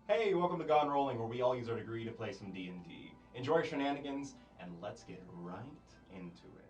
Hey, welcome to Gone Rolling, where we all use our degree to play some D&D. Enjoy our shenanigans, and let's get right into it.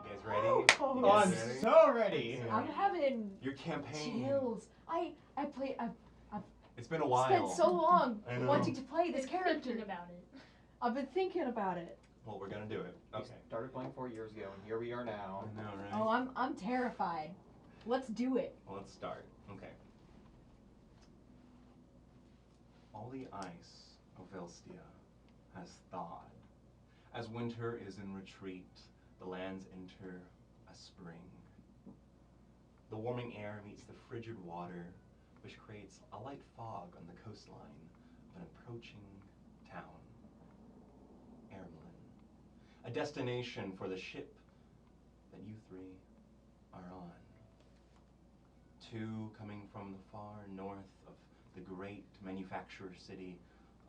You guys ready? Oh, You I'm guys ready? so ready. Yeah. I'm having Your campaign. chills. I've It's been a while. spent so long I know. wanting to play this Been character. thinking about it. I've been thinking about it. Well, we're gonna do it. We Okay. started playing 4 years ago, and here we are now. I know, right? Oh, I'm terrified. Let's do it. Well, let's start. Okay. All the ice of Velstia has thawed. As winter is in retreat, the lands enter a spring. The warming air meets the frigid water, which creates a light fog on the coastline of an approaching town, Ermlin, a destination for the ship that you three are on. Two coming from the far north of the great manufacturer city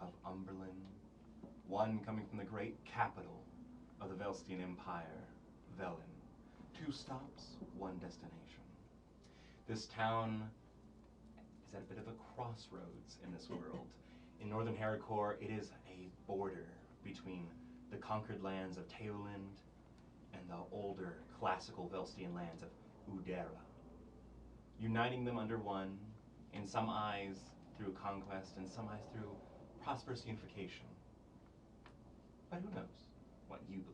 of Umberlin, one coming from the great capital of the Velstian Empire, Velen. 2 stops, 1 destination. This town is at a bit of a crossroads in this world. In northern Harricore, it is a border between the conquered lands of Teoland and the older classical Velstian lands of Udera, uniting them under one, in some eyes through conquest, and some eyes through prosperous unification. But who knows what you believe?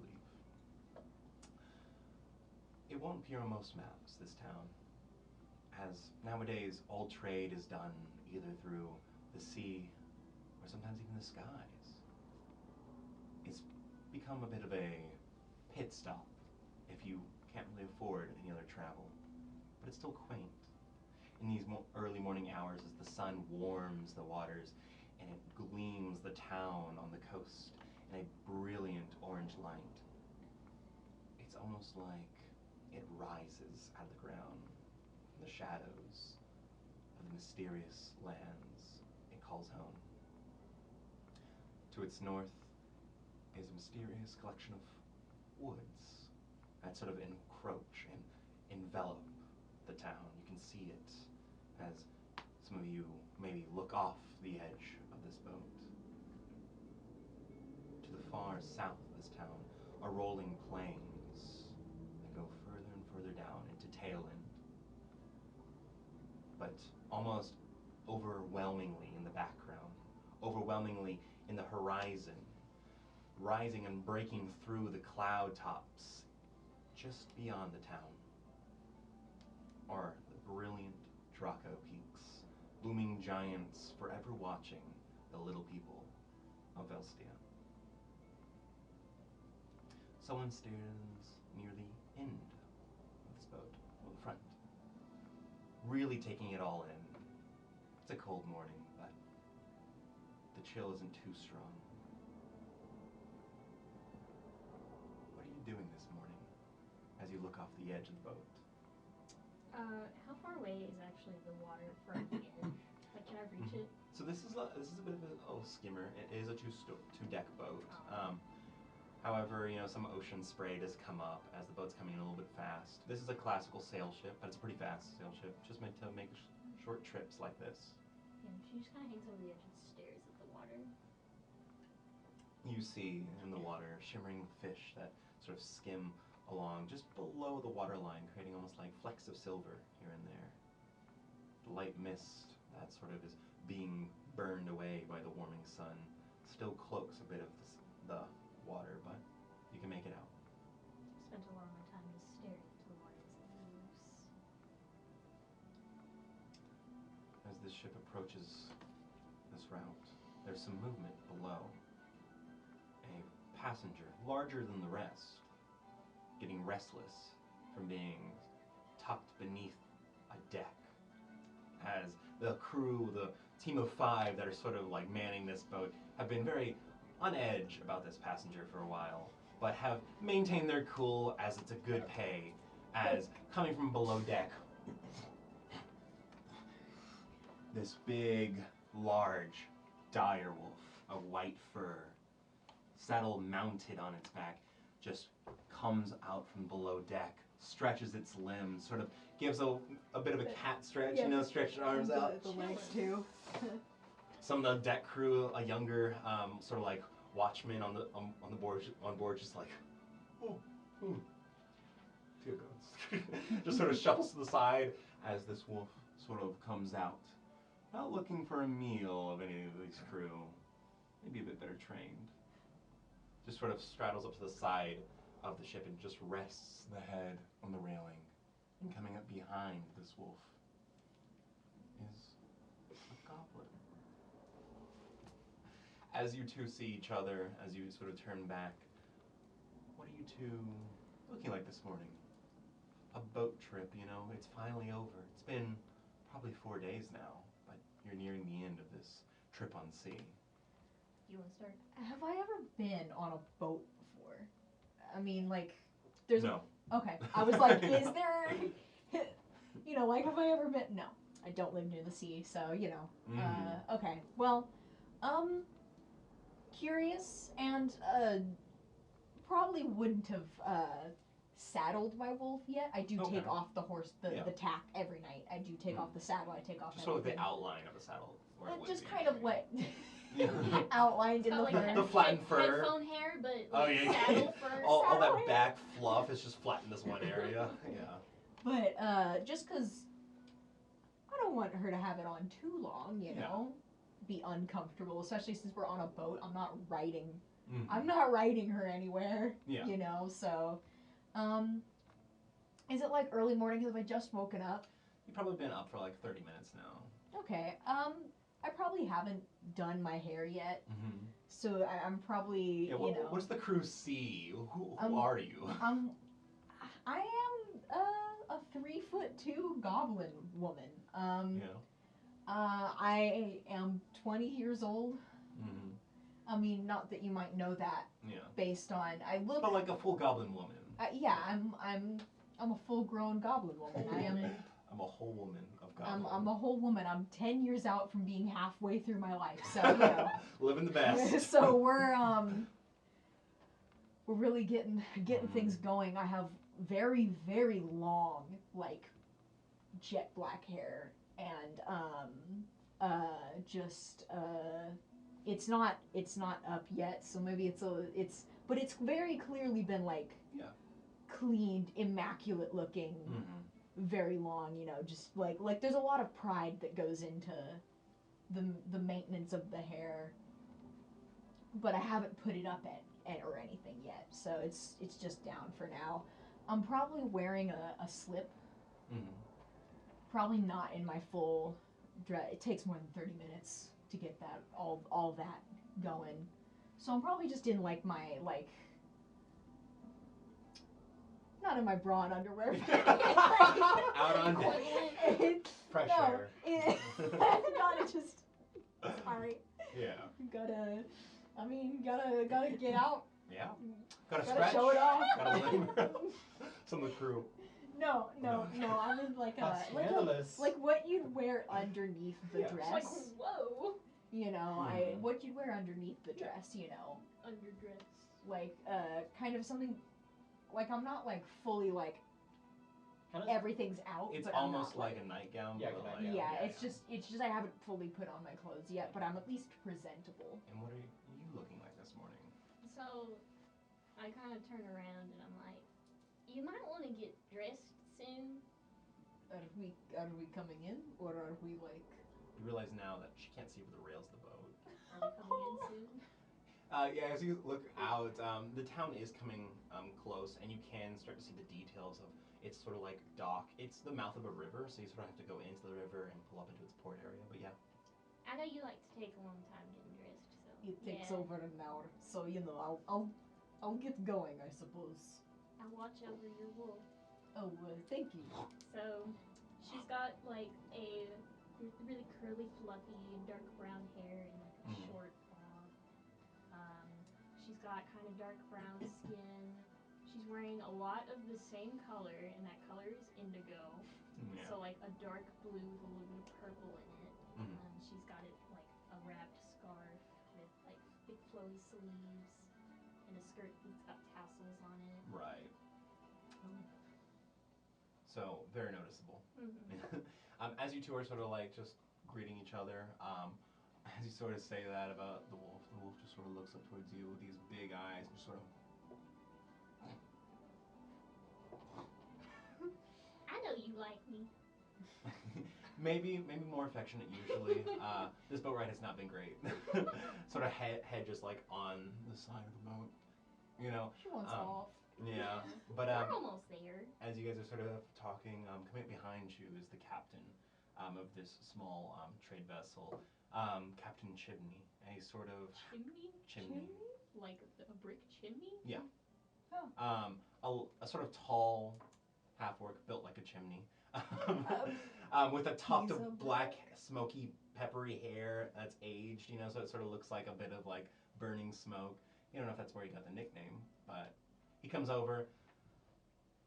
It won't appear on most maps, this town, as nowadays all trade is done either through the sea or sometimes even the skies. It's become a bit of a pit stop if you can't really afford any other travel, but it's still quaint. In these early morning hours, as the sun warms the waters and it gleams the town on the coast in a brilliant orange light, it's almost like it rises out of the ground from the shadows of the mysterious lands it calls home. To its north is a mysterious collection of woods that sort of encroach and envelop the town. You can see it as some of you maybe look off the edge of this boat. To the far south of this town are rolling plains that go further and further down into Tailend. But almost overwhelmingly in the background, overwhelmingly in the horizon, rising and breaking through the cloud tops just beyond the town, are the brilliant Draco peaks, looming giants forever watching the little people of Velstia. Someone stands near the end of this boat, or the front, really taking it all in. It's a cold morning, but the chill isn't too strong. What are you doing this morning as you look off the edge of the boat? How far away is actually the water from the edge? Like, can I reach it? So this is a bit of a skimmer. It is a two-deck boat. However, some ocean spray does come up as the boat's coming in a little bit fast. This is a classical sail ship, but it's a pretty fast sail ship, just meant to make short trips like this. Yeah, she just kind of hangs over the edge and stares at the water. You see in the water shimmering fish that sort of skim along just below the waterline, creating almost like flecks of silver here and there. The light mist that sort of is being burned away by the warming sun still cloaks a bit of the water, but you can make it out. Spent a lot of my time just staring into the water as it moves. As this ship approaches this route, there's some movement below. A passenger, larger than the rest, getting restless from being tucked beneath a deck. As the crew, the team of 5 that are sort of like manning this boat have been very on edge about this passenger for a while, but have maintained their cool as it's a good pay, as coming from below deck, this big, large dire wolf of white fur, saddle mounted on its back, just comes out from below deck, stretches its limbs, sort of gives a bit of a cat stretch, Yeah. you know, stretch its arms out. The legs too. Some of the deck crew, a younger, sort of like watchman on the board, just like, oh, dear gods, just sort of shuffles to the side as this wolf sort of comes out, not looking for a meal of any of these crew, maybe a bit better trained. Just sort of straddles up to the side of the ship and just rests the head on the railing. And coming up behind this wolf is a goblin. As you two see each other, as you sort of turn back, what are you two looking like this morning? A boat trip, you know, it's finally over. It's been probably 4 days now, but you're nearing the end of this trip on sea. You want to start? Have I ever been on a boat before? I mean, like, there's No. Okay, I was like, is there, you know, like, have I ever been? No, I don't live near the sea, so, you know. Okay, well, curious, and, probably wouldn't have, saddled my wolf yet. I do take off the horse, the tack every night. I do take off the saddle, I take off just sort of everything. the outline of the saddle. Where it would Just be. kind of what, outlined in the Like fur. The flattened fur. Headphone hair, but Oh, like yeah. saddle fur. all Saddle that hair. back fluff is just flat in this one area. Yeah. But, just because I don't want her to have it on too long, you Yeah. know? Be uncomfortable, especially since we're on a boat. I'm not riding Mhm. I'm not riding her anywhere, Yeah. you know, so, is it like early morning because I just woken up? You've probably been up for like 30 minutes now. Okay, I probably haven't done my hair yet, Mm-hmm. so I'm probably, Yeah, you know. what's the crew see? Who Um, are you? I am a 3'2" goblin woman. Yeah. I am 20 years old. Mm-hmm. I mean, not that you might know that Yeah. based on, I look. But like a full goblin woman. Yeah, I'm a full-grown goblin woman. I am. I'm a whole woman of goblin. I'm a whole woman. I'm 10 years out from being halfway through my life, so you know. Living the best. So we're really getting things going. I have very, very long, like, jet black hair, and it's not up yet, so maybe but it's very clearly been like cleaned, immaculate looking. Mm-hmm. Very long, you know, just like there's a lot of pride that goes into the maintenance of the hair, but I haven't put it up at or anything yet, so it's just down for now. I'm probably wearing a slip. Mm-hmm. Probably not in my full dress. It takes more than 30 minutes to get that all that going, so I'm probably just in like my not in my bra and underwear. Out on deck. Fresh air. Gotta just. Sorry. Yeah. Gotta get out. Yeah. Gotta Gotta scratch. show it off. Gotta limb. Some of the crew. No. I'm in like That's a scandalous. like what you'd wear underneath the Yeah. dress. Like, whoa. You know, Mhm. what you'd wear underneath the dress. You know, Underdress. like kind of something. Like I'm not like fully like Kinda- everything's out. It's but I'm almost not, like a nightgown. Yeah, but like a like, nightgown. Yeah, it's just I haven't fully put on my clothes yet, but I'm at least presentable. And what are you looking like this morning? So, I kind of turn around and I'm like, you might want to get dressed soon. Are we coming in, or are we like? You realize now that she can't see over the rails of the boat. Are we coming in soon? Yeah, as you look out, the town is coming close, and you can start to see the details of it's sort of like dock. It's the mouth of a river, so you sort of have to go into the river and pull up into its port area. But yeah, I know you like to take a long time getting dressed, so. It takes yeah. over an hour, so you know I'll get going, I suppose. I watch over your wolf. Oh, thank you. So, she's got like a really curly, fluffy, dark brown hair and like a Mhm. short bob. She's got kind of dark brown skin. She's wearing a lot of the same color, and that color is indigo. Yeah. So like a dark blue with a little bit of purple in it. Mhm. She's got it like a wrapped scarf with like thick flowy sleeves and a skirt that's got tassels on it. Right. So very noticeable. Mm-hmm. As you two are sort of like just greeting each other, as you sort of say that about the wolf just sort of looks up towards you with these big eyes and just sort of. I know you like me. maybe more affectionate usually. This boat ride has not been great. Sort of head just like on the side of the boat, you know. She wants off. Yeah, but We're almost there. as you guys are sort of talking, coming behind you is the captain of this small trade vessel, Captain Chimney, a sort of Chimney? Like a brick chimney? Yeah. Oh. A sort of tall half-orc built like a chimney, with a tuft He's a of black, smoky, peppery hair that's aged, you know, so it sort of looks like a bit of like burning smoke. You don't know if that's where he got the nickname, but he comes over.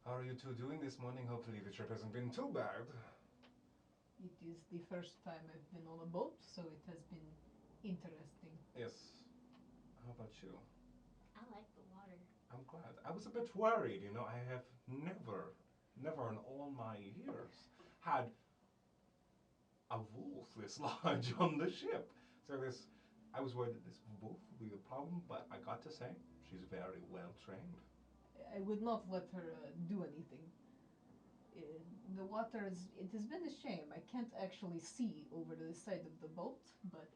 How are you two doing this morning? Hopefully the trip hasn't been too bad. It is the first time I've been on a boat, so it has been interesting. Yes. How about you? I like the water. I'm glad. I was a bit worried, you know. I have never in all my years had a wolf this large on the ship. So I was worried that this wolf would be a problem, but I got to say, she's very well trained. I would not let her do anything. The water it has been a shame. I can't actually see over the side of the boat, but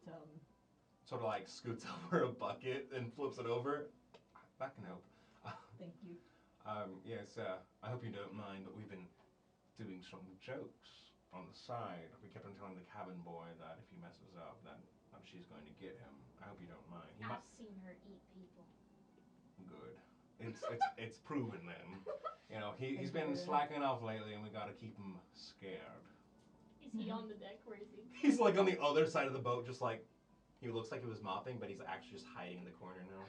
Sort of like scoots over a bucket and flips it over. That can help. thank you. Yes, I hope you don't mind, but we've been doing some jokes on the side. We kept on telling the cabin boy that if he messes up, then she's going to get him. I hope you don't mind. I've seen her eat people. Good. It's proven then. You know, he's been slacking off lately, and we gotta keep him scared. Is he on the deck? Where is he? He's like on the other side of the boat, just like he looks like he was mopping, but he's actually just hiding in the corner now.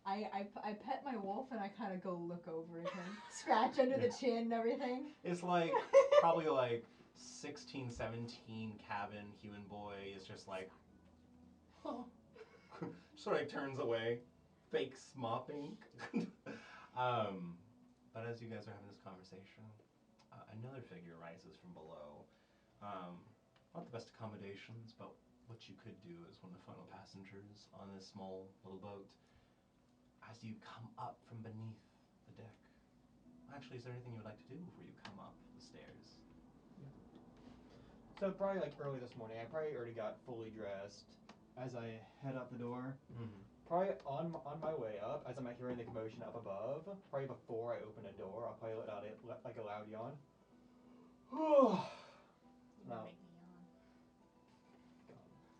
I pet my wolf and I kind of go look over at him, scratch under the chin and everything. It's like probably like 16, 17 cabin human boy is just like sort of like turns away, fakes mopping. But as you guys are having this conversation, another figure rises from below. Not the best accommodations, but what you could do as one of the final passengers on this small little boat. As you come up from beneath the deck. Actually, is there anything you would like to do before you come up the stairs? So probably like early this morning, I probably already got fully dressed as I head out the door. Mm-hmm. Probably on my way up, as I'm hearing the commotion up above, probably before I open a door, I'll probably let out like a loud yawn. You No. make me yawn.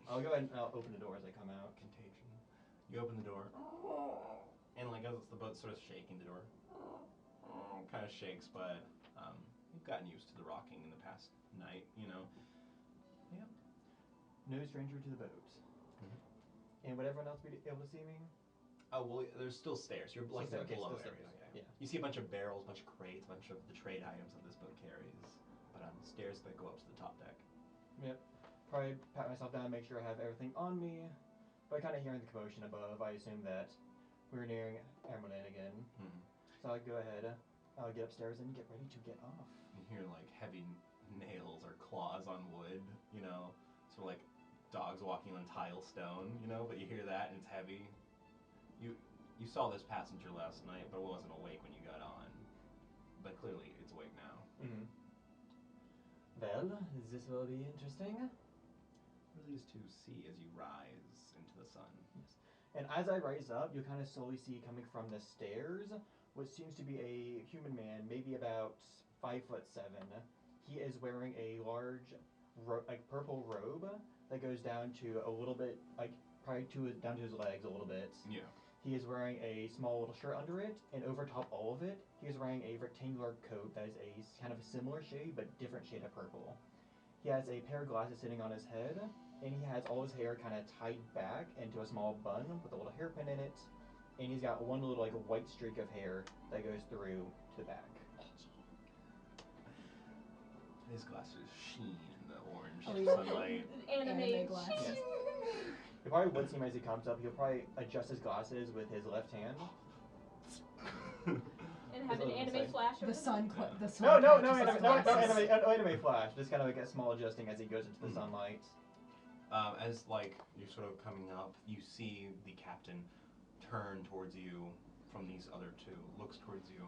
I'll go ahead and I'll open the door as I come out. Contagion. You open the door, and like as the boat's sort of shaking, the door kind of shakes, but you've gotten used to the rocking in the past night, you know. Yeah. No stranger to the boat. Mhm. And would everyone else be able to see me? Oh well, there's still stairs. You're like the Okay, below still area. stairs. Yeah. You see a bunch of barrels, a bunch of crates, a bunch of the trade items that this boat carries, but stairs that go up to the top deck. Yep. Probably pat myself down, make sure I have everything on me. But kind of hearing the commotion above, I assume that we're nearing Ermelin again. Mm-hmm. So I'll go ahead, I'll get upstairs and get ready to get off. You hear like heavy nails or claws on wood, you know, sort of like dogs walking on tile stone, you know, but you hear that and it's heavy. You saw this passenger last night, but it wasn't awake when you got on. But clearly it's awake now. Mm-hmm. Well, this will be interesting. Really is to see as you rise into the sun. Yes. And as I rise up, you'll kind of slowly see coming from the stairs what seems to be a human man, maybe about 5'7". He is wearing a large, purple robe that goes down to a little bit, probably down to his legs a little bit. Yeah. He is wearing a small little shirt under it, and over top all of it, he is wearing a rectangular coat that is a kind of a similar shade but different shade of purple. He has a pair of glasses sitting on his head, and he has all his hair kind of tied back into a small bun with a little hairpin in it, and he's got one little like white streak of hair that goes through to the back. His glasses sheen in the orange Oh, yeah. sunlight. Anime glasses. Yes. You probably would see him as he comes up. He'll probably adjust his glasses with his left hand. And have an That's what I was anime gonna say. flash over The sun, Yeah. the sun. No, catches his glasses. anime flash. Just kind of like a small adjusting as he goes into the sunlight. As like you're sort of coming up, you see the captain turn towards you from these other two. Looks towards you.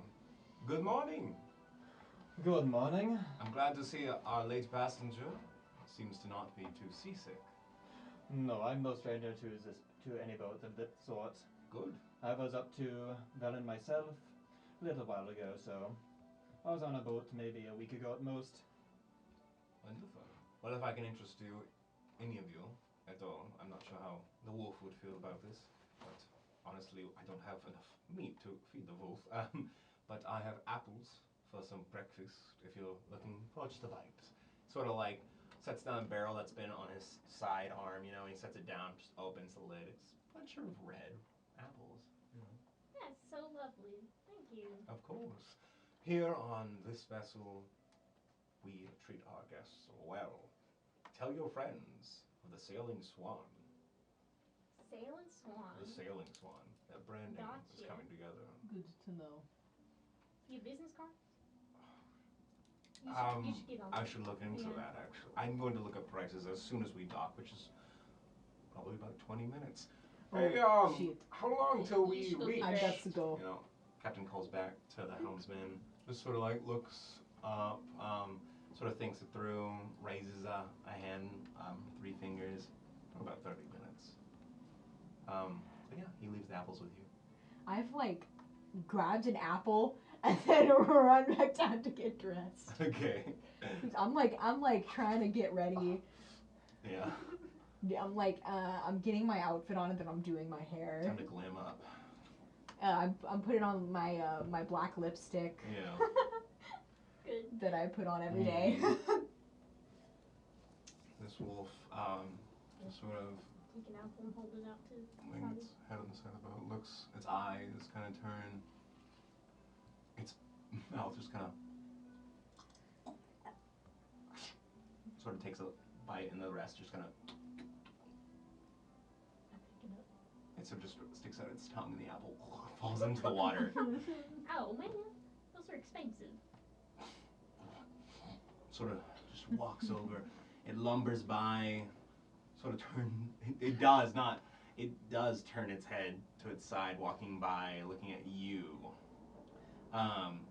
Good morning. Good morning. I'm glad to see our late passenger seems to not be too seasick. No, I'm no stranger to any boat of that sort. Good. I was up to Rollin myself a little while ago, so I was on a boat maybe a week ago at most. Wonderful. Well, if I can interest you, any of you at all, I'm not sure how the wolf would feel about this, but honestly, I don't have enough meat to feed the wolf. But I have apples for some breakfast if you're looking for just a bite. Sort of like sets down a barrel that's been on his side arm, you know, he sets it down, just opens the lid. It's a bunch of red apples, you know. That's so lovely. Thank you. Of course. Here on this vessel, we treat our guests well. Tell your friends of the Sailing Swan. Sailing Swan. The Sailing Swan. That branding is Gotcha. coming together. Good to know. Your business card? You should get on I that. should look into Yeah. that actually. I'm going to look up prices as soon as we dock, which is probably about 20 minutes. Hey, shit. how long till You we should go reach? I got to go. You know, Captain calls back to the helmsman, just sort of like looks up, sort of thinks it through, raises a hand, 3 fingers, about 30 minutes. But yeah, he leaves the apples with you. I've like grabbed an apple and then run back down to get dressed. Okay. I'm like trying to get ready. Yeah. I'm like I'm getting my outfit on and then I'm doing my hair. Time to glam up. I'm putting on my my black lipstick Yeah. Good. that I put on every day. This wolf, just sort of Take an apple and hold it out to laying its head on the side of the boat, looks, its eyes kind of turn, its mouth just kind of sort of takes a bite and the rest just kind of, I pick it up. it sort of just sticks out its tongue and the apple falls into the water. Oh man, those are expensive. Sort of just walks over, it lumbers by, sort of it does turn its head to its side, walking by, looking at you.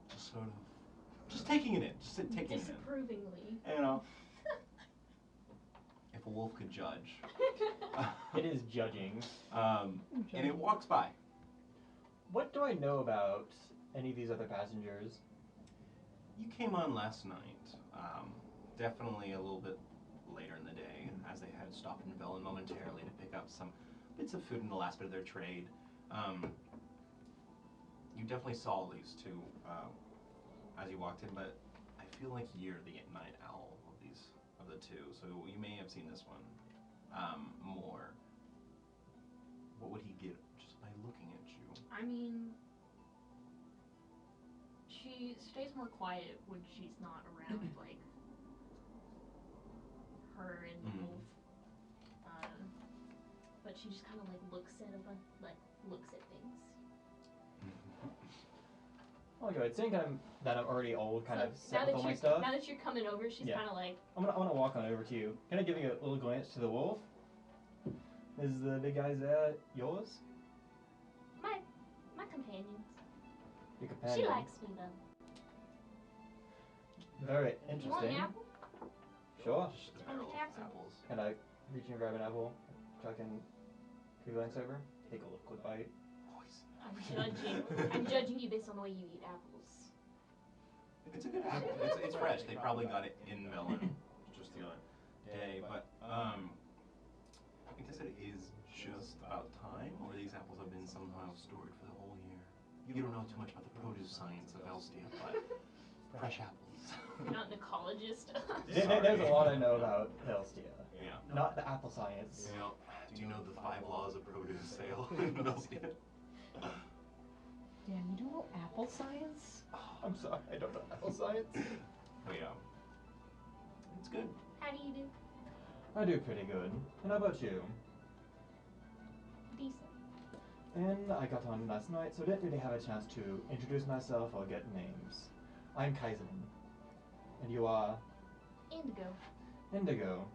Just sort of, just taking it in, just taking it Disapprovingly. in. You know, if a wolf could judge. It is judging. And it walks by. What do I know about any of these other passengers? You came on last night, definitely a little bit later in the day, as they had stopped in Velen momentarily to pick up some bits of food in the last bit of their trade. You definitely saw these two as you walked in, but I feel like you're the night owl of the two, so you may have seen this one more. What would he get just by looking at you? I mean, she stays more quiet when she's not around, like her and the Mhm. wolf. But she just kind of like looks at things. Oh my god, saying that I'm already old, kind So of set with all my stuff. Now that you're coming over, she's Yeah. kind of like, I'm gonna walk on over to you. Can I give you a little glance to the wolf? Is the big guy's that yours? my companions. Your She companion? likes me though. Very You want an interesting. apple? Sure. Just a On the barrel of captain. apples. Can I reach and grab an apple? So I can give a glance over? Take a little quick bite. I'm judging you based on the way you eat apples. It's a good apple. It's fresh. They probably got it in Melon just the other day, but I guess it is just about time, or these apples have been somehow stored for the whole year. You don't know too much about the produce science of Elstia, but fresh apples. Not an ecologist. There's a lot I know about Helstia. Yeah. Not the apple science. You know, do you know the 5 laws of produce sale in Velstia? Damn, you don't know apple science? I'm sorry, I don't know apple science. Oh yeah. It's good. How do you do? I do pretty good. And how about you? Decent. And I got on last night, so I didn't really have a chance to introduce myself or get names. I'm Kaizen. And you are? Indigo. Indigo.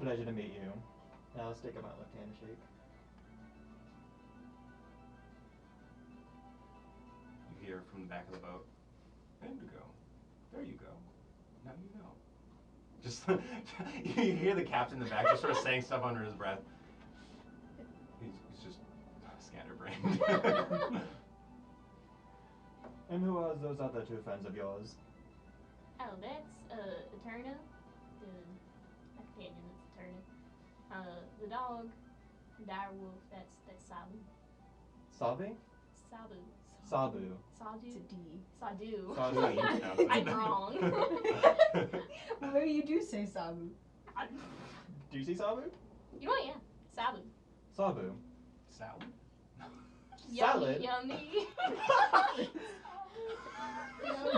Pleasure to meet you. And I'll stick out my left hand shake. You hear from the back of the boat, Indigo. There you go. Now you know. Just you hear the captain in the back just sort of saying stuff under his breath. He's just scatterbrained. And who are those other 2 friends of yours? Oh, that's Eterna, the companion. That's Eterna. The dog, direwolf. That's Sabu. Sabi? Sabu. Sabu. It's a Sadu. D. Sadu. Sadu. I'm wrong. Well, maybe you do say Sabu. Do you see Sabu? You know what? Yeah, Sabu. Sabu. Salad? Salad? Yummy.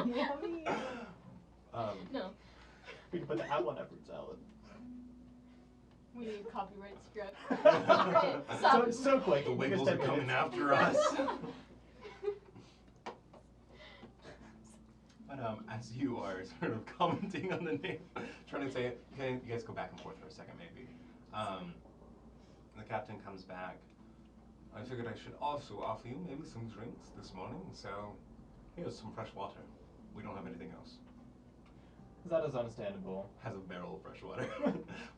Yummy. No, We can put the apple on every salad. we need a copyright strike. Sabu. So quick. The Give us Wiggles 10 are coming minutes. after us. But as you are sort of commenting on the name, trying to say it, okay, you guys go back and forth for a second maybe. The captain comes back. I figured I should also offer you maybe some drinks this morning, so here's some fresh water. We don't have anything else. That is understandable. Has a barrel of fresh water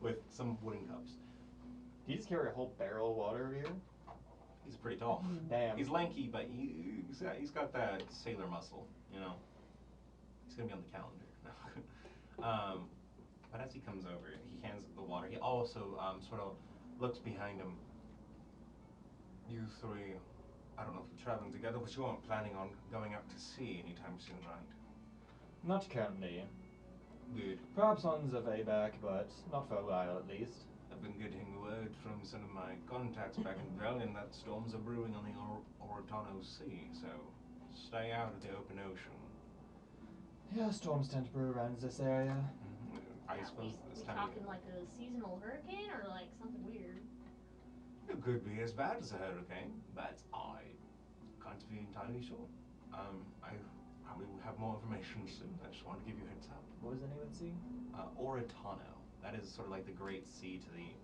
with some wooden cups. Do you just carry a whole barrel of water over here? He's pretty tall. Damn. He's lanky, but he's got that sailor muscle, you know. He's gonna be on the calendar. But as he comes over, he hands the water. He also sort of looks behind him. You 3, I don't know if you're traveling together, but you aren't planning on going out to sea anytime soon, right? Not currently. Good. Perhaps on the way back, but not for a while at least. I've been getting word from some of my contacts back in Velian that storms are brewing on the Oratano Sea, so stay out of the open ocean. Yeah, storms tend to brew around this area. I suppose this we time of talking like a seasonal hurricane or like something weird? it could be as bad as a hurricane, but I can't be entirely sure. I probably will have more information soon. I just wanted to give you a heads up. What was the name of the sea? Oratano. That is sort of like the Great Sea to the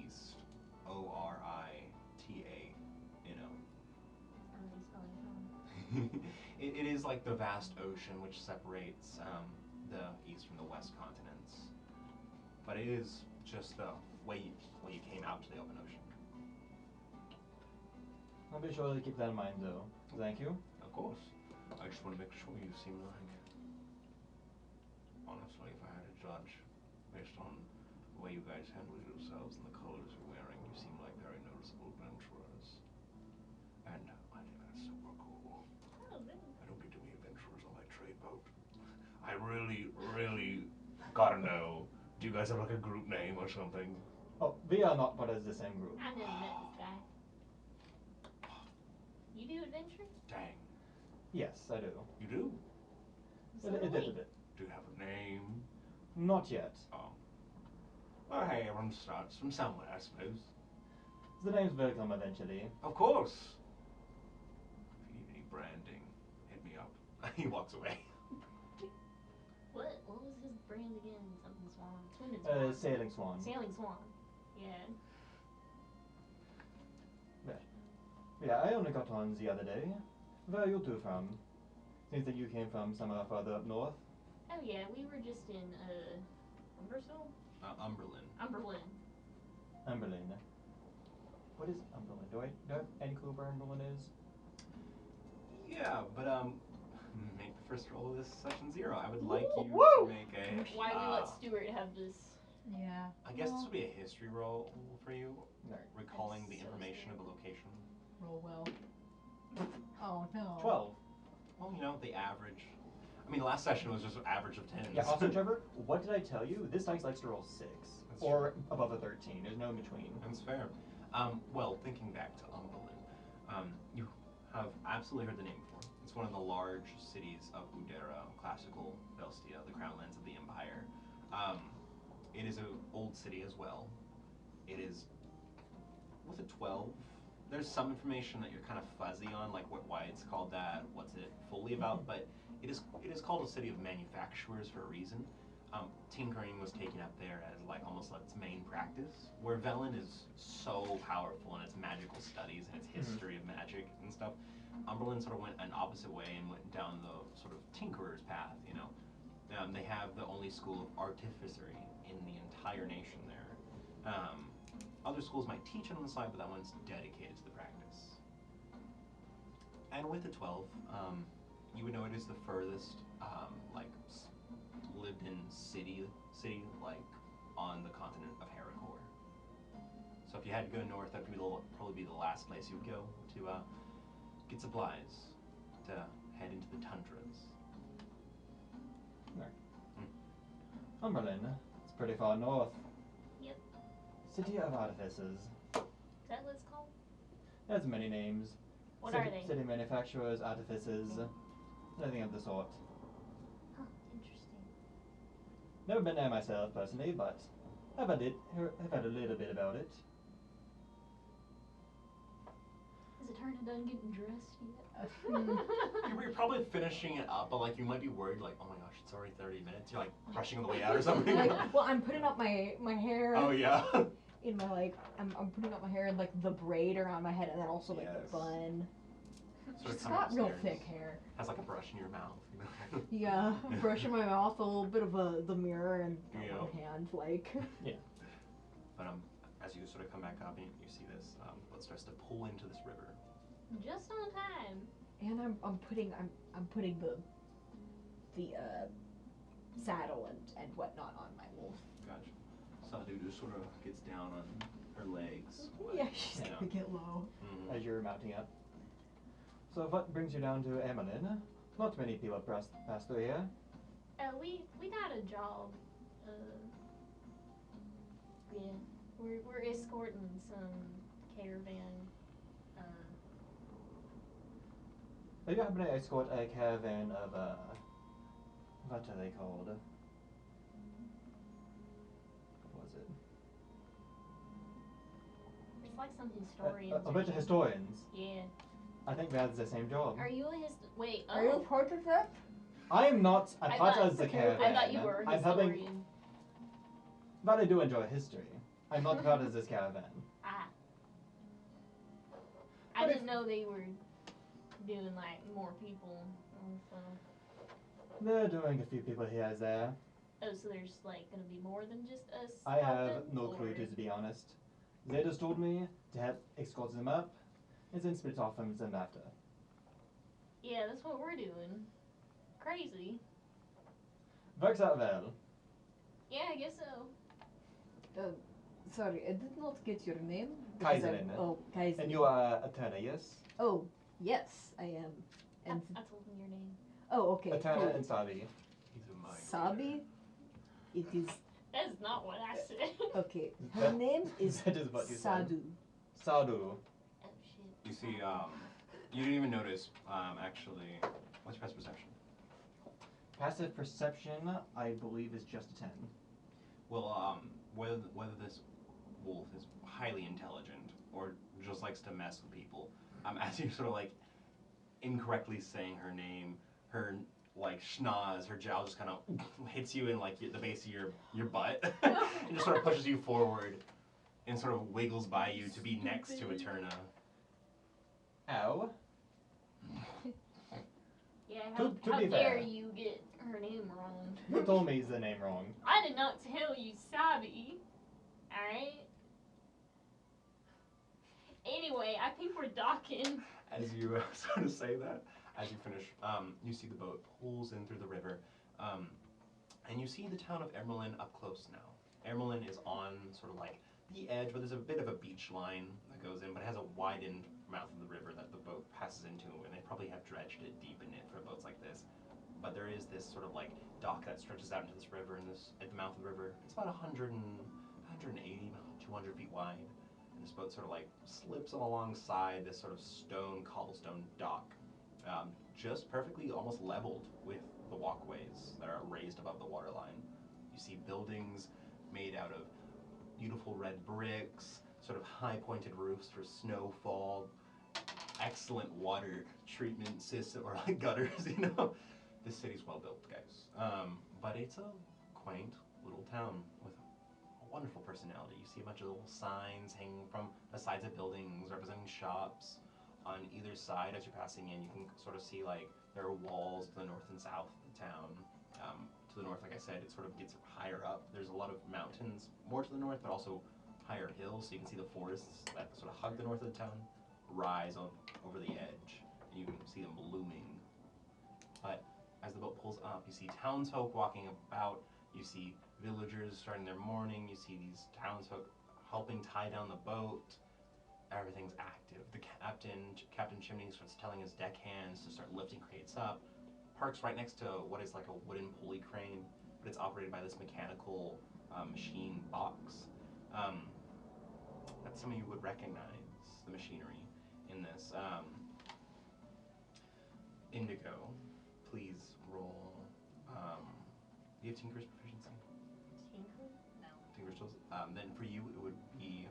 east. O-R-I-T-A. You know. How are you spelling it? It is like the vast ocean which separates the east from the west continents. But it is just the way you came out to the open ocean. I'll be sure to keep that in mind, though. Thank you. Of course. I just want to make sure you seem like, honestly, if I had to judge based on the way you guys handle yourselves and the colors you're wearing, you seem like very noticeable adventurers. And I think that's super cool. Oh, really? I don't get too many adventurers on my trade boat. I really, really gotta know, do you guys have like a group name or something? Oh, we are not part of the same group. I've never met this guy. You do adventure? Dang. Yes, I do. You do? So A do bit, we. a bit. Do you have a name? Not yet. Oh. Well, hey, everyone starts from somewhere, I suppose. The names will come eventually. Of course. If you need any branding, hit me up. He walks away. What was his brand again? Something Swan. Twin Swan. Sailing Swan. Sailing Swan. Yeah. Yeah, I only got on the other day. Where are you two from? Seems that you came from somewhere further up north. Oh yeah, we were just in Umbersville? Umberlin. Umberlin. Umberlin. What is Umberlin? Do I have any clue where Umberlin is? Yeah, but make the first roll of this session 0. I would like you Woo! to make a. Why we let Stuart have this? Yeah. I guess this would be a history roll for you, Right. recalling That's the so information of scary. a location. Roll well. Oh no. 12. Well, you know, the average. I mean, last session was just an average of 10s. Yeah, also, Trevor, what did I tell you? This dice likes to roll 6. That's or above a 13. There's no in between. That's fair. Well, thinking back to Umberlin, you have absolutely heard the name before. It's one of the large cities of Udera, classical Velstia, the crown lands of the Empire. It is an old city as well. It is, with a 12, there's some information that you're kind of fuzzy on, like why it's called that, what's it fully about, but it is called a city of manufacturers for a reason. Tinkering was taken up there as like almost like its main practice, where Velen is so powerful in its magical studies and its history of magic and stuff. Umberlin sort of went an opposite way and went down the sort of tinkerer's path, you know. They have the only school of artificery in the entire nation there. Other schools might teach it on the side, but that one's dedicated to the practice. And with the 12, you would know it is the furthest, lived in city, like, on the continent of Heracor. So if you had to go north, that would probably be the last place you would go to get supplies, to head into the tundras. Umberlin. It's pretty far north. Yep. City of Artificers. Is that what it's called? There's many names. What are they? City manufacturers, artificers, anything of the sort. Huh, interesting. Never been there myself personally, but I've heard a little bit about it. Is Eterna done getting dressed yet? You're probably finishing it up, but like you might be worried, like, oh my gosh, it's already 30 minutes. You're like rushing on the way out or something. Well, I'm putting up my hair. Oh yeah. In my I'm putting up my hair in like the braid around my head, and then also like the bun. So She's got real thick hair. Has like a brush in your mouth. You know? Yeah, brush in my mouth, a little bit of the mirror, and one hand, like. Yeah. But as you sort of come back up and you see this, boat starts to pull into this river. Just on time. And I'm putting the saddle and whatnot on my wolf. Gotcha. Sadu just sort of gets down on her legs. Yeah, she's gonna get low. As you're mounting up. So what brings you down to Emmeline? Not many people pass through here. We got a job. Yeah, we're escorting some caravan. Are you happen to escort a caravan of what are they called? What was it? It's like some historians. A bunch of historians. Yeah. I think that's the same job. Are you a wait? Are you a part of that? I am not a I part thought- of the caravan. I thought you were a I'm helping, historian. but I do enjoy history. I'm not part of this caravan. Ah. But I if- didn't know they were doing like more people. So. They're doing a few people here as there. Oh, so there's like gonna be more than just us. I have helping, no or- clue, to be honest. They just told me to help escort them up, and then split off from them after. Yeah, that's what we're doing. Crazy. Works out well. Yeah, I guess so. Sorry, I did not get your name. Kaiserin. Oh, Kaiserin. And you are Eterna, yes? Oh, yes, I am. And I told him your name. oh, okay. Eterna Cool. and Sabi. He's a mind Sabi. It is That's not what I said. okay. Her name is That is what you said. Sadu. Sadu. Oh shit. You see, you didn't even notice, actually, what's your best perception? Passive perception, I believe, is just a 10. Well, whether this wolf is highly intelligent or just likes to mess with people, as you sort of like incorrectly saying her name, her like schnoz, her jowl just kind of hits you in like the base of your butt and just sort of pushes you forward and sort of wiggles by you to be next to Eterna. Ow. Yeah, To how be dare fair. you get her name wrong? You told me the name wrong. I did not tell you Sabi. Alright? Anyway, I think we're docking. As you sort of say that, as you finish, you see the boat pulls in through the river, and you see the town of Ermelin up close now. Ermelin is on sort of like the edge, but there's a bit of a beach line that goes in, but it has a widened mouth of the river that the boat passes into, and they probably have dredged it, deepened it for boats like this. but there is this sort of like dock that stretches out into this river, and this at the mouth of the river, it's about 180, 200 feet wide, and this boat sort of like slips alongside this sort of cobblestone dock, just perfectly almost leveled with the walkways that are raised above the waterline. You see buildings made out of beautiful red bricks, sort of high pointed roofs for snowfall, excellent water treatment system, or like gutters, you know. This city's well built, guys. But it's a quaint little town with a wonderful personality. You see a bunch of little signs hanging from the sides of buildings representing shops. On either side, as you're passing in, you can sort of see like there are walls to the north and south of the town. To the north, like I said, it sort of gets higher up. There's a lot of mountains more to the north, but also higher hills, so you can see the forests that sort of hug the north of the town rise on over the edge, and you can see them blooming. But as the boat pulls up, you see townsfolk walking about, you see villagers starting their morning, you see these townsfolk helping tie down the boat. Everything's active. The Captain Chimney, starts telling his deckhands to start lifting crates up. Parks right next to what is like a wooden pulley crane, but it's operated by this mechanical machine box. That some of you would recognize the machinery in this. Indigo, please roll. Do you have Tinker's proficiency? Tinker? No. Tinker's tools. Then for you, it would be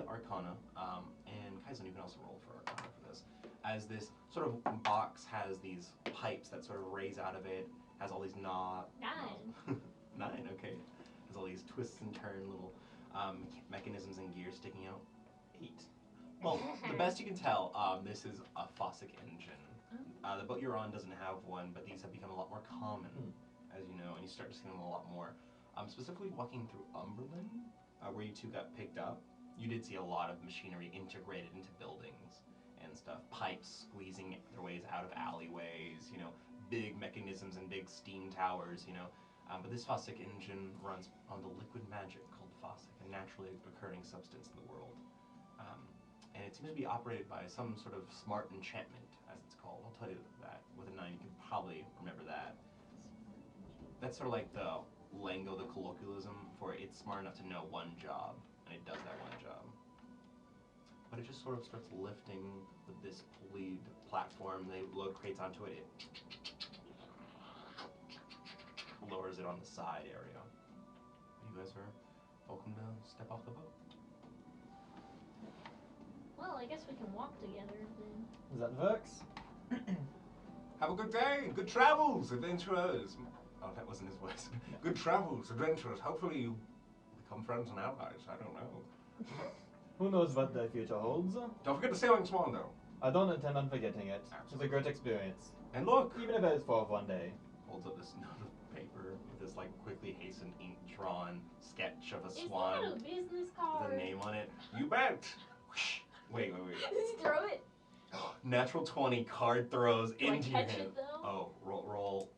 Arcana, and Kaizen, you can also roll for Arcana for this. As this sort of box has these pipes that sort of raise out of it, has all these knobs. 9. 9, okay. Has all these twists and turn little mechanisms and gears sticking out. 8. Well, the best you can tell, this is a Fossick engine. The boat you're on doesn't have one, but these have become a lot more common, as you know, and you start to see them a lot more. Specifically walking through Umberland, where you two got picked up, you did see a lot of machinery integrated into buildings and stuff. Pipes squeezing their ways out of alleyways, you know, big mechanisms and big steam towers, you know. But this Fossick engine runs on the liquid magic called Fossick, a naturally occurring substance in the world. And it seems to be operated by some sort of smart enchantment, as it's called. I'll tell you that. With a 9, you can probably remember that. That's sort of like the lingo, the colloquialism for it's smart enough to know one job, and it does that one job. But it just sort of starts lifting with this pulleyed platform. They load crates onto it. It lowers it on the side area. You guys are welcome to step off the boat. Well, I guess we can walk together then. Does that works? Have a good day, good travels, adventurers. Oh, that wasn't his voice. Good travels, adventurers. Hopefully you become friends and allies. I don't know. Who knows what the future holds? Don't forget the sailing swan, though. I don't intend on forgetting it. It was a great experience. And look, Even if it is for one day. holds up this note of paper with this like quickly hastened ink drawn sketch of a Is swan that a business with card? a name on it. You bet. Wait. Does he throw it? Natural 20 card throws Do I into your catch hand. it though? Oh, roll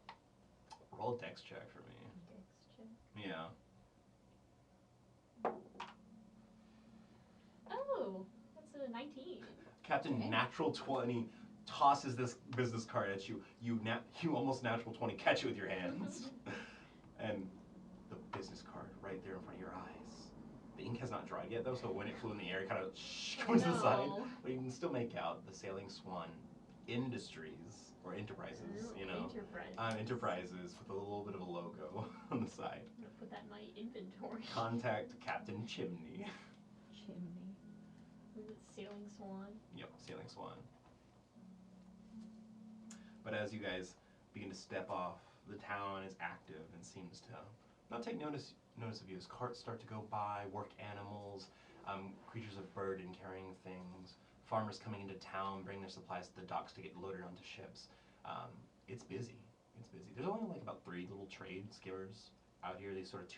a dex check for me. Dex check. Yeah. Oh, that's a 19. Captain Okay. Natural 20 tosses this business card at you. You almost natural 20 catch it with your hands. And the business card right there in front of your eyes. The ink has not dried yet though, so when it flew in the air, it kind of goes to the side. No. But you can still make out the Sailing Swan Industries, or Enterprises, you know. Enterprises with a little bit of a logo on the side. I'm gonna put that in my inventory. Contact Captain Chimney. Chimney. Is it Sailing Swan? Yep, Sailing Swan. But as you guys begin to step off, the town is active and seems to not take notice of you as carts start to go by, work animals, creatures of burden carrying things, farmers coming into town, bringing their supplies to the docks to get loaded onto ships. It's busy. It's busy. There's only like about 3 little trade skimmers out here, these sort of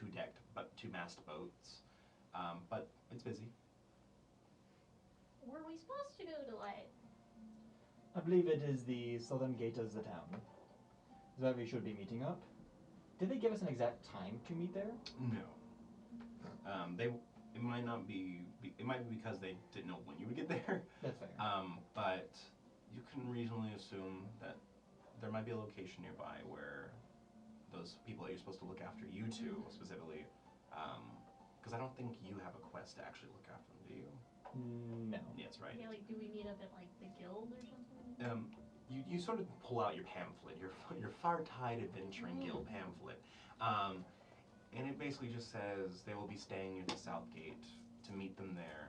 two-mast boats. But it's busy. Were we supposed to go to like? I believe it is the southern gate of the town. Is where we should be meeting up. Did they give us an exact time to meet there? No. It might not be. It might be because they didn't know when you would get there. That's fair. But you can reasonably assume that there might be a location nearby where those people that you're supposed to look after, you two specifically, because I don't think you have a quest to actually look after them, do you? No. Yes, right. Yeah, like, do we meet up at like the guild or something? You sort of pull out your pamphlet, your Far Tide Adventuring Guild pamphlet, and it basically just says they will be staying near the South Gate to meet them there,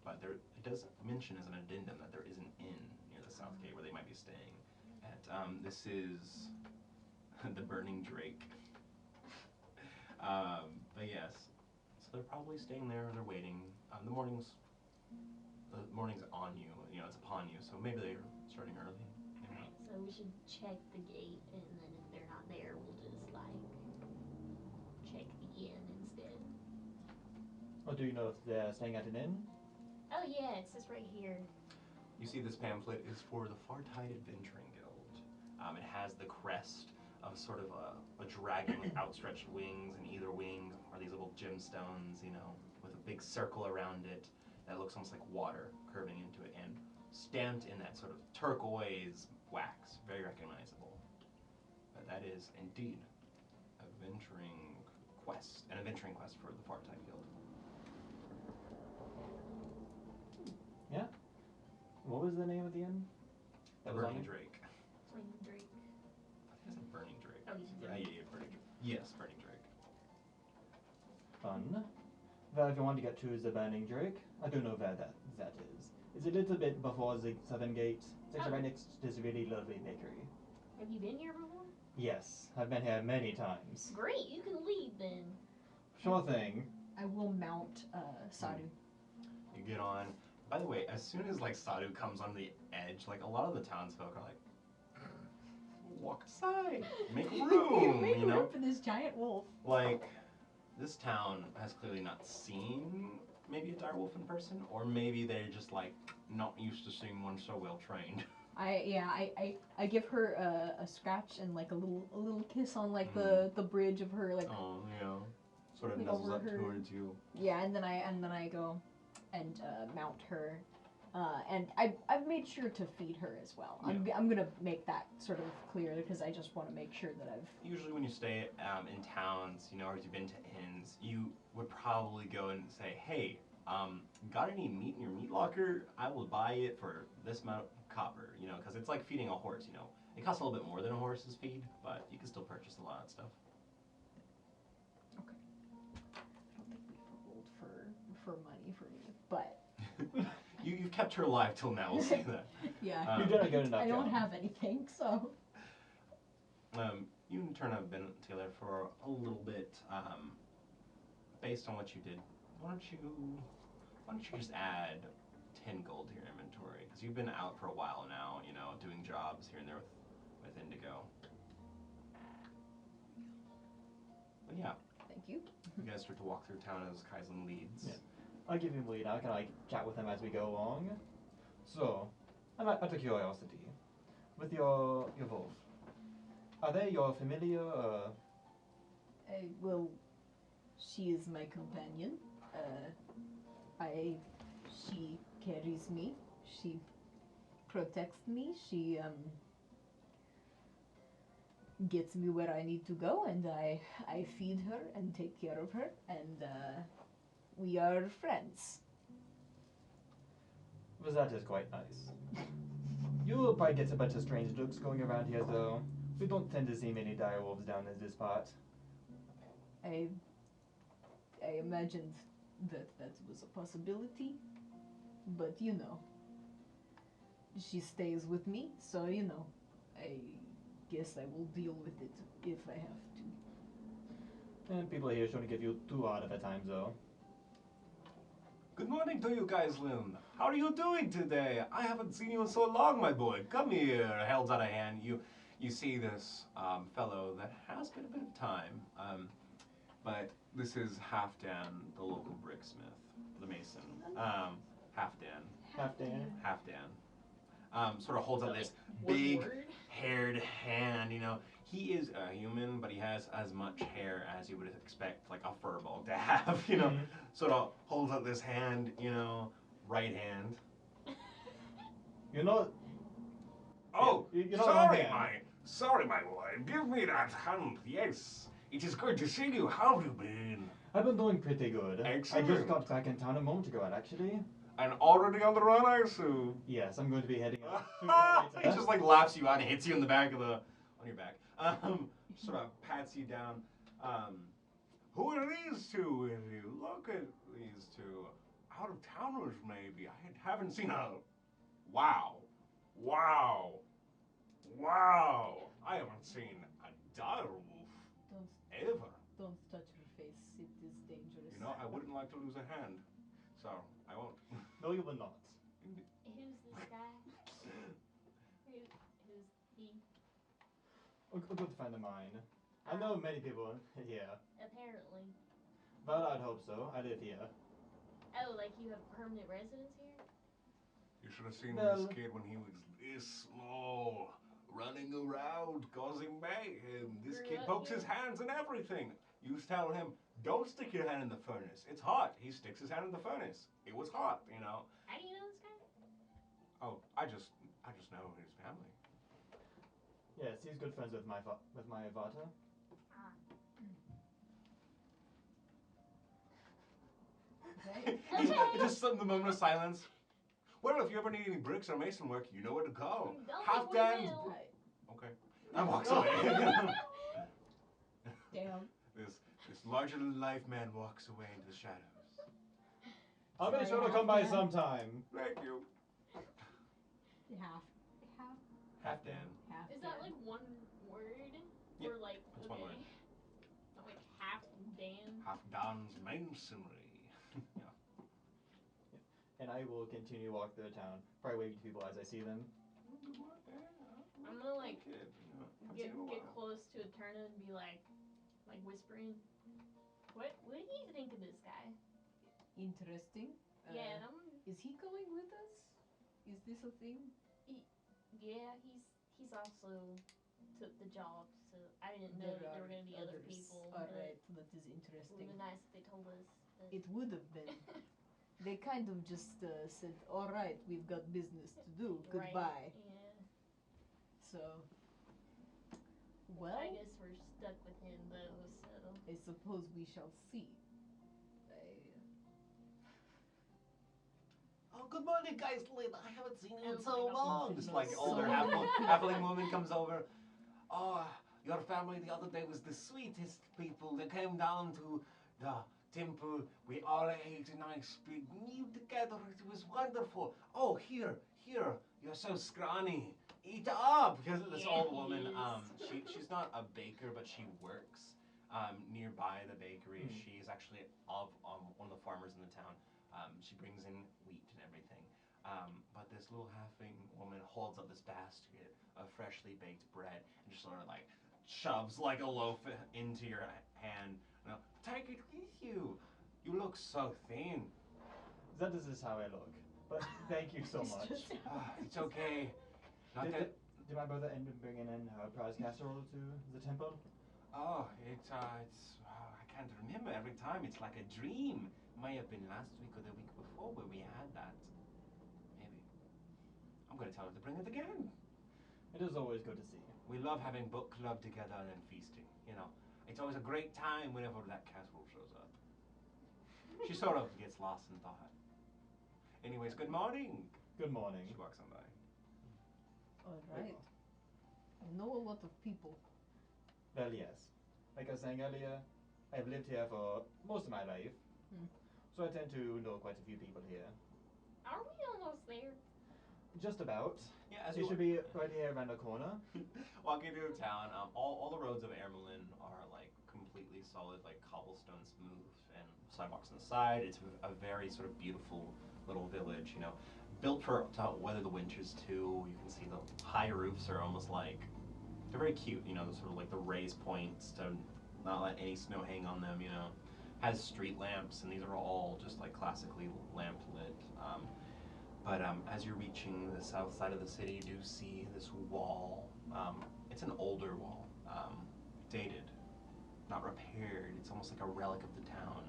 but it does mention as an addendum that there is an inn near the South Gate where they might be staying at. This is the Burning Drake. But yes, so they're probably staying there. They're waiting. The morning's on you. You know, it's upon you. So maybe they're starting early. Alright, so we should check the gate, and then if they're not there, we'll just like check the inn instead. Or do you know if they're staying at an inn? Oh yeah, it says right here. You see, this pamphlet is for the Far Tide Adventuring Guild. It has the crest of sort of a dragon with outstretched wings, and either wing are these little gemstones, you know, with a big circle around it that looks almost like water curving into it, and stamped in that sort of turquoise wax, very recognizable. But that is indeed an adventuring quest for the Far Tide Guild. Yeah. What was the name of the inn? The was on Burning it? Drake. Flaming Drake. I think it's a Burning Drake. Oh, you said Yeah, Burning Drake. Yes, Burning Drake. Fun. Well, if you want to get to the Burning Drake, I don't know where that is. It's a little bit before the Southern Gate. It's actually right next to this really lovely bakery. Have you been here before? Yes, I've been here many times. Great, you can lead then. Sure thing. I will mount Sadu. You get on. By the way, as soon as like Sadu comes on the edge, like a lot of the townsfolk are like, walk aside, make room, Make you know? room for this giant wolf. Like, this town has clearly not seen maybe a direwolf in person, or maybe they're just like not used to seeing one so well trained. I give her a scratch and like a little kiss on like the bridge of her like. Oh, yeah. Sort of Like nuzzles over up her- towards you. Yeah, and then I go and mount her, and I've made sure to feed her as well. I'm gonna make that sort of clear because I just want to make sure that I've. Usually when you stay in towns, you know, or you've been to inns, you would probably go and say, hey, got any meat in your meat locker? I will buy it for this amount of copper, you know, because it's like feeding a horse, you know. It costs a little bit more than a horse's feed, but you can still purchase a lot of stuff. Okay. I don't think we've rolled for money for me, but. You've kept her alive till now, we'll say that. Yeah. You've done a good enough I don't job. have anything, so. You and Turn have been together for a little bit. Based on what you did, why don't you just add 10 gold to your inventory? Because you've been out for a while now, you know, doing jobs here and there with Indigo. But yeah, Thank you. you guys start to walk through town as Kaizen leads. Yeah. I'll give him lead. I can like chat with him as we go along. So, out of curiosity, with your wolf, are they your familiar? Well, she is my companion. She carries me. She protects me. She gets me where I need to go, and I feed her and take care of her, and we are friends. Well, that is quite nice. You will probably get a bunch of strange looks going around here, though. We don't tend to see many direwolves down in this part. I imagined that was a possibility, but you know, she stays with me, so you know, I guess I will deal with it if I have to. And people here shouldn't give you too hard of a time, though. Good morning to you, Kaizen. How are you doing today? I haven't seen you in so long, my boy. Come here. Held out a hand. You see this fellow that has been a bit of time. But this is Halfdan, the local bricksmith, the mason. Halfdan. Sort of holds out this big haired hand, you know. He is a human, but he has as much hair as you would expect, like a furball to have, you know. Sort of holds out this hand, you know, right hand. You know. Oh, you know sorry, my hand. Sorry, my boy. Give me that hand. Yes. It is good to see you. How have you been? I've been doing pretty good. Excellent. I just got back in town a moment ago, actually. And already on the run, I assume. Yes, I'm going to be heading out soon. He just like laps you out and hits you in the back of the on your back. Sort of pats you down. Who are these two with you? Look at these two. Out of towners, maybe. I haven't seen a. Wow. Wow. Wow. I haven't seen a dire wolf ever. Don't touch her face. It is dangerous. You know, I wouldn't like to lose a hand. So, I won't. No, you will not. Who's this guy? Who's he? A good friend of mine. I know many people here. Apparently. But I'd hope so. I live here. Oh, like you have permanent residence here? You should have seen Well- this kid when he was this small, running around, causing mayhem. This Grew kid up pokes here. his hands in everything. You tell him, don't stick your hand in the furnace. It's hot. He sticks his hand in the furnace. It was hot, you know. How do you know this guy? Oh, I just know his family. Yes, he's good friends with my Vata. Ah. Okay. Okay. Just the moment of silence. Well, if you ever need any bricks or mason work, you know where to go. Don't Half think we Dan's. will. Okay. I walks away. Damn. This larger than life man walks away into the shadows. I'll be Sorry, sure to come by half-Dan. sometime. Thank you. Half. Half Dan. Half. Is that like one word? Yep, Or like, that's one word. Not like half Dan? Half Dan's masonry. Yeah. And I will continue to walk through the town, probably waving to people as I see them. I'm gonna like Kid, you know, I've get seen him a while. close to Eterna and be like whispering. What do you think of this guy? Interesting. Yeah, Is he going with us? Is this a thing? yeah, he's also took the job, so I didn't know that there were gonna be other people. but Alright, that is It would interesting. be nice if they told us. That It would have been. They kind of just said, alright, we've got business to do. Right, Goodbye. Yeah. So, well, I guess we're stuck with him though, so. I suppose we shall see. Oh, good morning, guys. I haven't seen you in Oh so my God. long. This like So older halfling woman comes over. Oh, your family the other day was the sweetest people. They came down to the temple. We all ate a nice big meal together. It was wonderful. Oh, here, you're so scrawny. Eat up, because this Yeah, old he woman. is. She's not a baker, but she works nearby the bakery. Hmm. She's actually of one of the farmers in the town. She brings in wheat and everything. But this little halfling woman holds up this basket of freshly baked bread and just sort of like shoves like a loaf into your hand. You know, take it with you. You look so thin. That is how I look. But thank you so It's much. just- It's okay. Not that. Did my brother end up bringing in a prize casserole to the temple? Oh, it's I can't remember every time. It's like a dream. Might have been last week or the week before where we had that. Maybe. I'm gonna tell her to bring it again. It is always good to see. We love having book club together and then feasting. You know, it's always a great time whenever that casserole shows up. She sort of gets lost in thought. Anyways, good morning. Good morning. She walks on by. Alright. I know a lot of people. Well, yes. Like I was saying earlier, I've lived here for most of my life. Hmm. So I tend to know quite a few people here. Are we almost there? Just about. Yeah, as It you should be right here around the corner. walking through town, all the roads of Ermelin are like completely solid, like cobblestone smooth, and sidewalks on the side. It's a very sort of beautiful little village, you know, built to weather the winters too. You can see the high roofs are almost like they're very cute, you know, sort of like the raised points to not let any snow hang on them, you know. Has street lamps, and these are all just like classically lamp lit. But as you're reaching the south side of the city, you do see this wall. It's an older wall, dated, not repaired. It's almost like a relic of the town.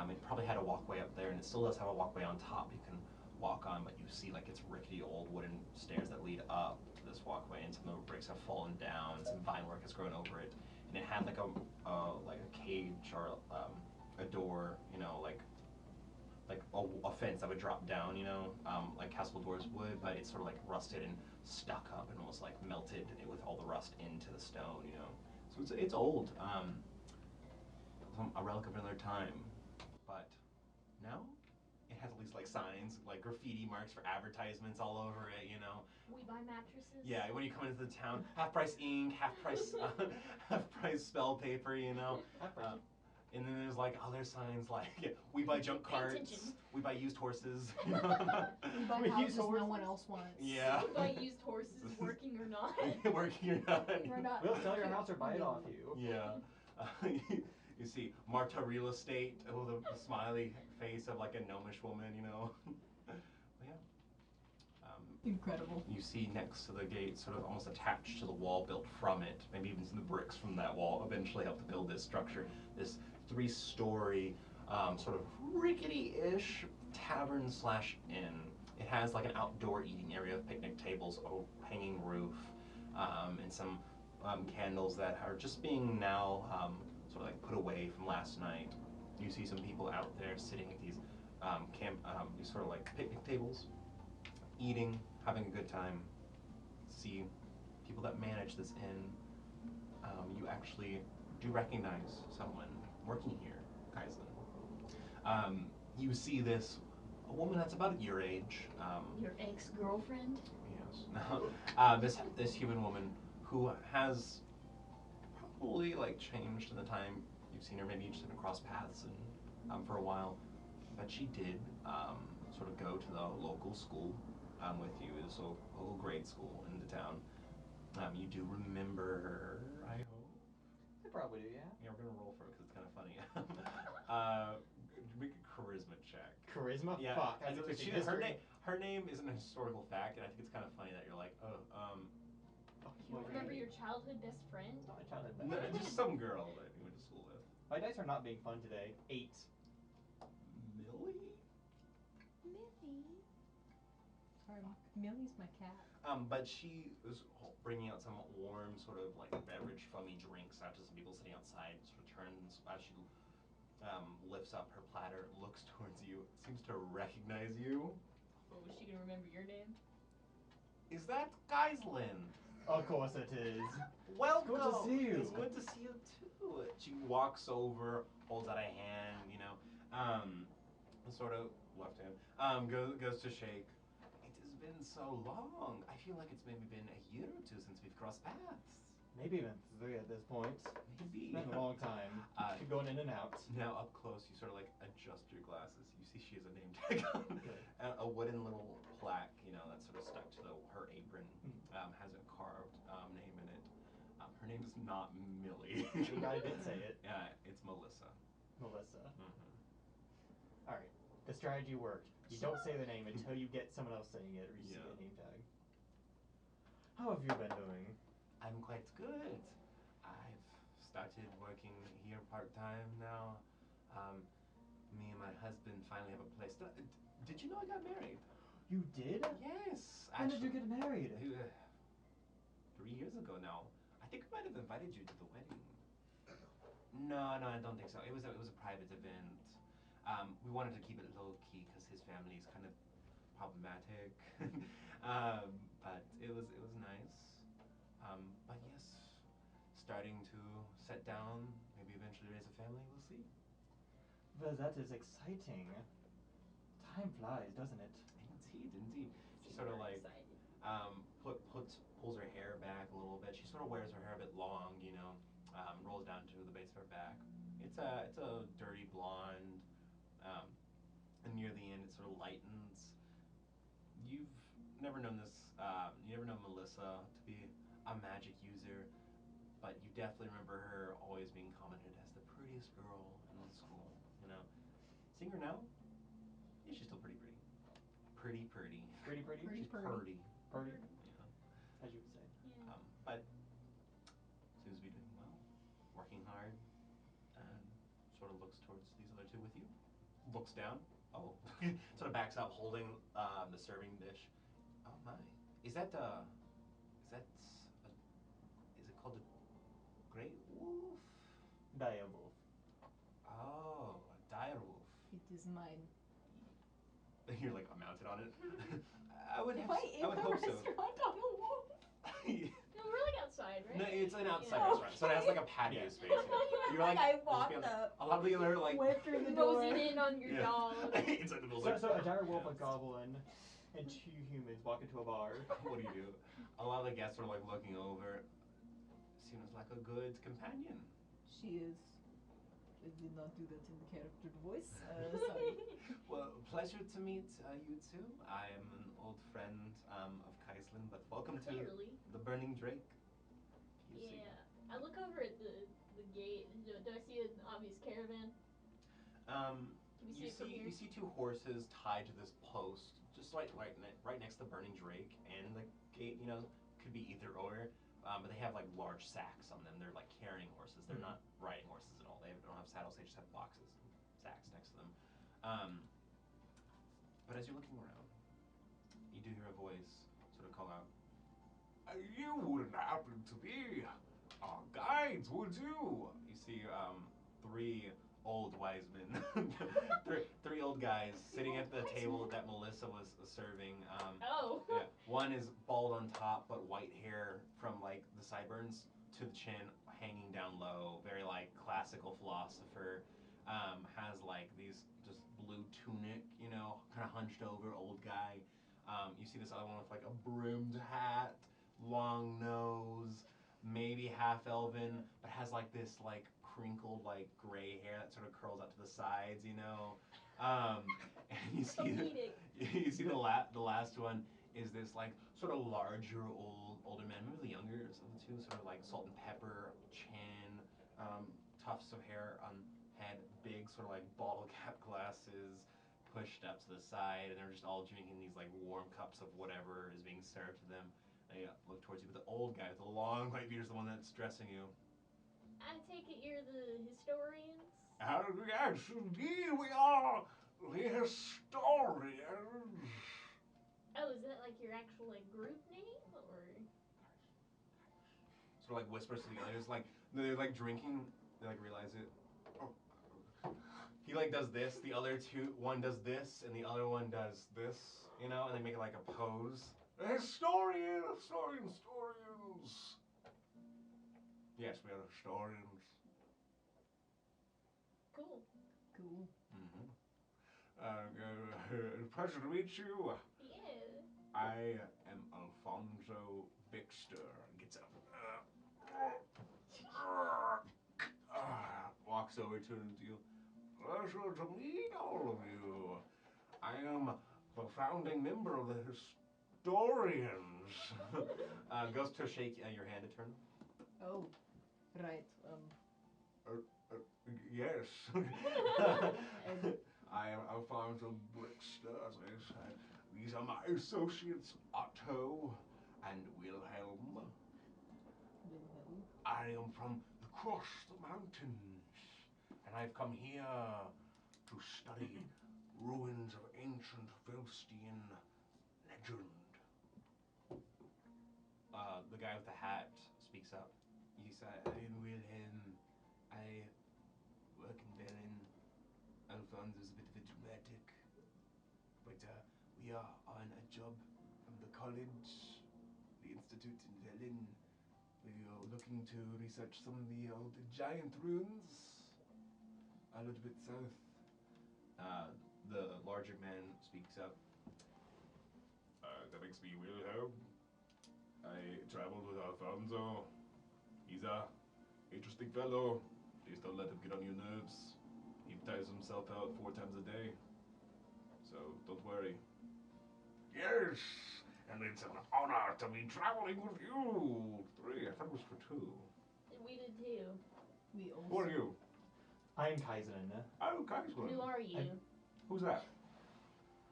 It probably had a walkway up there, and it still does have a walkway on top. You can walk on, but you see like it's rickety old wooden stairs that lead up to this walkway, and some of the bricks have fallen down, some vine work has grown over it, and it had like a cage or a door, you know, like a fence that would drop down, you know, like castle doors would, but it's sort of like rusted and stuck up and almost like melted with all the rust into the stone, you know. So it's old, a relic of another time, but now it has at least like signs, like graffiti marks for advertisements all over it, you know. We buy mattresses. Yeah, when you come into the town, half price ink, half price spell paper, you know. And then there's like other signs like we buy junk carts, we buy used horses. You know? We buy houses no one else wants. Yeah. We buy used horses, working or not. Working or not. We're not. We'll sell your house or buy it off you. Yeah. You see Marta Real Estate with a smiley face of like a gnomish woman, you know. But yeah. Incredible. You see next to the gate, sort of almost attached to the wall built from it, maybe even some of the bricks from that wall eventually helped to build this structure, this 3-story, sort of rickety-ish tavern/inn. It has like an outdoor eating area of picnic tables, a hanging roof, and some candles that are just being now sort of like put away from last night. You see some people out there sitting at these these sort of like picnic tables, eating, having a good time. See people that manage this inn. You actually do recognize someone working here, Kaislin. You see a woman that's about your age. Your ex-girlfriend? Yes. This human woman who has probably like changed in the time you've seen her. Maybe you just didn't cross paths and for a while, but she did sort of go to the local school with you. It's a local grade school in the town. You do remember her, I hope. I probably do, yeah. Yeah, we're gonna roll for it because it's kind of funny. Make a charisma check. Charisma? Yeah. Fuck. I know Her name isn't a historical fact, and I think it's kind of funny that you're like, oh, You don't remember your childhood best friend? Not my childhood no, best friend. just some girl that you went to school with. My dice are not being fun today. 8. Millie? Millie. Sorry, Millie's my cat. But she was bringing out some warm sort of like beverage, foamy drinks out to some people sitting outside. Sort of turns as she lifts up her platter, looks towards you, seems to recognize you. Oh, is she gonna remember your name? Is that Kaislin? Of course it is. Welcome. Good to see you. It's good to see you too. She walks over, holds out a hand, you know, sort of left hand, goes to shake. It has been so long. I feel like it's maybe been a year or two since we've crossed paths. Maybe even 3 at this point. Maybe. It's been a long time. Keep going in and out. Now up close, you sort of like adjust your glasses. You see she has a name tag on, a wooden little plaque, you know, that's sort of stuck to her apron. Has a carved name in it. Her name is not Millie. The guy did say it. Yeah, it's Melissa. Melissa. Mm-hmm. Alright. The strategy worked. You don't say the name until you get someone else saying it or you see a name tag. How have you been doing? I'm quite good. I've started working here part-time now. Me and my husband finally have a place. Did you know I got married? You did? Yes. When did you get married? 3 years ago now. I think I might have invited you to the wedding. No, I don't think so. It was a private event. We wanted to keep it low key because his family is kind of problematic. But it was nice. But yes, starting to set down, maybe eventually raise a family. We'll see. Well, that is exciting. Time flies, doesn't it? Indeed. She sort of like pulls her hair back a little bit. She sort of wears her hair a bit long, you know, rolls down to the base of her back. It's a dirty blonde, and near the end it sort of lightens. You've never known this. You never known Melissa to be a magic user, but you definitely remember her always being commented as the prettiest girl in the school. You know, seeing her now, yeah, she's still pretty. Pretty. She's purty. Purdy? Yeah. As you would say. Yeah. But seems to be doing well, working hard, and sort of looks towards these other two with you. Looks down, Oh, sort of backs up, holding the serving dish. Oh my, is it called a great wolf? Dire wolf. Oh, a dire wolf. It is mine. You're like mounted on it. I would Why in hope the so. restaurant on a wolf? No, we're like outside, right? No, it's an outside Yeah. restaurant, so it has like a patio Yeah. space. You know? You're like, I just walked be on- up, A lot of the other like went through the door. Moseyed in on your Yeah. dog. inside the building. So a dire wolf, a goblin, and 2 humans walk into a bar. What do? A lot of the guests are like looking over. Seems like a good companion. She is. I did not do that in the character voice. Sorry. Well, pleasure to meet you two. I am an old friend of Kaislin, but welcome Clearly. to the Burning Drake. POC. Yeah. I look over at the gate. Do I see an obvious caravan? Can we see You it from here? see 2 horses tied to this post, just right next to the Burning Drake, and the gate. You know, could be either or, but they have like large sacks on them. They're like carrying horses. They're not riding horses at all. They don't have saddles. They just have boxes and sacks next to them. But as you're looking around, you do hear a voice sort of call out, You wouldn't happen to be our guides, would you? you see 3 old wise men, three old guys sitting at the table that Melissa was serving. Oh. Yeah, one is bald on top, but white hair from like the sideburns to the chin hanging down low, very like classical philosopher. Has like these just blue tunic, you know, kind of hunched over old guy. You see this other one with like a brimmed hat, long nose, maybe half elven, but has like this like crinkled like gray hair that sort of curls out to the sides, you know. And you see Comedic. you see the last one is this like sort of larger older man, maybe the younger of the 2, sort of like salt and pepper chin, tufts of hair on head, big sort of like bottle cap glasses pushed up to the side, and they're just all drinking these like warm cups of whatever is being served to them. They look towards you, but the old guy with the long white beard is the one that's dressing you. I take it you're the historians? Yes, indeed, we are the historians. Oh, is that like your actual like group name or? Sort of like whispers to the others, like they're like drinking, they like realize it. He like does this, the other 2, one does this, and the other one does this, you know, and they make like a pose. Historians. Yes, we are historians. Cool. Cool. Mm-hmm. Pleasure to meet you. Yeah. I am Alfonso Bixter. Gets up. Walks over to you. Pleasure to meet all of you. I am the founding member of the historians. Goes to shake your hand to turn. Oh, right. Yes. And I am Alfonso Bixter, as I said. These are my associates, Otto and Wilhelm. Wilhelm. I am from across the mountains, and I've come here to study ruins of ancient Velstian legend. The guy with the hat speaks up. He said, "I'm Wilhelm. I work in Berlin. Alfonso's a bit of a dramatic, but we are on a job from the college, the institute in Berlin. We are looking to research some of the old giant ruins a little bit south." The larger man speaks up. That makes me Wilhelm. I traveled with Alfonso. He's a interesting fellow. Please don't let him get on your nerves. He tires himself out 4 times a day. So don't worry. Yes, and it's an honor to be traveling with you. 3, I thought it was for 2. We did too. we also. Who are you? I'm Kaizen. Oh, Kaiser. Who are you? Who's that?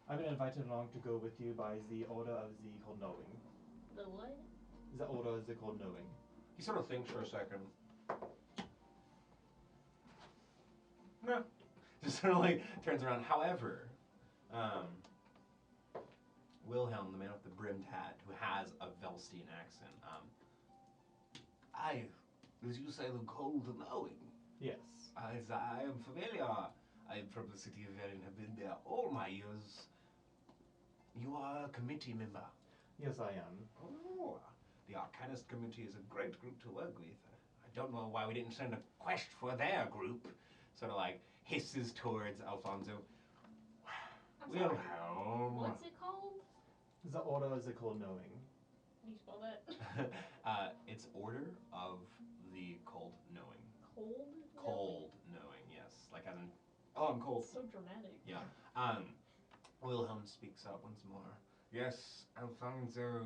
I've been invited along to go with you by the Order of the Cold Knowing. The what? The Order of the Cold Knowing. He sort of thinks for a second. No. Just sort of like turns around. However, Wilhelm, the man with the brimmed hat, who has a Velstian accent. I, as you say, the cold and knowing. Yes. As I am familiar. I am from the city of Erin, have been there all my years. You are a committee member. Yes, I am. Oh, the Arcanist committee is a great group to work with. I don't know why we didn't send a quest for their group. Sort of like hisses towards Alfonso. I'm sorry. Wilhelm. What's it called? The order is called knowing. Can you spell that? It's Order of the Cold Knowing. Cold? Cold Knowing, yes. Like as in, oh, I'm cold. It's so dramatic. Yeah. Wilhelm speaks up once more. Yes, Alfonso,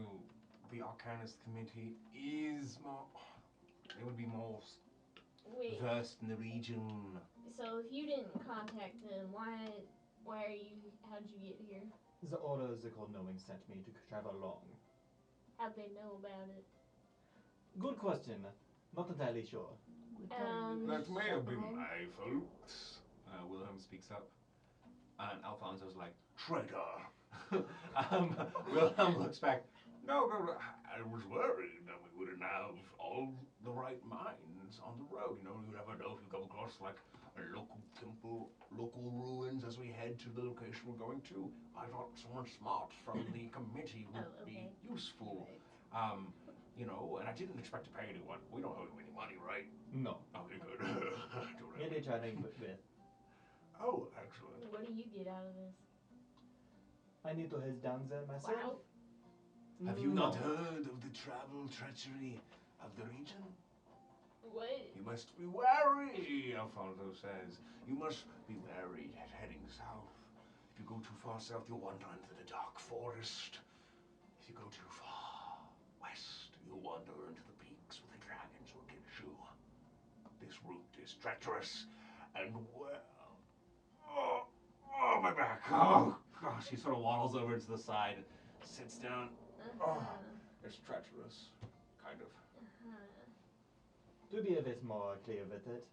the Arcanist committee is more. They would be more Wait. versed in the region. So if you didn't contact them, why are you? How'd you get here? The order is called knowing sent me to travel along. How'd they know about it? Good question. Not entirely sure. That may have been Chaperone. my fault. Wilhelm speaks up. And Alfonso's like, Traitor. Wilhelm looks back. No, I was worried that we wouldn't have all the right minds on the road. You know, you never know if you come across like a local temple, local ruins as we head to the location we're going to. I thought someone smart from the committee would Oh, be okay. useful. Right. You know, and I didn't expect to pay anyone. We don't owe you any money, right? No. Okay, good. Don't Yeah, have- they chatting with. Oh, excellent. What do you get out of this? I need to head down there myself. Wow. Have you not No. heard of the travel treachery of the region? What? You must be wary, Alfonso says. You must be wary heading south. If you go too far south, you'll wander into the dark forest. If you go too far west, you'll wander into the peaks where the dragons will get you. This route is treacherous, and well... Oh, my back. Oh, gosh, he sort of waddles over to the side, sits down. Uh-huh. it's treacherous. Kind of. Uh-huh. To be a bit more clear with it,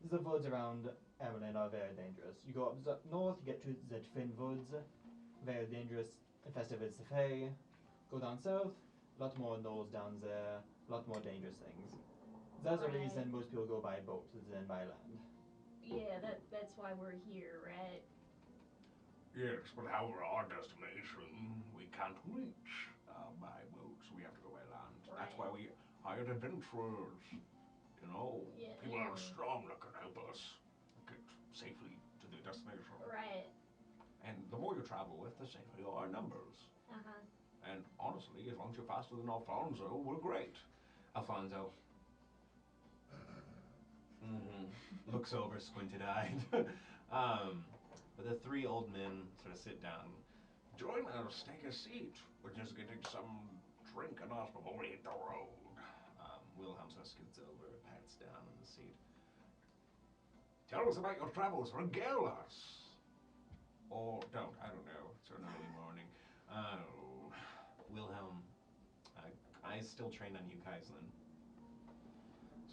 the woods around Emerald are very dangerous. You go up the north, you get to the Twin Woods, very dangerous, infested with the Fae. Go down south, a lot more gnolls down there, a lot more dangerous things. That's the Right. reason most people go by boat than by land. Yeah, that's why we're here, right? Yes, but however, our destination we can't reach by boat, so we have to go by land. That's why Right. we hired adventurers. You know, Yeah, people yeah. that are strong that can help us get safely to the destination. Right. And the more you travel with, the safer your numbers. Uh-huh. And honestly, as long as you're faster than Alfonso, we're great. Alfonso looks over, squinted-eyed. But the three old men sort of sit down. Join us, take a seat. We're just getting some drink on us before we hit the road. Wilhelm sort of scoots over, pats down on the seat. Tell us about your travels, regale us. Or don't, I don't know. It's an early morning. Oh. Wilhelm, I still trained on you, Kaislin.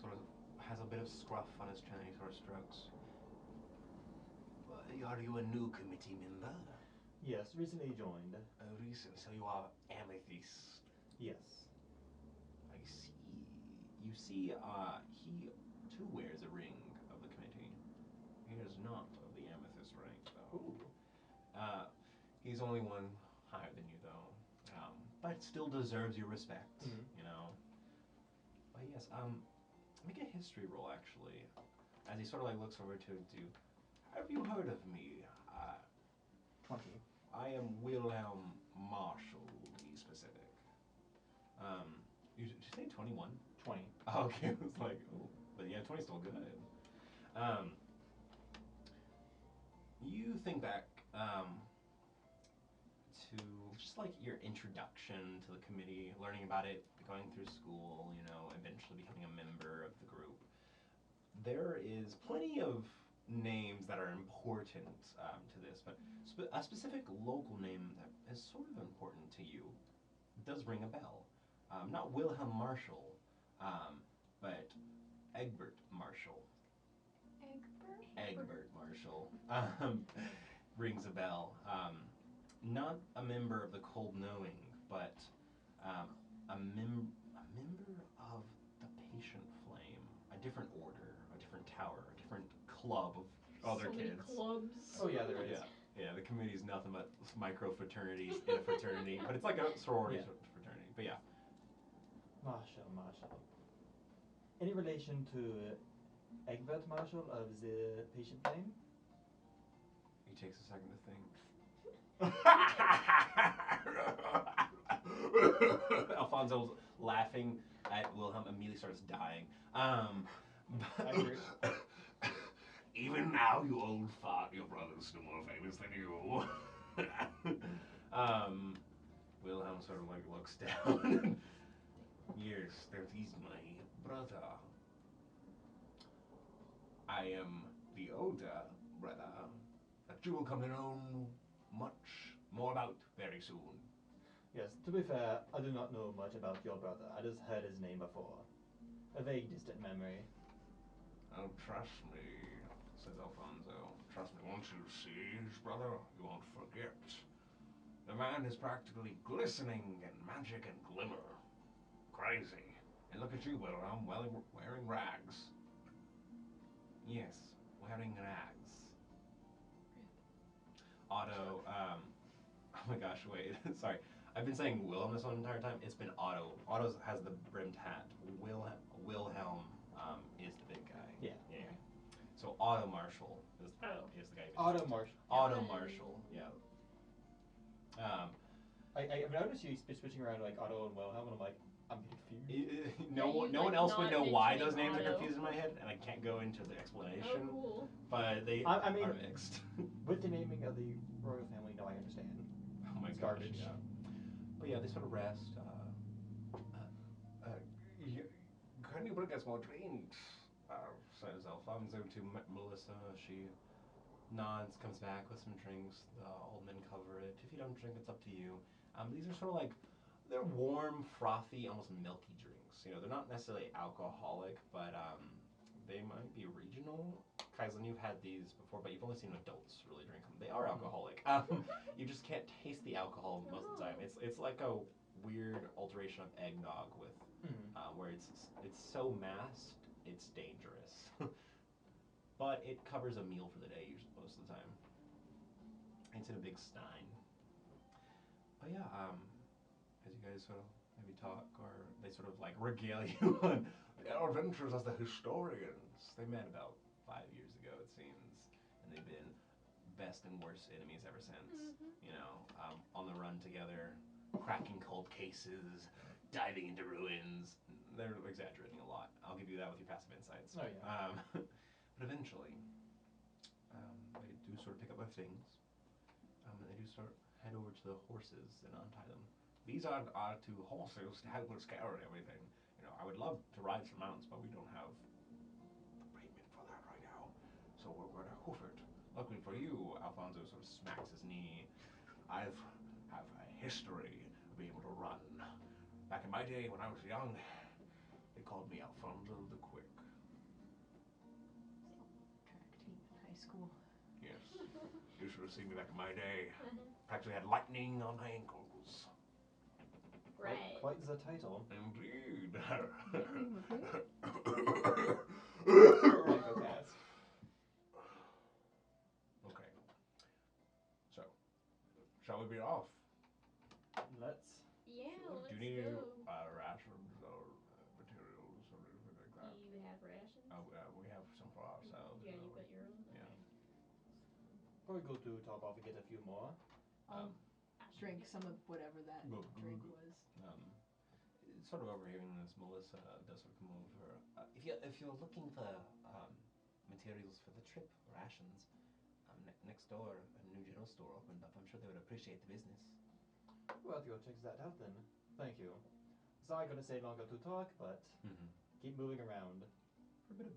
Sort of has a bit of scruff on his chin, he sort of strokes. Are you a new committee member? Yes, recently joined. Recent, so you are amethyst. Yes. I see. You see, he too wears a ring of the committee. He is not of the amethyst rank, though. Ooh. He's only one higher than you, though. But still deserves your respect, Mhm. you know. But yes, make a history roll, actually. As he sort of like looks over to have you heard of me? 20. I am Wilhelm Marshall, to be specific. Did you say 21? 20. Okay, it was like, oh, but yeah, 20's still good. You think back to just like your introduction to the committee, learning about it, going through school, you know, eventually becoming a member of the group. There is plenty of names that are important to this, but a specific local name that is sort of important to you does ring a bell. Not Wilhelm Marshall, but Egbert Marshall. Egbert? Egbert Marshall. rings a bell. Not a member of the Cold Knowing, but a member of the Patient Flame, a different order, a different tower, a different club of other so many kids. clubs. Oh yeah, there is. Yeah, the community is nothing but micro fraternities in a fraternity, but it's like a sorority fraternity. But yeah. Marshall. Any relation to Egbert Marshall of the Patient Flame? He takes a second to think. Alfonso's laughing at Wilhelm, immediately starts dying. I agree. Even now, you old fart, your brother's still more famous than you. Wilhelm sort of like looks down. Yes, that is my brother. I am the older brother that you will come to know much more about very soon. Yes, to be fair, I do not know much about your brother. I just heard his name before. A vague, distant memory. Oh, trust me, says Alfonso. Trust me, once you see his brother, you won't forget. The man is practically glistening in magic and glimmer. Crazy. And look at you, Wilhelm, wearing rags. Yes, wearing rags. Otto, oh my gosh, wait, sorry. I've been saying Wilhelm this whole entire time. It's been Otto. Otto has the brimmed hat. Wilhelm is the big guy. Yeah. So Otto Marshall is the guy. Otto Marshall. Otto Marshall, yeah. I've noticed you switching around like Otto and Wilhelm, and I'm like, I'm confused. No one like, else would not know why those mentioning names are Otto. confused in my head, and I can't go into the explanation. Oh, cool. But they I mean, are mixed. With the naming of the royal family, no, I understand. Oh my It's gosh, garbage. yeah. But yeah, they sort of rest. Can you bring us more drinks? Says Alfonso to Melissa. She nods, comes back with some drinks. The old men cover it. If you don't drink, it's up to you. These are sort of like, they're warm, frothy, almost milky drinks. You know, they're not necessarily alcoholic, but they might be regional. Kaizen, you've had these before, but you've only seen adults really drink them. They are alcoholic. You just can't taste the alcohol most of the time. It's like a weird alteration of eggnog with, where it's so masked, it's dangerous. But it covers a meal for the day most of the time. It's in a big stein. But yeah, as you guys sort of maybe talk, or they sort of like regale you on Their adventures as the historians. they met about 5 years ago, it seems, and they've been best and worst enemies ever since. You know, on the run together, cracking cold cases, diving into ruins. They're exaggerating a lot. I'll give you that with your passive insights. Oh, yeah. But eventually, they do sort of pick up their things, and they do start head over to the horses and untie them. These are our two horses to help us carry everything. You know, I would love to ride some mounts, but we don't have the payment for that right now. So we're going to hoof it. Luckily for you, Alfonso sort of smacks his knee. I have a history of being able to run. Back in my day when I was young, they called me Alfonso the Quick. Track team in high school. Yes. You should have seen me back in my day. Practically had lightning on my ankles. Right. Quite the title. Indeed. Psychopath. Okay. So, shall we be off? Let's. Yeah, let's Do you need go. rations or materials or anything like that? Do you have rations? We have some for ourselves. Yeah, you got your own? Yeah. Okay. Probably go to top off and get a few more. I'll drink some of whatever that drink was. Sort of overhearing this, Melissa does sort of come over. If you're looking for materials for the trip, rations, next door a new general store opened up. I'm sure they would appreciate the business. Well, go check that out then. Thank you. Sorry, gonna say longer to talk, but keep moving around. For a bit of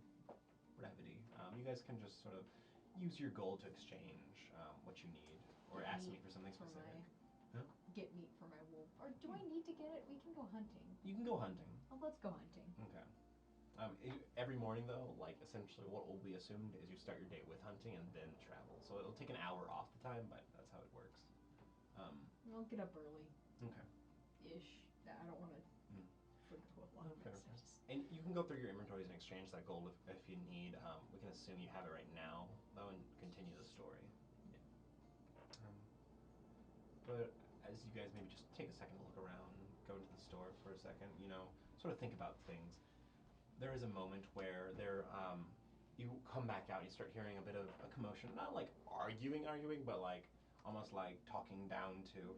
brevity, you guys can just sort of use your gold to exchange what you need, or ask me for something specific. Get meat for my wolf. Or do I need to get it? We can go hunting. You can go hunting. Oh, let's go hunting. Okay. Every morning, though, like, essentially what will be assumed is you start your day with hunting and then travel. So it'll take an hour off the time, but that's how it works. I'll get up early. Okay. Ish. I don't want to forget what long Fair, next fair. steps. And you can go through your inventories and exchange that gold if you need. We can assume you have it right now, though, and continue the story. Yeah. But as you guys maybe just take a second to look around, go into the store for a second, sort of think about things. There is a moment where you come back out, you start hearing a bit of a commotion, not like arguing, but like almost like talking down to.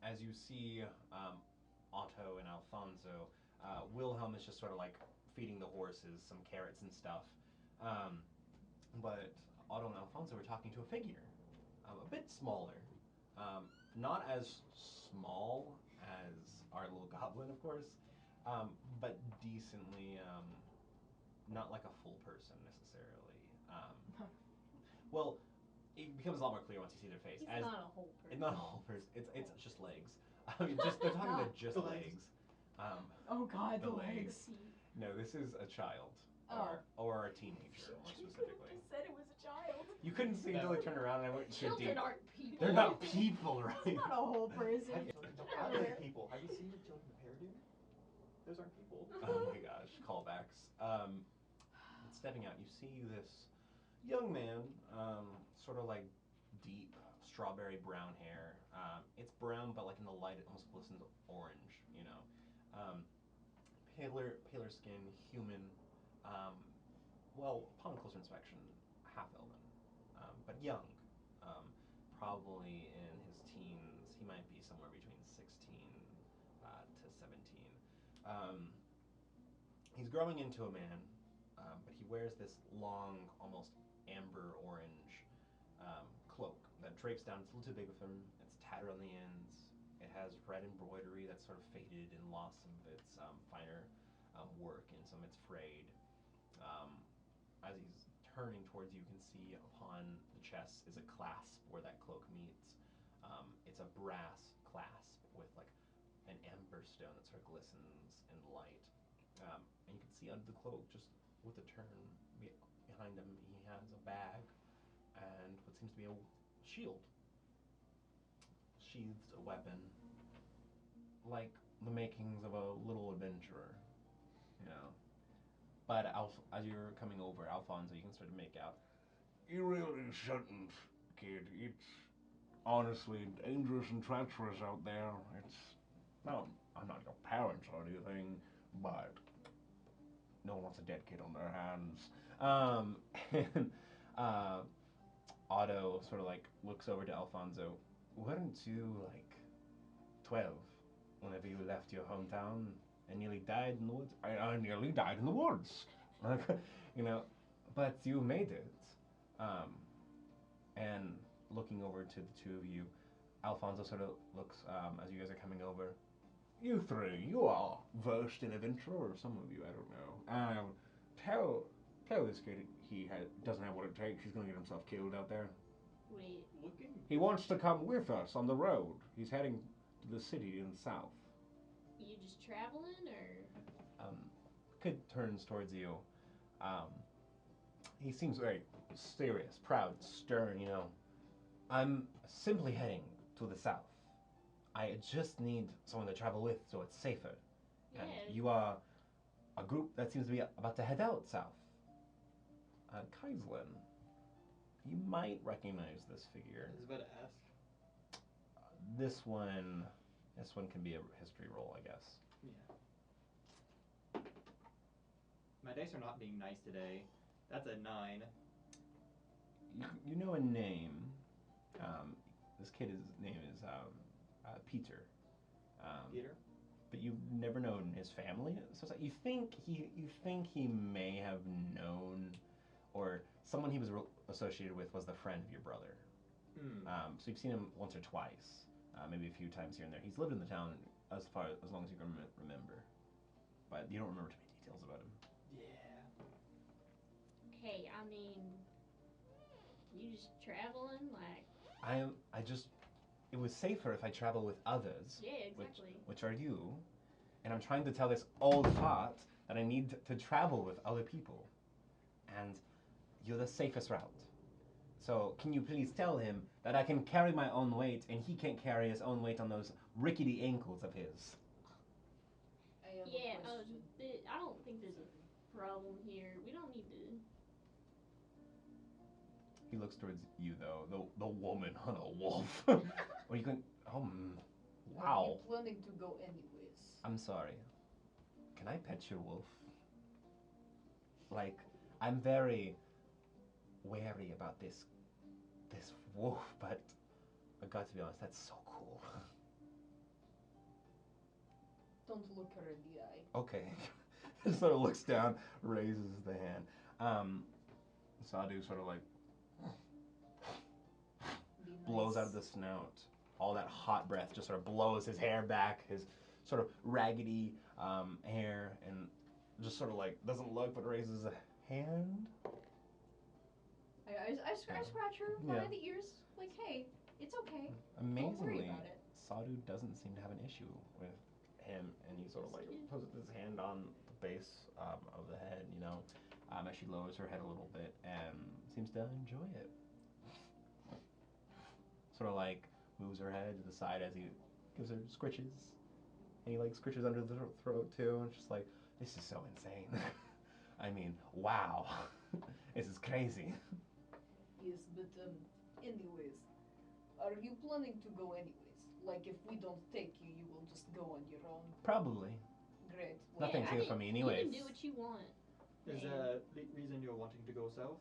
As you see Otto and Alfonso, Wilhelm is just sort of like feeding the horses some carrots and stuff. But Otto and Alfonso were talking to a figure, a bit smaller. Not as small as our little goblin, of course, but decently, not like a full person necessarily. Well, it becomes a lot more clear once you see their face. He's not a whole person. It's not a whole person. It's just legs. They're talking about just The legs. legs. Oh God, the the legs. legs. No, this is a child. Oh. Or a teenager, more You specifically. just said it was a child. You couldn't see until I turned around and I went too Children deep. aren't people. They're not people, right? It's not a whole person. Have you people? Have you seen the children of hairdo? Those aren't people. Oh my gosh, callbacks. Stepping out, you see this young man, sort of like deep strawberry brown hair. It's brown, but like in the light, it almost glistens orange. Paler skin, human. Well, upon closer inspection, half elven, but young. Probably in his teens. He might be somewhere between 16 to 17. He's growing into a man, but he wears this long, almost amber orange cloak that drapes down. It's a little too big for him. It's tattered on the ends. It has red embroidery that's sort of faded and lost some of its finer work, and some of its frayed. As he's turning towards you, you can see upon the chest is a clasp where that cloak meets. It's a brass clasp with like an amber stone that sort of glistens in the light. And you can see under the cloak, just with a turn behind him, he has a bag and what seems to be a shield. Sheathed a weapon, like the makings of a little adventurer, But as you're coming over, Alfonso, you can start to make out. You really shouldn't, kid. It's honestly dangerous and treacherous out there. I'm not your parents or anything, but no one wants a dead kid on their hands. And Otto sort of like looks over to Alfonso. Weren't you like 12 whenever you left your hometown and nearly died in the woods? I nearly died in the woods. But you made it. And looking over to the two of you, Alfonso sort of looks as you guys are coming over. You three, you are versed in adventure, or some of you, I don't know. Tell this kid he doesn't have what it takes. He's going to get himself killed out there. Wait, He wants to come with us on the road. He's heading to the city in the south. you just traveling or? Kid turns towards you. He seems very serious, proud, stern, I'm simply heading to the south. I just need someone to travel with so it's safer. Yeah. And you are a group that seems to be about to head out south. Kaislin, you might recognize this figure. I was about to ask. This one can be a history roll, I guess. Yeah. My dice are not being nice today. That's a 9. You know a name. This kid's name is Peter. Peter? But you've never known his family. So it's like you think he may have known, or someone he was associated with was the friend of your brother. So you've seen him once or twice, maybe a few times here and there. He's lived in the town as long as you can remember, but you don't remember too many details about him. Yeah. Hey, I mean, you just traveling like? It was safer if I travel with others. Yeah, exactly. Which are you. and I'm trying to tell this old fart that I need to travel with other people. And you're the safest route. So can you please tell him that I can carry my own weight and he can't carry his own weight on those rickety ankles of his? I have Yeah, a question. I don't think there's a problem here. We don't need to. He looks towards you though, the woman on a wolf. Or you can, wow. Are you planning to go anyways? I'm sorry. Can I pet your wolf? Like, I'm very wary about this wolf, but I got to be honest, that's so cool. Don't look her in the eye. Okay. He sort of looks down, raises the hand. Sadu sort of like Be blows nice. out of the snout. All that hot breath just sort of blows his hair back, his sort of raggedy hair, and just sort of like doesn't look but raises a hand. I scratch her behind the ears. Like, hey, it's okay. Don't worry Amazingly, about it. Sadu doesn't seem to have an issue with him, and he sort of like puts his hand on the base of the head, you know, as she lowers her head a little bit, and seems to enjoy it. Sort of like moves her head to the side as he gives her scritches, and he like scritches under the throat too, and just like, this is so insane. I mean, wow, this is crazy. Yes, but anyways, are you planning to go anyways? Like, if we don't take you, you will just go on your own. Probably. Great. Well, Nothing's I here didn't- for me You anyways. can do what you want. Is Man. the reason you're wanting to go south?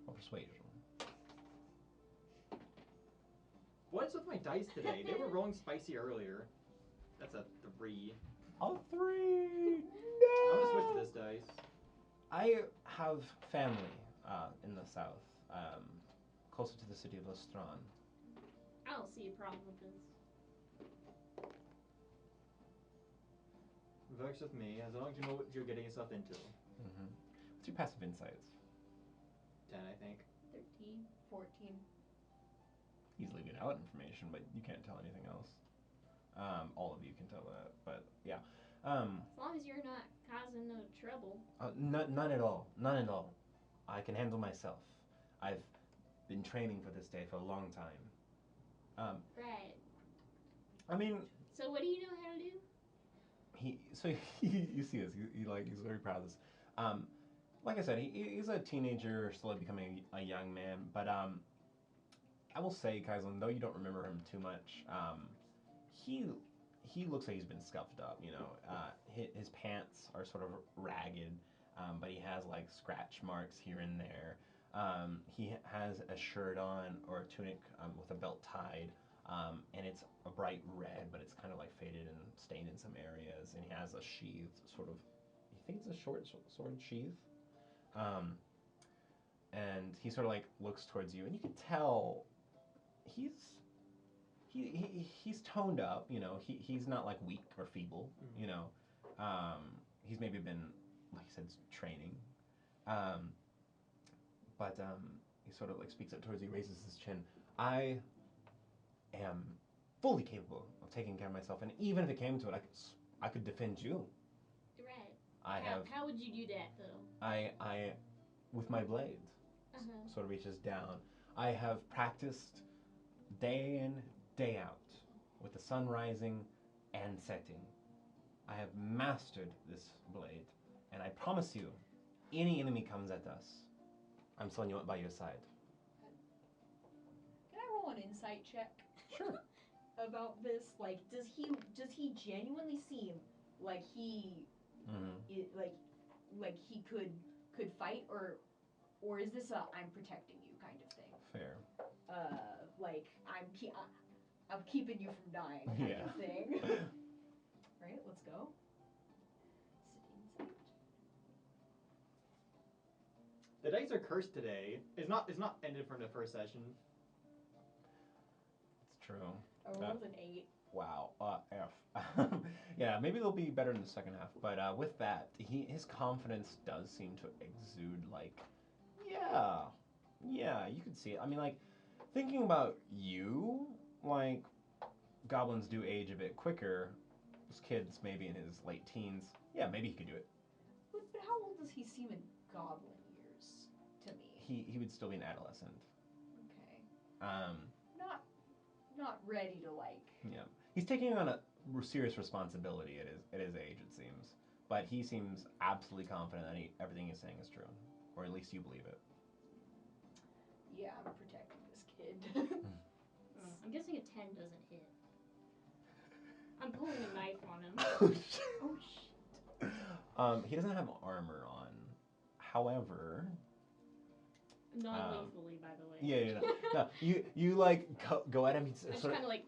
Or persuasion. What's with my dice today? They were rolling spicy earlier. That's a 3. A 3! I'm gonna switch to this dice. I have family in the south, closer to the city of Lestran. I don't see a problem with this. Works with me, as long as you know what you're getting yourself into. Mm-hmm. What's your passive insights? 10, I think. 13, 14. He's leaving out information, but you can't tell anything else. All of you can tell that, but yeah. As long as you're not causing no trouble. None at all. None at all. I can handle myself. I've been training for this day for a long time. Right. I mean, So what do you know how to do? you see this. He's very proud of this. Like I said, he's a teenager, slowly becoming a young man. But I will say, Kaislin, though you don't remember him too much, he looks like he's been scuffed up. You know, his pants are sort of ragged, but he has like scratch marks here and there. He has a shirt on or a tunic with a belt tied. And it's a bright red, but it's kind of like faded and stained in some areas. And he has a sheath, sort of, you think it's a short sword sheath. And he sort of like looks towards you, and you can tell he's toned up. You know, he's not like weak or feeble. You know, he's maybe been, like you said, training. But he sort of like speaks up towards you, raises his chin. I am fully capable of taking care of myself, and even if it came to it, I could defend you. Right. How would you do that though? I with my blade, sort of reaches down. I have practiced day in, day out, with the sun rising and setting. I have mastered this blade, and I promise you, any enemy comes at us, I'm Sonya by your side. Can I roll an insight check? Sure. About this, like, does he genuinely seem like he like he could fight, or is this a I'm protecting you kind of thing? Fair. Like I'm keeping you from dying kind of thing. Right, let's go. Insight. The dice are cursed today. It's not ended from the first session. It's true. I rolled an 8. Wow. F. Yeah, maybe they'll be better in the second half. But with that, his confidence does seem to exude. Like, yeah, you could see it. I mean, like, thinking about you, like, goblins do age a bit quicker. this kid's maybe in his late teens. Yeah, maybe he could do it. But how old does he seem in goblin years to me? He would still be an adolescent. Okay. Um, Not ready to like. yeah, he's taking on a serious responsibility at his age, it seems. But he seems absolutely confident that everything he's saying is true, or at least you believe it. Yeah, I'm protecting this kid. I'm guessing a 10 doesn't hit. I'm pulling a knife on him. Oh shit. He doesn't have armor on. However, Non-lethally, by the way. yeah. No, you like go at him. He's I just sort of, kind of like.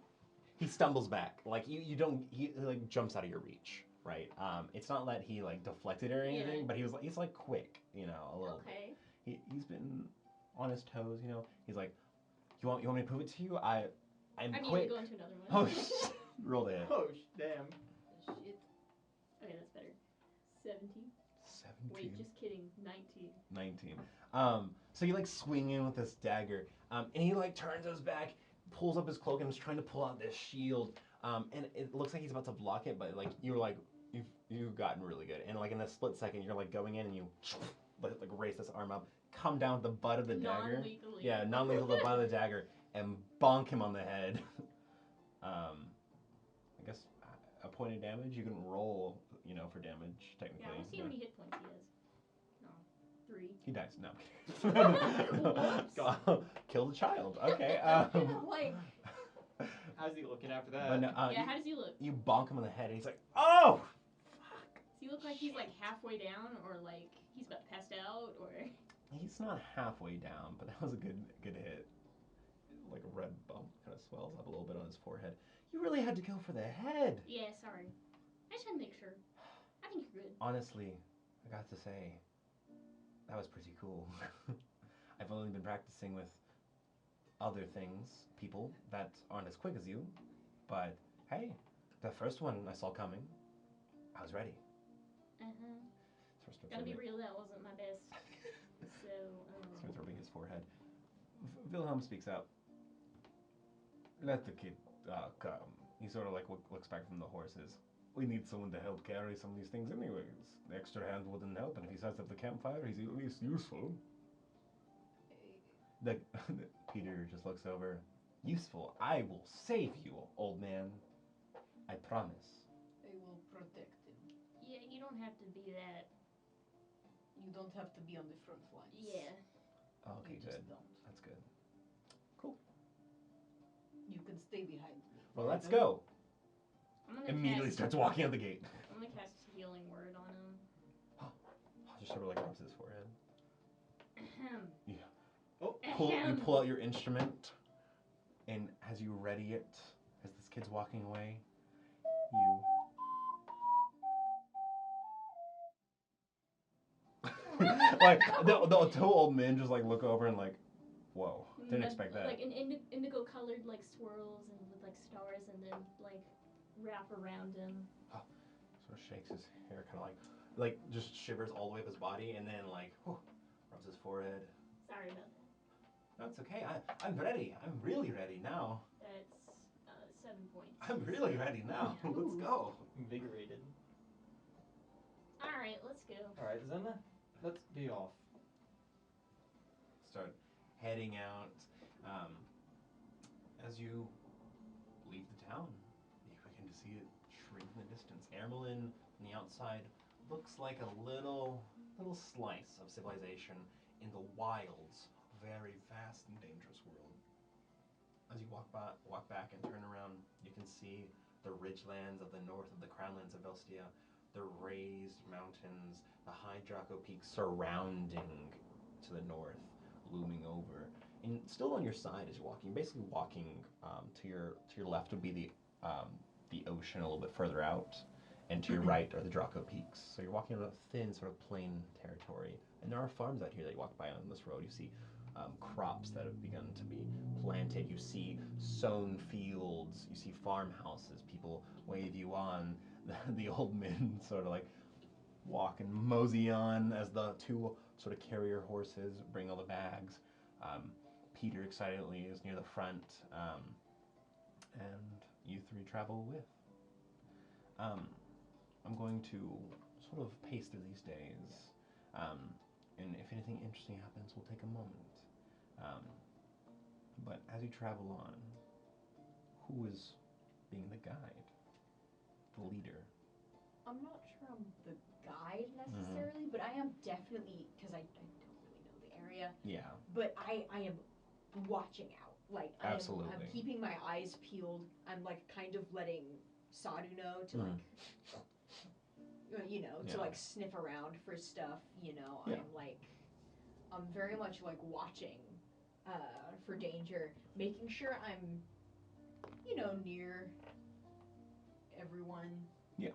he stumbles back. Like you don't. He like jumps out of your reach. Right. It's not that he like deflected or anything, Yeah. but he's like quick. You know, a little. Okay. Bit. He's been on his toes. You know. He's like, you want me to prove it to you? I'm I mean, quick. go into another Oh, one. roll it. Oh, damn. Shit. Okay, that's better. 17. 17. Wait, just kidding. 19. 19. So you like swing in with this dagger, and he like turns his back, pulls up his cloak, and is trying to pull out this shield. And it looks like he's about to block it, but like you've gotten really good. And like in a split second, you're like going in and you like raise this arm up, come down with the butt of the dagger. Non-lethally. Yeah, non-lethal the butt of the dagger, and bonk him on the head. I guess a point of damage. You can roll, you know, for damage technically. Yeah, let's see how many hit points he has. No. 3. He dies. No. Whoops. Kill the child. Okay. Like, How's he looking after that? But no, Yeah, how does he look? you bonk him on the head, and he's like, "Oh, fuck!" Does he look like he's like halfway down, or like he's about passed out, or? He's not halfway down, but that was a good hit. Like a red bump kind of swells up a little bit on his forehead. You really had to go for the head. Yeah, sorry. I just had to make sure. I think you're good. Honestly, I got to say, that was pretty cool. I've only been practicing with other things, people that aren't as quick as you, but hey, the first one I saw coming, I was ready. Starts Gotta be rubbing- real, that wasn't my best. So, starts rubbing his forehead. Wilhelm speaks out. Let the kid come. He sort of like looks back from the horses. We need someone to help carry some of these things anyways. The extra hand wouldn't help, and if he sets up the campfire, he's at least useful. The Peter just looks over. Useful. I will save you, old man. I promise. I will protect him. yeah, you don't have to be that. You don't have to be on the front lines. Yeah. Okay, You good. just don't. That's good. You can stay behind me. Well, let's go. I'm gonna Immediately cast, starts walking out the gate. I'm gonna cast healing word on him. Just sort of like rubs his forehead. Ahem. You pull out your instrument, and as you ready it, as this kid's walking away, you like the two old men just like look over and like, whoa, didn't expect that. Like an indigo colored like swirls and with like stars and then like wrap around him. Sort of shakes his hair, kind of like just shivers all the way up his body, and then like rubs his forehead. Sorry about that. That's okay. I'm ready. I'm really ready now. That's 7 points. I'm really ready now. Yeah. Let's go. Invigorated. Alright, let's go. Alright, then let's be off. Start heading out. As you leave the town, you begin to see it shrink in the distance. Ermelin on the outside looks like a little slice of civilization in the wilds, very vast and dangerous world. As you walk back and turn around, you can see the ridgelands of the north of the crownlands of Velstia, the raised mountains, the high Draco peaks surrounding to the north, looming over. And still on your side as you're walking, basically walking to your left would be the ocean a little bit further out, and to your right are the Draco peaks. So you're walking on a thin sort of plain territory, and there are farms out here that you walk by on this road. You see crops that have begun to be planted. You see sown fields. You see farmhouses. People wave you on. The old men sort of like walk and mosey on as the two sort of carrier horses bring all the bags. Peter excitedly is near the front, and you three travel with. I'm going to sort of pace through these days, and if anything interesting happens, we'll take a moment. But as you travel on, who is being the guide, the leader? I'm not sure I'm the guide necessarily, but I am definitely, because I don't really know the area, Yeah, but I am watching out. Like, I'm absolutely. keeping my eyes peeled. I'm, like, kind of letting Sadhu know to, like, you know, to, Yeah. like, sniff around for stuff, you know. Yeah. I'm very much, like, watching for danger, making sure I'm, you know, near everyone. Yeah.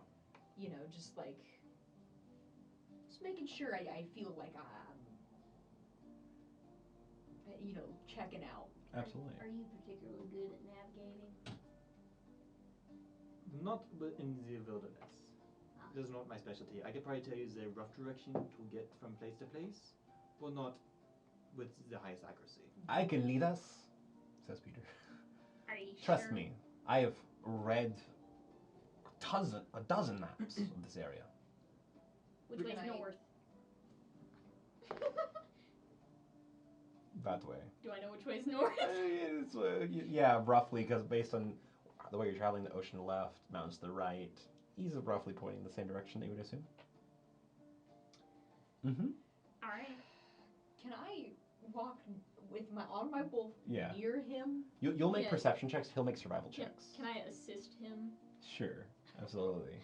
You know, just making sure I feel like I'm, you know, checking out. Absolutely. Are you particularly good at navigating? Not in the wilderness. This is not my specialty. I could probably tell you the rough direction to get from place to place, but not with the highest accuracy. I can lead us, says Peter. Are you Trust sure? me, I have read a dozen maps of this area. Which way's Can I- north? That way. Do I know which way's north? Yeah, roughly, because based on the way you're traveling, the ocean to the left, mountains to the right, he's roughly pointing the same direction, they would assume. Mm-hmm. All right. Can I walk with on my wolf Yeah. near him? You'll make Yeah. perception checks, he'll make survival Can, checks. can I assist him? Sure, absolutely.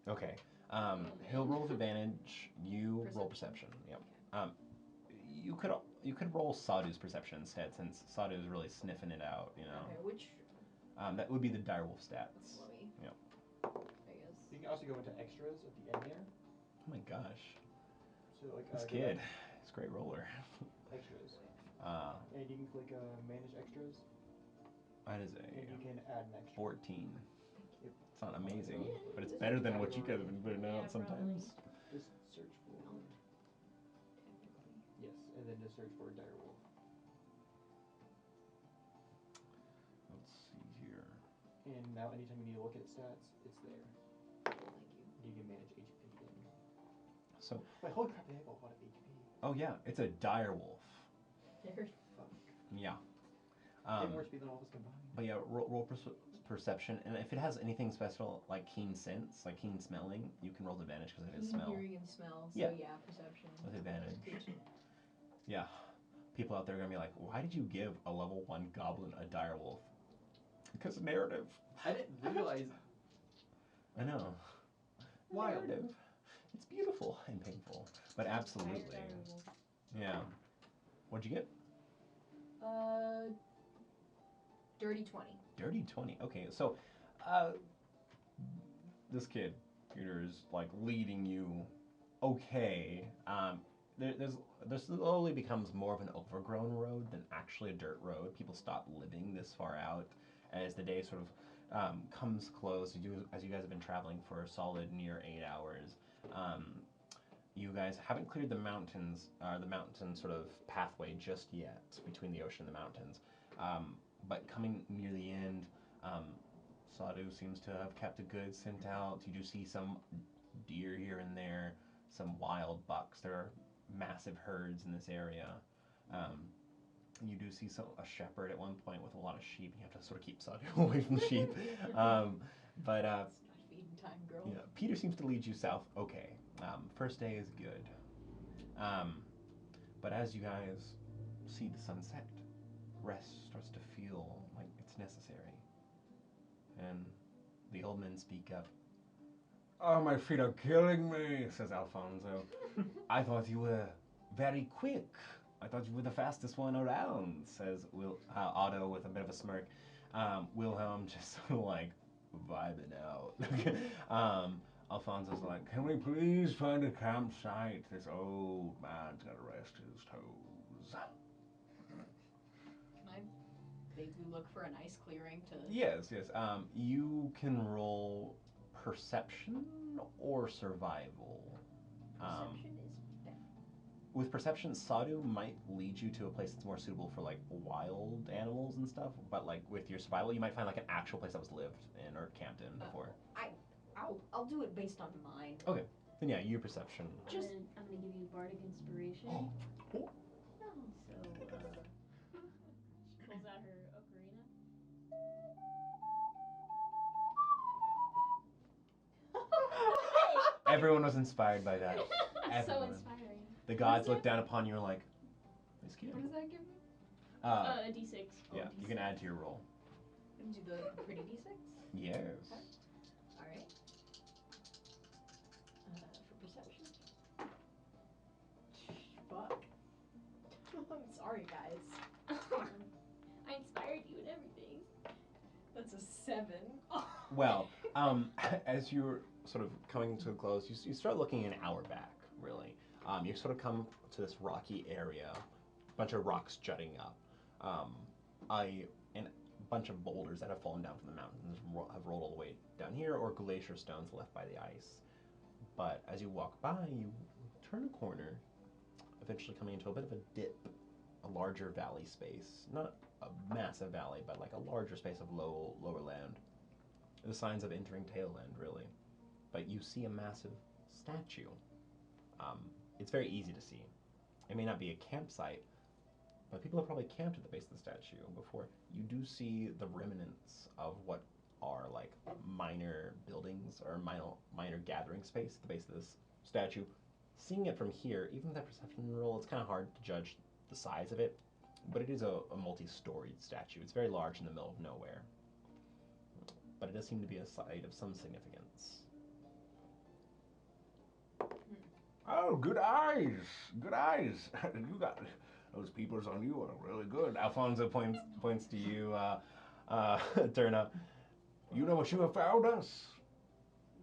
Okay. man. He'll roll with advantage. You roll perception. Yep. You could roll Sadhu's perception instead, since Sadhu is really sniffing it out. You know. Okay, which That would be the direwolf stats. let me. Yep. I guess. You can also go into extras at the end there. Oh my gosh, So like this go kid, back, he's a great roller. extras, Uh, and you can click manage extras, that is and you a can add an extra. 14. Yep. It's not amazing, but it's This better is than what you guys have been putting Yeah, out sometimes. Just search for yes, and then just search for direwolf. Let's see here. And now anytime you need to look at stats, it's there. Thank you. You can manage HP. So, Wait, holy crap, they have a lot of HP. oh yeah, it's a direwolf. There. Fuck. Yeah. They have more HP than all of us combined. But yeah, roll perception, and if it has anything special like keen sense, like keen smelling, you can roll with advantage because it is Keen smell. hearing and smell. So Yeah. yeah, perception. With advantage. Good to know. Yeah. People out there are gonna be like, why did you give a level 1 goblin a direwolf? Because narrative. I didn't realize. I know. Wild. Narrative. It's beautiful and painful, but absolutely. Yeah. What'd you get? Dirty 20. Dirty 20. Okay, so this kid, Peter, is like leading you okay. There slowly becomes more of an overgrown road than actually a dirt road. People stop living this far out as the day sort of comes close. As you guys have been traveling for a solid near 8 hours. You guys haven't cleared the mountains, the mountain sort of pathway just yet between the ocean and the mountains. But coming near the end, Sadhu seems to have kept a good scent out. You do see some deer here and there, some wild bucks. There are massive herds in this area. You do see a shepherd at one point with a lot of sheep. You have to sort of keep Sadhu away from the sheep. But It's not feeding time, girl. yeah, Peter seems to lead you south. Okay, first day is good. But as you guys see the sunset, rest starts to feel like it's necessary. And the old men speak up. Oh, my feet are killing me, says Alfonso. I thought you were very quick. I thought you were the fastest one around, says Otto with a bit of a smirk. Wilhelm just sort of like vibing out. Alfonso's like, can we please find a campsite? This old man's gotta rest his toes. Can I vaguely look for a nice clearing to? Yes. You can roll perception or survival. Perception is better. with perception, Sadu might lead you to a place that's more suitable for like wild animals and stuff. But like with your survival, you might find like an actual place that was lived in or camped in before. I'll do it based on mine. Okay. Then yeah, your perception. I'm gonna give you bardic inspiration. Oh. So she pulls out her ocarina. Everyone was inspired by that. So Everyone. inspiring. The gods look down upon you and are like, this kid. What does that give me? A d6. Yeah, you can add to your roll. Do the pretty d6? Yes. Alright. For perception. Fuck. I'm sorry, guys. I inspired you and everything. That's a 7. Well, as you're sort of coming to a close, you start looking an hour back, really. You sort of come to this rocky area, a bunch of rocks jutting up. A bunch of boulders that have fallen down from the mountains have rolled all the way down here, or glacier stones left by the ice. But as you walk by, you turn a corner, eventually coming into a bit of a dip, a larger valley space. Not a massive valley, but like a larger space of lower land. The signs of entering tailland, really. But you see a massive statue. It's very easy to see. It may not be a campsite, but people have probably camped at the base of the statue before. You do see the remnants of what are like minor buildings or minor gathering space at the base of this statue. Seeing it from here, even with that perception roll, it's kind of hard to judge the size of it, but it is a multi-storied statue. It's very large in the middle of nowhere, but it does seem to be a site of some significance. Oh, good eyes. Good eyes. You got those peepers on you are really good. Alfonso points to you, Turna. You know what you have found us?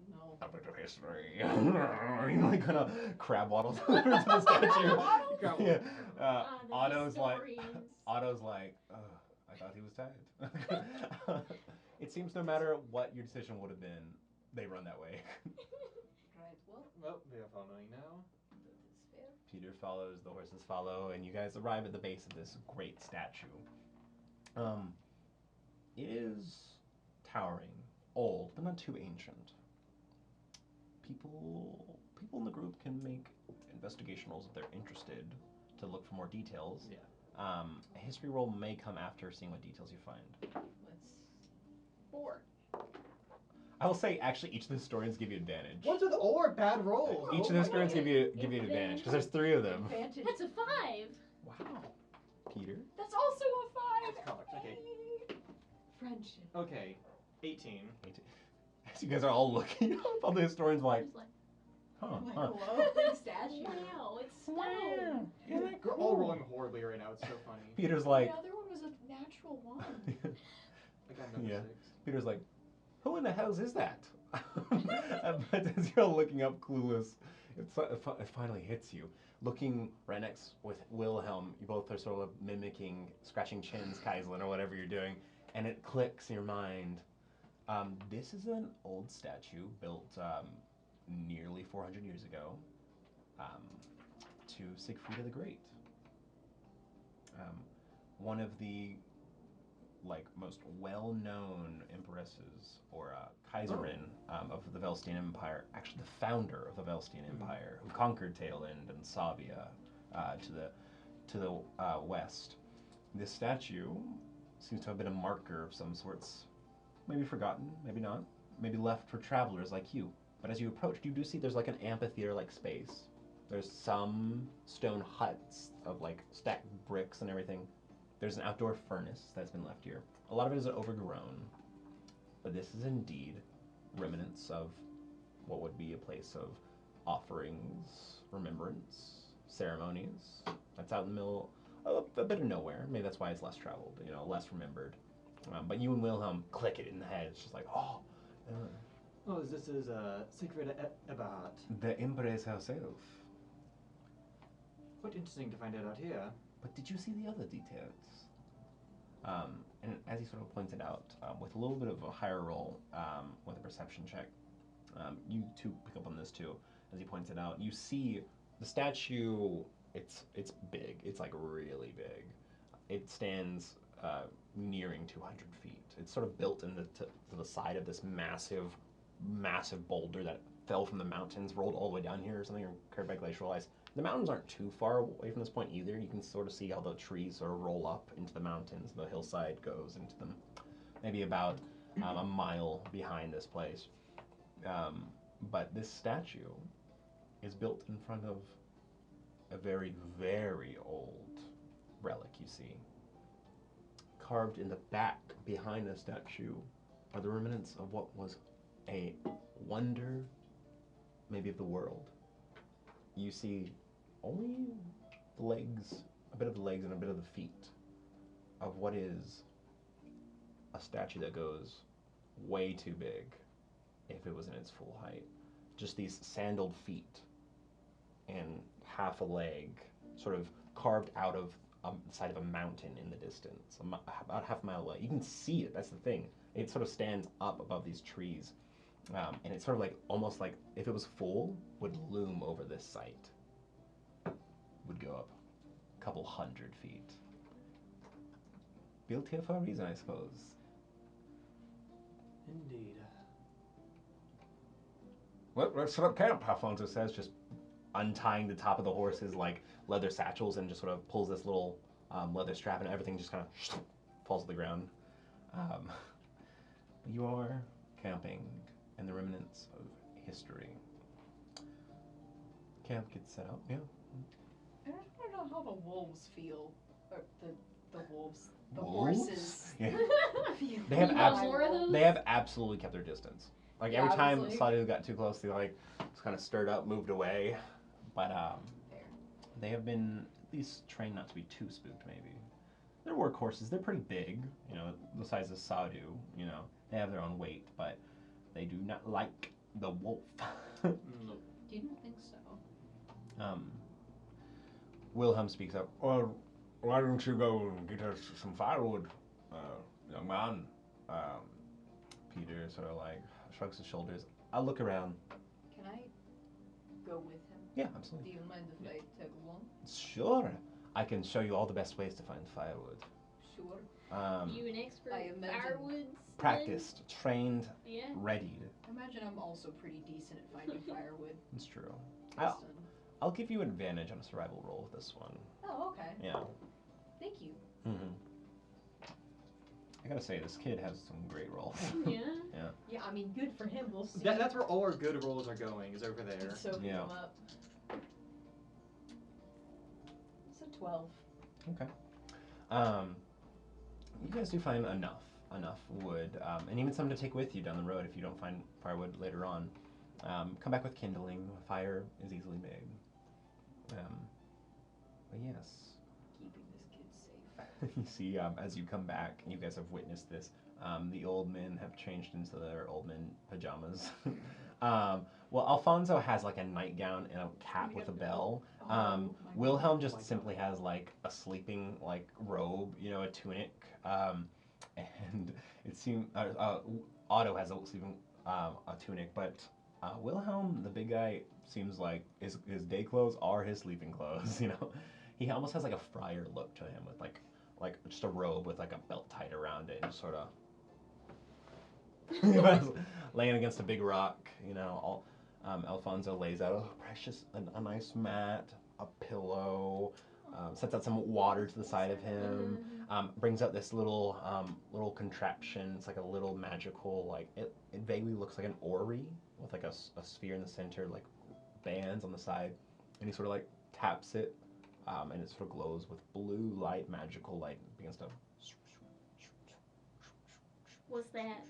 No. A bit of history. You like kind of crab waddles over to the statue. Yeah. The Otto's historians. like, I thought he was tired. It seems no matter what your decision would have been, they run that way. Right, well, Well, they are following now. that is fair. Peter follows, the horses follow, and you guys arrive at the base of this great statue. It is towering, old, but not too ancient. People in the group can make investigation rolls if they're interested to look for more details. Yeah. A history roll may come after seeing what details you find. Let's 4. I will say, actually, each of the historians give you advantage. What's with or bad rolls? Each of the historians give you an advantage because there's 3 of them. Advantage. That's a 5. Wow, Peter. That's also a 5. Comics, okay. Friendship. Okay, 18. As you guys are all looking up, all the historians are like, Just like, Like, huh. hello, big statue. wow, it's stone. We're all rolling horribly right now. It's so funny. Peter's like, The other one was a natural 1. I got number Yeah. 6. Peter's like, who in the hell is that? But as you're all looking up, clueless, it finally hits you. Looking right next with Wilhelm, you both are sort of mimicking scratching chins, Kaislin, or whatever you're doing, and it clicks in your mind. This is an old statue built nearly 400 years ago to Siegfried the Great. One of the most well-known empresses or Kaiserin of the Velstian Empire, actually the founder of the Velstian Empire, who conquered Tailend and Savia to the west. This statue seems to have been a marker of some sorts, maybe forgotten, maybe not, maybe left for travelers like you. But as you approach, you do see there's like an amphitheater-like space. There's some stone huts of like stacked bricks and everything. There's an outdoor furnace that's been left here. A lot of it is overgrown, but this is indeed remnants of what would be a place of offerings, remembrance, ceremonies. That's out in the middle, a bit of nowhere. Maybe that's why it's less traveled, less remembered. But you and Wilhelm click it in the head. It's just like, oh. Oh, this is Siegfried Eberhard. The Empress herself. Quite interesting to find out here. But did you see the other details? And as he sort of pointed out, with a little bit of a higher roll with a perception check, you two pick up on this too. As he points it out, you see the statue it's big. It's like really big. It stands nearing 200 feet. It's sort of built in to the side of this massive boulder that fell from the mountains, rolled all the way down here or something, or carried by glacial ice. The mountains aren't too far away from this point either. You can sort of see how the trees sort of roll up into the mountains. The hillside goes into them. Maybe about a mile behind this place. But this statue is built in front of a very, very old relic you see. Carved in the back behind the statue are the remnants of what was a wonder, maybe of the world. You see only the legs, a bit of the legs and a bit of the feet of what is a statue that goes way too big if it was in its full height. Just these sandaled feet and half a leg sort of carved out of the side of a mountain in the distance, about half a mile away. You can see it, that's the thing. It sort of stands up above these trees. And it's sort of like, almost like if it was full, would loom over this site. Would go up a couple 100 feet. Built here for a reason, I suppose. Indeed. Well, let's set up camp, Alfonso says, just untying the top of the horse's like leather satchels and just sort of pulls this little leather strap and everything just kind of falls to the ground. You are camping in the remnants of history. Camp gets set up, yeah. I just want to know how the wolves feel. Or the wolves. The Wolves? horses. Yeah. feel. They have You abs- want more of those? They have absolutely kept their distance. Like Yeah, every time obviously. Sadio got too close, they like just kind of stirred up, moved away. But Fair. they have been at least trained not to be too spooked. Maybe they're workhorses. They're pretty big, you know, the size of Sadu. You know, they have their own weight, but they do not like the wolf. Didn't think so. Wilhelm speaks up. Well, why don't you go and get us some firewood, young man? Peter sort of like shrugs his shoulders. I'll look around. Can I go with him? Yeah, Do absolutely. you mind if I tag along? Sure. I can show you all the best ways to find firewood. Sure. You an expert I imagine- firewoods? Practiced, trained, Yeah. readied. I imagine I'm also pretty decent at finding firewood. It's true. based I'll give you advantage on a survival roll with this one. Oh, okay. Yeah. Thank you. I gotta say, this kid has some great rolls. Yeah. Yeah, I mean, good for him. We'll see. That's where all our good rolls are going, is over there. Soaking Yeah. him up. It's a 12. Okay. You guys do find enough wood, and even some to take with you down the road if you don't find firewood later on. Come back with kindling. Fire is easily made. But yes, Keeping this kid safe. you see, as you come back, and you guys have witnessed this, the old men have changed into their old men pajamas. Well, Alfonso has like a nightgown and a cap with a bell. Oh, Wilhelm Oh just my simply God. has like a sleeping like robe, you know, a tunic, and it seems Otto has a sleeping a tunic, but Wilhelm, the big guy, seems like his day clothes are his sleeping clothes. You know, he almost has like a friar look to him with like just a robe with like a belt tied around it and sort of laying against a big rock. You know, Alfonso lays out a nice mat, a pillow, sets out some water to the side of him, brings out this little contraption. It's like a little magical, like it vaguely looks like an orrery with like a sphere in the center, like bands on the side, and he sort of like taps it, and it sort of glows with blue light, magical light, begins to. What's that?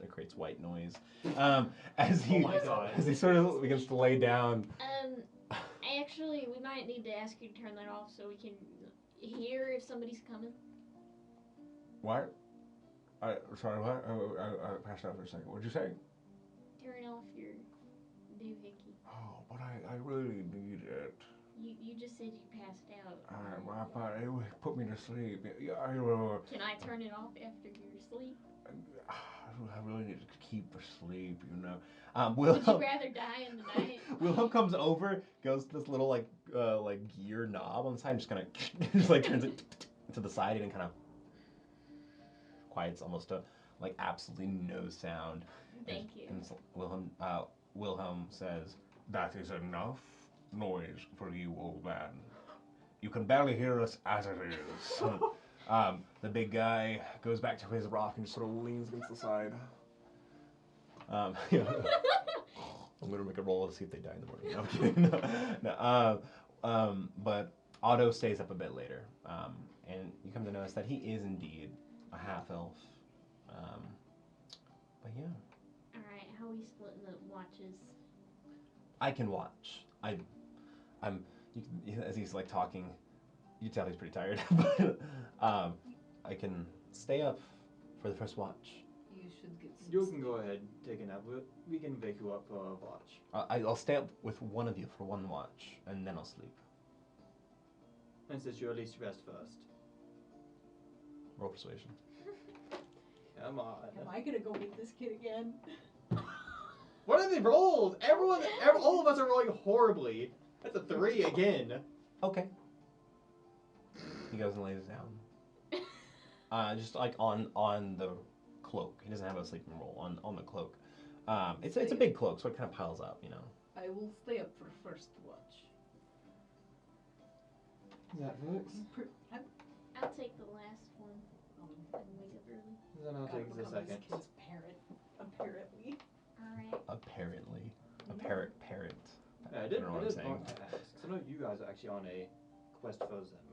It creates white noise. As he Oh my God. as he sort of begins to lay down. Actually, we might need to ask you to turn that off so we can hear if somebody's coming. What? Sorry, what? I passed out for a second. What'd you say? Turn off your doohickey. Oh, but I really need it. You just said you passed out. Well, but it would put me to sleep. Yeah, Can I turn it off after your sleep? I really need to keep asleep, you know. Would you Wilhelm, rather die in the night? Wilhelm comes over, goes to this little like gear knob on the side, and just kind of just like turns it to the side, and kind of quiets almost to like absolutely no sound. Thank you. And Wilhelm says, That is enough noise for you, old man. You can barely hear us as it is. the big guy goes back to his rock and just sort of leans against the side. I'm gonna make a roll to see if they die in the morning. No, I'm kidding. No, but Otto stays up a bit later, and you come to notice that he is indeed a half elf. But yeah, Alright, how are we splitting the watches? I can watch. As he's like talking, you tell he's pretty tired. But I can stay up for the first watch. You should get some You can go ahead, take a nap. We can wake you up for a watch. I'll stay up with one of you for one watch, and then I'll sleep. Insist you at least rest first. Roll persuasion. Come on. Am I gonna go with this kid again? What are the rolls? All of us are rolling horribly. That's a 3 again. Okay. He goes and lays down. Just like on the cloak. He doesn't have a sleeping roll on the cloak. It's a big cloak, so it kind of piles up, you know. I will stay up for first watch. That works. I'll take the last one and wake up early. Then I'll take the second. This kid's parent, apparently. Alright. Apparently. A parent. I did don't know what I'm want saying. to ask. So I know you guys are actually on a quest for them.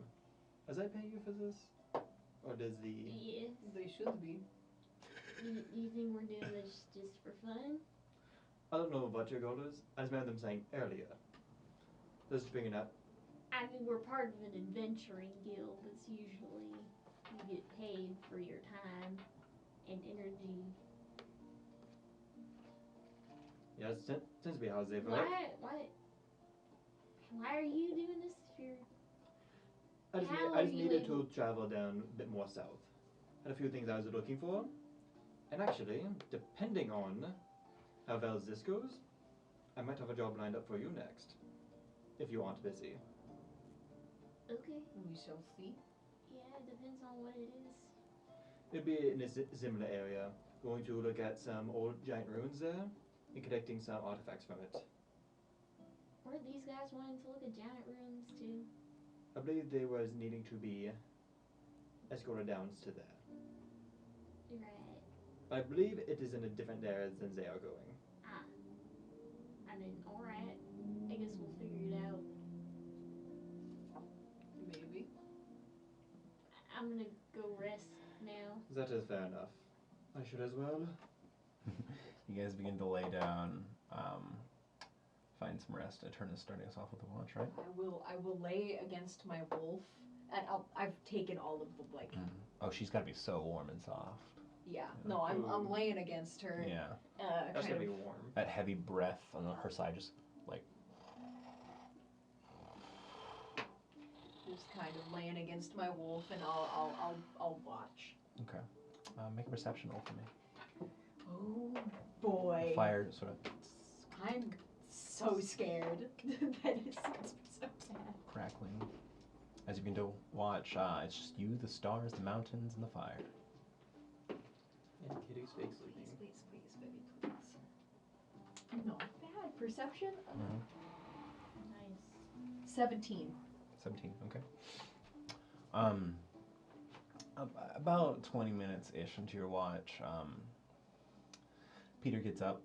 Does I pay you for this? Or does the... Yes. They should be. You think we're doing this just for fun? I don't know what your goal is. I just remember them saying earlier. Just bringing up. I mean, we're part of an adventuring guild that's usually you get paid for your time and energy. Yeah, it tends to be how they work. Why are you doing this if you're... I just needed to travel down a bit more south. Had a few things I was looking for. And actually, depending on how well this goes, I might have a job lined up for you next. If you aren't busy. Okay. We shall see. Yeah, it depends on what it is. It'd be in a similar area. Going to look at some old giant ruins there and collecting some artifacts from it. Weren't these guys wanting to look at giant ruins too? I believe they was needing to be escorted down to there. Right. But I believe it is in a different area than they are going. Ah. I mean, alright. I guess we'll figure it out. Maybe. I'm gonna go rest now. That is fair enough. I should as well. You guys begin to lay down, find some rest. Eterna's starting us off with a watch, right? I will lay against my wolf, and I've taken all of the like. Oh, she's got to be so warm and soft. Yeah. No, I'm laying against her. Yeah. That's Kind gonna of. be warm. That heavy breath on her side, just like. Just kind of laying against my wolf, and I'll watch. Okay. Make a perception roll for me. Oh boy. Fire sort of I'm so scared. That is so sad. crackling. As you begin to watch, it's just you, the stars, the mountains, and the fire. And Kitty's fake sleeping. Please, baby, please. Not bad. Perception? Nice. 17. 17, okay. About 20 minutes-ish into your watch, Peter gets up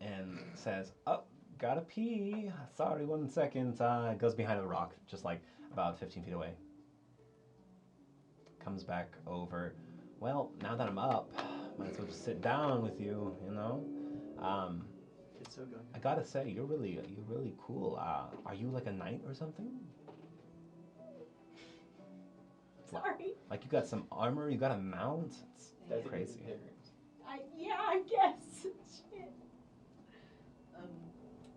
and says, "Oh, gotta pee. Sorry, 1 second." Goes behind a rock, just like about 15 feet away. Comes back over. Well, now that I'm up, might as well just sit down with you, you know? It's so good. I gotta say, you're really cool. Are you like a knight or something? Sorry. Like you got some armor, you got a mount? It's That's crazy. Yeah, I guess. Shit.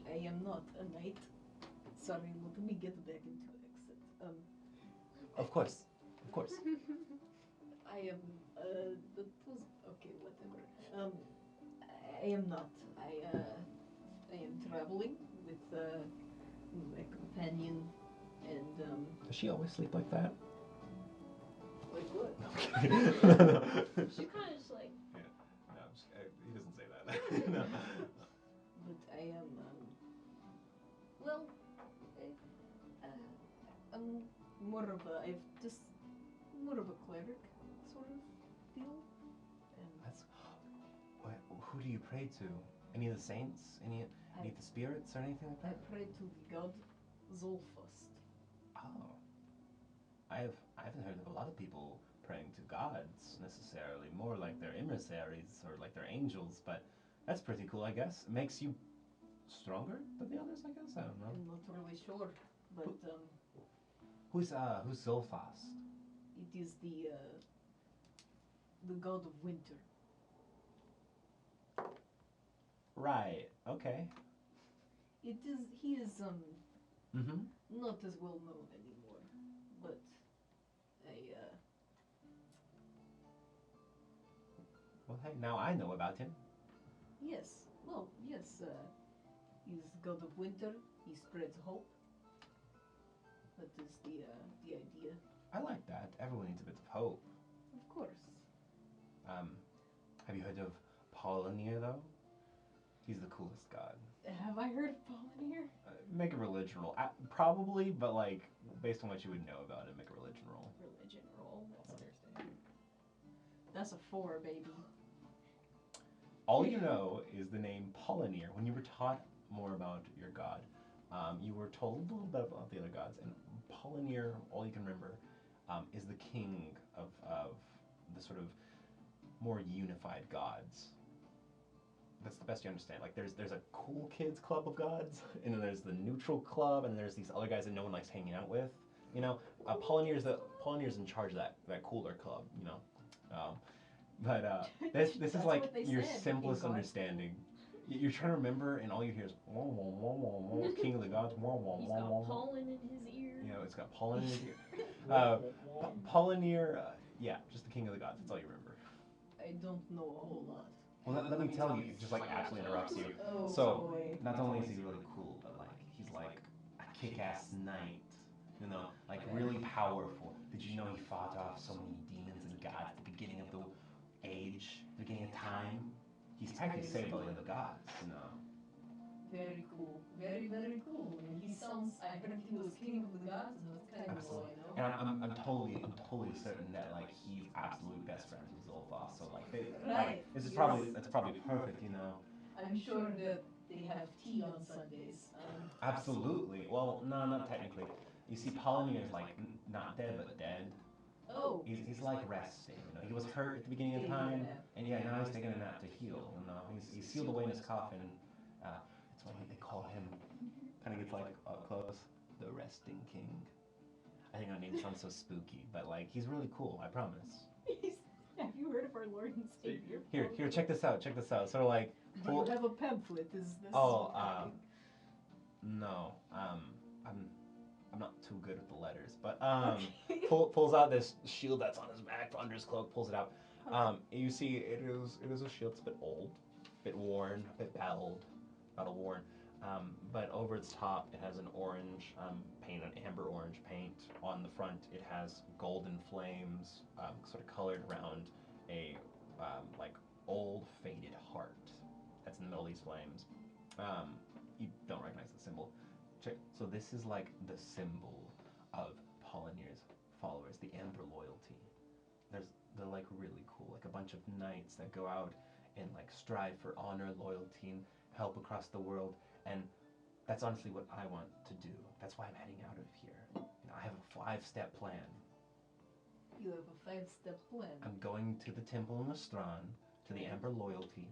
I am not a knight. Sorry, let me get back into accent. Of course. Of course. I am, that was, okay, whatever. I am not. I am traveling with, my companion, and, Does she always sleep like that? like what? She's kind of just like, No, he doesn't say that. No. But I am, well, I'm more of a, I've just, more of a cleric sort of deal. And That's. Who do you pray to? Any of the saints? Any of the spirits or anything like I that? pray to the god Zolfast. Oh. I haven't heard of a lot of people praying to gods necessarily. More like they're emissaries or like they're angels, but that's pretty cool, I guess. It makes you stronger than the others, I guess. I don't know. I'm not really sure, but Who's Zolfast? it is the god of winter. Right. Okay. It is, he is Mm-hmm. not as well known anymore, but Well, hey, now I know about him. yes, well, yes, he's god of winter, he spreads hope. That is the idea. I like that. Everyone needs a bit of hope. Of course. Have you heard of Polynir, though? He's the coolest god. Have I heard of Polynir? Make a religion roll. Probably, but like, based on what you would know about it, make a religion roll. Religion roll. That's understandable. That's a 4, baby. All you know is the name Polynir. When you were taught more about your god, you were told a little bit about the other gods, and Polynir, all you can remember, is the king of the sort of more unified gods. That's the best you understand. Like, there's a cool kids club of gods, and then there's the neutral club, and there's these other guys that no one likes hanging out with. You know, Polynir's in charge of that cooler club. You know, this is That's like what they your said, simplest in God's understanding. You're trying to remember, and all you hear is wah, wah, wah, wah, wah, King of the Gods. Wah, wah, he's wah, got wah, wah. pollen in his ear. You know, it's got pollen in his ear. Polynir, yeah, just the King of the Gods. That's all you remember. I don't know a whole lot. Well, let me tell you, just like absolutely interrupts you. Oh, So, boy. not only is he really cool, but like he's like a kick-ass knight. You know, like really powerful. Did you know he fought off so many demons and gods at the beginning of the age, beginning of time? He's practically saved all the other gods. You know. Very cool. Very, very cool. And he sounds, I heard he was king of the gods, and that's kind of all I know. And I'm totally certain that like he's absolute best friends with Zolfos. So like Right. that's Yes. probably perfect. You know. I'm sure that they have tea on Sundays. Absolutely. Well, no, not technically. You see, Polynir is like not dead, but dead. Oh. He's like resting. You know, he was hurt at the beginning of time, and yeah, now he's taking a nap to heal. You know, he's sealed away in his coffin. That's why they call him. Kind of gets like up close, the resting king. I think our name sounds so spooky, but like he's really cool. I promise. Have you heard of our Lord and Savior? Here, check this out. Sort of like. Do you have a pamphlet? Is this? Oh, no. I'm not too good with the letters, but pulls out this shield that's on his back, under his cloak, pulls it out. You see, it is a shield. It's a bit old, a bit worn, a bit battle worn. But over its top, it has an orange paint, an amber orange paint. On the front, it has golden flames, sort of colored around a like old faded heart that's in the middle of these flames. You don't recognize the symbol. So this is like the symbol of Polynir's followers, the Amber Loyalty. They're like really cool, like a bunch of knights that go out and like strive for honor, loyalty, and help across the world. And that's honestly what I want to do. That's why I'm heading out of here. You know, I have a 5-step plan. You have a 5-step plan. I'm going to the temple in Lestran, to the Amber Loyalty.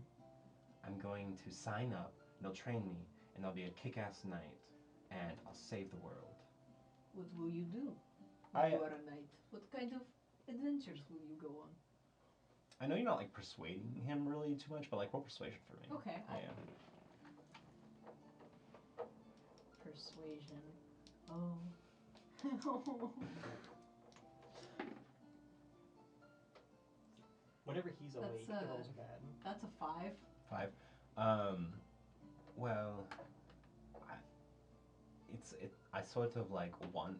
I'm going to sign up, and they'll train me, and I'll be a kick-ass knight, and I'll save the world. What will you do when you are a knight? What kind of adventures will you go on? I know you're not like persuading him really too much, but like roll persuasion for me. Okay. Yeah. Persuasion. Oh. Whenever he's That's, awake, the rolls are bad. That's a 5. 5. Well, I sort of like want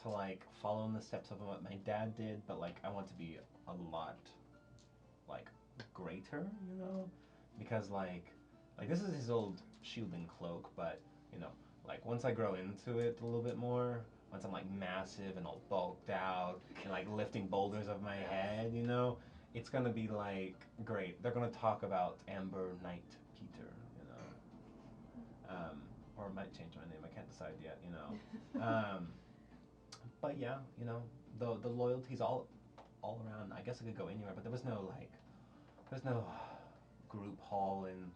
to like follow in the steps of what my dad did, but like I want to be a lot like greater, you know, because like this is his old shielding cloak, but you know, like once I grow into it a little bit more, once I'm like massive and all bulked out and like lifting boulders of my head, you know, it's gonna be like great. They're gonna talk about Amber Knight Peter, you know, or I might change my name. I can't decide yet, you know. But yeah, you know, the loyalty's all around. I guess I could go anywhere, but there's no group hall in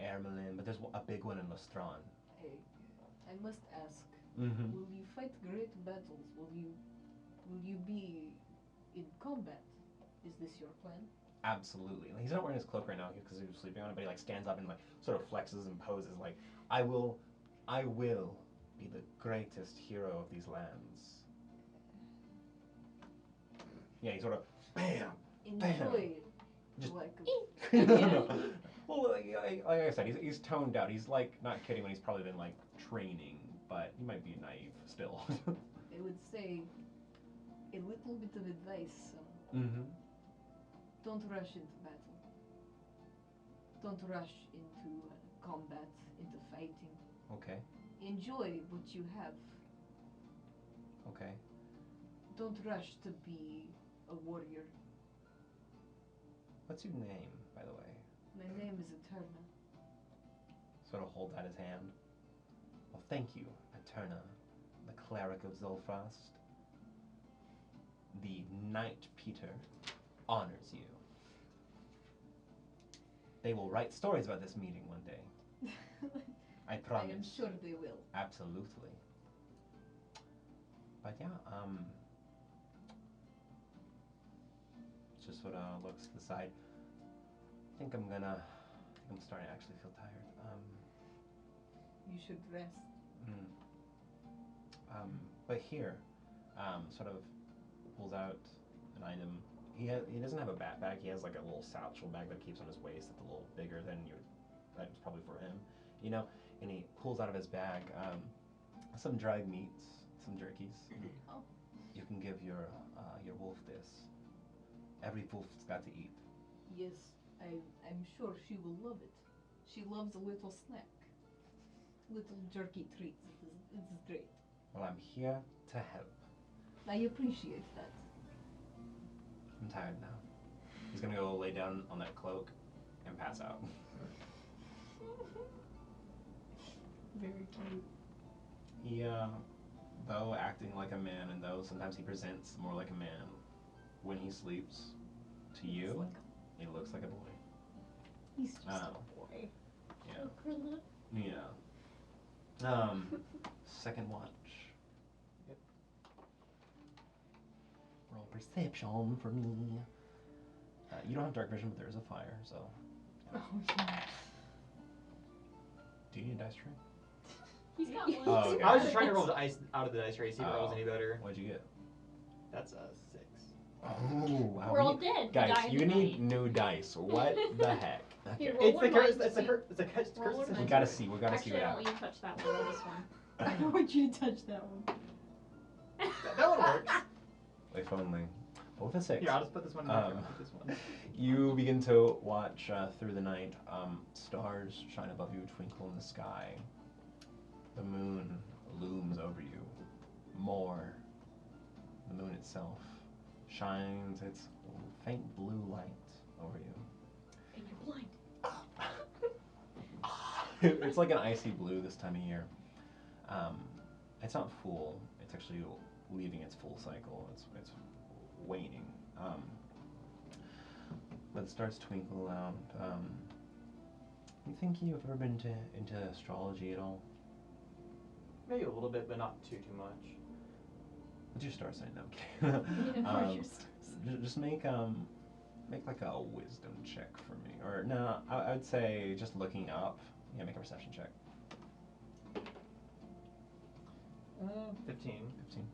Ermelin, but there's a big one in Lestran. I must ask, Mm-hmm. will you fight great battles? Will you be in combat? Is this your plan? Absolutely. Like, he's not wearing his cloak right now because he was sleeping on it, but he like stands up and like sort of flexes and poses like, I will be the greatest hero of these lands. Yeah, he sort of bam. Enjoy. Just- Like No. Well, like I said, he's toned out. He's like not kidding when he's probably been like training, but he might be naive still. I would say a little bit of advice. Mm-hmm. Don't rush into battle. Don't rush into combat, into fighting. Okay. Enjoy what you have. Okay. Don't rush to be a warrior. What's your name, by the way? My name is Eterna. Sort of holds out his hand. Well, thank you, Eterna, the cleric of Zolfrost. The Knight Peter honors you. They will write stories about this meeting one day. I promise. I am sure they will. Absolutely. But yeah, just sort of looks to the side. I think I'm starting to actually feel tired. You should rest. But here, sort of pulls out an item. He doesn't have a backpack. He has like a little satchel bag that keeps on his waist that's a little bigger than that's probably for him, you know. And he pulls out of his bag some dried meats, some jerkies. Oh. You can give your wolf this. Every wolf's got to eat. Yes, I'm sure she will love it. She loves a little snack. Little jerky treats. It's great. Well, I'm here to help. I appreciate that. I'm tired now. He's gonna go lay down on that cloak and pass out. Very cute. He, though acting like a man, and though sometimes he presents more like a man, when he sleeps, to you, he looks like a boy. He's just a boy. Yeah. Yeah. Second watch. Yep. Roll perception for me. You don't have dark vision, but there is a fire, so. Oh, yeah. Do you need a dice tray? He's got one. Oh, okay. I was just trying to roll the ice out of the dice tray, see if it rolls Oh. any better. What'd you get? That's a 6. Oh, wow. We're all dead. Guys, Die you in the need night. new dice. What the heck? Okay. Here, It's roll the one curse. mine It's the to curse. It's a curse. Roll one Curse. mine. We gotta see. We gotta Actually, see I what don't want happens. you to touch that one. Roll this one. I don't want you to touch that one. That one works. If only. Both a 6. Here, I'll just put this one in my phone. This one. You begin to watch through the night. Stars shine above you, twinkle in the sky. The moon looms over you. More. The moon itself shines its faint blue light over you. And you're blind. It's like an icy blue this time of year. It's not full. It's actually leaving its full cycle. It's waning. But the stars twinkle out. You think you've ever been into astrology at all? Maybe a little bit, but not too much. What's your star sign? No, I'm kidding. Yeah, where's your stars? Just make like a wisdom check for me. Or no, I would say just looking up. Yeah, make a perception check. 15. 15.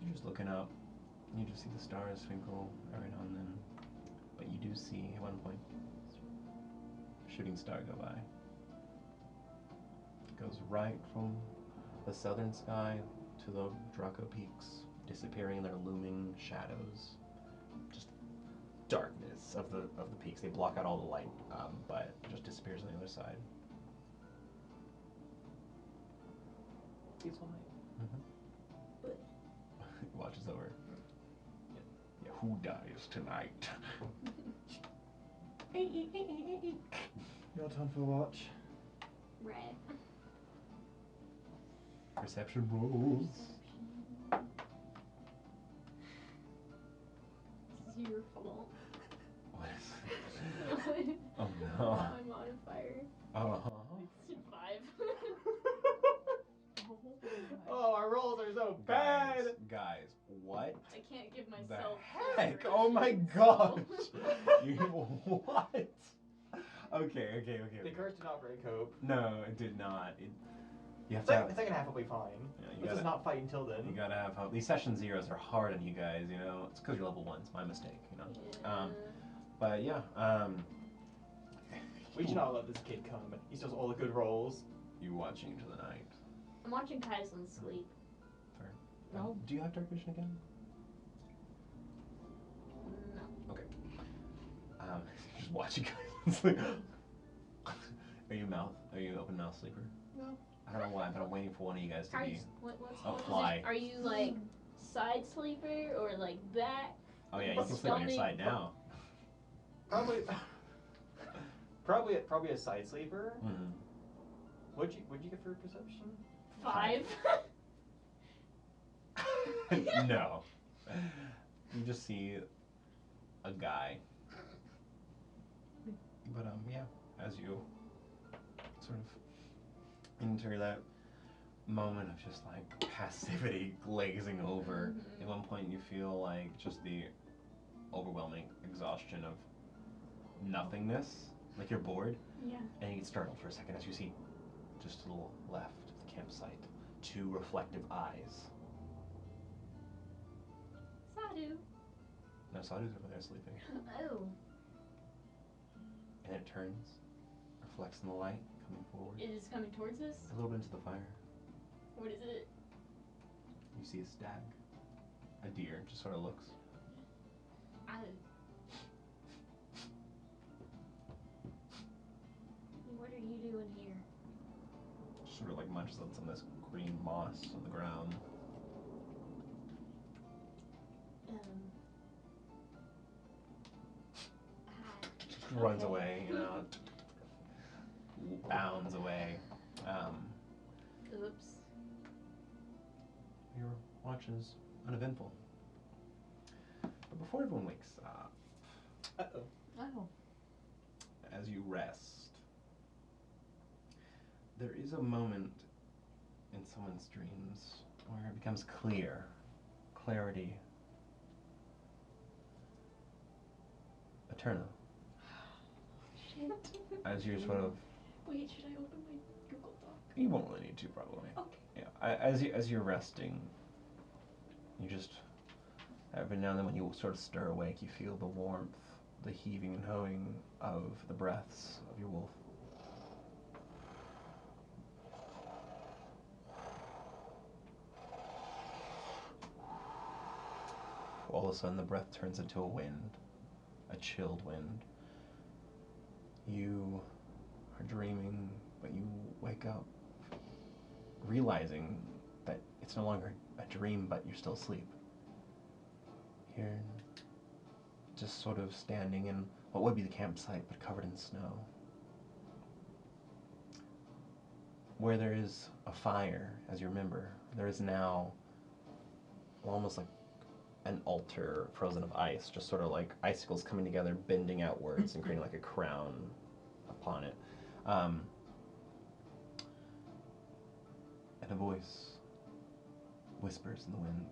You're just looking up. You just see the stars twinkle every now and then. But you do see, at one point, a shooting star go by. It goes right from the southern sky to the Draco Peaks, disappearing in their looming shadows. Just darkness of the peaks. They block out all the light, but it just disappears on the other side. Peaceful night. He watches over. Yeah, who dies tonight? Your turn for watch. Right. Perception rolls. This is your fault. What is it? Oh no. My modifier. Uh-huh. It's 5. Oh, our rolls are so bad! Guys, what I can't give the myself. heck? full Oh my perception, gosh! so- You, what? Okay. The curse did not break hope. No, it did not. You have to The have, second half will be fine. Yeah, you Let's just gotta- not fight until then. you gotta have hope. These session zeros are hard on you guys, you know? It's because you're level 1. It's my mistake, you know? Yeah. But yeah, We should not let this kid come. He steals all the good rolls. you watching into the night. I'm watching Kaislyn sleep. Fair. No. Do you have dark vision again? No. Okay. Just watching guys sleep. Are you open mouth sleeper? No. I don't know why, but I'm waiting for one of you guys to Are be. you, what's a the fly. position? Are you like side sleeper or like back? Oh yeah, you can sleep on your Stomach. side now. Probably a side sleeper. Mm-hmm. What'd you get for perception? 5. No. You just see a guy. But yeah, as you sort of enter that moment of just like passivity glazing over, Mhm. at one point you feel like just the overwhelming exhaustion of nothingness, like you're bored, Yeah. and you get startled for a second as you see just to the left of the campsite 2 reflective eyes. Sadu. No, Sadu's over there sleeping. Oh. And it turns, reflects in the light, coming forward. It is coming towards us? A little bit into the fire. What is it? You see a stag. A deer, just sort of looks. What are you doing here? Just sort of like munches on some of this green moss on the ground. Just runs Okay. away, you know, bounds away. Oops. Your watch is uneventful. But before everyone wakes up, Uh-oh. Oh. as you rest, there is a moment in someone's dreams where it becomes clear. Clarity. Eternal. Shit. As you're sort of, Wait, should I open my Google Doc? you won't really need to probably. Okay. Yeah, as you're resting, you just, every now and then when you sort of stir awake, you feel the warmth, the heaving and hoeing of the breaths of your wolf. All of a sudden the breath turns into a wind, a chilled wind. You are dreaming, but you wake up realizing that it's no longer a dream, but you're still asleep. You're just sort of standing in what would be the campsite, but covered in snow. Where there is a fire, as you remember, there is now almost like an altar frozen of ice, just sort of like icicles coming together, bending outwards and creating like a crown upon it. And a voice whispers in the wind.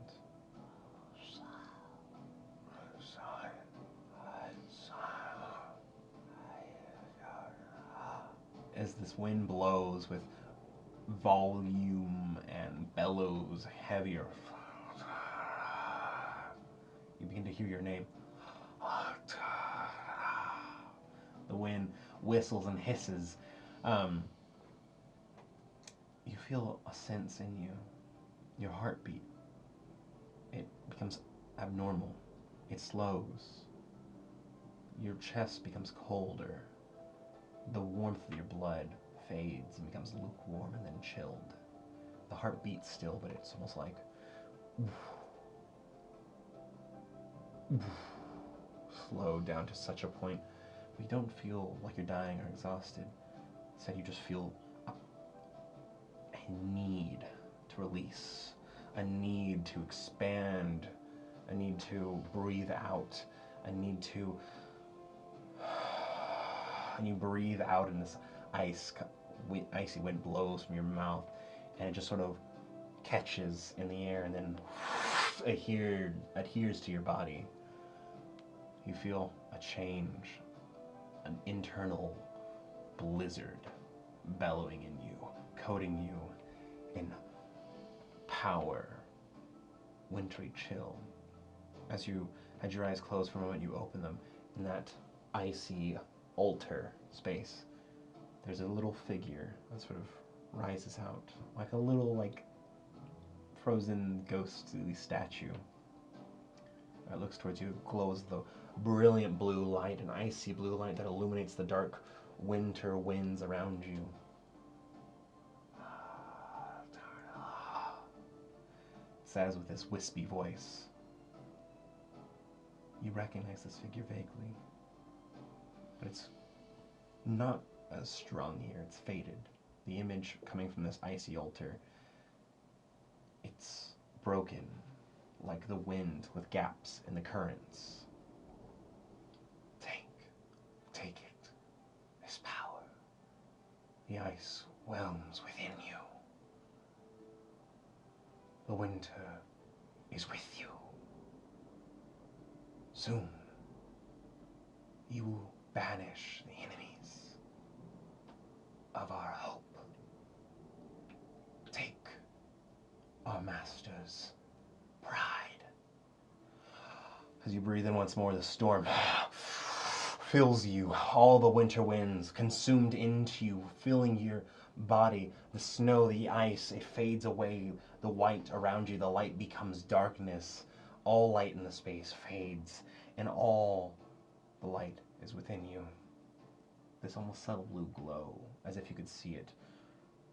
As this wind blows with volume and bellows heavier. You begin to hear your name. The wind whistles and hisses. You feel a sense in you. Your heartbeat. It becomes abnormal. It slows. Your chest becomes colder. The warmth of your blood fades and becomes lukewarm and then chilled. The heart beats still, but it's almost like slowed down to such a point where you don't feel like you're dying or exhausted. Instead, you just feel a need to release, a need to expand, a need to breathe out, a need to... And you breathe out and this icy wind blows from your mouth and it just sort of catches in the air and then adheres to your body. You feel a change, an internal blizzard bellowing in you, coating you in power, wintry chill. As you had your eyes closed for a moment, you open them. In that icy altar space, there's a little figure that sort of rises out, like a little, like, frozen ghostly statue. It looks towards you, glows the brilliant blue light, an icy blue light that illuminates the dark winter winds around you. Says with this wispy voice. You recognize this figure vaguely, but it's not as strong here. It's faded. The image coming from this icy altar, it's broken, like the wind with gaps in the currents. Take it. This power. The ice whelms within you. The winter is with you. Soon, you will banish the enemies of our hope. Take our master's pride. As you breathe in once more, the storm fills you. All the winter winds consumed into you, filling your body. The snow, the ice, it fades away. The white around you, the light becomes darkness. All light in the space fades, and all the light is within you. This almost subtle blue glow, as if you could see it,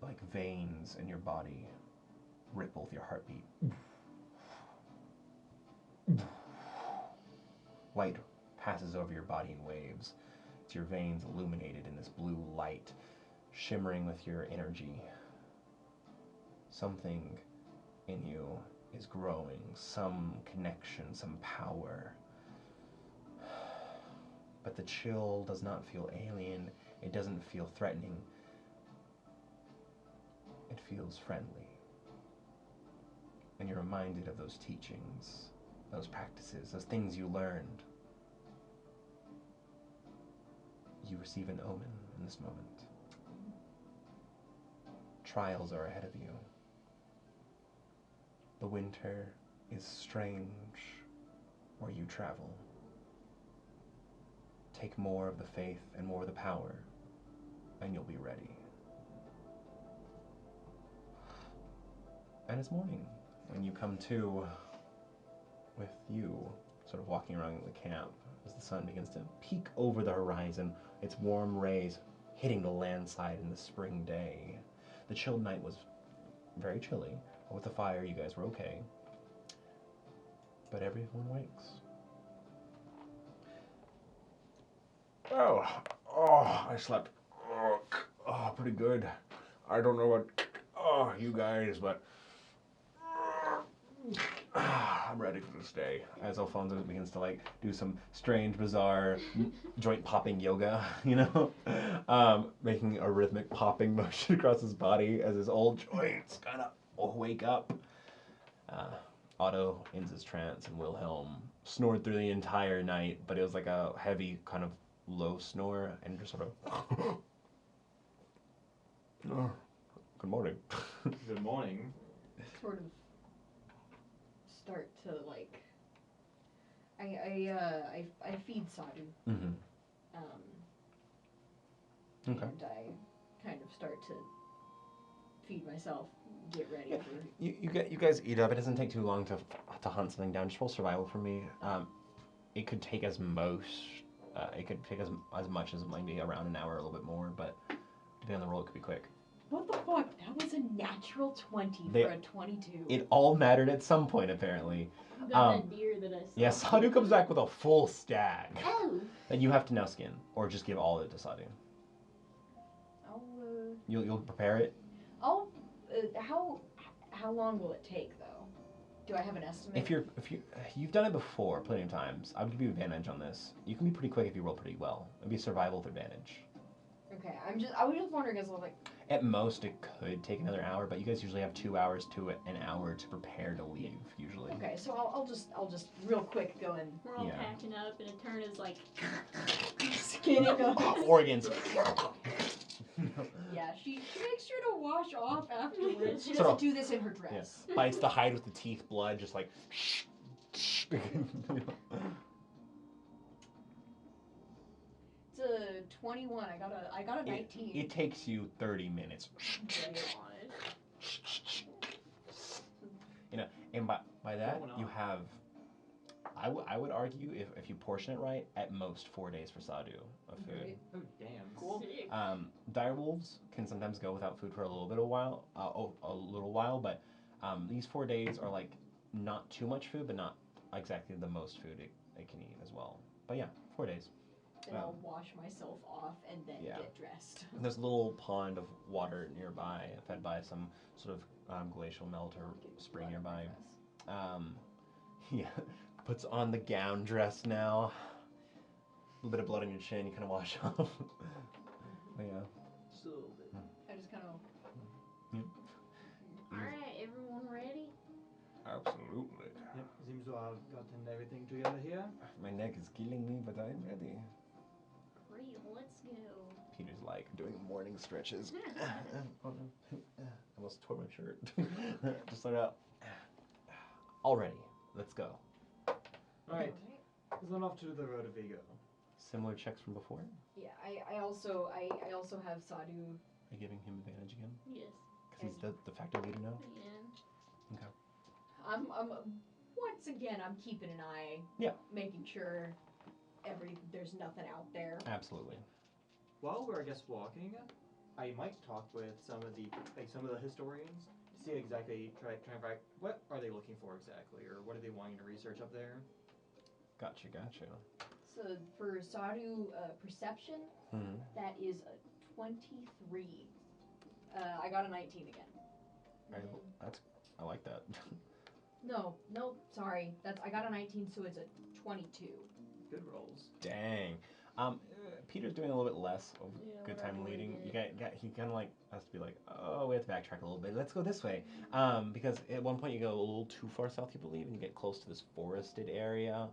like veins in your body, ripple with your heartbeat. Light passes over your body in waves. It's your veins illuminated in this blue light, shimmering with your energy. Something in you is growing, some connection, some power. But the chill does not feel alien. It doesn't feel threatening. It feels friendly. And you're reminded of those teachings, those practices, those things you learned. You receive an omen in this moment. Trials are ahead of you. The winter is strange where you travel. Take more of the faith and more of the power, and you'll be ready. And it's morning when you come to with you sort of walking around the camp as the sun begins to peek over the horizon, its warm rays hitting the landside in the spring day. The chilled night was very chilly. With the fire, you guys were okay. But everyone wakes. I slept pretty good. I don't know what you guys, but I'm ready for this day. As Alfonso begins to like do some strange, bizarre joint popping yoga, you know, making a rhythmic popping motion across his body as his old joints kind of wake up. Otto ends his trance, and Wilhelm snored through the entire night, but it was like a heavy kind of low snore, and just sort of Good morning. Good morning. Sort of start to like. I feed Sadu. Mm-hmm. Okay. And I kind of start to feed myself, get ready Yeah. for. You guys eat up. It doesn't take too long to hunt something down. Just roll survival for me. It could take as much as maybe around an hour, a little bit more, but depending on the roll, it could be quick. What the fuck? That was a natural 20 They- for a 22. It all mattered at some point, apparently. You got that deer that I saw. Yeah, Sadu comes back with a full stag. Oh. That you have to now skin, or just give all of it to Sadu. I'll, You'll prepare it. how long will it take though? Do I have an estimate? If you've done it before plenty of times, I would give you advantage on this. You can be pretty quick if you roll pretty well. It'd be survival with advantage. Okay, I was just wondering as well, like. At most, it could take another hour, but you guys usually have 2 hours to an hour to prepare to leave. Usually. Okay, so I'll just real quick go and. We're all Yeah. packing up, and a turn is like. Skinning up. Organs. Yeah, she makes sure to wash off afterwards. She Sort doesn't of- do this in her dress. Yeah. Bites the hide with the teeth, blood, just like. It's a 21. I got a 19. It takes you 30 minutes. You know, and by that Going on. you have. I would argue if you portion it right, at most 4 days for Sadu of food. Great. Oh damn. Cool. Sick. Direwolves can sometimes go without food for a little while, but these 4 days are like not too much food, but not exactly the most food it can eat as well. But yeah, 4 days. Then I'll wash myself off and then Yeah. get dressed. There's a little pond of water nearby, fed by some sort of glacial melt or Get spring blood on my nearby. dress. Yeah, puts on the gown dress now. A little bit of blood on your chin, you kind of wash off. But yeah. Just a little bit. I just kind of. Alright, everyone ready? Absolutely. Yep, seems to have gotten everything together here. My neck is killing me, but I'm ready. Great, let's go. Peter's like doing morning stretches. Almost tore my shirt. Just like that. Already, let's go. Alright, let's run off to the road of Vigo. Similar checks from before. Yeah, I also have Sadu. Are you giving him advantage again? Yes. Because he's the factor leader now? And Okay. I'm once again I'm keeping an eye. Yeah. Making sure there's nothing out there. Absolutely. While we're, I guess, walking, I might talk with some of the historians to see exactly try and find what are they looking for exactly, or what are they wanting to research up there. Gotcha. So for Sadu perception, Mm-hmm. that is a 23. I got a 19 again. I like that. No, sorry. I got a 19, so it's a 22. Good rolls. Dang. Peter's doing a little bit less of Yeah, good time whatever we leading. get. He kind of like has to be like, oh, we have to backtrack a little bit. Let's go this way. Because at one point you go a little too far south, you believe, and you get close to this forested area.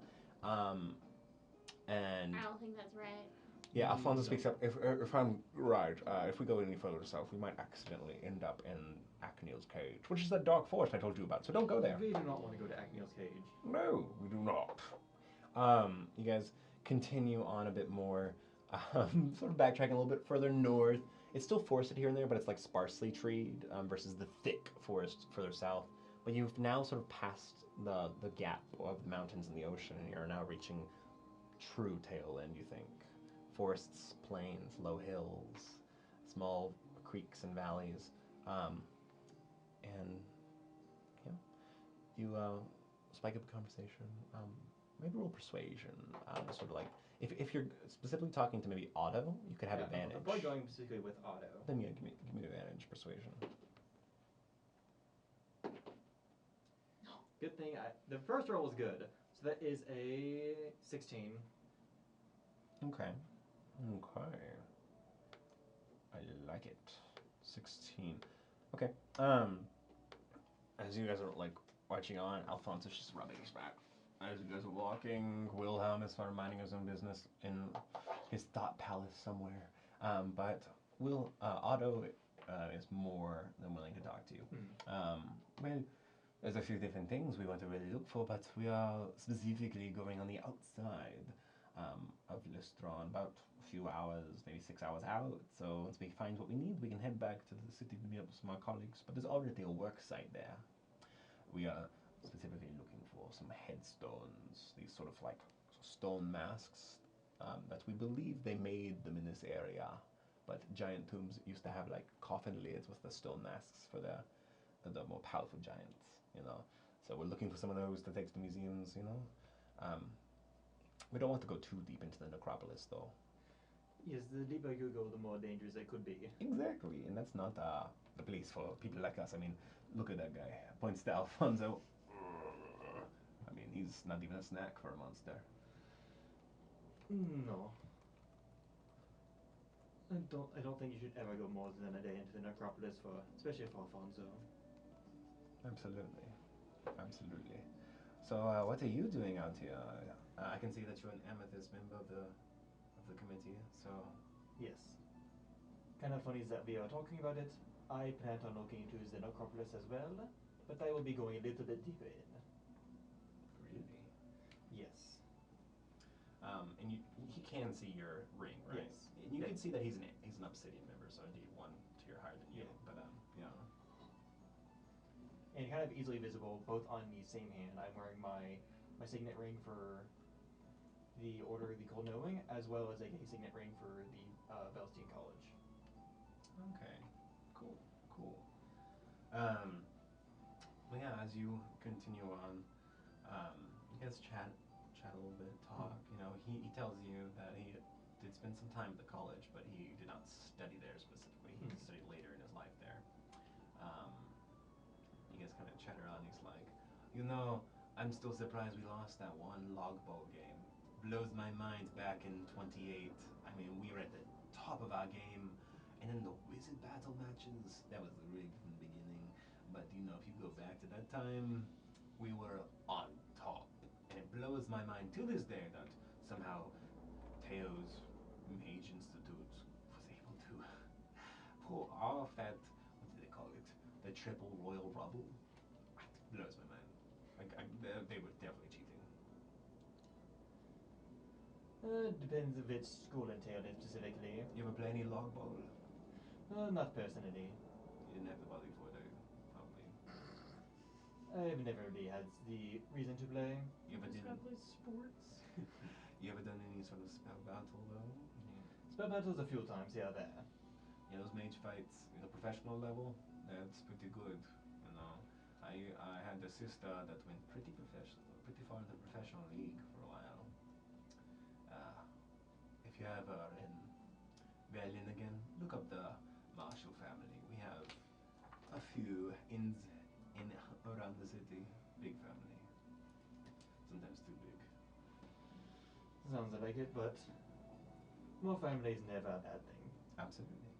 And I don't think that's right. yeah, Alfonso No. speaks up. If I'm right, if we go any further south, we might accidentally end up in Acneal's cage, which is that dark forest I told you about. So don't go there. We do not want to go to Acneal's cage. No, we do not. You guys continue on a bit more, sort of backtracking a little bit further north. It's still forested here and there, but it's like sparsely treed versus the thick forest further south. But you've now sort of passed the gap of the mountains and the ocean, and you're now reaching true tail end, you think. Forests, plains, low hills, small creeks and valleys. And yeah, you spike up a conversation. Maybe roll persuasion. Sort of like if you're specifically talking to maybe Otto, you could have Yeah, advantage. I'm probably going specifically with Otto. Then yeah, give me advantage persuasion. Good thing the first roll was good, so that is a 16. Okay. I like it. 16. Okay. As you guys are like watching on, Alfonso's just rubbing his back. As you guys are walking, Wilhelm is sort of minding his own business in his thought palace somewhere. But Otto is more than willing to talk to you. Hmm. Well, there's a few different things we want to really look for, but we are specifically going on the outside of Lestron, about a few hours, maybe 6 hours out. So once we find what we need, we can head back to the city to meet up with some of our colleagues. But there's already a work site there. We are specifically looking for some headstones, these sort of like stone masks that we believe they made them in this area. But giant tombs used to have like coffin lids with the stone masks for the more powerful giants, you know. So we're looking for some of those to take to museums, you know. We don't want to go too deep into the necropolis, though. Yes, the deeper you go, the more dangerous it could be. Exactly, and that's not the place for people like us. I mean, look at that guy. Points to Alfonso. I mean, he's not even a snack for a monster. No. I don't think you should ever go more than a day into the necropolis especially for Alfonso. Absolutely. Absolutely. So, what are you doing out here? I can see that you're an Amethyst member of the committee, so... Yes. Kind of funny is that we are talking about it. I plan on looking into the necropolis as well, but I will be going a little bit deeper in. Really? Yes. And he can see your ring, right? Yes. And you can see that he's an Obsidian member, so indeed one tier higher than you. Yeah. But yeah. And kind of easily visible, both on the same hand. I'm wearing my signet ring for the Order of the Cold Knowing, as well as a signet ring for the Velstein College. Okay. Cool. Well, yeah. As you continue on, you guys chat a little bit, talk. You know, he tells you that he did spend some time at the college, but he did not study there specifically. He studied later in his life there. You guys kind of chatter on. He's like, you know, I'm still surprised we lost that one logbow game. Blows my mind back in 28. I mean, we were at the top of our game, and then the wizard battle matches, that was rigged from the beginning. But, you know, if you go back to that time, we were on top. And it blows my mind to this day that somehow Teo's Mage Institute was able to pull off that, what do they call it? The triple royal rubble? It blows my mind. They were definitely cheating. Depends if it's school entailed specifically. You ever play any logbowl? Not personally. You didn't have the body for it, probably. I've never really had the reason to play. You ever Just did? gotta play sports. You ever done any sort of spell battle though? Spell battles a few times here or there. Yeah, those mage fights, the professional level, that's pretty good. You know, I had a sister that went pretty far in the professional league for a while. If you ever in Berlin again, look up the Marshall family. We have a few inns in around the city. Big family. Sometimes too big. Sounds like it, but more family is never a bad thing. Absolutely.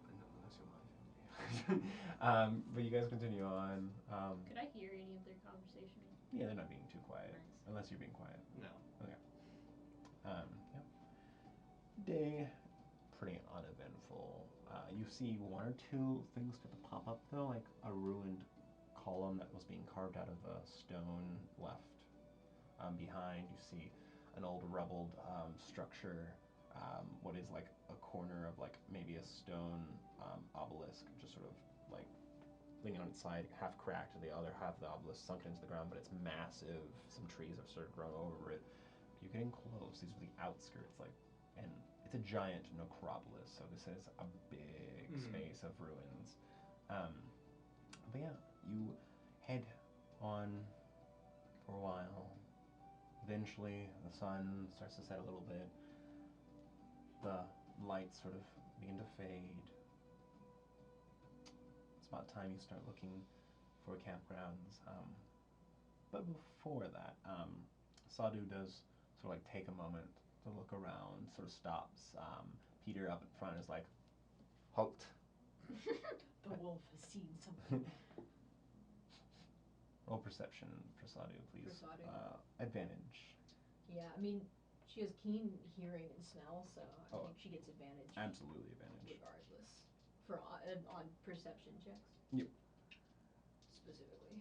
But no, unless you're my family. But you guys continue on. Could I hear any of their conversation? Yeah, they're not being too quiet. Nice. Unless you're being quiet. No. Okay. Yep. Day, pretty uneventful. You see one or two things start to pop up though, like a ruined column that was being carved out of a stone left behind. You see an old rubbled structure. What is like a corner of like maybe a stone obelisk, just sort of like leaning on its side, half cracked, the other half of the obelisk sunk into the ground, but it's massive. Some trees have sort of grown over it. You're getting close. These are the outskirts, and it's a giant necropolis, so this is a big space of ruins. But yeah, you head on for a while. Eventually, the sun starts to set a little bit. The lights sort of begin to fade. It's about time you start looking for campgrounds. But before that, Sadhu does sort of like take a moment to look around, sort of stops. Peter up in front is like, halt. The wolf has seen something. Roll perception for Sadhu, please. For Sadhu. Advantage. Yeah, I mean, she has keen hearing and smell, so I Oh. think she gets advantage. Absolutely advantage. Regardless. for on perception checks. Yep. Specifically.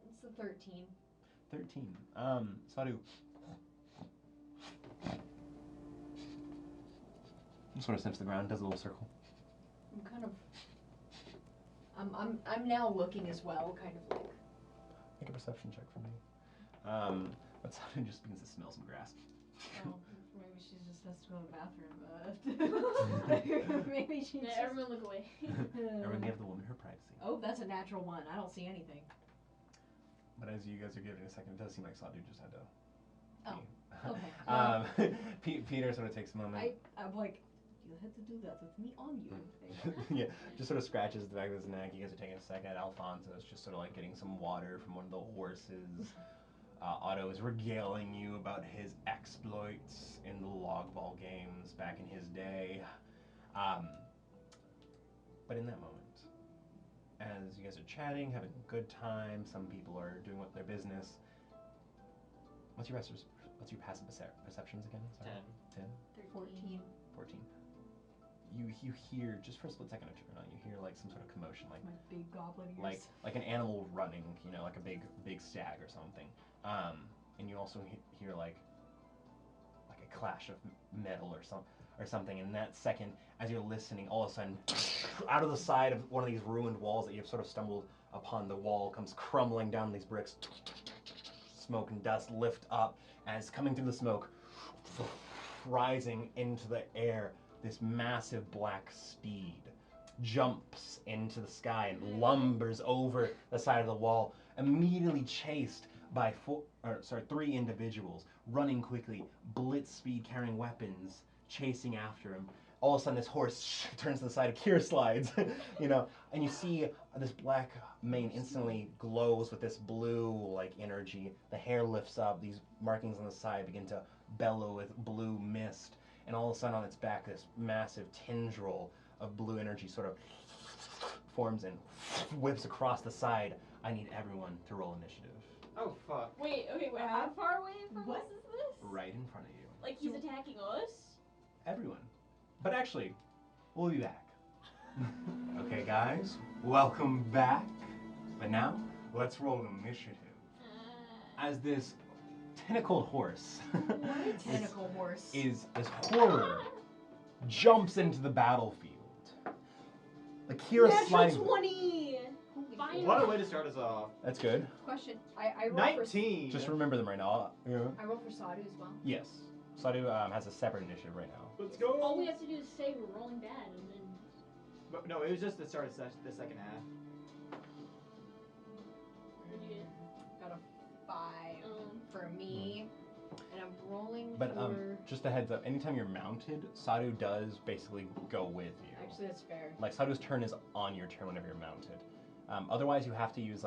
It's a 13. 13. Sadu. Sort of sniffs the ground, does a little circle. I'm kind of. I'm now looking as well, kind of like. Make a perception check for me. But Sadu just begins to smell some grass. Oh, maybe she just has to go to the bathroom. Maybe she. Yeah, Just... everyone look away. Everyone give the woman her privacy. Oh, that's a natural one. I don't see anything. But as you guys are giving a second, it does seem like Sadu just had to. Oh, pee. Peter sort of takes a moment. I'm like, you had to do that with me on you. Yeah, just sort of scratches the back of his neck. You guys are taking a second. Alfonso's just sort of like getting some water from one of the horses. Otto is regaling you about his exploits in the log ball games back in his day. But in that moment, as you guys are chatting, having a good time, some people are doing their business. What's your passive perceptions again? Sorry. 10. 14. 14. You hear, just for a split second of turn on, you hear like some sort of commotion, like My big goblin ears. like an animal running, like a big stag or something. And you also hear like a clash of metal or something. And in that second, as you're listening, all of a sudden, out of the side of one of these ruined walls that you've sort of stumbled upon, the wall comes crumbling down these bricks. Smoke and dust lift up as coming through the smoke, rising into the air, this massive black steed jumps into the sky and lumbers over the side of the wall, immediately chased by 3 individuals running quickly, blitz speed, carrying weapons, chasing after him. All of a sudden, this horse turns to the side, Kira slides, and you see this black mane instantly glows with this blue, energy. The hair lifts up, these markings on the side begin to bellow with blue mist, and all of a sudden on its back, this massive tendril of blue energy sort of forms and whips across the side. I need everyone to roll initiative. Oh, fuck. Wait, how far away from us is this? Right in front of you. Like he's attacking us? Everyone. But actually, we'll be back. Okay, guys, welcome back. But now, let's roll initiative. As this tentacled horse What a tentacle horse. is this horror jumps into the battlefield. Akira sliding. 20! Finally. What a way to start us off. That's good. Question. I roll 19. Just remember them right now. I roll for Sadu as well. Yes. Sadu has a separate initiative right now. Let's go. All we have to do is say we're rolling bad and then... But no, it was just the start of the second half. What'd you get? Got a 5 for me, and I'm rolling But for... just a heads up, anytime you're mounted, Sadu does basically go with you. Actually, that's fair. Like, Sadu's turn is on your turn whenever you're mounted. Otherwise, you have to use,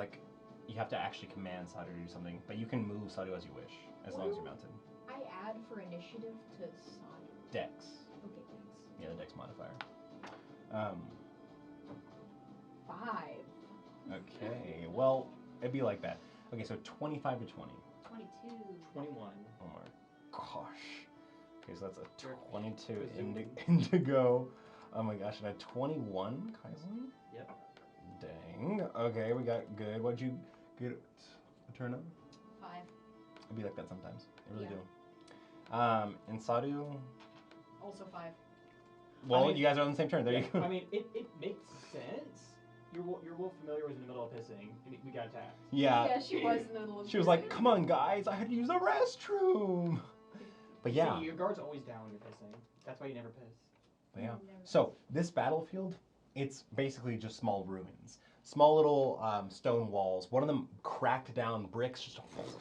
you have to actually command Sadu to do something, but you can move Sadu as you wish, as long as you're mounted. I add for initiative to Sadu. Dex. Okay, thanks. Yeah, the Dex modifier. 5. Okay, well, it'd be like that. Okay, so 25 to 20. 22. 21. Oh my gosh. Okay, so that's a 22 Presuming. indigo. Oh my gosh, and a 21, Kaislin? Yep. Dang. Okay, we got good. What'd you get a turn of? 5. It'd be like that sometimes. It really Yeah. do. And Sadu, Also 5. well, I mean- you guys are on the same turn. There you go. I mean, it makes sense. Your wolf familiar was in the middle of pissing, and we got attacked. Yeah. she was in the middle of She was like, come on, guys, I had to use the restroom. But yeah. See, your guard's always down when you're pissing. That's why you never piss. But yeah. So this battlefield, it's basically just small ruins. Small little stone walls. One of them cracked down, bricks just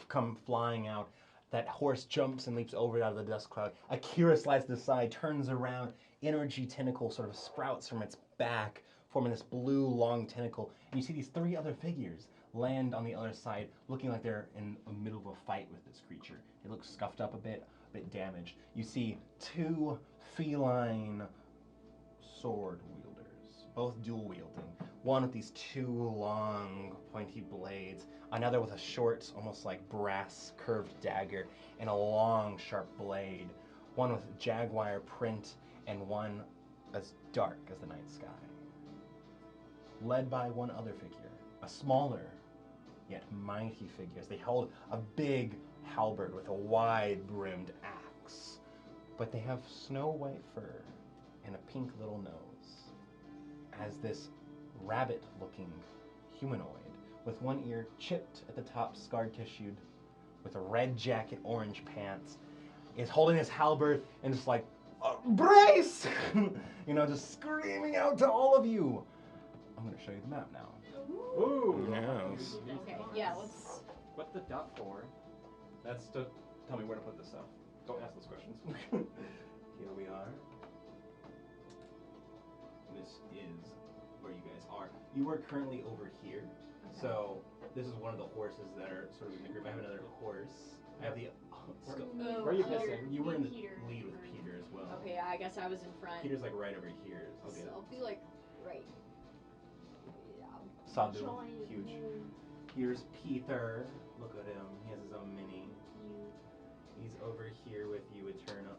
come flying out. That horse jumps and leaps over it out of the dust cloud. Akira slides to the side, turns around. Energy tentacle sort of sprouts from its back, forming this blue long tentacle. And you see these 3 other figures land on the other side, looking like they're in the middle of a fight with this creature. They look scuffed up a bit damaged. You see 2 feline sword wielders, both dual wielding. One with these 2 long pointy blades, another with a short, almost like brass curved dagger, and a long sharp blade. one with jaguar print and one as dark as the night sky. Led by one other figure, a smaller yet mighty figure, as they hold a big halberd with a wide-brimmed axe. But they have snow white fur and a pink little nose, as this rabbit-looking humanoid with one ear chipped at the top, scar-tissued, with a red jacket, orange pants, is holding his halberd and just like, brace! You know, just screaming out to all of you. I'm going to show you the map now. Ooh. Yes. Okay, yeah, let's. What's the dot for? That's to tell me where to put this stuff. Don't ask those questions. Here we are. This is where you guys are. You are currently over here. Okay. So this is one of the horses that are sort of in the group. I have another horse. I have the. Where are you pissing? You were in the Peter. lead with Peter as well. Okay, I guess I was in front. Peter's like right over here. I'll So get it. I'll be like right. Yeah. Sadu, Join. huge. Here's Peter. Look at him. He has his own mini. He's over here with you, Eterna.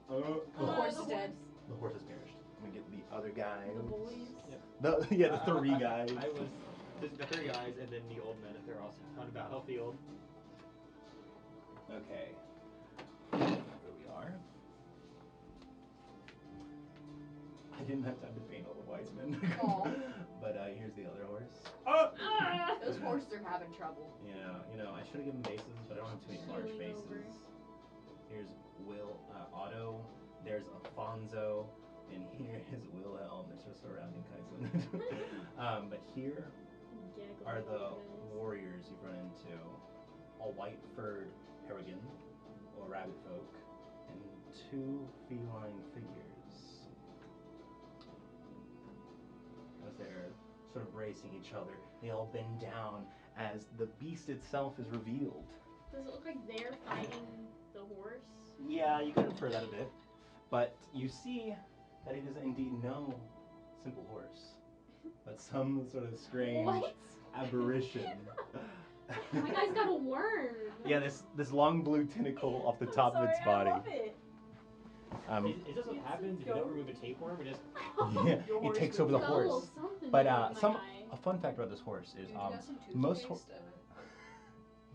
The horse is dead. The horse has perished. I'm gonna get the other guy. The boys. The three guys. I was the three guys and then the old men if they're also on a battlefield. Okay. Here we are. I didn't have time to paint all the wise men. Aw. But here's the other horse. Ah! Those horses are having trouble. Yeah, you know, I should have given bases, but I don't have too many large Healing bases. over. Here's Otto. There's Alfonso. And here is Wilhelm. It's just surrounding Kaizen. But here Gaggle are the guys. warriors you've run into. A white-furred Harrigan, or rabbit folk, and two feline figures. As they're sort of bracing each other, they all bend down as the beast itself is revealed. Does it look like they're fighting the horse? Yeah, you can infer that a bit. But you see that it is indeed no simple horse, but some sort of strange What? aberration. My guy's got a worm. Yeah, this long blue tentacle off the top of its body. I love it. It just what happens if you don't remove a tapeworm. It just Yeah, it takes over the Skull, horse. something But in my a eye. fun fact about this horse is Dude, you got some most toothpaste?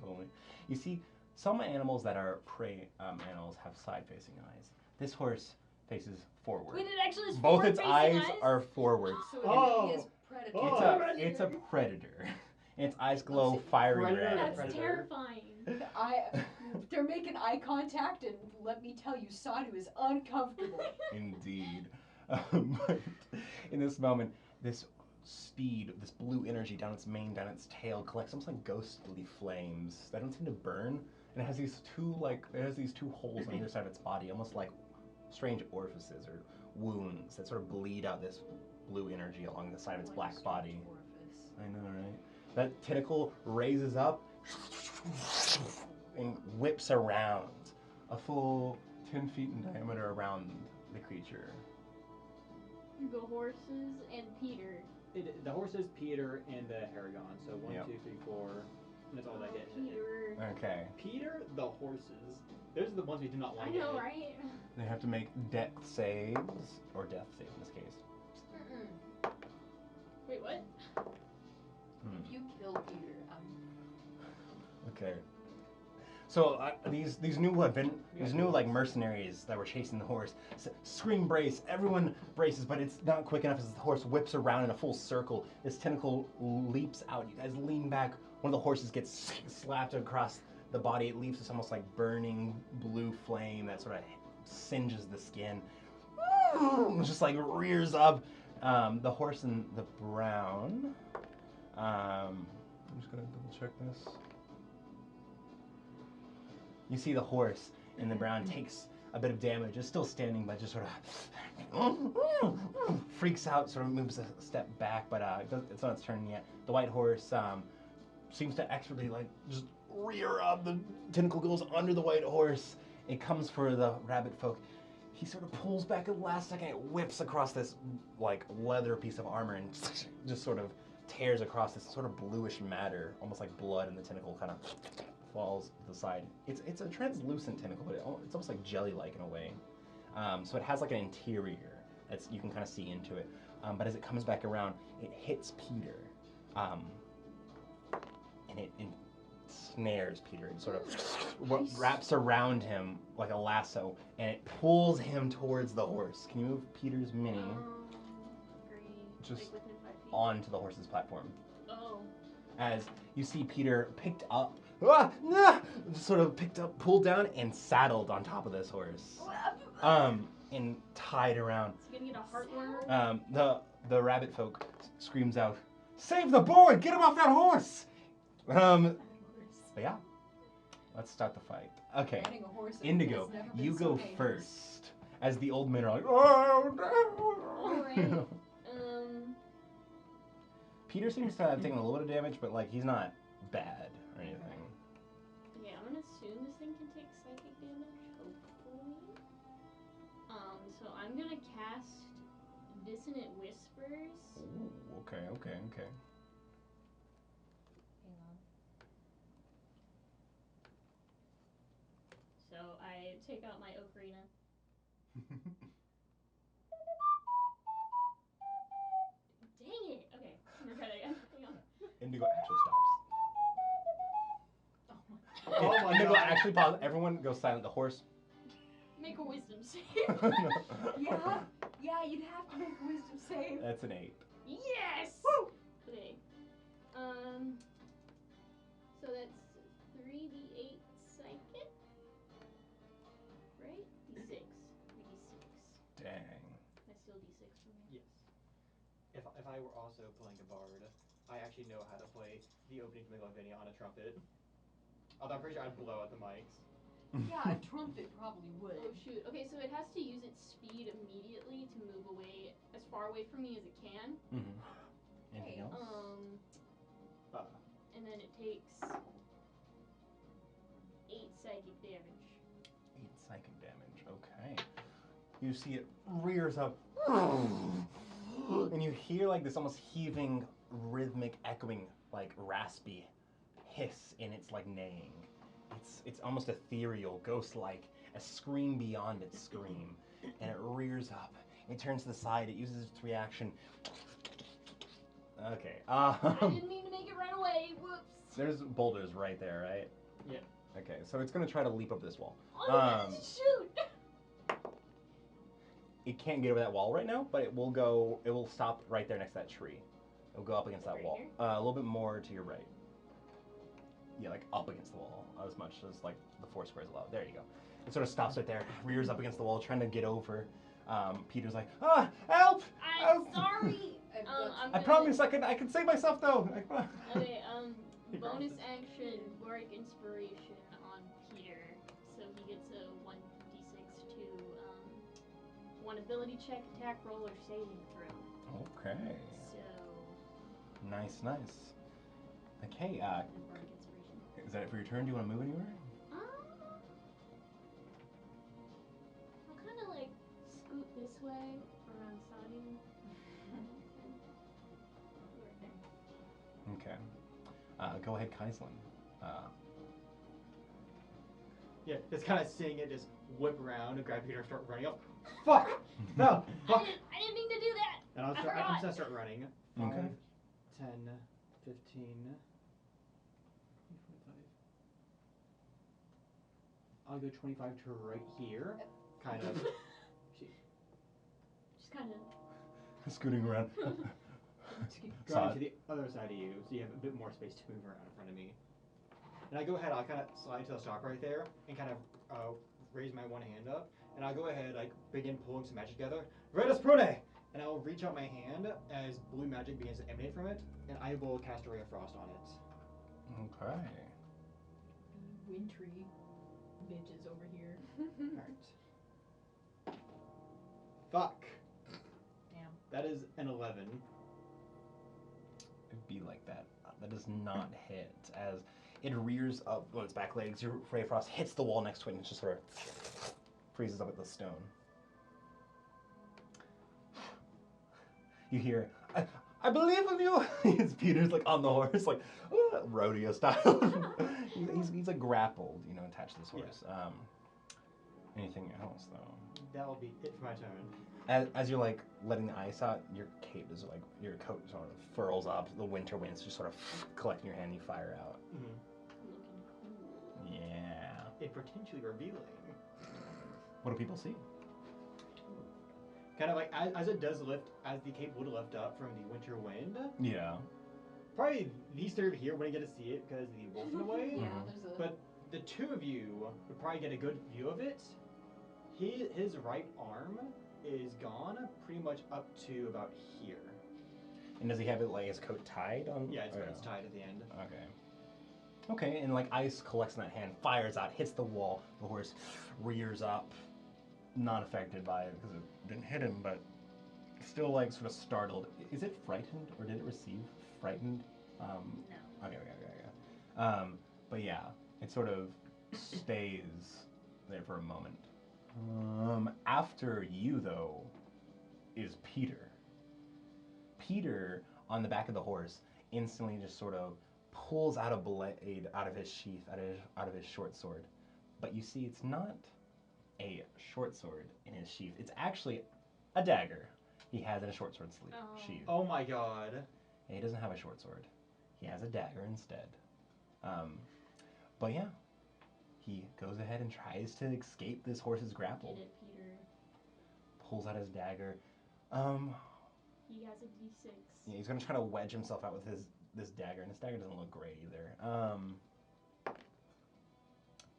only. You see, some animals that are prey animals have side-facing eyes. This horse faces forward. Wait, it actually has Both its forward-facing eyes are forward. So Oh. he is predator. Oh. It's a predator. Its eyes glow fiery Predator. red. That's Predator. terrifying. They're making eye contact, and let me tell you, Sadu is uncomfortable. Indeed. But in this moment, this speed, this blue energy down its mane, down its tail, collects almost like ghostly flames that don't seem to burn. And it has these two holes on either side of its body, almost like strange orifices or wounds that sort of bleed out this blue energy along the side of its Like black a body. strange orifice. I know, right? That tentacle raises up and whips around a full 10 feet in diameter around the creature. The horses and Peter. the horses, Peter, and the Harrigan. So 1, Yep. 2, 3, 4. And that's all that hit. Peter. Okay. Peter, the horses. Those are the ones we do not want I to know, hit. right? They have to make death saves, or death save in this case. Mm-mm. Wait, what? If you kill Peter, Okay. So these new like mercenaries that were chasing the horse scream brace. Everyone braces, but it's not quick enough as the horse whips around in a full circle. This tentacle leaps out. You guys lean back. One of the horses gets slapped across the body. It leaves this almost like burning blue flame that sort of singes the skin. Just like rears up. The horse in the brown. I'm just gonna double check this. You see the horse in the brown takes a bit of damage. It's still standing, but just sort of freaks out, sort of moves a step back, but it's not its turn yet. The white horse seems to expertly like just rear up. The tentacle goes under the white horse. It comes for the rabbit folk. He sort of pulls back at the last second. It whips across this like leather piece of armor and just sort of tears across this sort of bluish matter, almost like blood, and the tentacle kind of falls to the side. It's a translucent tentacle, but it's almost like jelly-like in a way. So it has like an interior that's you can kind of see into it. But as it comes back around, it hits Peter, and it snares Peter. It sort of wraps around him like a lasso, and it pulls him towards the horse. Can you move Peter's mini just like within 5 feet? onto the horse's platform? Oh. As you see Peter picked up, sort of picked up, pulled down, and saddled on top of this horse, and tied around. Is he gonna get a heartworm? The rabbit folk screams out, "Save the boy! Get him off that horse!" But yeah, let's start the fight. Okay, Riding a horse Indigo, has never been you so go dangerous. first. As the old men are like, "Oh Alright. no!" Peter seems to have taken a little bit of damage, but like he's not bad or anything. Okay, I'm gonna assume this thing can take psychic damage, hopefully. So I'm gonna cast Dissonant Whispers. Ooh, okay. Hang on. So I take out my ocarina. Dang it! Okay, I'm gonna try that again. Hang on. Indigo actually stops. Oh my Indigo God. actually pauses. Everyone goes silent. The horse. Make a wisdom save. Yeah, you'd have to make a wisdom save. That's an 8. Yes! Woo! Okay. So that's 3d8 psychic? Right? D6. 3d6. Dang. That's still d6 for me. Yes. If I were also playing a bard, I actually know how to play the opening to Megalovania on a trumpet. Although I'm pretty sure I'd blow out the mics. Yeah, a trumpet probably would. Oh shoot. Okay, so it has to use its speed immediately to move away as far away from me as it can. Mm-hmm. Anything else? And then it takes 8 psychic damage. 8 psychic damage. Okay. You see it rears up, and you hear like this almost heaving, rhythmic, echoing, like raspy hiss in its like neighing. It's almost ethereal, ghost-like, a scream beyond its scream, and it rears up. It turns to the side. It uses its reaction. Okay. I didn't mean to make it run away. Whoops. There's boulders right there, right? Yeah. Okay, so it's gonna try to leap up this wall. Oh, shoot! It can't get over that wall right now, but it will go. It will stop right there next to that tree. It'll go up against that Right wall. here? A little bit more to your right. Yeah, like up against the wall, as much as like the 4 squares allow. There you go. It sort of stops right there, rears up against the wall, trying to get over. Peter's like, help! I'm Help!" sorry. I'm I promise I can save myself though. Okay, bonus action, Bardic Inspiration on Peter. So he gets a 1d6 to one ability check, attack roll, or saving throw. Okay. So Nice. Okay. and Bardic Inspiration. Is that it for your turn? Do you want to move anywhere? I'll kind of like scoot this way around Saudi. Right there. Okay. Go ahead, Kaislin. Yeah, just kind of seeing it just whip around and grab Peter and start running up. Fuck! No! Fuck! I didn't mean to do that! And I'm just gonna start running. 5, Okay. 10, 15, 45. I'll go 25 to right here. Kind of. Just kind of. Scooting around. Going to the other side of you, so you have a bit more space to move around in front of me. And I go ahead, I'll kind of slide to a stop right there, and kind of raise my one hand up, and I'll go ahead, like, begin pulling some magic together. Redus Prune! And I'll reach out my hand as blue magic begins to emanate from it, and I will cast a Ray of Frost on it. Okay. Wintry bitches over here. Alright. Fuck. Damn. That is an 11. It'd be like that. That does not hit as it rears up on its back legs. Your Ray of Frost hits the wall next to it and it just sort of freezes up at the stone. You hear, I believe in you! It's Peter's like on the horse, like rodeo style. he's like grappled, attached to this horse. Anything else though? That'll be it for my turn. As you're like letting the ice out, your cape is like your coat sort of furls up. The winter winds just sort of collect in your hand. And you fire out. Mm-hmm. Looking cool. Yeah. It potentially revealing. What do people see? Kind of like as it does lift, as the cape would lift up from the winter wind. Yeah. Probably these three over here wouldn't get to see it because the wolf in a way. Yeah, Mhm. there's a. But the two of you would probably get a good view of it. His right arm is gone pretty much up to about here. And does he have it like his coat tied on? Yeah, or it's tied at the end. Okay. Okay, and like ice collects in that hand, fires out, hits the wall. The horse rears up, not affected by it because it didn't hit him, but still like sort of startled. Is it frightened or did it receive frightened? No. Okay. But yeah, it sort of stays there for a moment. After you though, is Peter. Peter on the back of the horse instantly just sort of pulls out a blade out of his sheath, out of his short sword. But you see, it's not a short sword in his sheath. It's actually a dagger he has in a short sword sheath. Oh my god. He doesn't have a short sword. He has a dagger instead. But yeah, he goes ahead and tries to escape this horse's grapple. Get it, Peter. Pulls out his dagger. He has a D6. Yeah, he's gonna try to wedge himself out with this dagger, and this dagger doesn't look great either.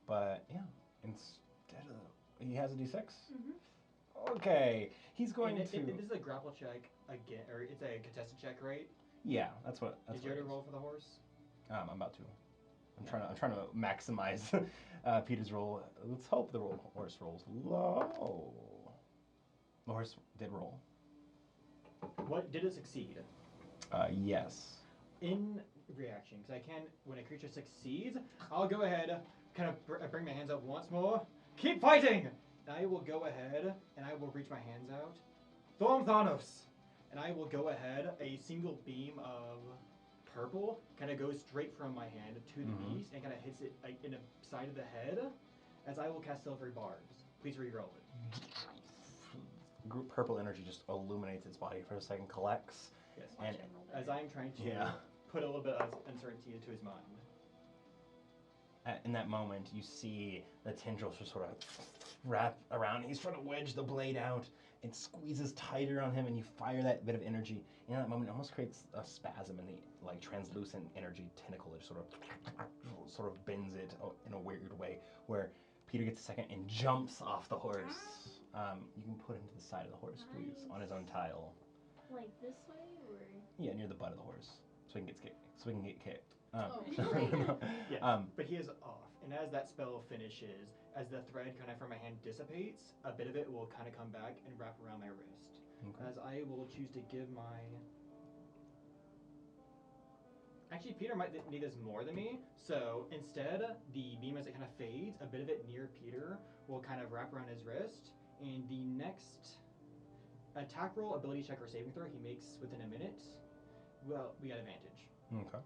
But yeah, instead of he has a D6. Mm-hmm. Okay, he's going And to. this is a grapple check again, or it's a contested check, right? Yeah, that's what. Did you what it already is. roll for the horse? I'm about to. I'm trying to maximize Peter's roll. Let's hope the horse rolls low. The horse did roll. What did it succeed? Yes. In reaction, because I can, when a creature succeeds, I'll go ahead, kind of bring my hands up once more. Keep fighting! And I will go ahead, and I will reach my hands out. Thorm Thanos! And I will go ahead, a single beam of purple kind of goes straight from my hand to the Mhm. beast and kind of hits it like, in the side of the head, as I will cast Silvery Barbs. Please re-roll it. Purple energy just illuminates its body for a second, collects. Yes. And As I'm trying to Yeah. put a little bit of uncertainty into his mind. In that moment, you see the tendrils just sort of wrap around. He's trying to wedge the blade out. It squeezes tighter on him, and you fire that bit of energy. In that moment, it almost creates a spasm in the like translucent energy tentacle that sort of bends it in a weird way, where Peter gets a second and jumps off the horse. You can put him to the side of the horse, please, on his own tile. Like this way, or? Yeah, near the butt of the horse, so he can get kicked. Oh, great. Yes, Um, but he is off. And as that spell finishes, as the thread kind of from my hand dissipates, a bit of it will kind of come back and wrap around my wrist. Okay. As I will choose to give my... Actually, Peter might need this more than me. So instead, the beam as it kind of fades, a bit of it near Peter will kind of wrap around his wrist. And the next attack roll, ability check, or saving throw he makes within a minute, well, we got advantage. Okay.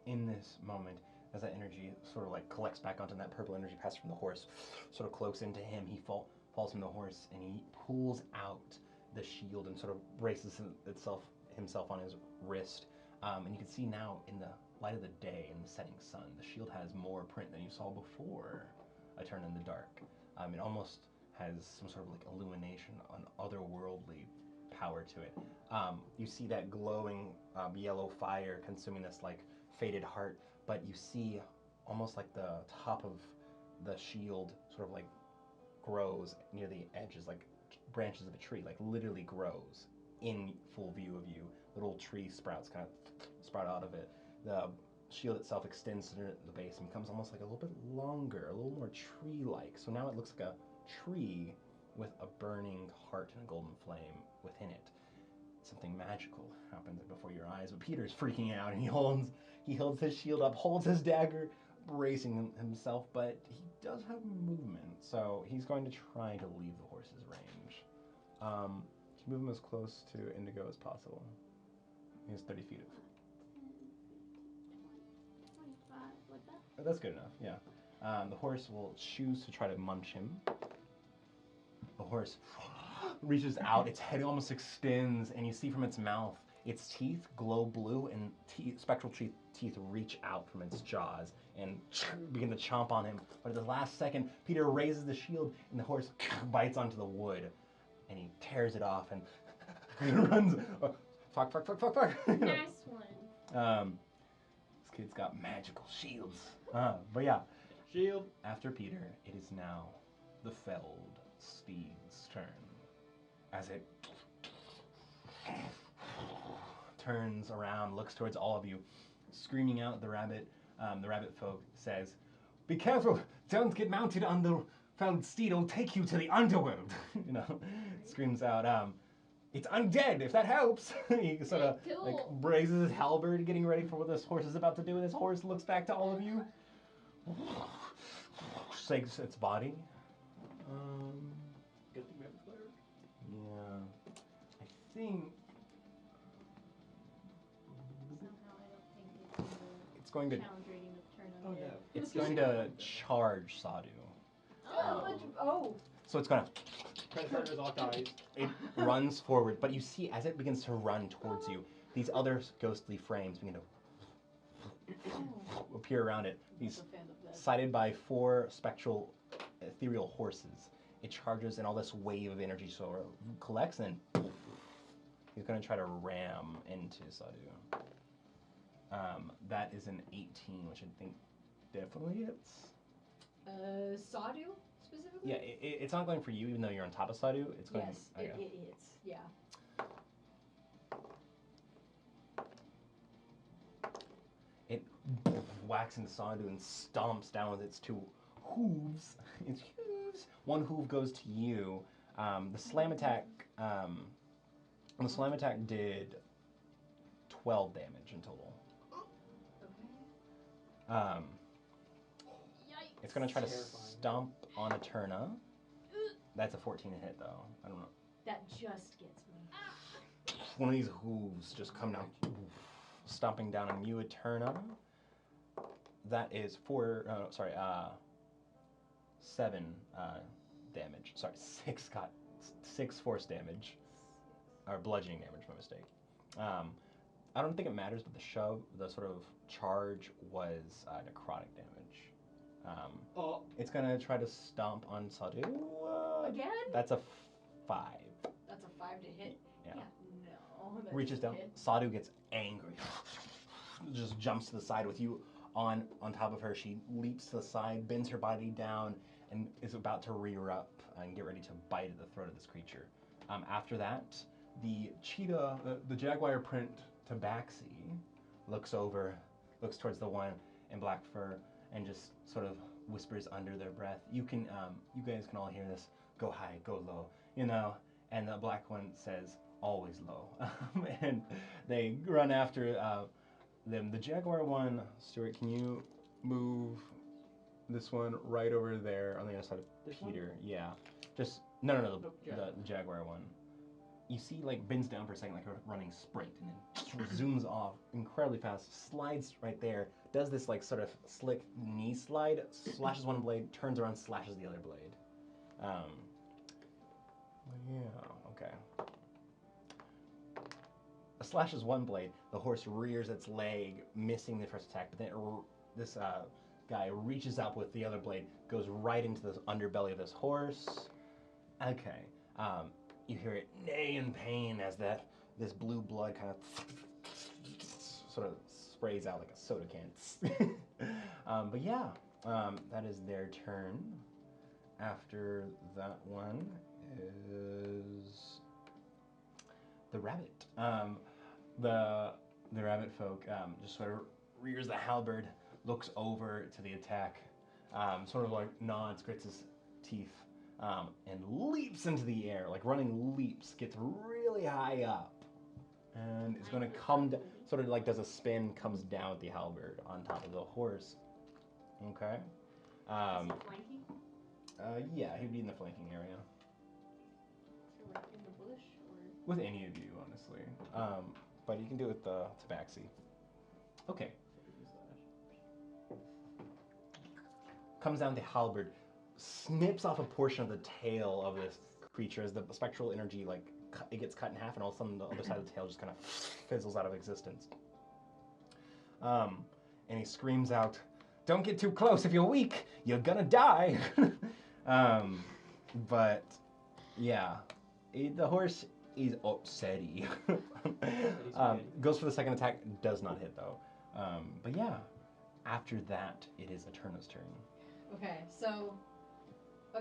In this moment, as that energy sort of like collects back onto that purple energy passed from the horse, sort of cloaks into him, he falls from the horse and he pulls out the shield and sort of braces himself on his wrist. And you can see now in the light of the day, in the setting sun, the shield has more print than you saw before A Turn in the Dark. It almost has some sort of like illumination, an otherworldly power to it. You see that glowing yellow fire consuming this like faded heart, but you see almost like the top of the shield sort of like grows near the edges, like branches of a tree, like literally grows in full view of you. Little tree sprouts kind of sprout out of it. The shield itself extends to the base and becomes almost like a little bit longer, a little more tree-like. So now it looks like a tree with a burning heart and a golden flame within it. Something magical happens before your eyes, but Peter's freaking out and he holds his shield up, holds his dagger, bracing himself, but he does have movement, so he's going to try to leave the horse's range. To move him as close to Indigo as possible. He's 30 feet of. 25, like that? That's good enough, yeah. The horse will choose to try to munch him. The horse reaches out, its head almost extends, and you see from its mouth, its teeth glow blue, and spectral teeth reach out from its jaws and begin to chomp on him. But at the last second, Peter raises the shield, and the horse bites onto the wood, and he tears it off and runs. Fuck. Nice one. This kid's got magical shields. But yeah, Shield. after Peter, it is now the felled steed's turn. As it turns around, looks towards all of you, screaming out. The rabbit folk says, "Be careful! Don't get mounted on the felled steed. It'll take you to the underworld." Screams out. It's undead, if that helps. He sort of like Cool. raises his halberd, getting ready for what this horse is about to do. And this horse looks back to all of you, shakes its body. Good thing we have a cleric. Yeah, I think Somehow I don't think it's going to challenge rating of turn Oh, on no. it's going to charge Sadu. Oh, So it's gonna Credit card is all dies. it runs forward, but you see as it begins to run towards you, these other ghostly frames begin to appear around it. I'm These a fan of that. sided by 4 spectral ethereal horses. It charges and all this wave of energy sort of collects and he's going to try to ram into Sadu. That is an 18, which I think definitely hits. Sadu specifically? Yeah, it's not going for you, even though you're on top of Sadu. It's going. Yes, Okay. it hits. Yeah. It whacks into Sadu and stomps down with its 2 hooves. Its hooves. One hoof goes to you. The slam attack. The slam attack did 12 damage in total. Okay. Yikes. It's gonna try to Terrifying. stomp on Eterna. That's a 14 to hit though. I don't know. That just gets me. One of these hooves just come down, stomping down on you, Eterna. That is 7 damage. Sorry, 6 force damage. Or bludgeoning damage, my mistake. I don't think it matters, but the sort of charge was necrotic damage. Oh, It's gonna try to stomp on Sadu. Again? That's a 5. That's a 5 to hit. Yeah. No. That's Reaches a down. hit. Sadu gets angry. Just jumps to the side with you on top of her. She leaps to the side, bends her body down, and is about to rear up and get ready to bite at the throat of this creature. After that, the cheetah, the jaguar print tabaxi, looks towards the one in black fur, and just sort of whispers under their breath. You guys can all hear this. Go high, go low, And the black one says, always low. And they run after them. The jaguar one, Stuart, can you move this one right over there on the other side of This one? Peter? Yeah. Just no, Oh, yeah. the jaguar one. You see, like, bends down for a second, like a running sprint, and then zooms off incredibly fast, slides right there, does this, like, sort of slick knee slide, slashes one blade, turns around, slashes the other blade. Yeah, okay. Slashes one blade, the horse rears its leg, missing the first attack, but then this guy reaches up with the other blade, goes right into the underbelly of this horse. Okay. You hear it neigh in pain as this blue blood kind of sort of sprays out like a soda can. But yeah, that is their turn. After that one is the rabbit. The rabbit folk just sort of rears the halberd, looks over to the attack, sort of like nods, grits his teeth. And leaps into the air, like running leaps, gets really high up, and is going to come, sort of like does a spin, comes down with the halberd on top of the horse. Okay. Is it flanking? Yeah, he'd be in the flanking area. So like in the bush or? With any of you, honestly. But you can do it with the tabaxi. Okay. comes down with the halberd, snips off a portion of the tail of this creature as the spectral energy, like, it gets cut in half, and all of a sudden the other side of the tail just kind of fizzles out of existence. And he screams out, "Don't get too close. If you're weak, you're gonna die." But yeah, the horse is upsetty. Goes for the second attack, does not hit though. But yeah, after that, it is Eterna's turn. Okay, so I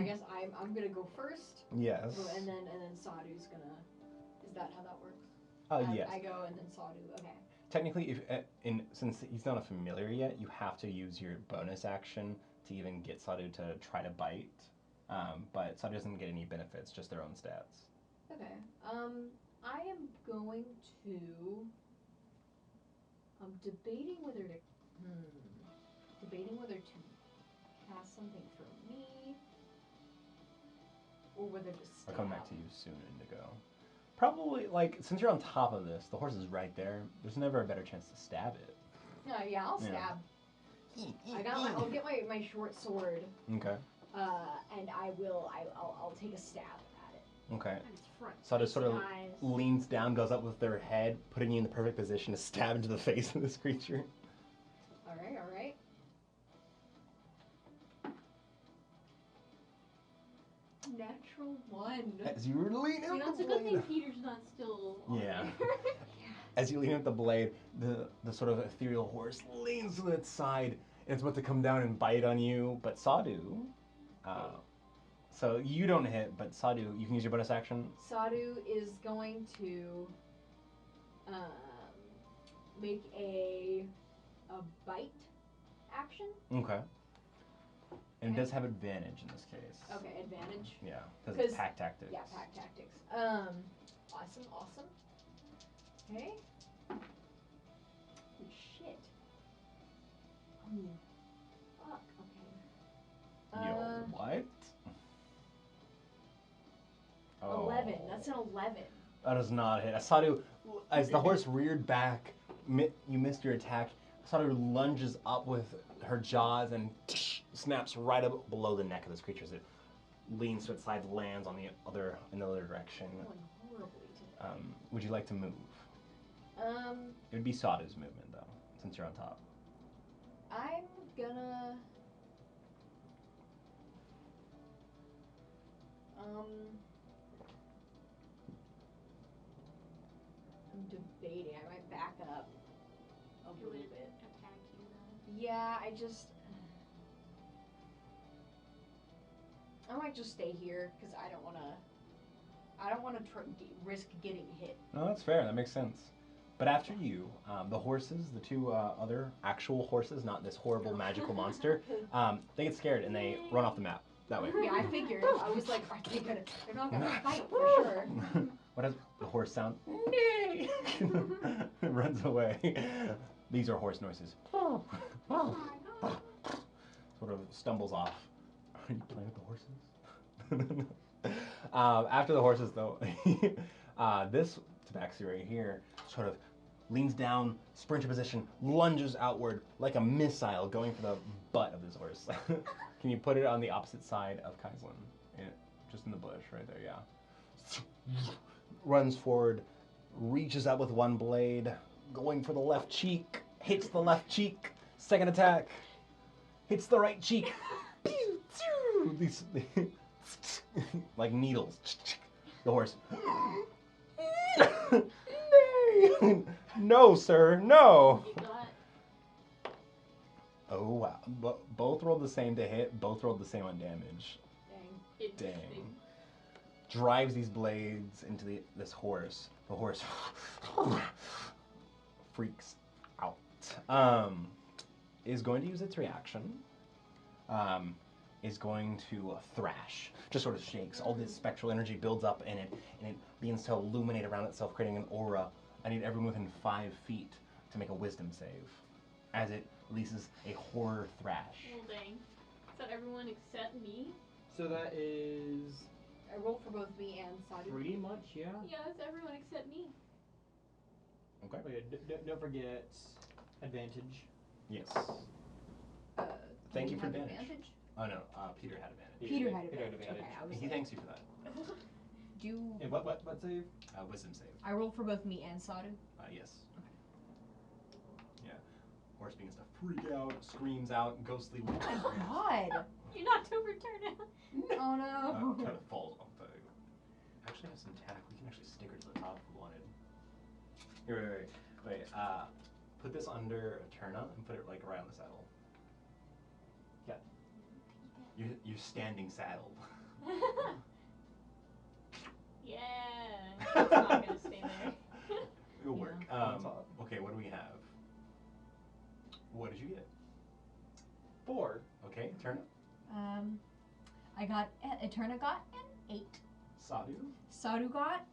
guess I'm gonna go first. Yes. And then Sadu's gonna. Is that how that works? Yes. I go and then Sadu. Okay. Technically, since he's not a familiar yet, you have to use your bonus action to even get Sadu to try to bite. But Sadu doesn't get any benefits, just their own stats. Okay. I am going to. I'm debating whether to cast something for me or whether to stab. I'll come back to you soon, Indigo. Probably, like, since you're on top of this, the horse is right there. There's never a better chance to stab it. No, yeah, I'll stab. I'll get my short sword. Okay. And I'll take a stab at it. Okay. And it's front. So it sort of eyes. leans down, goes up with their head, putting you in the perfect position to stab into the face of this creature. All right. Natural 1. As you lean You in know, it's the a good thing blade. Peter's not still on Yeah. there. As you lean at the blade, the sort of ethereal horse leans to its side, and it's about to come down and bite on you, but Sadu, so you don't hit, but Sadu, you can use your bonus action. Sadu is going to make a bite action. Okay. And it Okay. does have advantage in this case. Okay, advantage. Yeah, because 'Cause- it's pack tactics. Yeah, pack tactics. Awesome. Okay. Holy shit. I mean, fuck. Okay. Yo, what? 11. That's an 11. That does not hit. Sadu, as the horse reared back, you missed your attack. Sadu lunges up with her jaws and snaps right up below the neck of this creature as it leans to its side, lands on in the other direction. Going horribly today. Would you like to move? It would be Sadu's movement though, since you're on top. I'm gonna. I'm debating. I might back up a It little would bit. attack you then. Yeah, I might just stay here because I don't want to risk getting hit. No, that's fair. That makes sense. But after you, the horses, the two other actual horses, not this horrible magical monster, they get scared and they run off the map that way. Yeah, I figured. I was like, are they gonna? They're not gonna fight for sure. What does the horse sound? It runs away. These are horse noises. Oh my god. Sort of stumbles off. Are you playing with the horses? After the horses, though, this tabaxi right here sort of leans down, sprinter position, lunges outward like a missile, going for the butt of this horse. Can you put it on the opposite side of Kaislin? Yeah, just in the bush, right there, yeah. Runs forward, reaches out with one blade, going for the left cheek, hits the left cheek, second attack, hits the right cheek. These like needles. The horse. Nay! No, sir, no. You got Oh wow! Both rolled the same to hit. Both rolled the same on damage. Dang. interesting. Drives these blades into this horse. The horse freaks out. Is going to use its reaction. Is going to thrash. Just sort of shakes. All this spectral energy builds up in it, and it begins to illuminate around itself, creating an aura. I need everyone within 5 feet to make a wisdom save, as it releases a horror thrash. Well, dang. Is that everyone except me? So that is I rolled for both me and Sadu. pretty much, yeah. Yeah, it's everyone except me. Okay. Okay, don't forget advantage. Yes. Thank you you for have advantage. Oh no, Peter had advantage. Peter had Peter had advantage. advantage. Okay, I was He like, thanks you for that. do And what save? Wisdom save. I roll for both me and Sadu? Yes. Yeah. Horse begins to freak out, screams out, ghostly. Oh my god! You knocked over Turner. Oh no! Kind of falls off the. Actually, have some tack. We can actually stick her to the top if we wanted. Here, wait. Put this under Eterna and put it like right on the saddle. Yeah. You're standing saddled. Yeah. It's not gonna stay there. It'll work. On top. Okay, what do we have? What did you get? 4. Okay, Eterna. Eterna got an 8. Sadu. Sadu got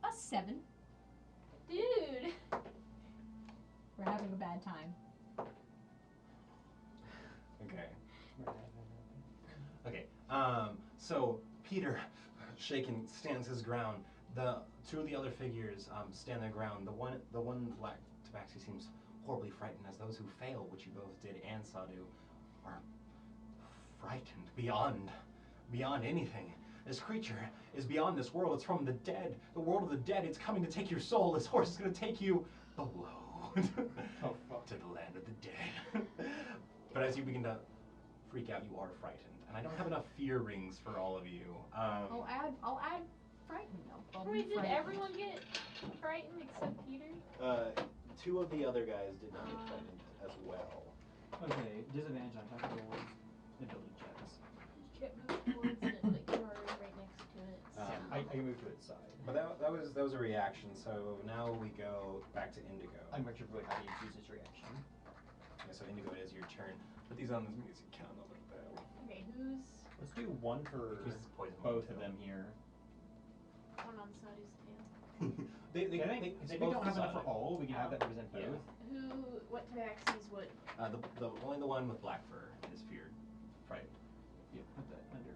a 7. Dude. We're having a bad time. Okay. Okay. So Peter, shaken, stands his ground. The two of the other figures stand their ground. The one black tabaxi seems horribly frightened, as those who fail, which you both did, and Sadu, are frightened beyond anything. This creature is beyond this world. It's from the dead, the world of the dead. It's coming to take your soul. This horse is going to take you below Oh, fuck. to the land of the dead. But as you begin to freak out, you are frightened. And I don't have enough fear rings for all of you. I'll add frightened. I'll be Wait, did frightened. everyone get frightened except Peter? Two of the other guys did not get frightened as well. Okay, disadvantage on tactical ability checks. Chip moves towards it, like you are right next to it. Yeah, I can move to its side. But that was a reaction. So now we go back to Indigo. I'm not sure really how to use its reaction. Okay, so Indigo, it is your turn. Put these on this music count over there. Okay, who's Let's do one for Who's poison both one? of them here. one on Sadu's tail? they I think if we both don't have enough for decided. all, we can have that represent Yeah. both. What tabaxis, what? Only the one with black fur is feared, frightened. Yeah, put that under.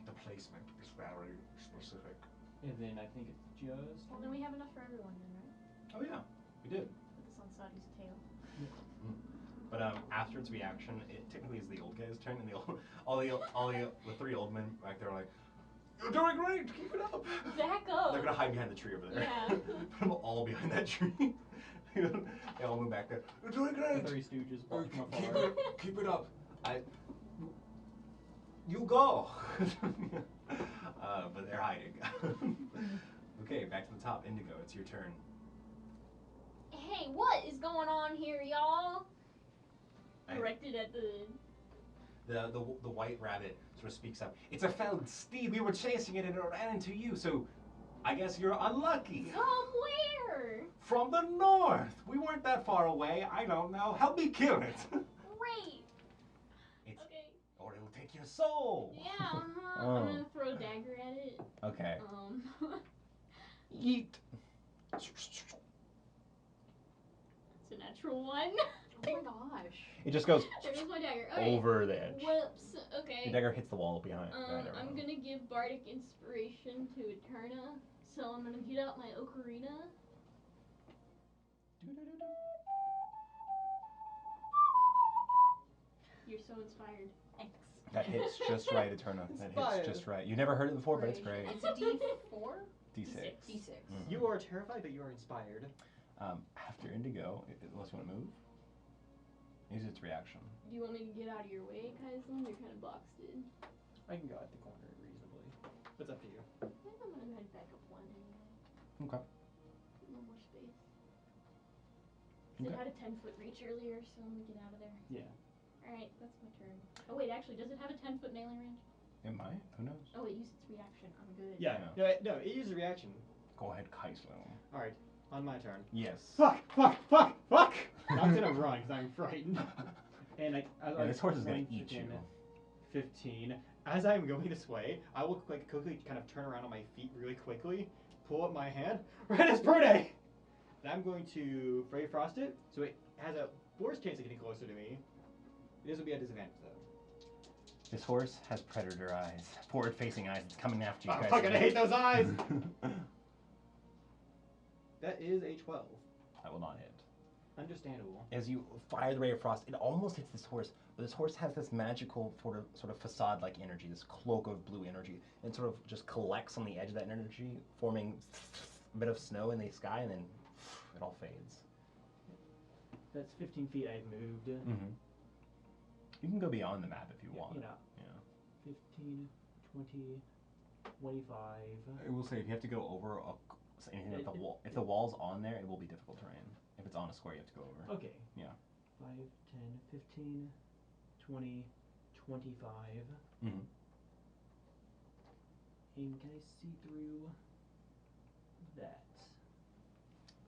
The placement is very specific. And then I think it's just. Well, then we have enough for everyone then, right? Oh yeah, we did. Put this on Sadu's tail. But after its reaction, it technically is the old guy's turn, and the three old men back there are like, "You're doing great. Keep it up." Back up. They're gonna hide behind the tree over there. Yeah. Put them all behind that tree. They all move back there. You're doing The great. Three Stooges walk from Keep afar. keep it up. You go. But they're hiding. Okay, back to the top. Indigo, it's your turn. Hey, what is going on here, y'all? Directed at The white rabbit sort of speaks up. It's a felled steed. We were chasing it and it ran into you. So, I guess you're unlucky. From where? From the north. We weren't that far away. I don't know. Help me kill it. Great. It's, Okay. or it'll take your soul. Yeah, uh-huh. Oh. I'm gonna throw a dagger at it. Okay. Yeet. It's a natural one. Oh my gosh. It just goes There goes my dagger. Okay. over the edge. Whoops. Your Okay. dagger hits the wall behind. I'm gonna give Bardic Inspiration to Eterna, so I'm gonna get out my ocarina. You're so inspired. Thanks. That hits just right, Eterna. That Inspired. hits just right. You never heard it before, but it's great. It's a D4? D6. D6. Mm. You are terrified, but you are inspired. After Indigo, unless you want to move, use its reaction. Do you want me to get out of your way, Kaizen? You're kind of boxed in. I can go at the corner reasonably. It's up to you. I think I'm gonna go ahead and back up one anyway. Okay. A little more space. 'Cause it Okay. had a 10-foot reach earlier, so I'm gonna get out of there. Yeah. Alright, that's my turn. Oh wait, actually, does it have a 10-foot melee range? It might. Who knows? Oh, it used its reaction. I'm good. Yeah. No, it uses a reaction. Go ahead, Kaislo. Alright, on my turn. Yes. Fuck! I'm gonna run because I'm frightened. And Yeah, this horse is gonna 20, eat you. 15. As I'm going this way, I will quickly kind of turn around on my feet really quickly, pull up my hand, right as Prude! And I'm going to Fray Frost it, so it has a worse chance of getting closer to me. This will be a disadvantage though. This horse has predator eyes, forward-facing eyes. It's coming after you I guys. fucking hate those eyes! That is a 12. That will not hit. Understandable. As you fire the ray of frost, it almost hits this horse, but this horse has this magical sort of facade-like energy, this cloak of blue energy, and sort of just collects on the edge of that energy, forming a bit of snow in the sky, and then it all fades. That's 15 feet I've moved. Mm-hmm. You can go beyond the map if you want. You know. Yeah. 15, 20, 25. I will say, if you have to go over anything at the wall, if the wall's on there, it will be difficult terrain. If it's on a square, you have to go over. Okay. Yeah. 5, 10, 15, 20, 25. Mm-hmm. And can I see through that?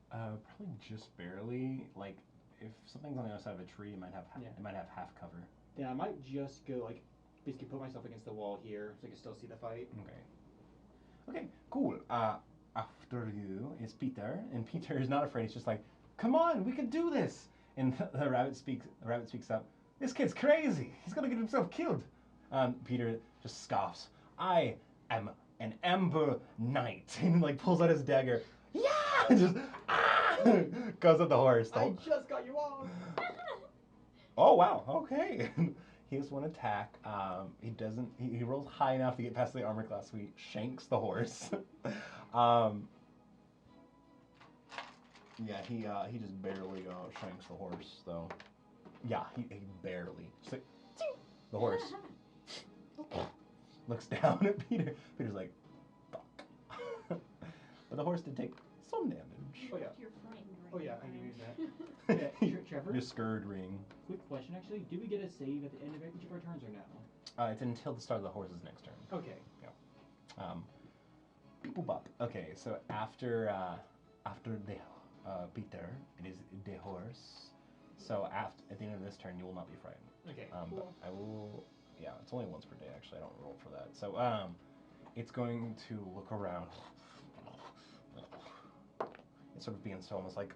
Probably just barely. Like, if something's on the other side of a tree, it might have half cover. Then I might just go, like, basically put myself against the wall here so I can still see the fight. Okay. Okay, cool. After you is Peter, and Peter is not afraid. He's just like, come on, we can do this. And the rabbit speaks up. This kid's crazy. He's gonna get himself killed. Peter just scoffs. I am an Ember Knight, and like pulls out his dagger. Yeah, and just goes at the horse. I just got you off. Oh wow. Okay. He has one attack. He doesn't. He rolls high enough to get past the armor class. So he shanks the horse. Yeah, he just barely shanks the horse though. Yeah, he barely. Just like, the horse looks down at Peter. Peter's like, fuck. But the horse did take some damage. Oh yeah. You're frightened right Oh yeah, now. I can use that. Yeah, Trevor. Your scourge ring. Quick question, actually. Do we get a save at the end of each of our turns or no? It's until the start of the horse's next turn. Okay. Boop bop. Okay, so after the Peter, it is the horse. So at the end of this turn, you will not be frightened. Okay. But I will. Yeah, it's only once per day. Actually, I don't roll for that. So it's going to look around. It's sort of being so almost like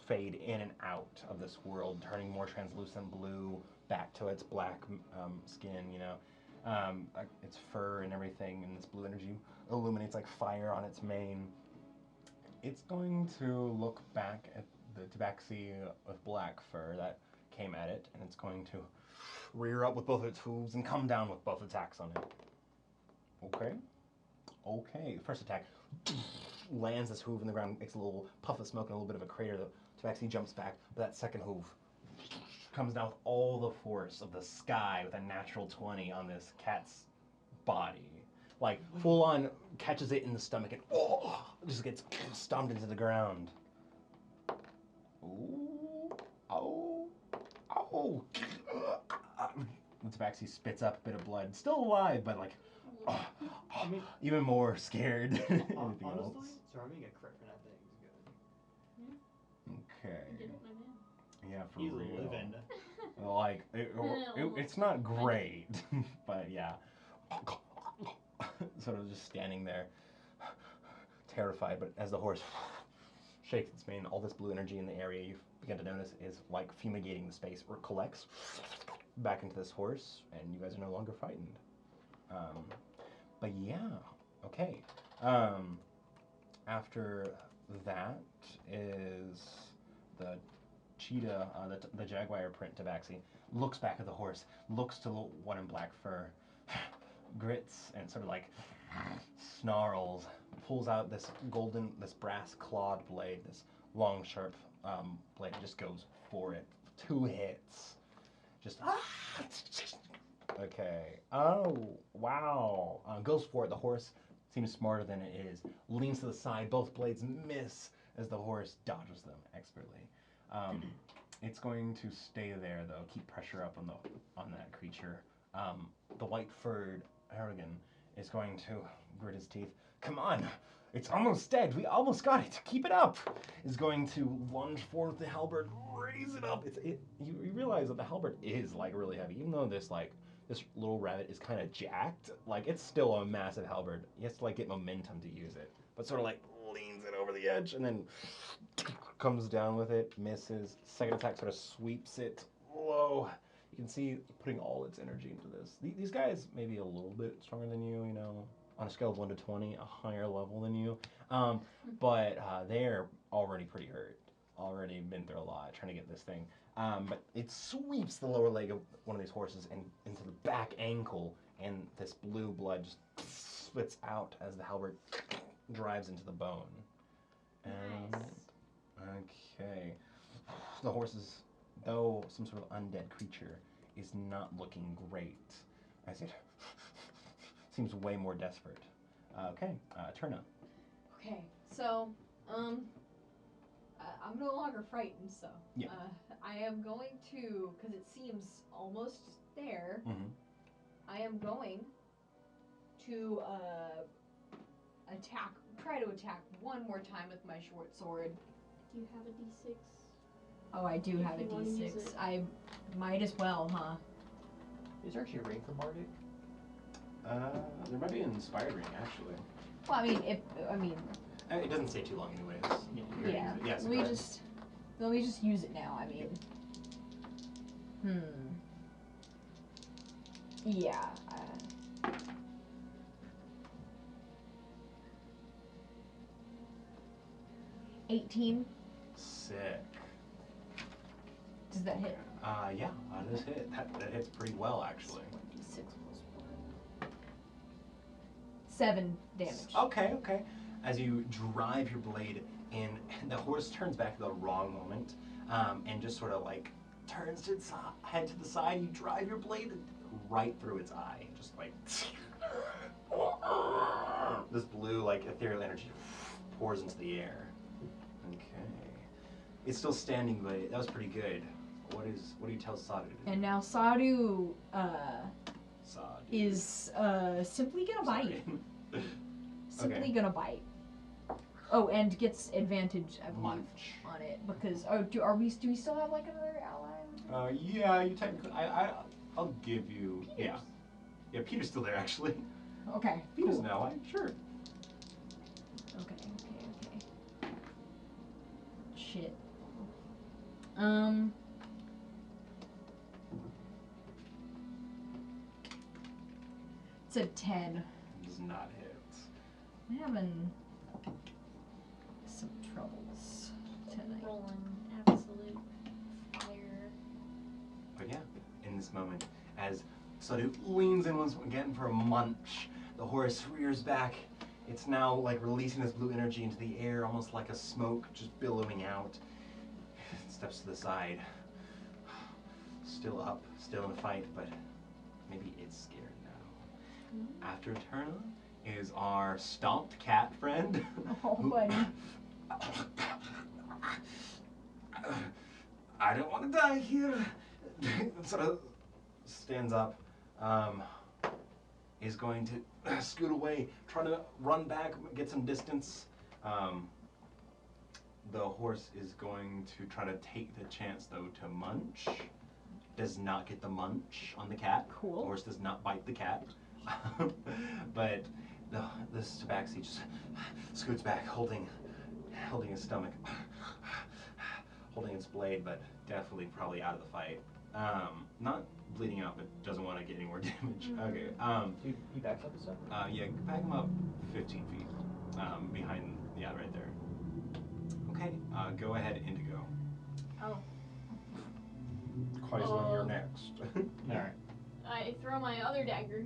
fade in and out of this world, turning more translucent blue back to its black skin. You know, like its fur and everything, and this blue energy illuminates like fire on its mane. It's going to look back at the tabaxi with black fur that came at it, and it's going to rear up with both its hooves and come down with both attacks on it. Okay. Okay. First attack lands this hoof in the ground, makes a little puff of smoke and a little bit of a crater. The tabaxi jumps back, but that second hoof comes down with all the force of the sky with a natural 20 on this cat's body. Like, full on catches it in the stomach and just gets stomped into the ground. Ooh, oh, oh. The tabaxi spits up a bit of blood. Still alive, but like, I mean, even more scared than anything honestly, else. surviving a crit for that thing is good. Okay. You did it, my man. Yeah, for He's real. living. Like, it's not great, but yeah. Sort of just standing there, terrified, but as the horse shakes its mane, all this blue energy in the area you begin to notice is like fumigating the space, or collects back into this horse, and you guys are no longer frightened. But yeah, okay. After that is the cheetah, the jaguar print tabaxi, looks back at the horse, looks to the one in black fur, grits, and sort of like snarls, pulls out this brass clawed blade, this long, sharp blade, and just goes for it. 2 hits. Just, okay. Oh, wow. Goes for it. The horse seems smarter than it is. Leans to the side. Both blades miss as the horse dodges them expertly. It's going to stay there, though. Keep pressure up on that creature. The white-furred Harrigan is going to grit his teeth. Come on, it's almost dead. We almost got it. Keep it up. Is going to lunge forward the halberd, raise it up. You realize that the halberd is like really heavy, even though this little rabbit is kind of jacked. Like, it's still a massive halberd. He has to like get momentum to use it, but sort of like leans it over the edge and then comes down with it. Misses. Second attack sort of sweeps it low. You can see putting all its energy into this. These guys may be a little bit stronger than you, on a scale of 1 to 20, a higher level than you. But they're already pretty hurt. already been through a lot trying to get this thing. But it sweeps the lower leg of one of these horses and into the back ankle, and this blue blood just spits out as the halberd drives into the bone. And okay, the horse is, though some sort of undead creature, is not looking great. As it seems way more desperate. Okay, Turna. Okay, so, I'm no longer frightened, so. Yeah. I am going to, because it seems almost there, Mm-hmm. I am going to try to attack one more time with my short sword. Do you have a D6? Oh, I do If have a you wanna use D6. it. I might as well, huh? Is there actually a ring for Bardic? There might be an inspired ring, actually. Well, I mean, It doesn't stay too long, anyways. yeah. Yes. Let me just use it now. I mean, yeah. 18. Sick. Does that hit? Yeah, that does hit. That hits pretty well, actually. 1d6 plus 1. 7 damage. Okay. As you drive your blade in, the horse turns back at the wrong moment, and just sort of like turns its head to the side. You drive your blade right through its eye, just like this blue, like ethereal energy pours into the air. Okay, it's still standing, but that was pretty good. What do you tell Sadu to do? And now Sadu Sadu. is simply gonna bite. Sorry. Simply Okay. gonna bite. Oh, and gets advantage, I believe, Munch. on it because do we still have like another ally? Yeah, you technically. I'll give you. Yeah. Yeah, Peter's still there actually. Okay. Peter's Cool. an ally. Sure. Okay. Shit. It's a 10. Does not hit. I'm having some troubles tonight. Rollin, absolute fire. But yeah, in this moment, as Sadu leans in once again for a munch, the horse rears back. It's now like releasing this blue energy into the air, almost like a smoke just billowing out. It steps to the side. Still up, still in the fight, but maybe it's scared now. After Turna is our stomped cat friend. Oh, buddy. I don't want to die here. Sort of stands up, is going to scoot away, trying to run back, get some distance. The horse is going to try to take the chance, though, to munch. Does not get the munch on the cat. Cool. The horse does not bite the cat. But this tabaxi just scoots back, holding his stomach, holding its blade, but definitely probably out of the fight. Not bleeding out, but doesn't want to get any more damage. Okay. He backs up his stuff? Yeah, back him up 15 feet. Behind, yeah, right there. Okay, go ahead, Indigo. Oh. Quaisling, you're next. Alright. I throw my other dagger.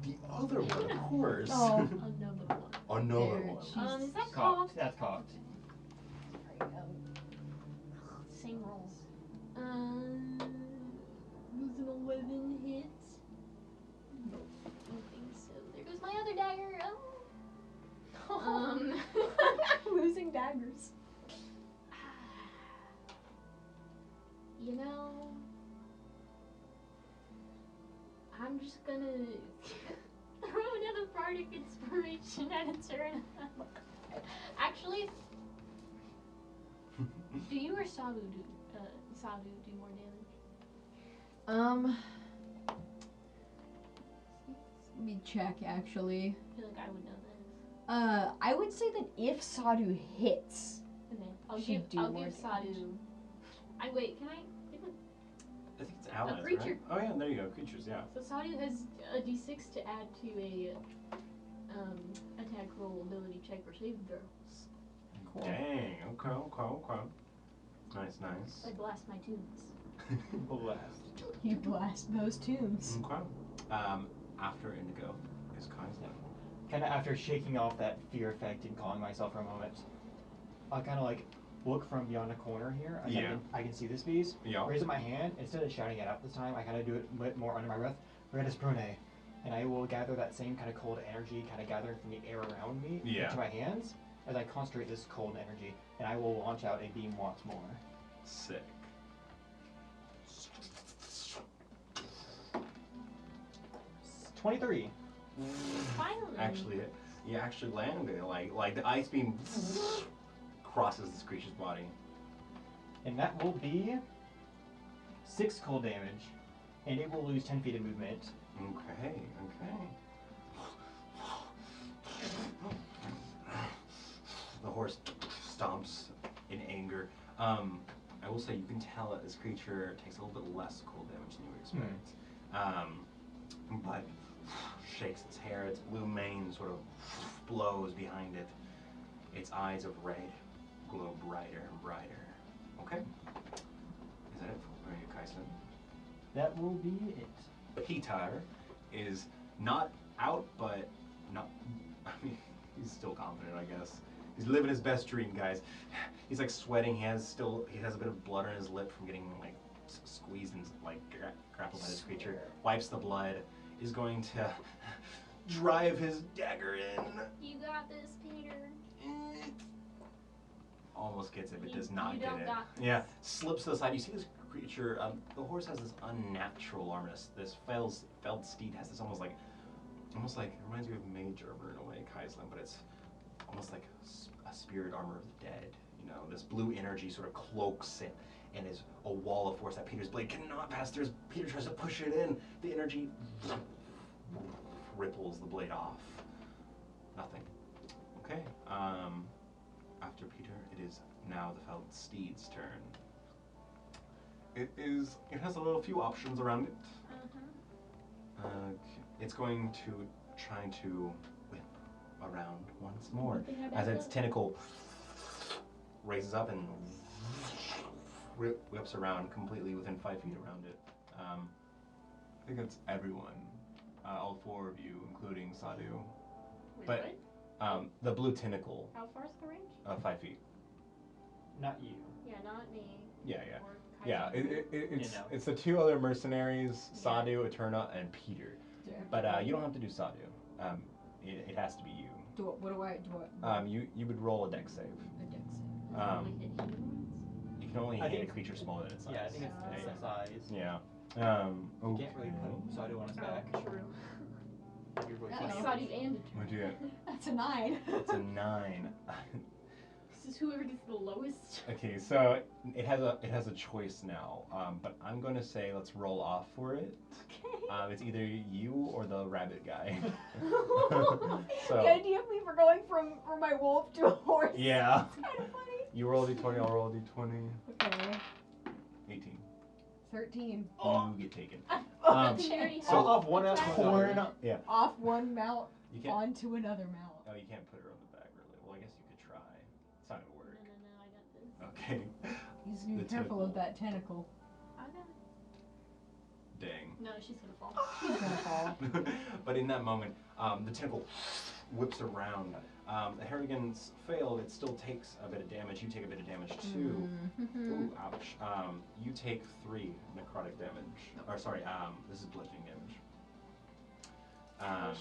The other one, of course. Oh. Another one. Another There, one. Is that Cocked. cocked? That's cocked. Same rolls. Lose an 11 hits. I think so. There goes my other dagger. Oh. Losing daggers. You know, I'm just gonna throw another bardic inspiration at a turn. Actually, do you or Sadu do more damage? Let me check actually. I feel like I would know this. I would say that if Sadu hits, Okay, I'll She'd do give more Sadu. damage. Wait, can I? I think it's allies, creature. right? Oh yeah, there you go, creatures, yeah. So Sadu has a d6 to add to a attack roll, ability check, or saving throws. cool. Dang. Okay. Nice. I blast my tunes. Blast. You blast those tunes. Okay. After Indigo is Kaisla. Kind of after shaking off that fear effect and calming myself for a moment, I kind of like look from beyond a corner here. I can see this beast. Yeah. Raise up my hand. Instead of shouting it out this time, I kind of do it a bit more under my breath. Redis Brune. And I will gather that same kind of cold energy kind of gathering from the air around me into my hands as I concentrate this cold energy. And I will launch out a beam once more. Sick. 23. Finally. You actually landed. Like the ice beam crosses this creature's body. And that will be 6 cold damage. And it will lose 10 feet of movement. Okay. The horse stomps in anger. I will say you can tell that this creature takes a little bit less cold damage than you would expect. But shakes its hair, its blue mane sort of blows behind it. Its eyes of red glow brighter and brighter. Okay. Is that it for you, Kaisen? That will be it. Peter is not out, but not. I mean, he's still confident, I guess. He's living his best dream, guys. He's like sweating. He has a bit of blood on his lip from getting like squeezed and like grappled by this creature. Wipes the blood. Is going to drive his dagger in. You got this, Peter. Almost gets it, but You- does not you get don't it. got this. Yeah, slips to the side. You see this creature. The horse has this unnatural armor. This felled steed has this almost like it reminds you of mage armor in a way, Kaislin, but it's almost like a spirit armor of the dead. You know, this blue energy sort of cloaks it and is a wall of force that Peter's blade cannot pass through. As Peter tries to push it in, the energy ripples the blade off. Nothing. Okay. After Peter, it is now the felled steed's turn. It has a few options around it. It's going to try to whip around once more as its tentacle raises up and whips around completely within 5 feet around it. I think it's everyone, all 4 of you, including Sadu. Wait, But what? the blue tentacle, How far's the range? 5 feet. Not you. Yeah, not me. Yeah. Or Yeah, Kaiser. it's the 2 other mercenaries, Sadu, Eterna, and Peter. But you don't have to do Sadu. It has to be you. What do I? You would roll a dex save. A dex save. Does it only hit humans? You can only I hit a think- creature smaller than its size. Yeah, I think it's the size. Yeah. You can't really put Sadu on his back. True. You're really Uh-oh. funny. Sadu and What'd you get? That's a 9. It's a 9. This is whoever gets the lowest. Okay, so it has a choice now. But I'm going to say let's roll off for it. Okay. It's either you or the rabbit guy. The So idea of me for going from my wolf to a horse. yeah. It's kind of funny. You roll a d20, I'll roll a d20. Okay. 18. 13. You get taken. She already so has off one a out tag. corn. Yeah. Off one mount You can't. onto another mount. Oh, you can't put her on the back, really. Well, I guess you could try. It's not gonna work. No, I got this. Okay. You just be The careful tentacle. of that tentacle. I got it. Dang. No, she's gonna fall. She's gonna fall. But in that moment, the tentacle whips around. The Harrigan's failed. It still takes a bit of damage. You take a bit of damage too. Mhm. Ooh, ouch. You take 3 necrotic damage. Or sorry, this is bludgeoning damage. How's a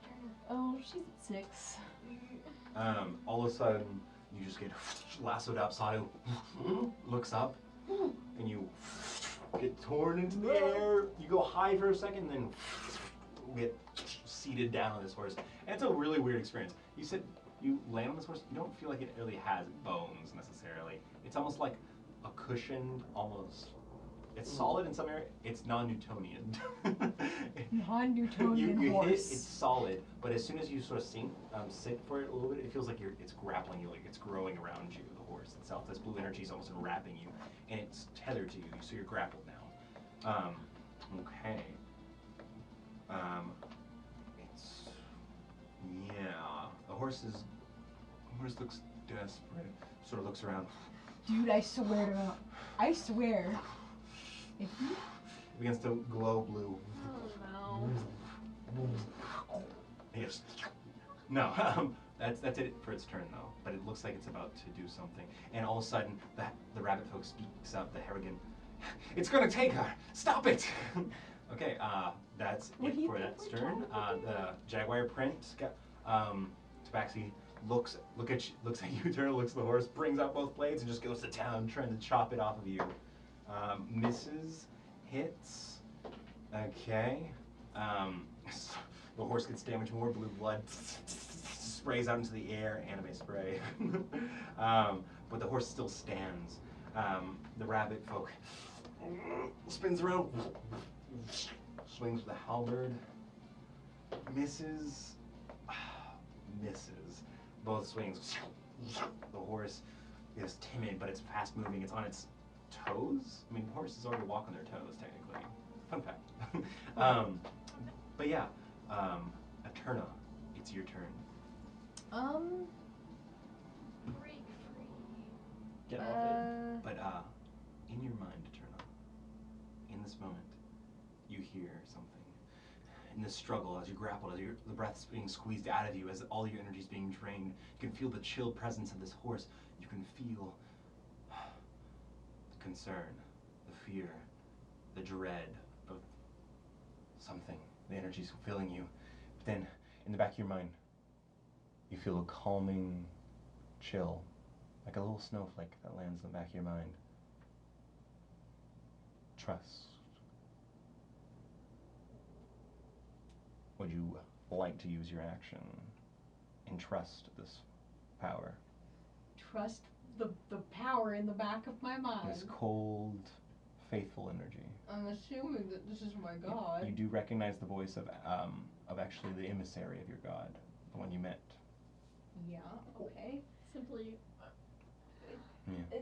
turn? Oh, she's at 6. All of a sudden, you just get lassoed up. Sadu looks up, and you get torn into the air. You go high for a second, then get seated down on this horse. And it's a really weird experience. You said you land on this horse, you don't feel like it really has bones necessarily. It's almost like a cushioned, almost. It's solid in some area. It's non-Newtonian. Non-Newtonian you horse. hit, it's solid, but as soon as you sort of sit for it a little bit, it feels like it's grappling you, like it's growing around you. The horse itself, this blue energy is almost enwrapping you, and it's tethered to you, so you're grappled now. Okay. It's the horse looks desperate. Sort of looks around. Dude, I swear to God. I swear. If you... It begins to glow blue. Oh no. Yes. No, that's it for its turn though. But it looks like it's about to do something. And all of a sudden, the rabbit folk speaks up, the Harrigan. It's gonna take her! Stop it! Okay, that's What do it you for think that we're turn. trying to do? The Jaguar Prince, Tabaxi looks at you, Turtle, looks at the horse, brings out both blades, and just goes to town trying to chop it off of you. Misses, hits. Okay. The horse gets damaged more, blue blood sprays out into the air, anime spray. But the horse still stands. The rabbit folk spins around, swings with the halberd, misses, misses. Both swings. The horse is timid, but it's fast moving. It's on its toes. I mean, horses already walk on their toes, technically. Fun fact. But yeah, Eterna, it's your turn. Break free. Get off it. But in your mind, Eterna, in this moment, you hear something. In this struggle, as you grapple, as the breath's being squeezed out of you, as all your energy's being drained, you can feel the chill presence of this horse. You can feel the concern, the fear, the dread of something. The energy's filling you. But then, in the back of your mind, you feel a calming chill, like a little snowflake that lands in the back of your mind. Trust. Would you like to use your action and trust this power? Trust the power in the back of my mind. This cold, faithful energy. I'm assuming that this is my god. You do recognize the voice of actually the emissary of your god, the one you met. Yeah, okay. Simply. Yeah.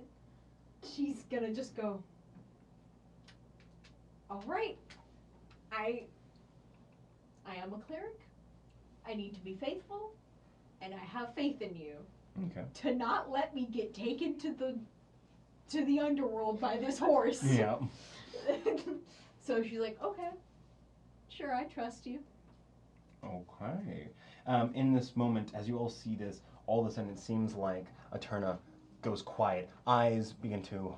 She's gonna just go, alright, I am a cleric. I need to be faithful, and I have faith in you Okay. to not let me get taken to the underworld by this horse. Yeah. So she's like, okay, sure, I trust you. Okay. In this moment, as you all see this, all of a sudden it seems like Eterna goes quiet. Eyes begin to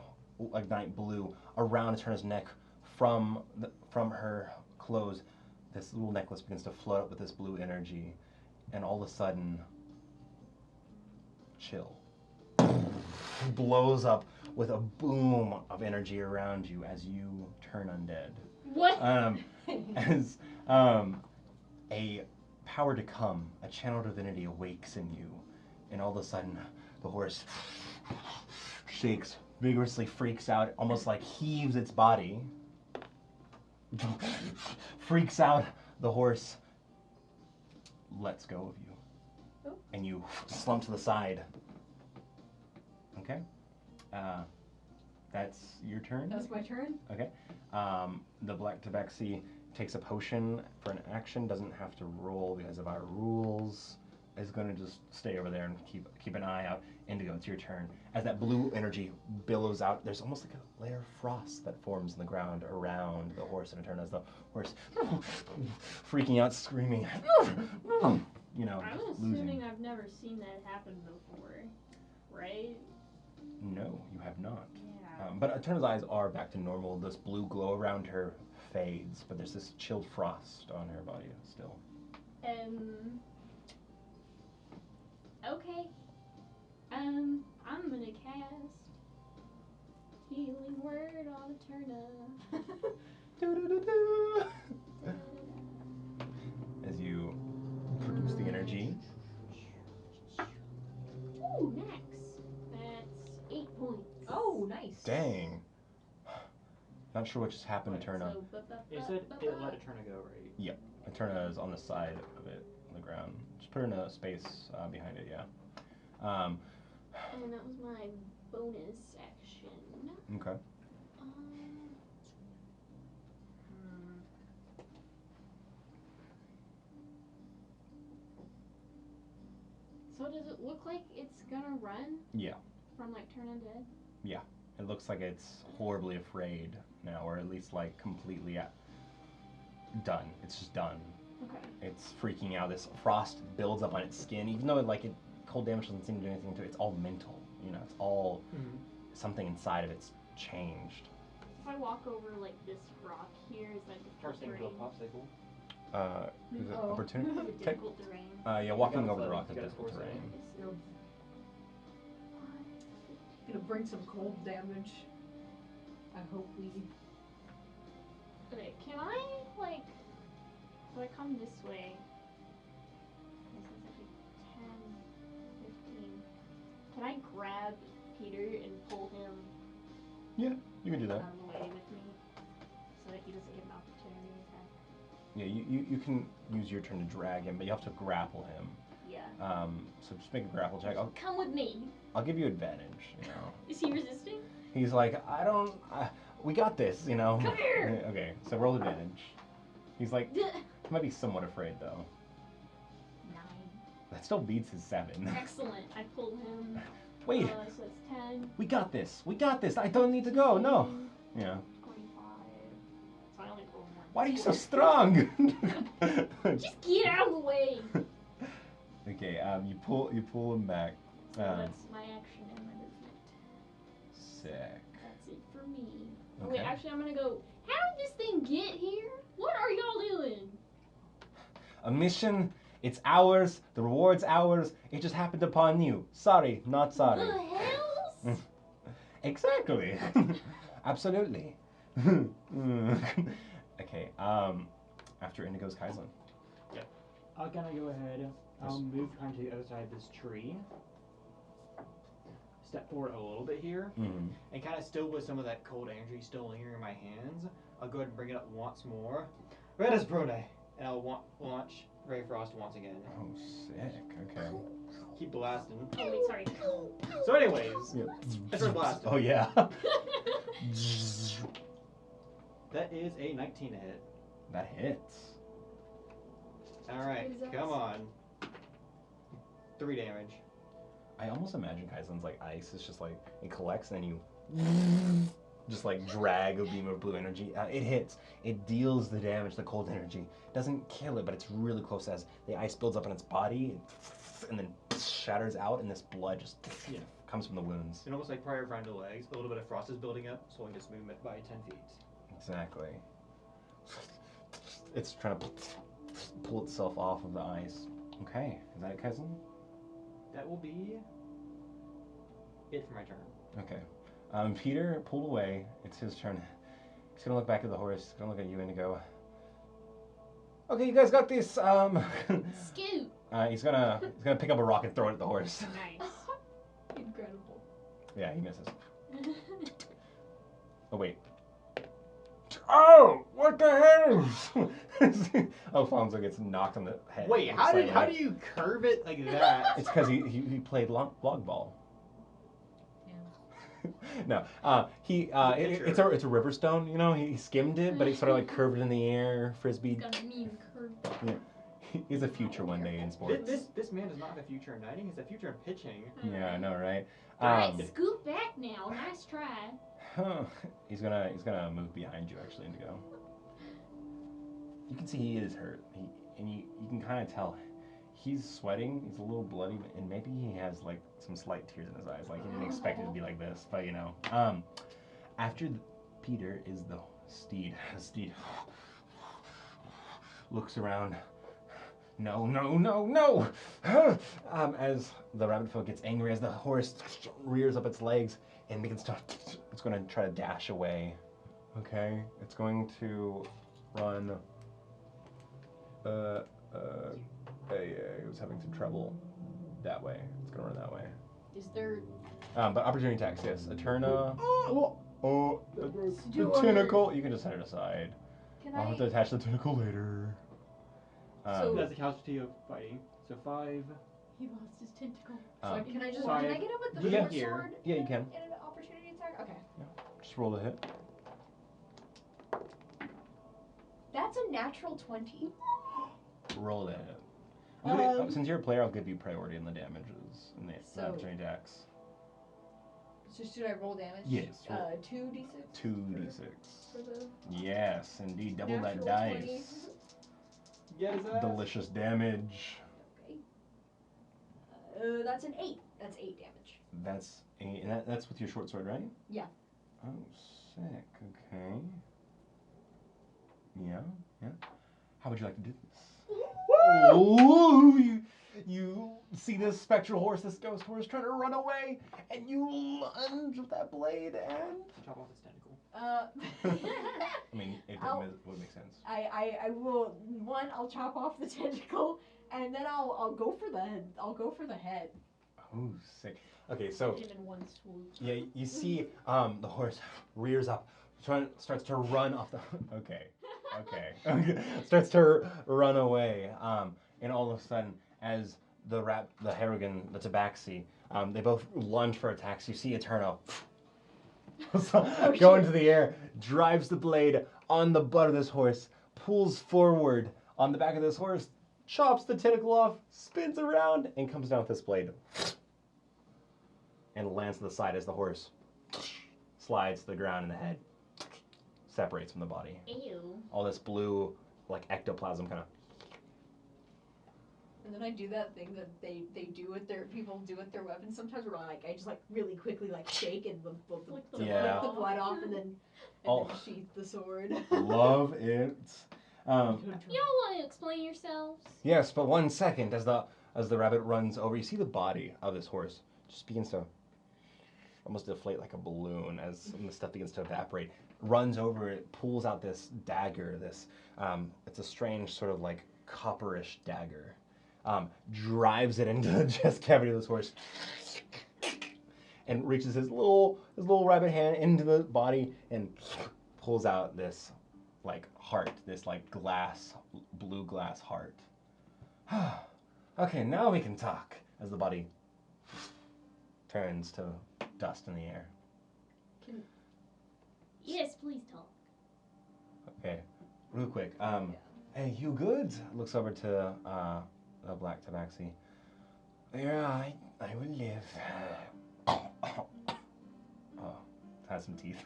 ignite blue around Eterna's neck. From her clothes, this little necklace begins to float up with this blue energy, and all of a sudden, chill blows up with a boom of energy around you as you turn undead. What? As a power to come, a channel divinity awakes in you, and all of a sudden, the horse shakes, vigorously freaks out, almost like heaves its body. Freaks out, the horse lets go of you. Oh. And you slump to the side. Okay? That's your turn? That's my turn. Okay. The Black Tabaxi takes a potion for an action, doesn't have to roll because of our rules. Is going to just stay over there and keep an eye out. Indigo, it's your turn. As that blue energy billows out, there's almost like a layer of frost that forms in the ground around the horse in a turn as the horse freaking out, screaming, you know, I'm just assuming losing. I've never seen that happen before, right? No, you have not. Yeah. But Eterna's eyes are back to normal. This blue glow around her fades, but there's this chilled frost on her body still. Okay. I'm gonna cast Healing Word on Eterna. Do-do-do-do. As you produce the energy. Ooh, max. That's 8 points. Oh, nice. Dang. Not sure what just happened, Wait, Eterna. So, You said it let Eterna go, right? Eterna is on the side of it, on the ground. Just put her in a space behind it, yeah. And that was my bonus action. Okay. So does it look like it's gonna run Yeah. from like turn undead? It looks like it's horribly afraid now, or at least like completely done. It's just done. Okay. It's freaking out. This frost builds up on its skin, even though cold damage doesn't seem to do anything to it. It's all mental. You know, it's all something inside of it's changed. If I walk over like this rock here, is that First difficult thing to a terrain? popsicle. Is it Oh. opportunity? Is it difficult terrain? Yeah, walking gotta over the float. rock You is gotta difficult force it. terrain. Yep. Gonna bring some cold damage. I hope we. Okay, can I like? So I come this way. This is actually 10, 15. Can I grab Peter and pull him You can do that. out of the way with me, so that he doesn't get an opportunity attack? Yeah, you can use your turn to drag him, but you have to grapple him. Yeah. So just make a grapple check. Come with me. I'll give you advantage. You know. Is he resisting? He's like, we got this. You know. Come here! Okay, so roll advantage. He's like, he might be somewhat afraid though. 9. That still beats his 7. Excellent. I pull him. Wait, So that's 10. we got this. We got this. I don't need to go. No. 15, Yeah. 25. So I only rolled 1. Why are you so strong? Just get out of the way. Okay. You pull him back. So that's my action and my movement. Sick. That's it for me. Oh, wait, Okay. actually, I'm gonna go. How did this thing get here? What are y'all doing? A mission. It's ours. The reward's ours. It just happened upon you. Sorry, not sorry. The hells? Exactly. Absolutely. Okay. After Indigo's Kaizen. I'm gonna go ahead. I'll move kind of to the other side of this tree. Step forward a little bit here, Mm-hmm. and kind of still with some of that cold energy still lingering in my hands, I'll go ahead and bring it up once more. Red as Brode, and I'll launch Ray Frost once again. Oh, sick. Okay. Keep blasting. Oh, wait, sorry. So, anyways, Yeah. that's our blast. Oh yeah. That is a 19 to hit. That hits. All right, What is that? come on. 3 damage. I almost imagine Kaizen's like ice. It's just like it collects and then you just like drag a beam of blue energy. It hits. It deals the damage, the cold energy. Doesn't kill it, but it's really close as the ice builds up in its body and then shatters out, and this blood just comes from the wounds. And almost like prior round to legs, a little bit of frost is building up, slowing its movement by 10 feet. Exactly. It's trying to pull itself off of the ice. Okay, is that it, Kaizen? That will be it for my turn. Okay. Peter pulled away. It's his turn. He's gonna look back at the horse. He's gonna look at you, Indigo. Okay, you guys got this. Scoot. He's gonna pick up a rock and throw it at the horse. Nice. Incredible. Yeah, he misses. Oh wait. Oh, what the hell? Alfonso gets knocked on the head. Wait, how do you curve it like that? It's because he played log ball. No, it's a river stone. You know, he skimmed it, but he sort of like curved it in the air, frisbee. He's got a mean curve. Yeah. He's a future one day in sports. This man does not have a future in knighting. He's a future in pitching. Yeah, I know, right? Alright, scoot back now. Nice try. He's gonna move behind you, actually, Indigo. You can see he is hurt. You can kind of tell he's sweating. He's a little bloody, and maybe he has like some slight tears in his eyes. Like he didn't expect it to be like this, but you know. After Peter is the steed. The steed looks around. No. As the rabbit folk gets angry, as the horse rears up its legs and begins to, it's going to try to dash away. Okay, it's going to run. It was having some trouble that way. It's going to run that way. Is there? But opportunity attacks, yes. Eterna. The Stuart. tentacle. You can just set it aside. Can I'll have to I? attach the tentacle later. So- That's a casualty of fighting. So 5. He lost his tentacle. Um, Can I just? sorry. Can I get him with the Yeah. short Here. sword? Yeah, you can. In an opportunity attack. Okay. Just roll the hit. That's a natural 20. Roll the hit. Since you're a player, I'll give you priority in the damages and the So- opportunity attacks. So should I roll damage? Yes, roll. 2d6? 2d6. For the Yes, indeed, double that natural dice. 20. Get his ass. Delicious damage. Okay. That's an 8. That's 8 damage. That's that's with your short sword, right? Yeah. Oh, sick. Okay. Yeah, yeah. How would you like to do this? Ooh, you see this spectral horse, this ghost horse trying to run away, and you lunge with that blade and. Chop off its tentacle. I mean, it I'll- would make sense. I will. One, I'll chop off the tentacle, and then I'll go for the head. Oh, sick. Okay, so Hit him in one swoop. yeah, you see the horse rears up, starts to run off the. Okay. Starts to run away, and all of a sudden, as the Harrigan, the Tabaxi, they both lunge for attacks. You see Eterno go into the air, drives the blade on the butt of this horse, pulls forward on the back of this horse, chops the tentacle off, spins around, and comes down with this blade. And lands to the side as the horse slides to the ground and the head separates from the body. Ew. All this blue, like ectoplasm kind of. And then I do that thing that they do with their people do with their weapons. Sometimes where I just like really quickly like shake and Flick the Yeah. flick the blood off and then Oh. sheath the sword. Love it. Y'all want to explain yourselves? Yes, but 1 second as the rabbit runs over, you see the body of this horse just begins to almost deflate like a balloon as the stuff begins to evaporate. Runs over it, pulls out this dagger. It's a strange sort of like copperish dagger. Drives it into the chest cavity of this horse, and reaches his little rabbit hand into the body and pulls out this like heart, this like blue glass heart. Okay, now we can talk. As the body turns to dust in the air. Yes, please talk. Okay, real quick. Hey, you good? Looks over to the black tabaxi. Yeah, I will live. Oh, has some teeth.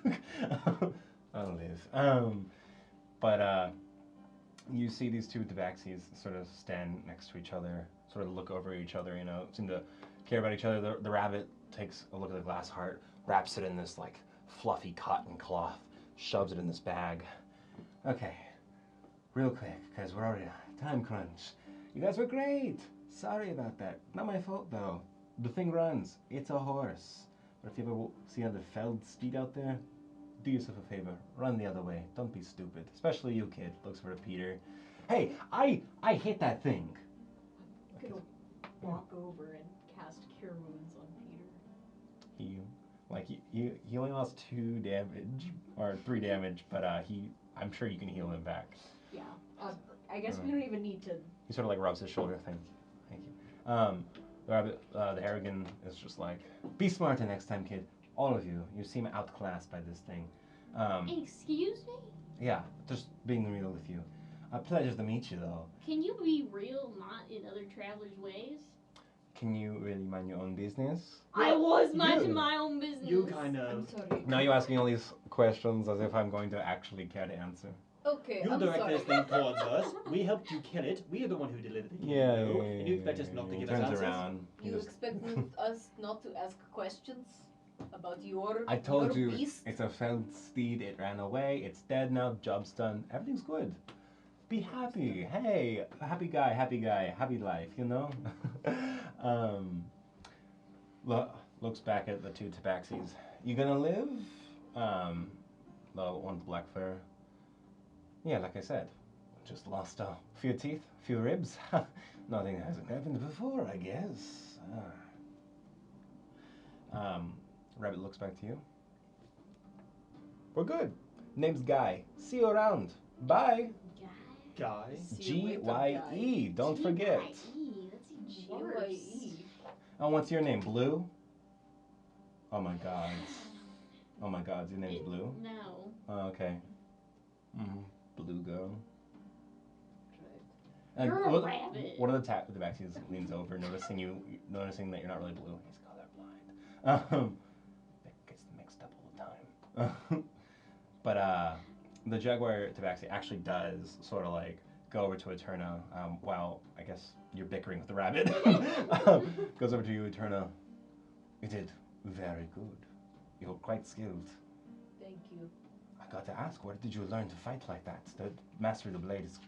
I'll live. But you see these two tabaxis sort of stand next to each other, sort of look over each other, seem to care about each other. The rabbit takes a look at the glass heart, wraps it in this like fluffy cotton cloth, shoves it in this bag. Okay, real quick, because we're already time crunch. You guys were great. Sorry about that. Not my fault though. The thing runs. It's a horse. But if you ever see another felled steed out there, do yourself a favor. Run the other way. Don't be stupid. Especially you, kid. Looks for Peter. Hey, I hit that thing. I'm gonna walk over and cast Cure Wounds on Peter. He only lost 2 damage or 3 damage, but I'm sure you can heal him back. Yeah. I guess we don't even need to. He sort of like rubs his shoulder. Thank you. The rabbit, the Harrigan is just like, be smarter next time, kid. All of you. You seem outclassed by this thing. Excuse me? Yeah, just being real with you. A pleasure to meet you, though. Can you be real, not in other travelers' ways? Can you really mind your own business? I was minding you- my own business. You kind I'm of. sorry. Now you're asking all these questions as if I'm going to actually care to answer. Okay, You I'm directed sorry. this thing towards us. We helped you kill it. We are the one who delivered it. And you expect us not to He give us turns answers? around. He You just- expect us not to ask questions about your I told your you, beast? it's a felled steed. It ran away. It's dead now. Job's done. Everything's good. Be happy. Hey, happy guy, happy life, Looks back at the 2 tabaxis. You gonna live? The one with black fur. Yeah, like I said, just lost a few teeth, few ribs. Nothing hasn't happened before, I guess. Rabbit looks back to you. We're good. Name's Guy. See you around. Bye. Guy. See you later, G-Y-E. guy. Don't forget. That's even worse. G-Y-E. Oh, what's your name? Blue? Oh my god. Oh my god, your name's Blue? No. Oh, okay. Blue girl. And You're a rabbit. One of the tabaxis leans over, noticing that you're not really blue. He's colorblind. It gets mixed up all the time. But the jaguar tabaxi actually does sort of like go over to Eterna, while I guess you're bickering with the rabbit. Goes over to you, Eterna. You did very good. You're quite skilled. Thank you. I got to ask, where did you learn to fight like that? The mastery of the blade is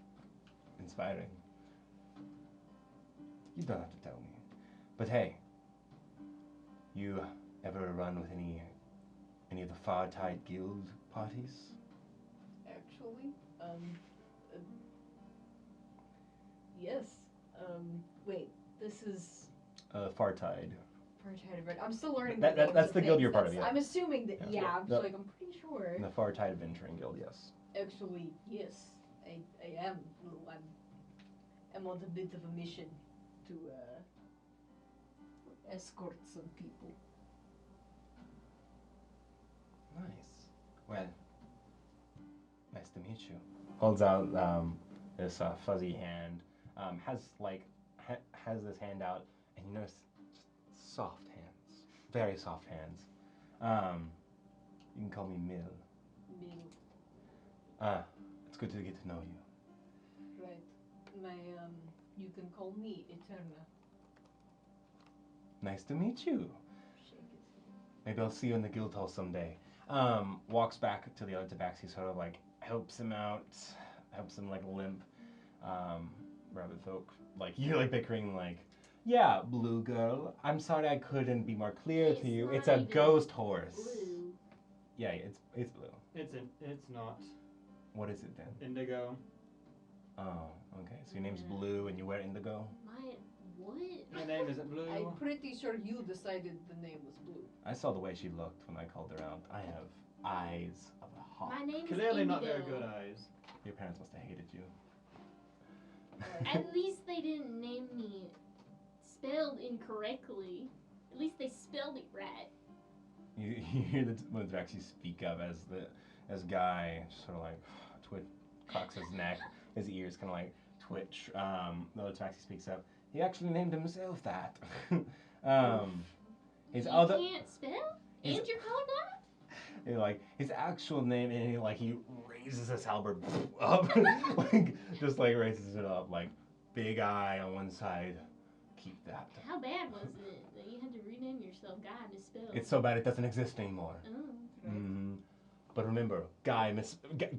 inspiring. You don't have to tell me. But hey, you ever run with any of the Far Tide Guild parties? Actually, yes. Wait, this is Far Tide. Fartide, right? I'm still learning. That's the guild you're part of, yeah. I'm assuming that. Yeah. Yeah, I'm The- like I'm pretty sure. The Far Tide Adventuring Guild, yes. Actually, yes, I am. I'm on a bit of a mission to escort some people. Nice. Well, nice to meet you. Holds out this fuzzy hand. Has this hand out, and you notice just soft hands, very soft hands. You can call me Mill. It's good to get to know you. Right. You can call me Eterna. Nice to meet you. Shake it. Maybe I'll see you in the guild hall someday. Walks back to the other tabaxi, sort of like helps him out, helps him like limp. Rabbit folk, like you're like bickering, like, yeah, blue girl. I'm sorry I couldn't be more clear to you. It's a not ghost horse. Blue. Yeah, it's blue. It's not. What is it then? Indigo. Oh, okay. So your name's Blue and you wear indigo. My what? My name isn't Blue. I'm pretty sure you decided the name was Blue. I saw the way she looked when I called her out. I have eyes of a hawk. My name Clearly is not Indigo. very good eyes. Your parents must have hated you. At least they didn't name me spelled incorrectly. At least they spelled it right. You hear the one to actually speak up as Guy sort of like cocks his neck, his ears kind of like twitch. The other taxi speaks up. He actually named himself that. His You other, can't spell? his- And you're colorblind? you know, like his actual name, and he raises his halberd up, like just like raises it up, like big eye on one side. Keep that. How bad was it that you had to rename yourself Guy misspelled? It's so bad it doesn't exist anymore. Oh. Mhm. But remember, Guy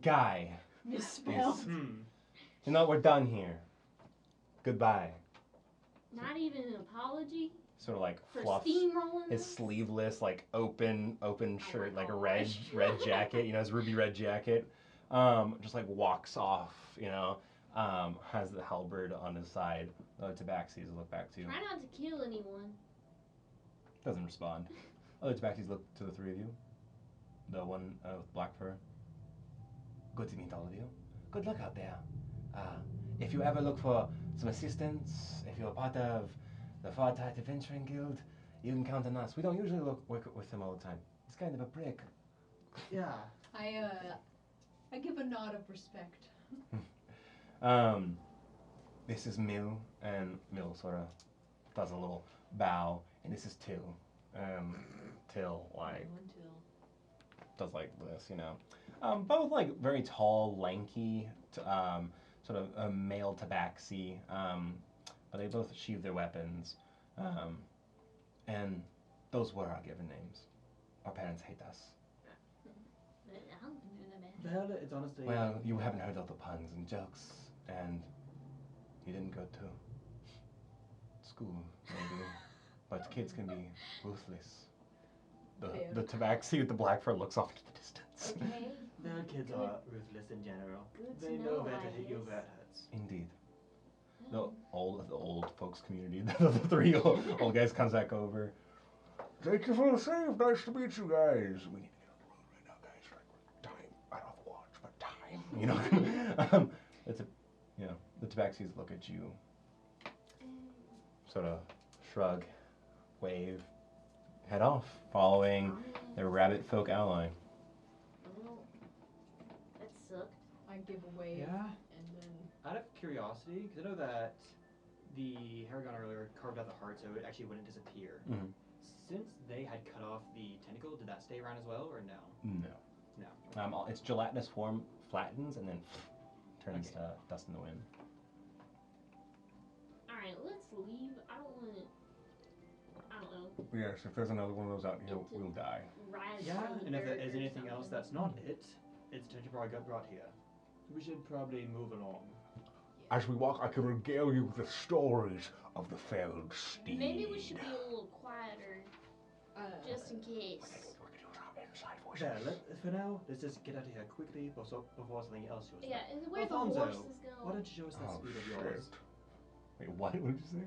Guy. Misspelled. You know, we're done here. Goodbye. Not even an apology Sort of like for fluffs steamrolling his us? sleeveless, like open shirt, my like a gosh. red jacket. You know, his ruby red jacket. Just like walks off. You know, has the halberd on his side. Tabaxis look back to you. Try not to kill anyone. Doesn't respond. Other tabaxis look to the three of you. The one with black fur. Good to meet all of you. Good luck out there. If you ever look for some assistance, if you're part of the Far Tide Adventuring Guild, you can count on us. We don't usually work with him all the time. He's kind of a prick. Yeah. I give a nod of respect. This is Mill, and Mill sort of does a little bow, and this is Till. Till, like, does like this, you know. Both like very tall, lanky, sort of a male tabaxi, but they both sheathe their weapons, and those were our given names. Our parents hate us. I don't think they're that bad. Well, it's honestly. Well, you haven't heard all the puns and jokes, and you didn't go to school, maybe. But kids can be ruthless. The tabaxi with the black fur looks off into the distance. Okay. Well, kids are ruthless in general. Good to They know, know where to I hit you guess. where it hurts. Indeed. The old folks community, the three old guys comes back over. Thank you for the save. Nice to meet you guys. We need to get on the road right now, guys. Like time. I don't have a watch, but time. You know. The tabaxis look at you. Sort of shrug, wave, head off, following their rabbit folk ally. Well, that sucked. I give a wave. Yeah. And then Out of curiosity, because I know that the Haragon earlier carved out the heart so it actually wouldn't disappear. Mhm. Since they had cut off the tentacle, did that stay around as well, or no? No. No. Its gelatinous form flattens and then turns Okay. to dust in the wind. Alright, let's leave. I don't want. I don't know. Yes, if there's another one of those out here, we'll die. Rise Yeah, from the and if there dirt is or anything else something. that's not it, it's potentially probably got brought here. We should probably move along. As we walk, I can regale you with the stories of the felled steed. Maybe we should be a little quieter, just in case. We could use our inside voices. Yeah, for now, let's just get out of here quickly before something else shows up. Yeah, and where the Alfonso, horses go. why don't you show us that Oh, speed of shit. yours? Wait, what? What did you say?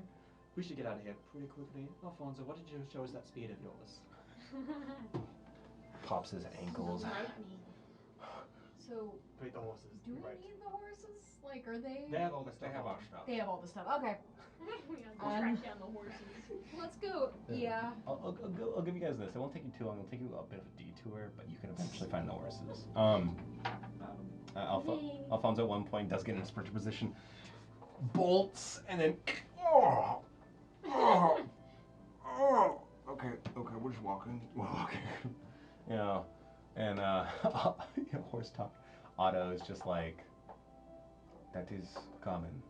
We should get out of here pretty quickly. Alfonso, why don't you show us that speed of yours? Pops his ankles. Lightning. so Wait, the horses. do we you're right. need the horses? Like, are they? They have all the They stuff have on our them. stuff. They have all the stuff. Okay. We gotta go track down the horses. Let's go. Yeah. I'll give you guys this. It won't take you too long. It'll take you a bit of a detour, but you can eventually find the horses. Alfonso at one point does get in a sprinter position, bolts, and then Oh! Oh! Oh! Okay, we're just walking. We're walking. you know, and horse talk. Otto is just like, that is common.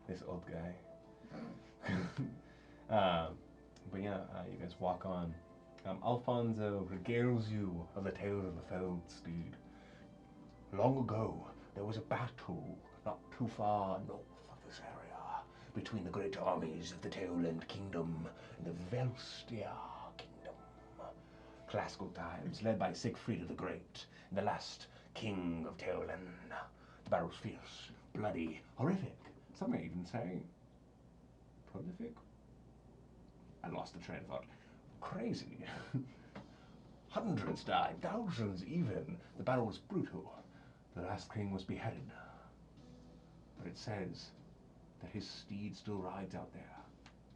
This old guy. But yeah, you guys walk on. Alfonso regales you of the tale of the felled steed. Long ago, there was a battle not too far north of this area between the great armies of the Tailend Kingdom and the Velstia Kingdom. Classical times, led by Siegfried the Great, the last king of Tailend. The battle was fierce, bloody, horrific. Some may even say prolific. I lost the train of thought. Crazy. Hundreds died, thousands even. The battle was brutal. The last king was beheaded. But it says that his steed still rides out there,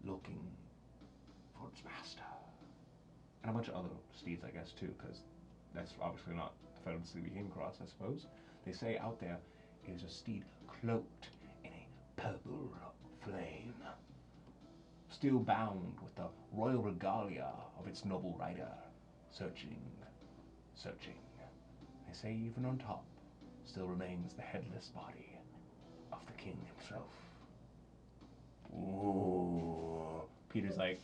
looking for its master. And a bunch of other steeds, I guess, too, because that's obviously not the felled steed we came across, I suppose. They say out there is a steed cloaked in a purple flame, still bound with the royal regalia of its noble rider, searching. They say even on top still remains the headless body of the king himself. Ooh. Peter's like,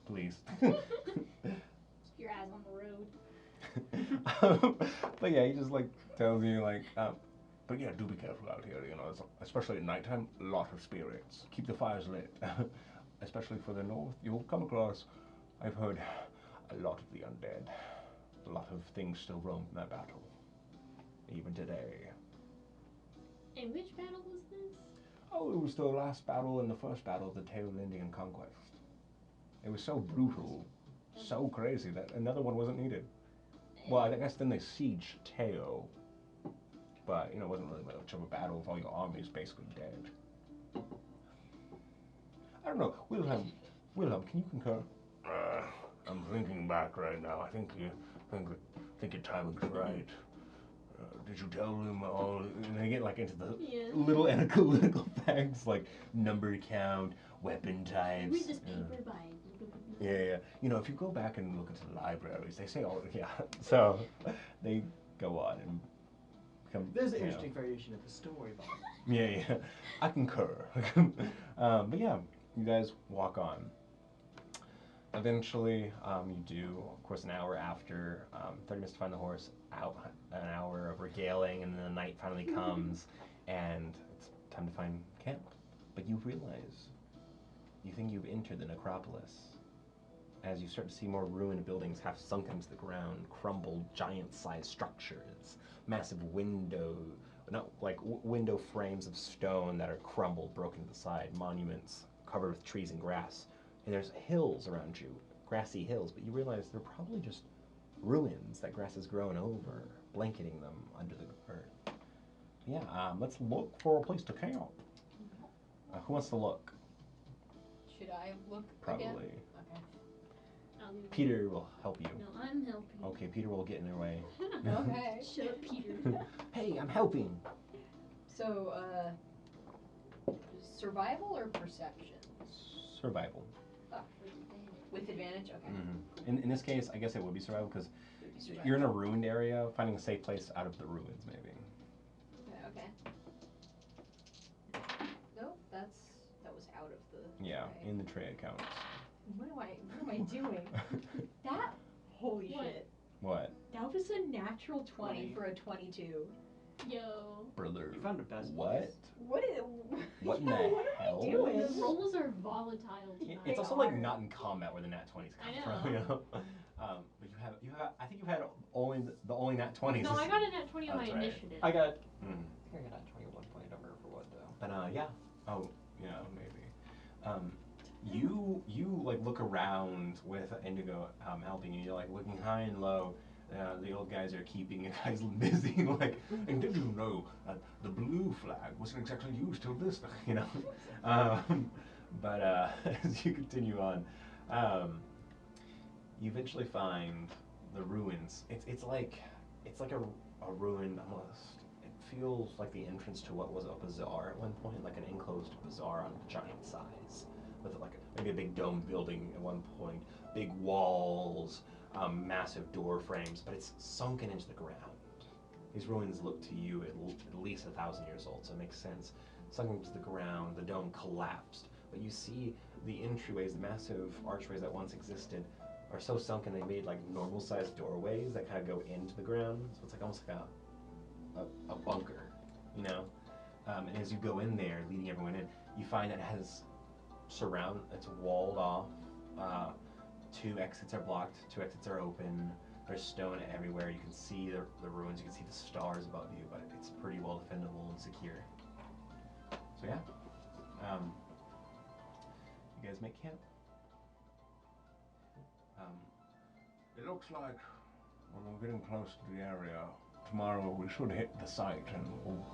please. Keep your eyes on the road. But yeah, he just like tells you like, but yeah, do be careful out here, you know, especially at nighttime, a lot of spirits. Keep the fires lit. Especially for the north, you'll come across, I've heard, a lot of the undead. A lot of things still roam from that battle. Even today. And which battle was this? Oh, it was the last battle and the first battle of the Taelindian conquest. It was so brutal, so crazy that another one wasn't needed. Well, I guess then they sieged Teo. But, you know, it wasn't really much of a battle with all your armies basically dead. I don't know, Wilhelm, can you concur? I'm thinking back right now. I think your timing's right. Did you tell them all? And they get like into the Yeah. little analytical facts like number count, weapon types. Read this paper by. Yeah. You know, if you go back and look into the libraries, they say all. Yeah. So they go on and become. There's an you know. interesting variation of the story, Bob. Yeah. I concur. But yeah, you guys walk on. Eventually, you do, of course, an hour after, 30 minutes to find the horse, out an hour of regaling, and then the night finally comes, and it's time to find camp. But you realize, you think you've entered the necropolis. As you start to see more ruined buildings half sunk into the ground, crumbled, giant-sized structures, massive window frames of stone that are crumbled, broken to the side, monuments covered with trees and grass. And there's hills around you, grassy hills, but you realize they're probably just ruins that grass has grown over, blanketing them under the earth. Yeah, let's look for a place to camp. Who wants to look? Should I look Probably. again? Okay. I'll do it. Peter will help you. No, I'm helping. Okay, Peter will get in their way. Okay. Shut up, Peter. Hey, I'm helping. So, survival or perception? Survival. Oh, with advantage? Okay. In this case, I guess it would be survival because Would be survival. you're in a ruined area, finding a safe place out of the ruins, maybe. Okay. Nope, that was out of the Yeah, tray. in the tray account. What am I doing? That holy What? shit. What? That was a natural 20 20. for a 22. Yo. Brother. You found the best What? place. What is What in yeah, the what hell? am I doing? The rolls are volatile tonight. It's They also like are. not in combat where the nat 20s come I from, you know. know? But you have, I think you've had only the only nat 20s. No, I got a nat 20 on my That's right. initiative. I got. Mm. I think I got 21 point. I don't remember for what though. But yeah. Oh, yeah, maybe. You like look around with Indigo helping you. You're like looking high and low. The old guys are keeping you guys busy. Like, and did you know the blue flag wasn't exactly used till this? You know. But as you continue on, you eventually find the ruins. It's like a ruin almost. It feels like the entrance to what was a bazaar at one point, like an enclosed bazaar on giant size, with like maybe a big dome building at one point, big walls, massive door frames, but it's sunken into the ground. These ruins look to you at least 1,000 years old, so it makes sense. Sunken into the ground, the dome collapsed, but you see the entryways, the massive archways that once existed, are so sunken they made like normal-sized doorways that kind of go into the ground. So it's like almost like a bunker, you know. And as you go in there, leading everyone in, you find that it has it's walled off. 2 exits are blocked, 2 exits are open. There's stone everywhere. You can see the ruins, you can see the stars above you, but it's pretty well defendable and secure. So yeah, you guys make camp. It looks like when we're getting close to the area, tomorrow we should hit the site and we'll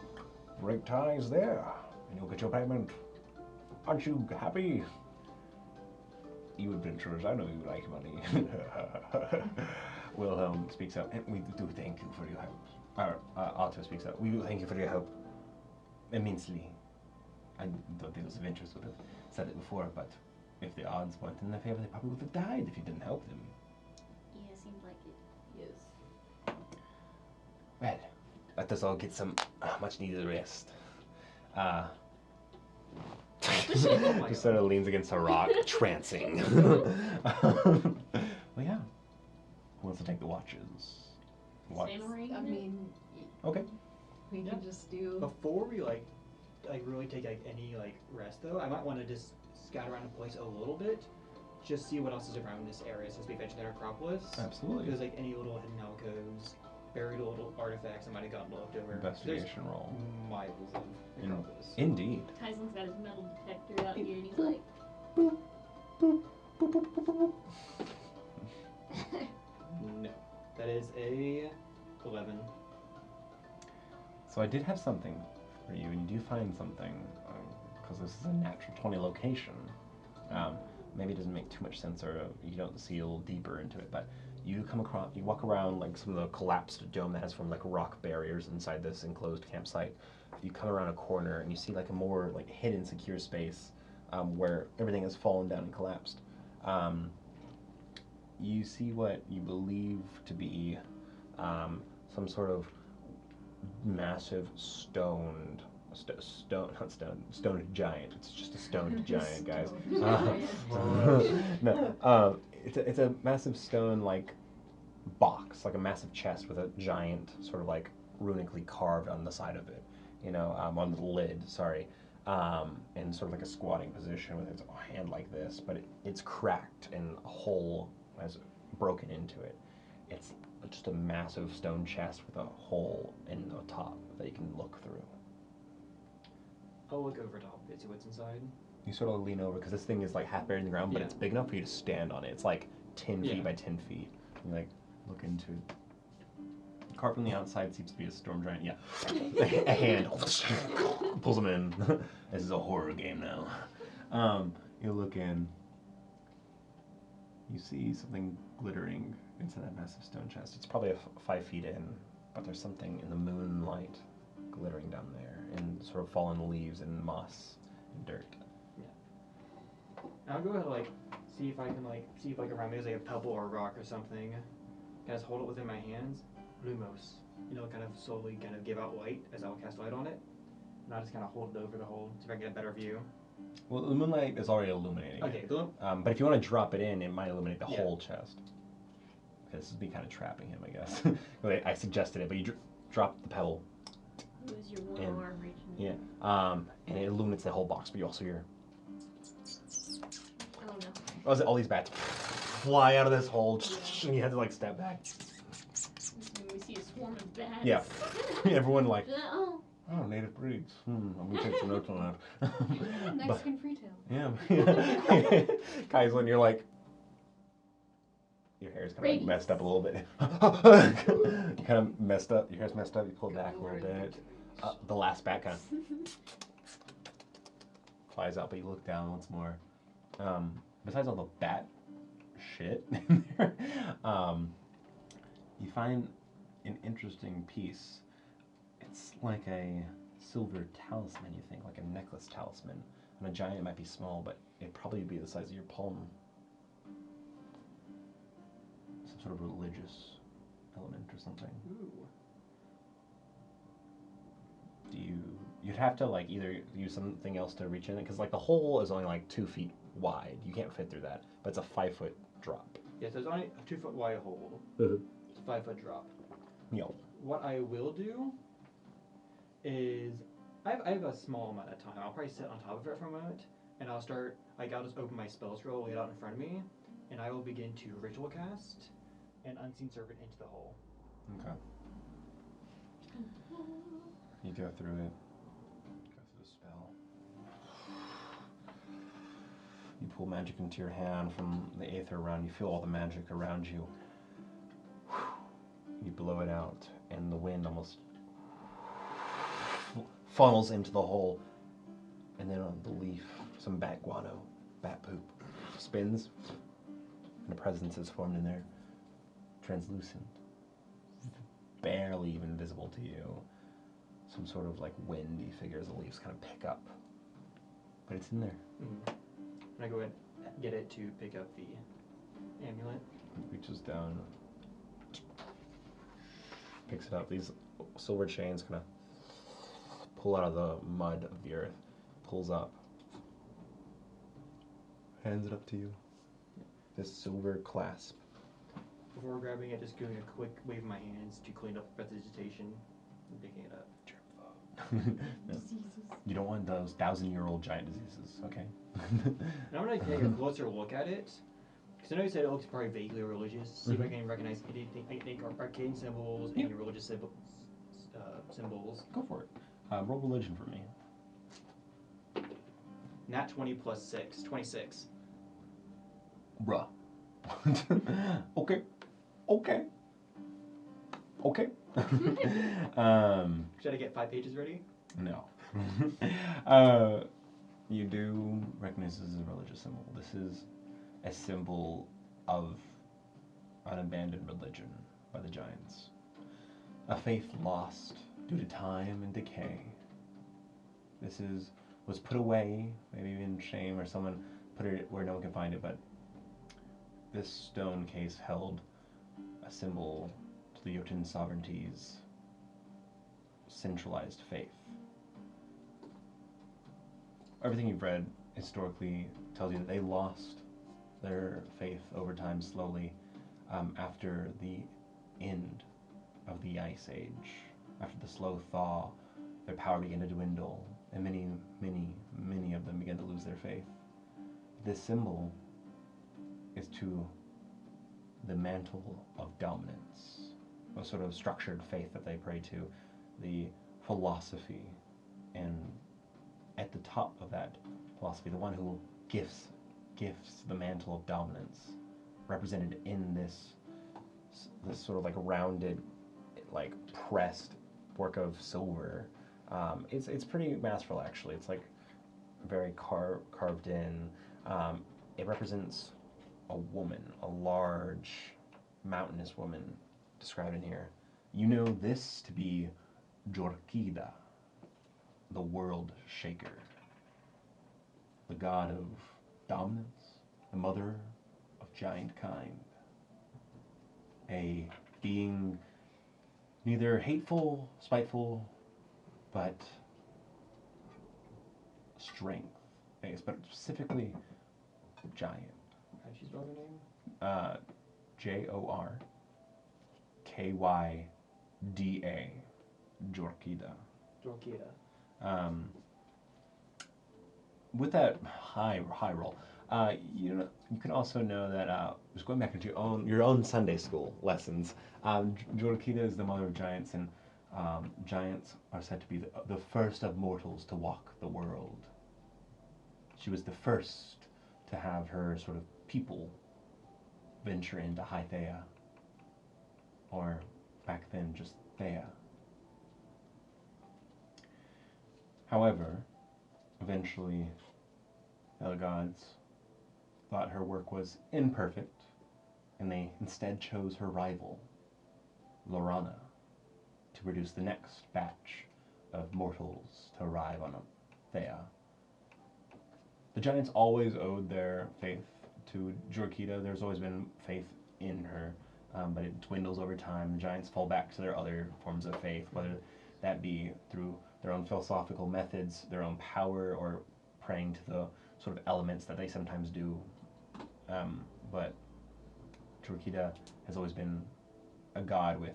break ties there, and you'll get your payment. Aren't you happy? You adventurers, I know you like money. Wilhelm speaks up, and we do thank you for your help. Otto speaks up. We thank you for your help immensely. I don't think those adventurers would have said it before, but if the odds weren't in their favor, they probably would have died if you didn't help them. Yeah, seems like it. Yes. Well, let us all get some much needed rest. Just sort of leans against a rock, trancing. Well, yeah. Who wants to take the watches? Same arrangement? I mean, Okay. we Yeah. can just do. Before we like really take like any like rest though, I might want to just scout around the place a little bit, just see what else is around this area since we've entered the necropolis. Absolutely. If there's like any little hidden alcoves, buried little artifacts that might have gotten left over. Investigation roll. There's miles of necropolis. Indeed. Kaisen's got his metal detector out here and he's like, Boop, boop, boop, boop, boop, boop. No, that is a 11. So I did have something for you, and you do find something, because this is a natural 20 location. Maybe it doesn't make too much sense, or you don't see a little deeper into it, but you walk around like some of the collapsed dome that has formed like rock barriers inside this enclosed campsite. You come around a corner and you see like a more like hidden, secure space where everything has fallen down and collapsed. You see what you believe to be some sort of massive stoned giant. It's just a stoned giant, guys. No, it's a massive stone like box, like a massive chest with a giant sort of like runically carved on the side of it, you know, on the lid. Sorry. In sort of like a squatting position with its hand like this, but it's cracked and a hole has broken into it. It's just a massive stone chest with a hole in the top that you can look through. I'll look over top of it, see what's inside. You sort of lean over because this thing is like half buried in the ground, but Yeah. it's big enough for you to stand on it. It's like 10 Yeah. feet by 10 feet. You like look into it. Carved on the outside seems to be a storm giant. Yeah, a hand pulls him in. This is a horror game now. You look in. You see something glittering inside that massive stone chest. It's probably 5 feet in, but there's something in the moonlight glittering down there, and sort of fallen leaves and moss and dirt. I'll go ahead and see if around me there's like a pebble or a rock or something. Kind of hold it within my hands. Lumos. Kind of slowly kind of give out light as I'll cast light on it. And I'll just kind of hold it over the hole so I can get a better view. Well, the moonlight is already illuminating Okay, it. the But if you want to drop it in, it might illuminate the whole chest. Okay, this is me kind of trapping him, I guess. I suggested it, but you drop the pebble. Use your one arm reaching. Yeah. And it illuminates the whole box, but you also hear... Oh no. All these bats fly out of this hole, and you have to step back. We see a swarm of bats. Yeah. Everyone Oh. oh, native breeds. I'm gonna take some notes on that. Mexican freetail. Yeah. Kaislin, you're your hair's kind of messed up a little bit. You kind of messed up. Your hair's messed up. You pull it back a little bit. The last bat kind of flies out, but you look down once more. Besides all the bat shit in there, you find an interesting piece. It's like a silver talisman, you think, like a necklace talisman. On a giant, it might be small, but it'd probably be the size of your palm. Some sort of religious element or something. Ooh. You'd have to either use something else to reach in it, because the hole is only 2 feet wide. You can't fit through that, but it's a 5-foot drop. Yes, there's only a 2-foot wide hole. Mm-hmm. It's a 5-foot drop. Yo. What I will do is I have a small amount of time. I'll probably sit on top of it for a moment, and I'll start. I'll just open my spell scroll, lay it out in front of me, and I will begin to ritual cast an unseen servant into the hole. Okay. You go through it. Go through the spell. You pull magic into your hand from the aether around. You feel all the magic around you. You blow it out, and the wind almost funnels into the hole. And then on the leaf, some bat guano, bat poop, spins, and a presence is formed in there. Translucent. Barely even visible to you. Some sort of windy figure as the leaves kind of pick up. But it's in there. Mm-hmm. And I go ahead and get it to pick up the amulet. It reaches down, picks it up. These silver chains kind of pull out of the mud of the earth, pulls up, hands it up to you. This silver clasp. Before grabbing it, just doing a quick wave of my hands to clean up prestidigitation and picking it up. Diseases. You don't want those 1,000-year-old giant diseases, okay? And I'm going to take a closer look at it, because I know you said it looks probably vaguely religious. See if I can recognize any arcane symbols, any religious symbols. Go for it. Roll religion for me. Nat 20 plus 6, 26. Bruh. Okay. Should I get 5 pages ready? No. You do recognize this as a religious symbol. This is a symbol of an abandoned religion by the giants. A faith lost due to time and decay. This was put away, maybe in shame, or someone put it where no one can find it, but this stone case held a symbol to the Jotun sovereignty's centralized faith. Everything you've read historically tells you that they lost their faith over time slowly after the end of the Ice Age. After the slow thaw, their power began to dwindle, and many of them began to lose their faith. This symbol is to the mantle of dominance, a sort of structured faith that they pray to, the philosophy, and at the top of that philosophy, the one who gifts the mantle of dominance, represented in this sort of rounded, pressed work of silver. It's pretty masterful, actually. It's very carved in. It represents a woman, a large, mountainous woman described in here. You know this to be Jorkida, the world shaker, the god of dominance, the mother of giant kind, a being neither hateful, spiteful, but strength, but specifically giant. How'd she spell her name? Jorkyda. Jorkida. Jorkida. With that high roll, you can also know that just going back into your own Sunday school lessons, Jorkida is the mother of giants, and giants are said to be the first of mortals to walk the world. She was the first to have her sort of people venture into High Thea, or back then just Thea. However, eventually, the gods thought her work was imperfect, and they instead chose her rival, Lorana, to produce the next batch of mortals to arrive on Thea. The giants always owed their faith to Jorkida. There's always been faith in her, but it dwindles over time. The giants fall back to their other forms of faith, whether that be through their own philosophical methods, their own power, or praying to the sort of elements that they sometimes do. But Jorkida has always been a god with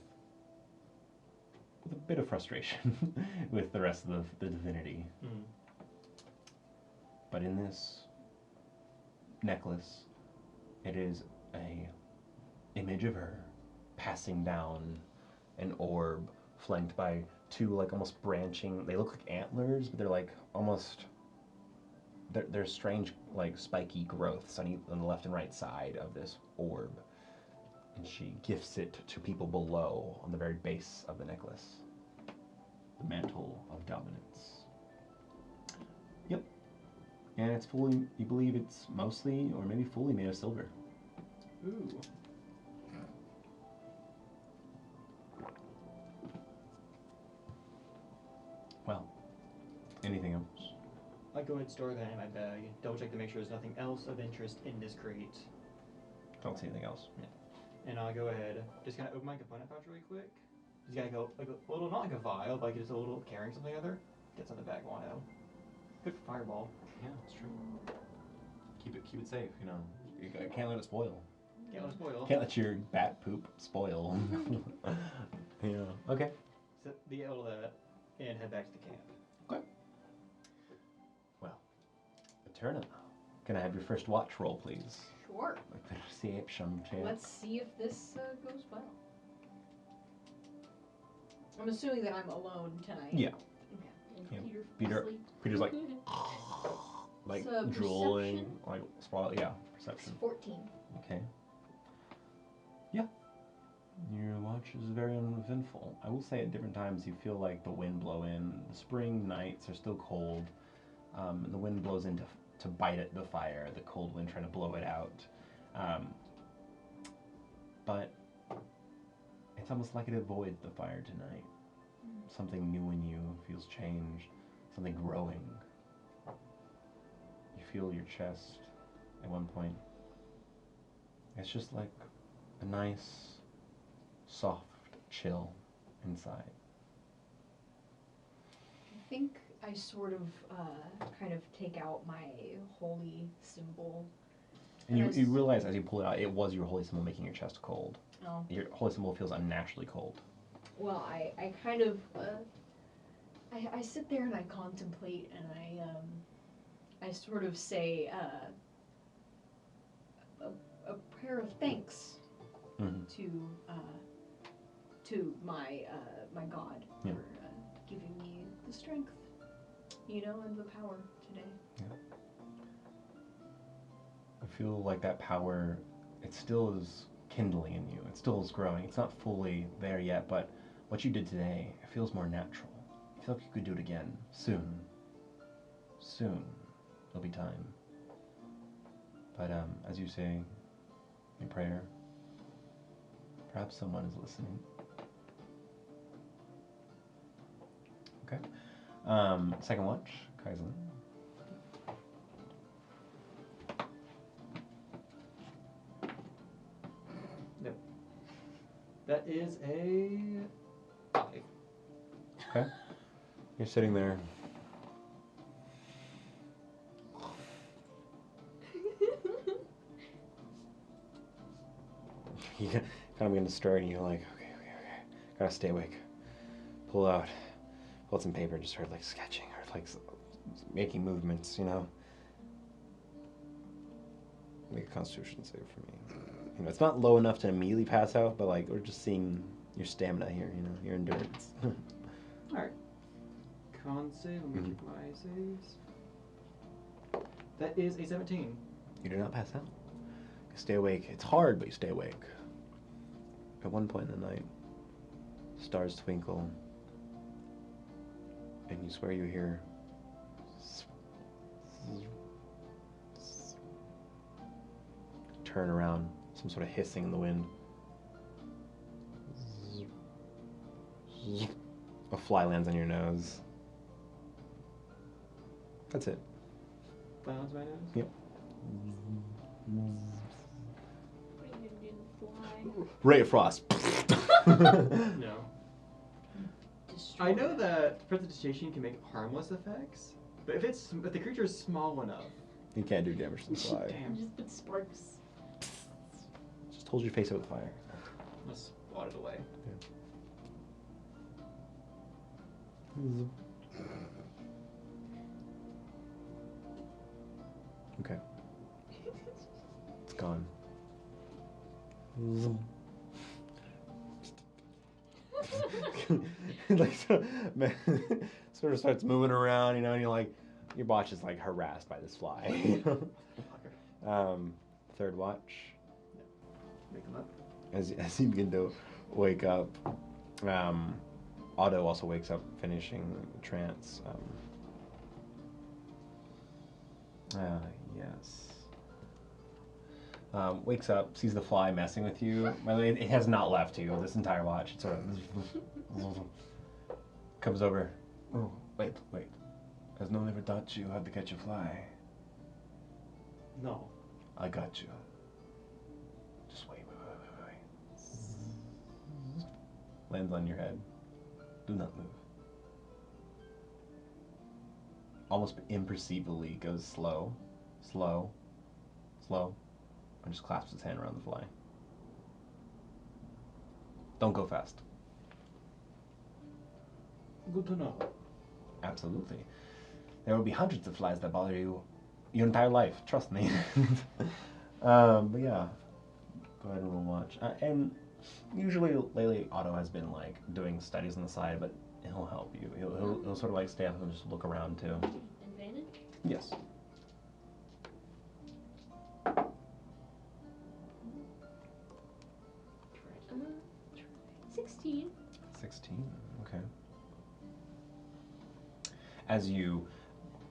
a bit of frustration with the rest of the divinity. Mm. But in this necklace, it is a image of her passing down an orb flanked by two like almost branching, they look like antlers, but they're like almost, they're strange like spiky growths on the left and right side of this orb. And she gifts it to people below on the very base of the necklace. The mantle of dominance. Yep. And it's fully, you believe it's mostly or maybe fully made of silver. Ooh. Well, anything else? I go ahead and store that in my bag. Double check to make sure there's nothing else of interest in this crate. Don't see anything else. And I'll go ahead, just kind of open my component pouch really quick. Just gotta go like a little, not like a vial, but like just a little carrying something other. Gets on the bag, Wano. Good fireball. Yeah, it's true. Keep it safe, you know. You can't let it spoil. Can't let it spoil. Can't let your bat poop spoil. Yeah. Okay. So be able to and head back to the camp. Okay. Well, Eterna, can I have your first watch roll, please? Sure. Like perception check. Let's see if this goes well. I'm assuming that I'm alone tonight. Yeah. Okay. And Yeah. Peter, Peter- Peter's like, like So drooling, perception? like spoil. Yeah, It's perception. 14. Okay. Yeah. Your watch is very uneventful. I will say at different times you feel like the wind blow in. The spring nights are still cold, and the wind blows in to bite at the fire, the cold wind trying to blow it out. But it's almost like it avoids the fire tonight. Something new in you feels changed, something growing. You feel your chest at one point. It's just like a nice, soft chill inside. I think I sort of kind of take out my holy symbol. And And I you realize as you pull it out, it was your holy symbol making your chest cold. Oh. Your holy symbol feels unnaturally cold. Well, I kind of I sit there and I contemplate and I sort of say a prayer of thanks Mm-hmm. to my my God Yeah. for giving me the strength, you know, and the power today. I feel like that power, it still is kindling in you. It still is growing. It's not fully there yet, but what you did today, it feels more natural. I feel like you could do it again soon. Soon. There'll be time. But as you say, a prayer. Perhaps someone is listening. Okay. Second watch, Kaizen. Nope. That is a 5. Okay. You're sitting there. You kind of begin to stir, and you're like, okay. Gotta stay awake. Pull out some paper, just start like sketching or like making movements, you know. Make a Constitution save for me. You know, it's not low enough to immediately pass out, but like we're just seeing your stamina here, you know, your endurance. Alright. Con save, let me check my saves. That is a 17. You do not pass out. You stay awake. It's hard, but you stay awake. At one point in the night, stars twinkle, and you swear you hear turn around, some sort of hissing in the wind. A fly lands on your nose. That's it. Lands my nose? Yep. What are you gonna do to the fly? Ray of Frost. No. Destroy I know that prestidigitation can make harmless effects, but if the creature is small enough, You can't do damage to the fly. damn, Just put sparks. Just hold your face out with fire. let's blot it away. Okay. It's gone. Like man, sort of starts moving around, you know, and you're like, your watch is like harassed by this fly. Third watch, Make them up. as you begin to wake up, Otto also wakes up, finishing trance. Yes. Wakes up, sees the fly messing with you. By the way, it has not left you this entire watch. It sort of comes over. Oh, wait. Has no one ever taught you how to catch a fly? No. I got you. Just wait. Lands on your head. Do not move. Almost imperceptibly goes slow, and just clasps his hand around the fly. Don't go fast. Good to know. Absolutely. There will be hundreds of flies that bother you your entire life. Trust me. But yeah, go ahead and roll watch. And usually, lately, Otto has been like doing studies on the side, but he'll help you. He'll sort of like stay up and just look around too. Advantage? Yes. 16. 16. Okay. As you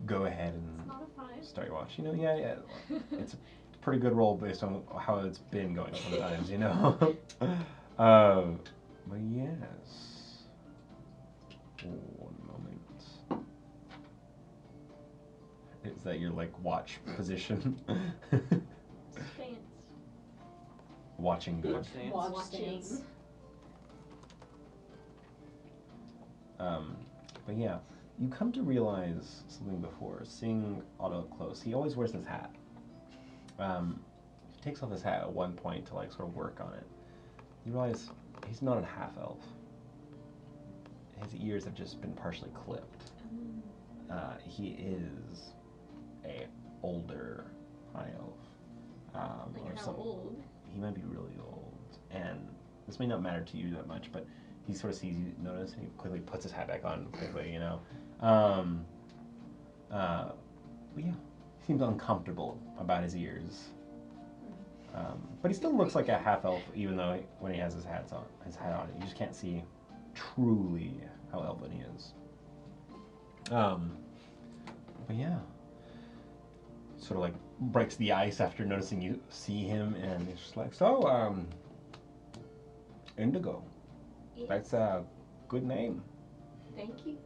go ahead It's and not a 5. start your watch, you know, yeah, it's a pretty good roll based on how it's been going sometimes, you know. But yes. One moment. Is that your like watch position? Stance. Watching good. Watch stance. Watch Watching. stance. But yeah, you come to realize something before seeing Otto up close. He always wears this hat. He takes off his hat at one point to like sort of work on it. You realize he's not a half elf. His ears have just been partially clipped. He is a older high elf. Like how old? He might be really old, and this may not matter to you that much, but he sort of sees you notice, and he quickly puts his hat back on quickly, you know. But yeah, he seems uncomfortable about his ears. But he still looks like a half elf, even though when he has his hat on, you just can't see truly how elven he is. But yeah. sort of like breaks the ice after noticing you see him, and he's just like, so, Indigo. Yes. That's a good name. Thank you.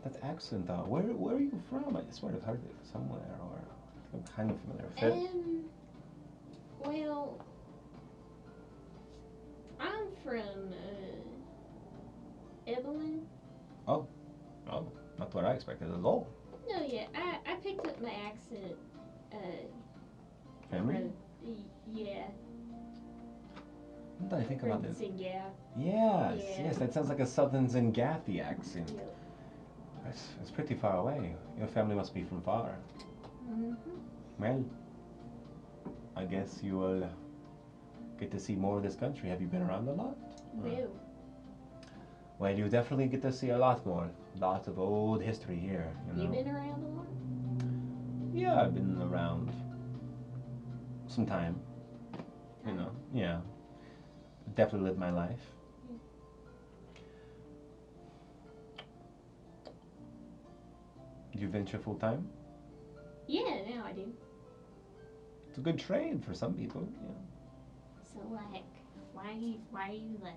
That accent, though. Where are you from? I swear I've heard it somewhere, or I'm kind of familiar with it. Well, I'm from Evelyn. Oh, not what I expected at all. No, yeah, I picked up my accent. Family? Yeah. What did I think about this? Yeah. Yes, Yeah. yes, that sounds like a Southern Zengathi accent. Yep. It's pretty far away. Your family must be from far. Mm-hmm. Well, I guess you will get to see more of this country. Have you been around a lot? No. Well, you definitely get to see a lot more. Lots of old history here. You You know? been around a lot? Yeah, I've been around some time. You know, yeah. Definitely lived my life. Do you venture full time? Yeah, now I do. It's a good trade for some people. Yeah. So like, why are you like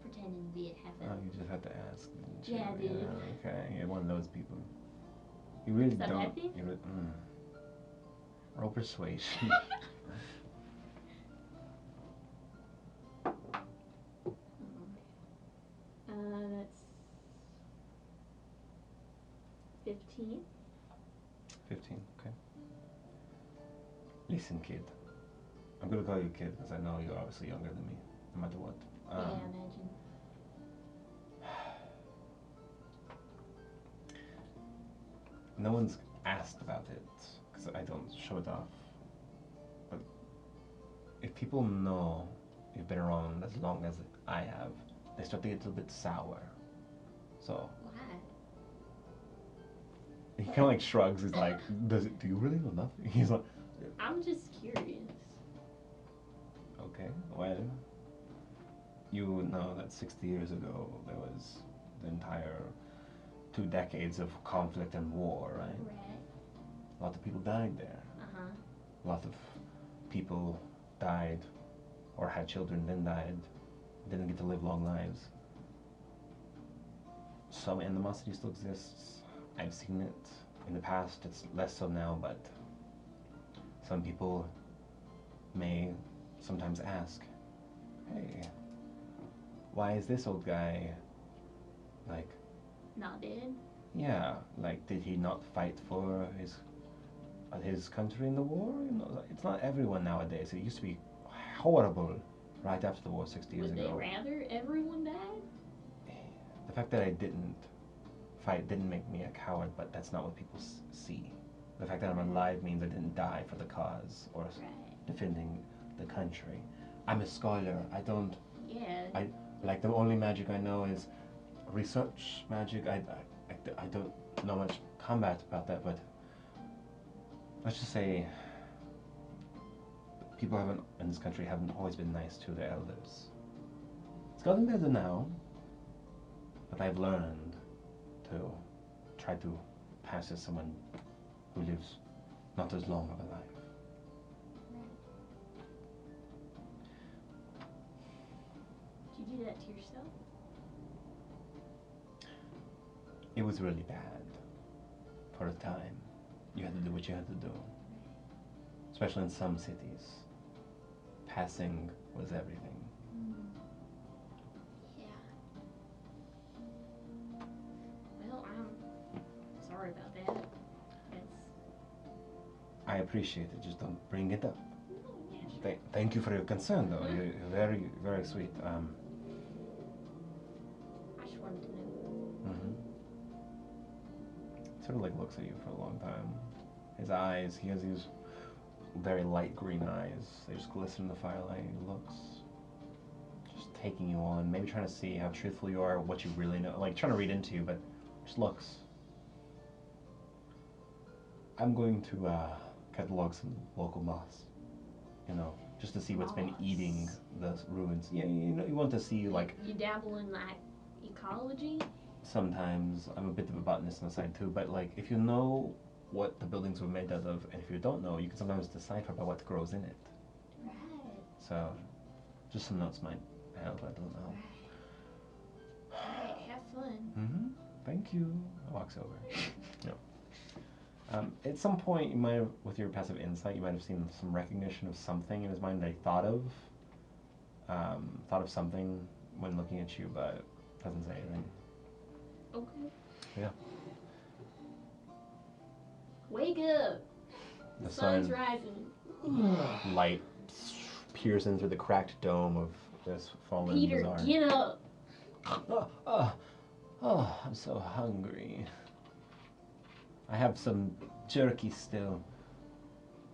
pretending to be a half Oh, elf? you just have to ask. Didn't you? Yeah, I did. Okay, you're one of those people. You really Is that don't. happy? You really, Roll persuasion. That's 15. 15. Okay. Listen, kid. I'm gonna call you kid because I know you're obviously younger than me, no matter what. Yeah, I imagine. No one's asked about it because I don't show it off. But if people know you've been around as long as I have, they start to get a little bit sour. So Why? he kind of like shrugs. He's like, do you really know nothing?" He's like, I'm just curious. "Okay, well, you know that 60 years ago there was the entire 2 decades of conflict and war, right? Right. A lot of people died there. Uh-huh. A lot of people died or had children then died, didn't get to live long lives. Some animosity still exists. I've seen it in the past. It's less so now, but some people may sometimes ask, hey, why is this old guy like, Not dead? yeah, like, did he not fight for his country in the war? You know, it's not everyone nowadays. It used to be horrible right after the war 60 years Would ago. they rather everyone died? The fact that I didn't fight didn't make me a coward, but that's not what people see. The fact that I'm alive means I didn't die for the cause or Right. defending the country. I'm a scholar. I don't, Yeah. like, the only magic I know is research magic. I don't know much combat about that, but let's just say people in this country haven't always been nice to their elders. It's gotten better now, but I've learned to try to pass as someone who lives not as long of a life. Did you do that to yourself? It was really bad for a time. You had to do what you had to do, especially in some cities. Passing was everything. Yeah. Well, I'm sorry about that. That's... I appreciate it, just don't bring it up. Yeah, sure. Thank you for your concern, though. You're very, very sweet. I just wanted to know. Sort of like looks at you for a long time. His eyes, he has these very light green eyes. They just glisten in the firelight. He looks, just taking you on, maybe trying to see how truthful you are, what you really know, like trying to read into you, but just looks. I'm going to catalog some local moss, you know, just to see what's been Moss. eating the ruins. Yeah, you know, you want to see, like, You dabble in like ecology? sometimes I'm a bit of a botanist on the side too, but like if you know what the buildings were made out of, and if you don't know, you can sometimes decipher by what grows in it. Right. So, just some notes might help. I don't know. Alright, have fun. Mm-hmm. Thank you. I walks over. No. At some point, you might have, with your passive insight, you might have seen some recognition of something in his mind that he thought of something when looking at you, but doesn't say anything. Okay. Yeah. Wake up! The Sun's sun rising. light peers in through the cracked dome of this fallen Peter, bazaar. get up! Oh, I'm so hungry. I have some jerky still,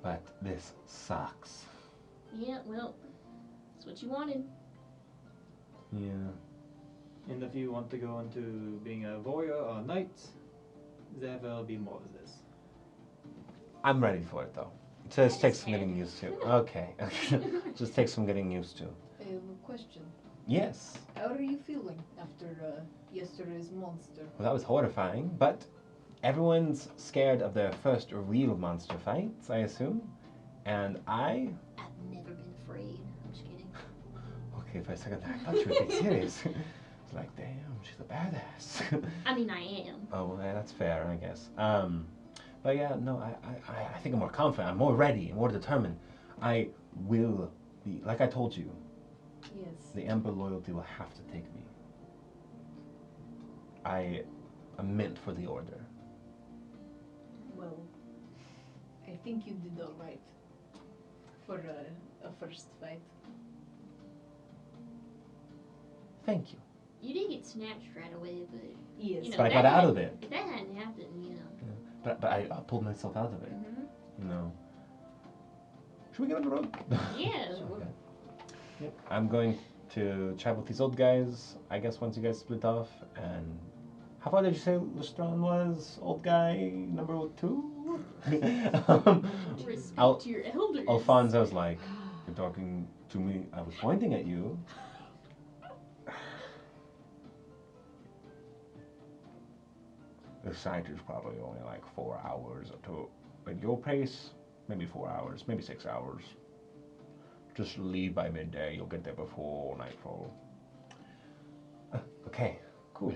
but this sucks. Yeah, well, that's what you wanted. Yeah. And if you want to go into being a warrior or knight, there will be more of this. I'm ready for it though. It just takes some getting used to. Okay. Just takes some getting used to. I have a question. Yes. How are you feeling after yesterday's monster? Well, that was horrifying, but everyone's scared of their first real monster fights, I assume. And I... I've never been afraid. I'm just kidding. Okay, for a second there, I thought you were being serious. It's like, damn, she's a badass. I mean, I am. Oh, well, yeah, that's fair, I guess. But yeah, no, I think I'm more confident. I'm more ready, more determined. I will be, like I told you, Yes. the Ember loyalty will have to take me. I am meant for the Order. Well, I think you did all right for a first fight. Thank you. You did get snatched right away, but Yes. you know, But I that got out had- of it. If that hadn't happened, you know. But I pulled myself out of it, you know. Should we get on the road? Yeah. Okay. Yep. I'm going to chat with these old guys, I guess, once you guys split off. And how far did you say Lestron was? Old guy number 2? Respect your elders. Alfonso's like, you're talking to me. I was pointing at you. The site is probably only like 4 hours or 2. At your pace, maybe 4 hours, maybe 6 hours. Just leave by midday. You'll get there before nightfall. Okay, cool.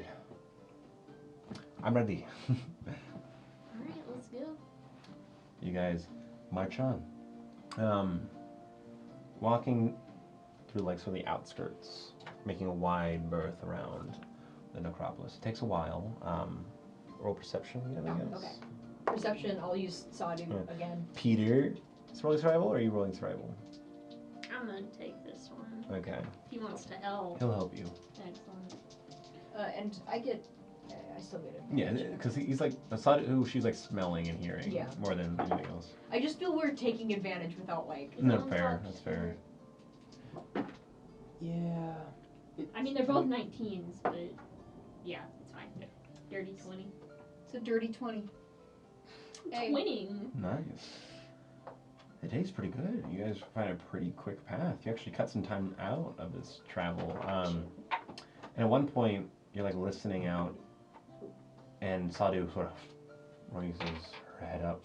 I'm ready. Alright, let's go. You guys march on. Walking through like sort of the outskirts, making a wide berth around the necropolis. It takes a while. Roll perception again, I guess. Okay. Perception, I'll use Sadu Yeah. again. Peter, is rolling survival or are you rolling survival? I'm gonna take this one. Okay. If he wants to help. He'll help you. Excellent. And I get, I still get it. Yeah, because he's like, Sadu, she's like smelling and hearing Yeah. more than anything else. I just feel weird taking advantage without like. No, fair. That's fair. Yeah. I mean, they're both 19s, but yeah, it's fine. Dirty 20. It's a dirty 20. Hey. Twinning. Nice. The day's pretty good. You guys find a pretty quick path. You actually cut some time out of this travel. And at one point, you're like listening out, and Sadu sort of raises her head up,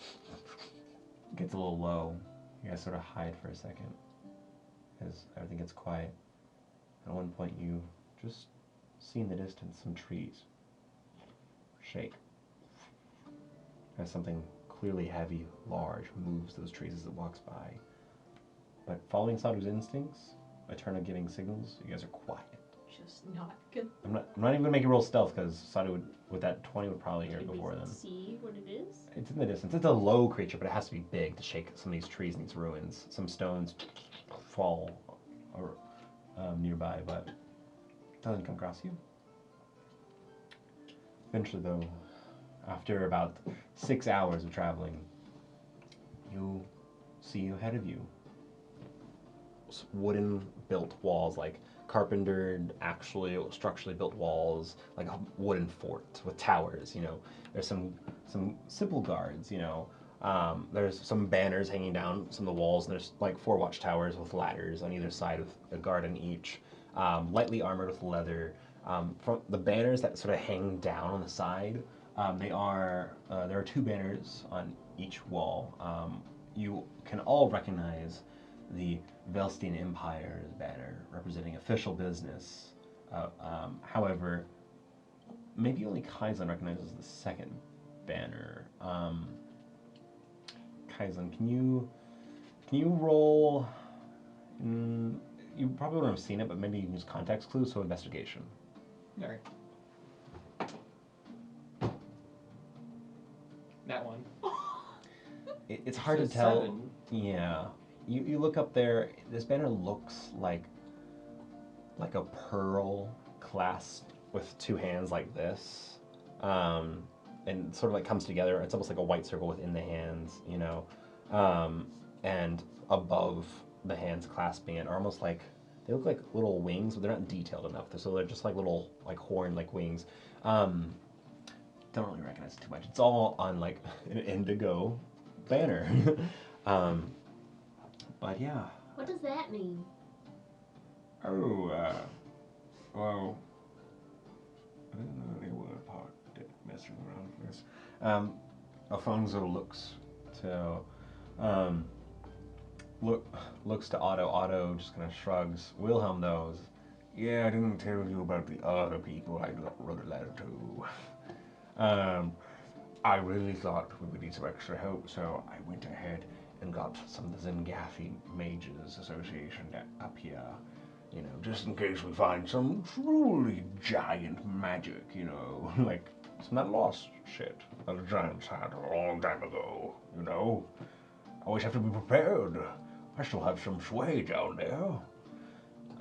gets a little low. You guys sort of hide for a second as everything gets quiet. At one point, you just see in the distance some trees shake as something clearly heavy, large, moves those trees as it walks by. But following Sadu's instincts, Eterna giving signals, you guys are quiet. Just not good. I'm not even gonna make you roll stealth because Sadu would, with that 20, would probably hear it Can we before then. see what it is? It's in the distance. It's a low creature, but it has to be big to shake some of these trees and these ruins. Some stones fall nearby, but it doesn't come across you. Eventually, though, after about 6 hours of traveling, you see ahead of you wooden built walls, like carpentered, actually structurally built walls, like a wooden fort with towers, you know. There's some simple guards, you know. There's some banners hanging down some of the walls, and there's like 4 watchtowers with ladders on either side with a guard on each, lightly armored with leather. From the banners that sort of hang down on the side There are two banners on each wall. You can all recognize the Velstein Empire's banner representing official business. However, maybe only Kaizen recognizes the second banner. Kaizen, can you roll? You probably wouldn't have seen it, but maybe you can use context clues, so investigation. Alright. That one. It's hard So to tell. 7. Yeah. You look up there, this banner looks like a pearl clasped with two hands like this. And sort of like comes together. It's almost like a white circle within the hands, you know. And above the hands clasping it are almost like, they look like little wings, but they're not detailed enough. So they're just like little like horn like wings. Don't really recognize it too much. It's all on like an indigo banner. But yeah. What does that mean? Oh, well, I didn't know they were part messing around with this. Alfonso looks to looks to Otto. Otto just kind of shrugs. Wilhelm knows. Yeah, I didn't tell you about the other people I wrote a letter to. I really thought we would need some extra help, so I went ahead and got some of the Zengathi Mages Association up here. You know, just in case we find some truly giant magic, you know, like some of that lost shit that the giants had a long time ago, you know. Always have to be prepared. I still have some sway down there.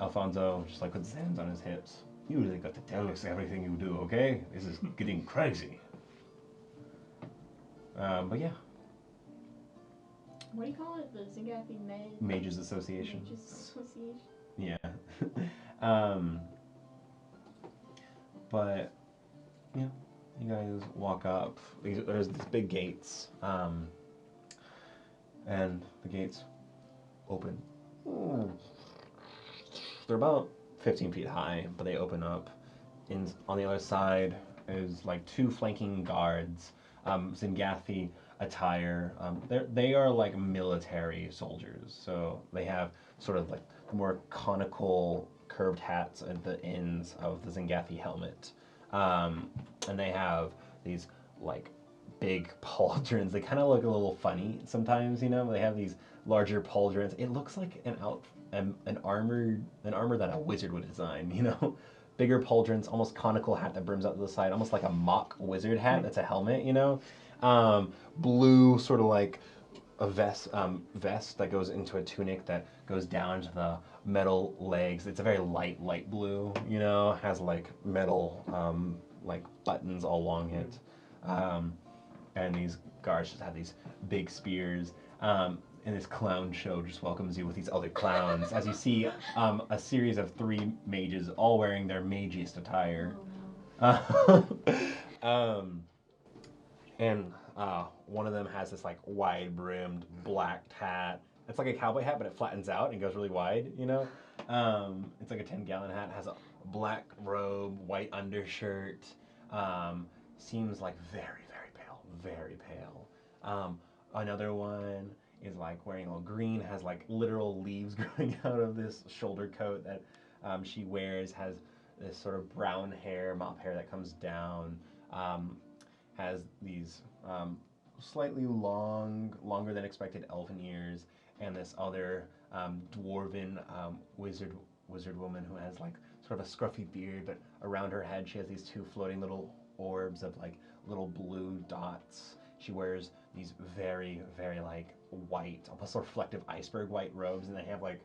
Alfonso just like puts his hands on his hips. You really got to tell us everything you do, okay? This is getting crazy. But yeah, What do you call it? The Zengathi Mages Association. Mages Association. Yeah. But yeah, you guys walk up. There's these big gates, and the gates open. They're about 15 feet high, but they open up. On the other side is like two flanking guards, Zengathi attire. They are like military soldiers, so they have sort of like more conical curved hats at the ends of the Zengathi helmet. And they have these like big pauldrons. They kind of look a little funny sometimes, you know. They have these larger pauldrons. It looks like an armor that a wizard would design, you know. Bigger pauldrons, almost conical hat that brims out to the side, almost like a mock wizard hat that's a helmet, you know. Blue sort of like a vest that goes into a tunic that goes down to the metal legs. It's a very light blue, you know, has like metal like buttons all along it. And these guards just have these big spears. And this clown show just welcomes you with these other clowns as you see a series of 3 mages all wearing their magiest attire. And one of them has this like wide-brimmed black hat. It's like a cowboy hat, but it flattens out and goes really wide, you know? It's like a 10-gallon hat. It has a black robe, white undershirt. Seems like very, very pale. Very pale. Another one is like wearing all green, has like literal leaves growing out of this shoulder coat that she wears, has this sort of brown hair, mop hair that comes down, has these slightly longer than expected elfin ears, and this other dwarven wizard woman who has like sort of a scruffy beard, but around her head she has these 2 floating little orbs of like little blue dots. She wears these very, very like white, almost reflective iceberg white robes, and they might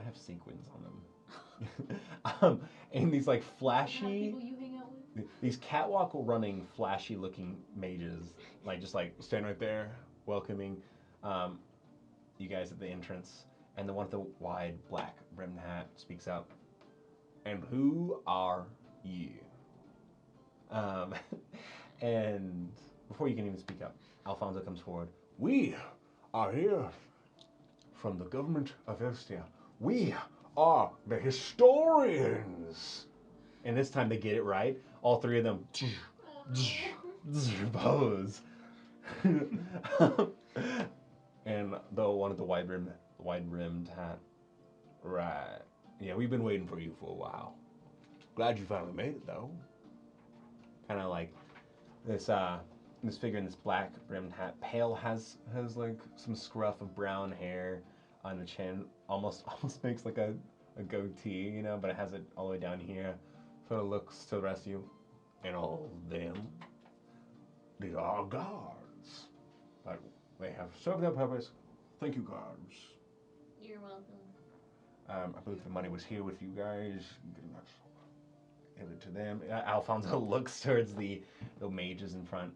have sequins on them. And these like flashy, People you hang out with? these catwalk running, flashy looking mages, like just like stand right there, welcoming you guys at the entrance. And the one with the wide black brimmed hat speaks out. And who are you? And before you can even speak up, Alfonso comes forward. We are here from the government of Elstia. We are the historians. And this time they get it right. All 3 of them Pose. And the one with the wide-rimmed hat. Right. Yeah, we've been waiting for you for a while. Glad you finally made it, though. Kind of like this figure in this black rimmed hat. Pale has like some scruff of brown hair on the chin. Almost makes like a goatee, you know, but it has it all the way down here. Sort of looks to the rest of you. And all of them, these are our guards. But they have served their purpose. Thank you, guards. You're welcome. I believe the money was here with you guys. Give it to them. Alfonso looks towards the mages in front.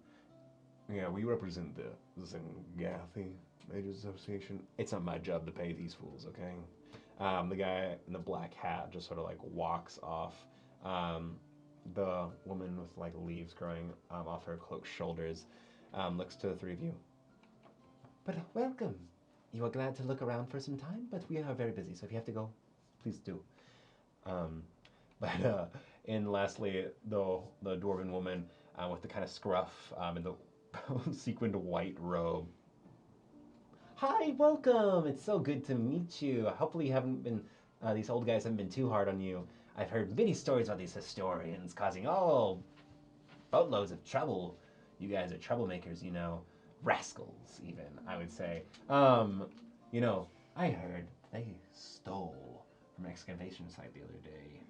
Yeah, we represent the Zingathi Mages Association. It's not my job to pay these fools, okay? The guy in the black hat just sort of like walks off. The woman with like leaves growing off her cloak's shoulders looks to the three of you. But welcome. You are glad to look around for some time, but we are very busy, so if you have to go, please do. And lastly, the dwarven woman with the kind of scruff and the sequined white robe. Hi, welcome. It's so good to meet you. Hopefully you haven't been, these old guys haven't been too hard on you. I've heard many stories about these historians causing boatloads of trouble. You guys are troublemakers, you know. Rascals, even, I would say. You know, I heard they stole from excavation site the other day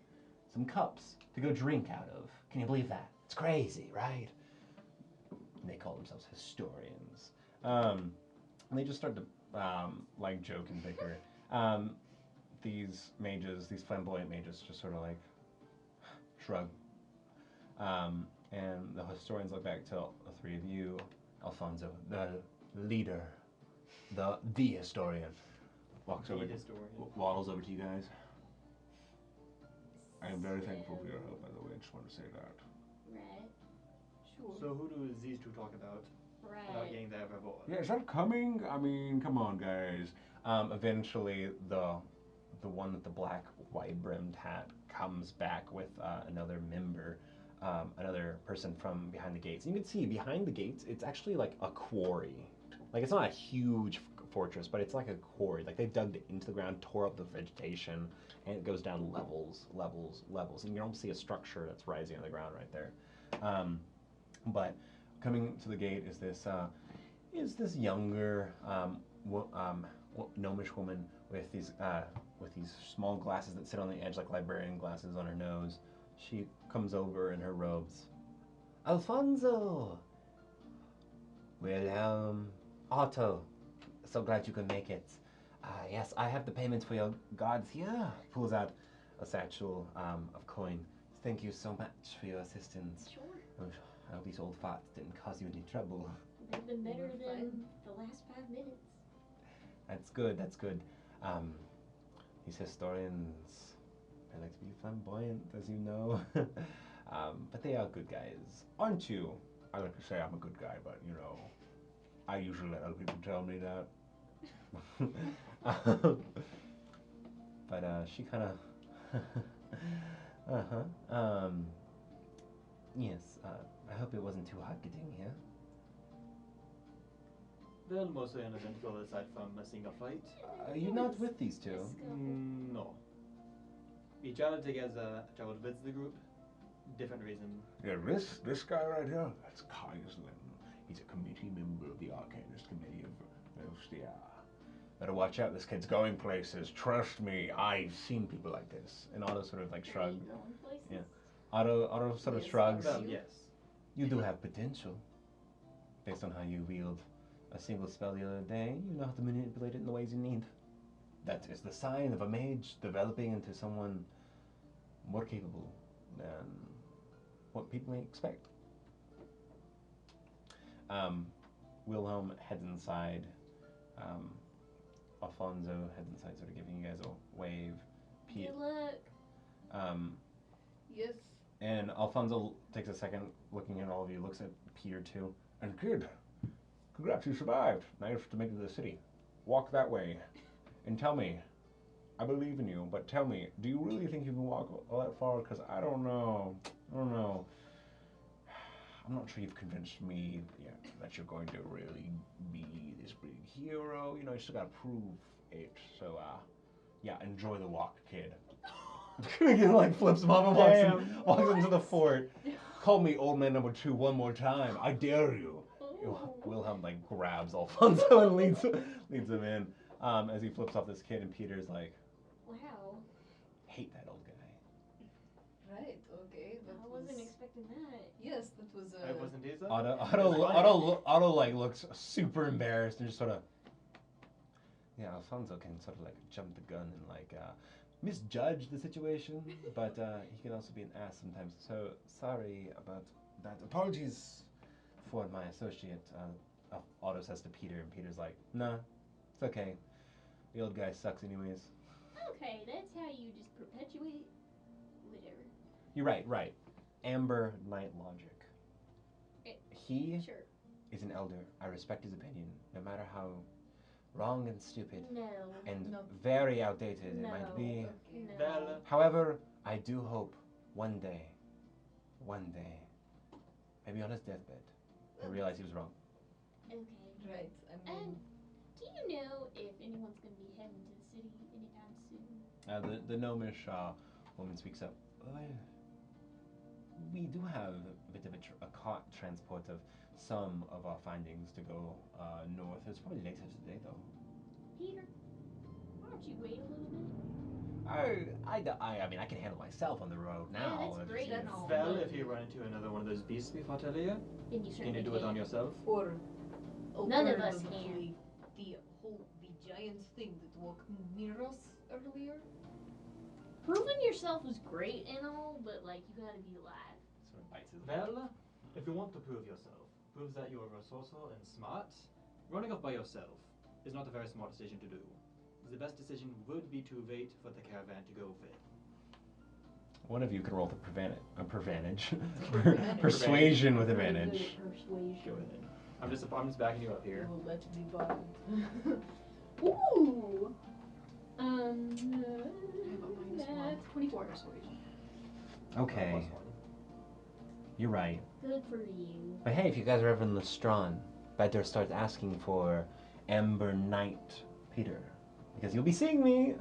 some cups to go drink out of. Can you believe that? It's crazy, right? And they call themselves historians. And they just start to, like, joke and bicker. These mages, these flamboyant mages, just sort of like shrug. And the historians look back to the three of you. Alfonso, the leader, the historian, waddles over to you guys. I am very thankful for your help, by the way. I just want to say that. Right. Sure. So who do these two talk about without Right. getting that revolt? Yeah, is that coming? I mean, come on, guys. Eventually, the one with the black wide-brimmed hat comes back with another member, another person from behind the gates. And you can see behind the gates, it's actually like a quarry. Like, it's not a huge fortress, but it's like a quarry. Like, they dug it into the ground, tore up the vegetation, and it goes down levels. And you don't see a structure that's rising on the ground right there. But coming to the gate is this younger gnomish woman with these small glasses that sit on the edge like librarian glasses on her nose. She comes over in her robes. Alfonso! Wilhelm, Otto, so glad you could make it. Yes, I have the payments for your guards here. Pulls out a satchel of coin. Thank you so much for your assistance. Sure. I hope these old farts didn't cause you any trouble. They've been better We're than fine. the last 5 minutes. That's good. These historians, they like to be flamboyant, as you know. But they are good guys. Aren't you? I like to say I'm a good guy, but, you know, I usually let other people tell me that. But she kind of, yes. I hope it wasn't too hot getting here. Well, mostly uneventful aside from seeing a fight. You're not with these two. Let's go. No. We traveled together, traveled with the group. Different reason. Yeah, this guy right here, that's Kaislin. He's a committee member of the Arcanist Committee of Elstia. Better watch out, this kid's going places. Trust me, I've seen people like this. And Otto sort of like shrugged. Are you going places? Yeah. Otto sort of Yes, shrugs. Well, yes. You do have potential. Based on how you wield a single spell the other day, you know how to manipulate it in the ways you need. That is the sign of a mage developing into someone more capable than what people may expect. Wilhelm heads inside. Alfonso heads inside, sort of giving you guys a wave. Pete, Good luck. Yes. and Alfonso takes a second looking at all of you, looks at Peter too. And kid, congrats, you survived. Now you have to make it to the city. Walk that way. And tell me, I believe in you, but tell me, do you really think you can walk all that far? Because I don't know. I'm not sure you've convinced me that you're going to really be this big hero. You know, you still gotta prove it. So, yeah, enjoy the walk, kid. He like flips him off and walks into the fort. Call me old man number 2 one more time. I dare you. Wilhelm like grabs Alfonso and leads him in as he flips off this kid, and Peter's like, Wow. hate that old guy. Right, okay. That I wasn't expecting that. Yes, that was It wasn't his. Otto like looks super embarrassed and just sort of, yeah, Alfonso can sort of like jump the gun and like misjudge the situation, but he can also be an ass sometimes. So sorry about that. Apologies for my associate. Otto says to Peter, and Peter's like, nah, it's okay. The old guy sucks anyways. Okay, that's how you just perpetuate whatever. You're right. Amber Knight logic. He Sure. is an elder. I respect his opinion, no matter how wrong and stupid No. and No. very outdated it might No. be. No. Well, However, I do hope one day, maybe on his deathbed, he'll realize he was wrong. Okay. right. I mean, And do you know if anyone's going to be heading to the city anytime soon? The gnomish woman speaks up. Well, we do have a bit of a cart transport of some of our findings to go north. It's probably later today, though. Peter, why don't you wait a little bit? I mean, I can handle myself on the road now. Yeah, that's great and all. well, if you run into another one of those beasts before Talia, Then you can certainly you do it on yourself? or None of us alternatively, the giant thing that walked near us earlier. Proving yourself was great and all, but like you gotta be alive. Sort of bites his Well, if you want to prove yourself, prove that you are resourceful and smart, running off by yourself is not a very smart decision to do. The best decision would be to wait for the caravan to go fit. One of you can roll the pervantage. Pervantage. Persuasion with Pretty good advantage. at persuasion. Go ahead. I'm just backing you up here. Well, let's be violent. Ooh. That's 24 persuasion. Okay, +1. you're right. Good for you. But hey, if you guys are ever in Lestron, better start asking for Amber Knight Peter, because you'll be seeing me.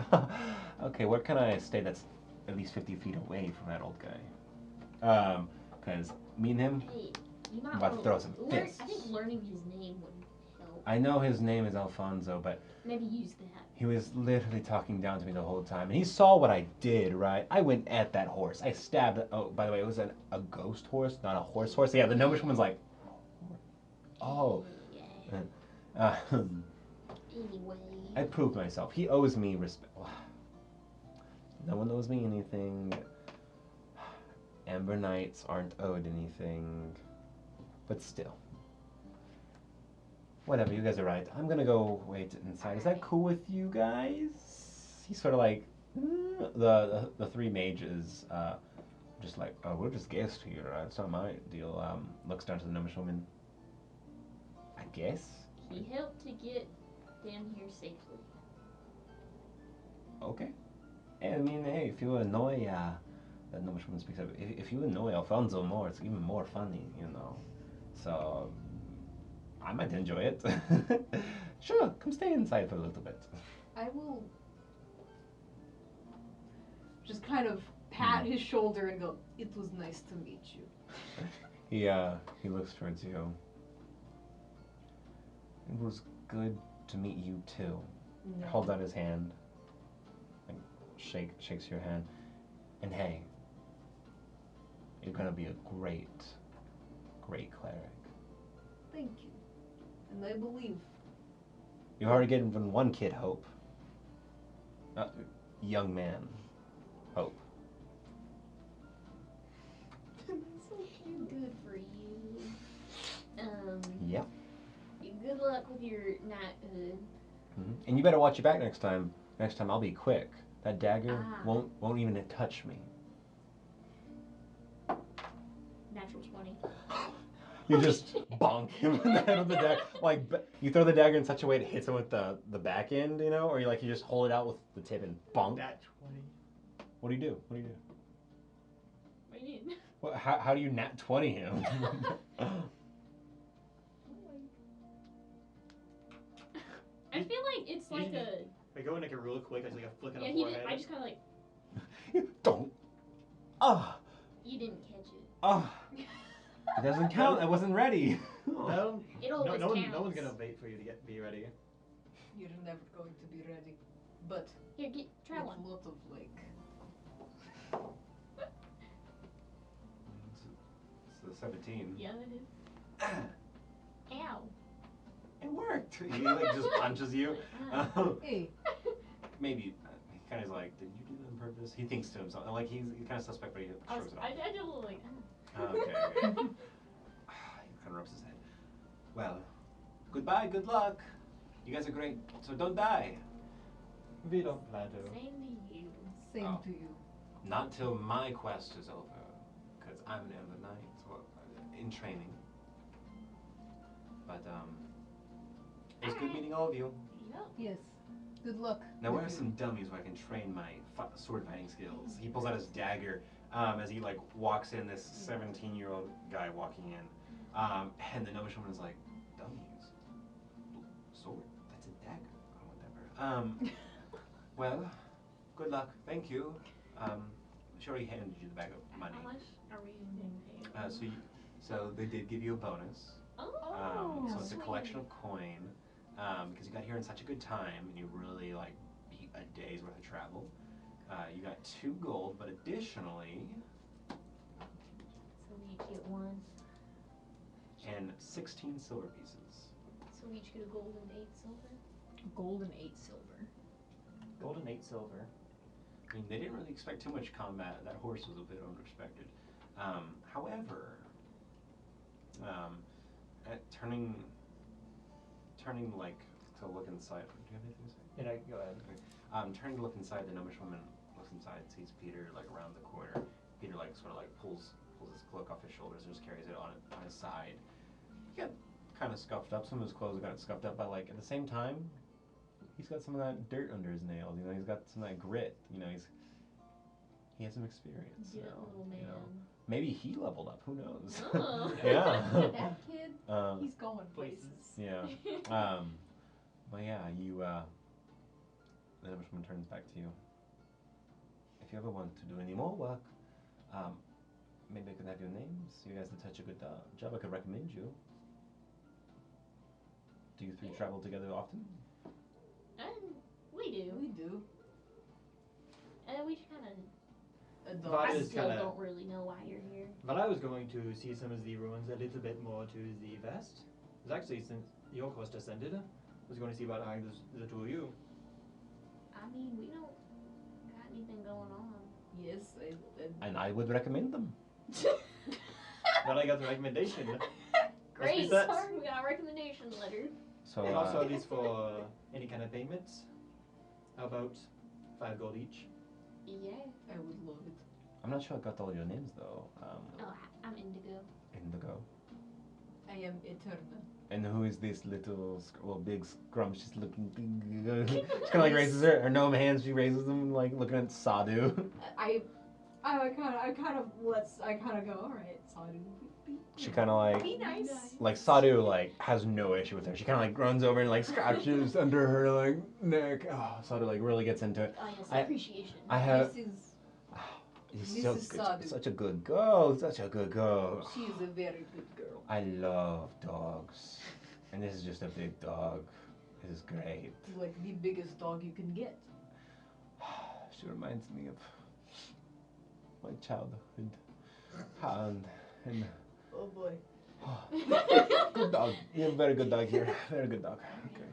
Okay, where can I stay that's at least 50 feet away from that old guy? Because me and him, Hey, you might about to wanna throw some I fists. think learning his name would help. I know his name is Alfonso, but Maybe use that. he was literally talking down to me the whole time, and he saw what I did, right? I went at that horse. I stabbed it. Oh, by the way, it was a ghost horse, not a horse. Yeah, the gnomish woman's like, oh. Yeah. Anyway. I proved myself. He owes me respect. No one owes me anything. Amber Knights aren't owed anything. But still. Whatever, you guys are right. I'm gonna go wait inside. Is that cool with you guys? He's sort of like, the three mages, just like, oh, we're just guests here. It's not my deal. Looks down to the gnomish woman. I guess? He helped to get down here safely. Okay. I mean, hey, if you annoy, that gnomish woman speaks up. If you annoy Alfonso more, it's even more funny, you know. So, I might enjoy it. Sure, come stay inside for a little bit. I will just kind of pat his shoulder and go, "It was nice to meet you." He looks towards you. It was good to meet you too. No. Holds out his hand. Like, shakes your hand. And hey, you're gonna be a great cleric. Thank you. And I believe. You've already given one kid hope. Young man. Hope. So good for you. Yep. Good luck with your knighthood. And you better watch your back next time. Next time I'll be quick. That dagger Ah. won't even touch me. Natural 20. You just bonk him in the head with the dagger. Like, you throw the dagger in such a way it hits him with the back end, you know? Or you just hold it out with the tip and bonk. That 20. What do you do? What do you mean? How do you nat 20 him? I feel like it's like a. I go and make it real quick. It's like a flick on Yeah, the he forehead. did. I just kind of like. Don't. Ah. You didn't catch it. Ah. It doesn't count. I wasn't ready. No, It always no counts. one's gonna wait for you to be ready. You're never going to be ready. But Here, try with one. a lot of like. It's a 17. Yeah, it is. Ow. It worked. He like just punches you. Hey, Maybe he kind of is like, did you do that on purpose? He thinks to himself, like he's kind of suspect, but he shrugs it off. I did a little like. Okay. He kind of rubs his head. Well, goodbye. Good luck. You guys are great. So don't die. We don't plan to. Same to you. same Oh. to you. Not till my quest is over, because I'm an Ember Knight, so in training. But it was good meeting all of you. Yep. Yes. Good luck. Now where are some dummies where I can train my sword fighting skills? He pulls out his dagger as he like walks in. This 17-year-old guy walking in, and the gnomish woman is like, dummies, sword? That's a dagger. Oh, whatever. Well, good luck. Thank you. She already handed you the bag of money. How much are we being paid? So they did give you a bonus. Oh. So it's a collection of coin, because you got here in such a good time, and you really like beat a day's worth of travel. You got 2 gold, but additionally, So we each get 1. and 16 silver pieces. So we each get a gold and 8 silver. Gold and 8 silver. Gold and 8 silver. I mean, they didn't really expect too much combat. That horse was a bit unexpected. However, at turning like to look inside. Do you have anything to say? And I go ahead. Turning to look inside, the gnomish woman looks inside, sees Peter like around the corner. Peter like sort of like pulls his cloak off his shoulders and just carries it on his side. He got kind of scuffed up. Some of his clothes got scuffed up, but like at the same time, he's got some of that dirt under his nails. You know, he's got some of that grit. You know, he has some experience. Yeah, so, little man. you know, maybe he leveled up. Who knows? Oh. Yeah. That kid, he's going places. Places. Yeah. But yeah, the gnomish woman turns back to you. If you ever want to do any more work, maybe I could have your names. You guys did such a good job. I could recommend you. Do you 3 travel together often? We do. We do. We kind of. But I is still kinda- don't really know why you're here. But I was going to see some of the ruins a little bit more to the west. It was actually since your quest ascended. I was going to see about hiring the 2 of you. I mean, we don't got anything going on. Yes, And I would recommend them. But I got the recommendation. Great. that. Sorry, we got a recommendation letter. So And also, at least for any kind of payments, how about 5 gold each? Yeah. I would love it. I'm not sure I got all your names though. Oh, I'm Indigo. Indigo. I am Eterna. And who is this little, big scrumptious looking thing? She kind of like raises her gnome hands. She raises them, like looking at Sadu. I kind of go, all right, Sadu. She kind of like, Be nice. like Sadu like has no issue with her. She kind of like runs over and like scratches under her like neck. Oh, Sadu like really gets into it. Oh, yes, I- appreciation. I have. This is, She's so Mrs. good, Sadu. such a good girl. Such a good girl. she is a very good girl. I love dogs, and this is just a big dog. This is great. Like the biggest dog you can get. She reminds me of my childhood. And Oh boy. good dog. You have a very good dog here. Very good dog. Okay.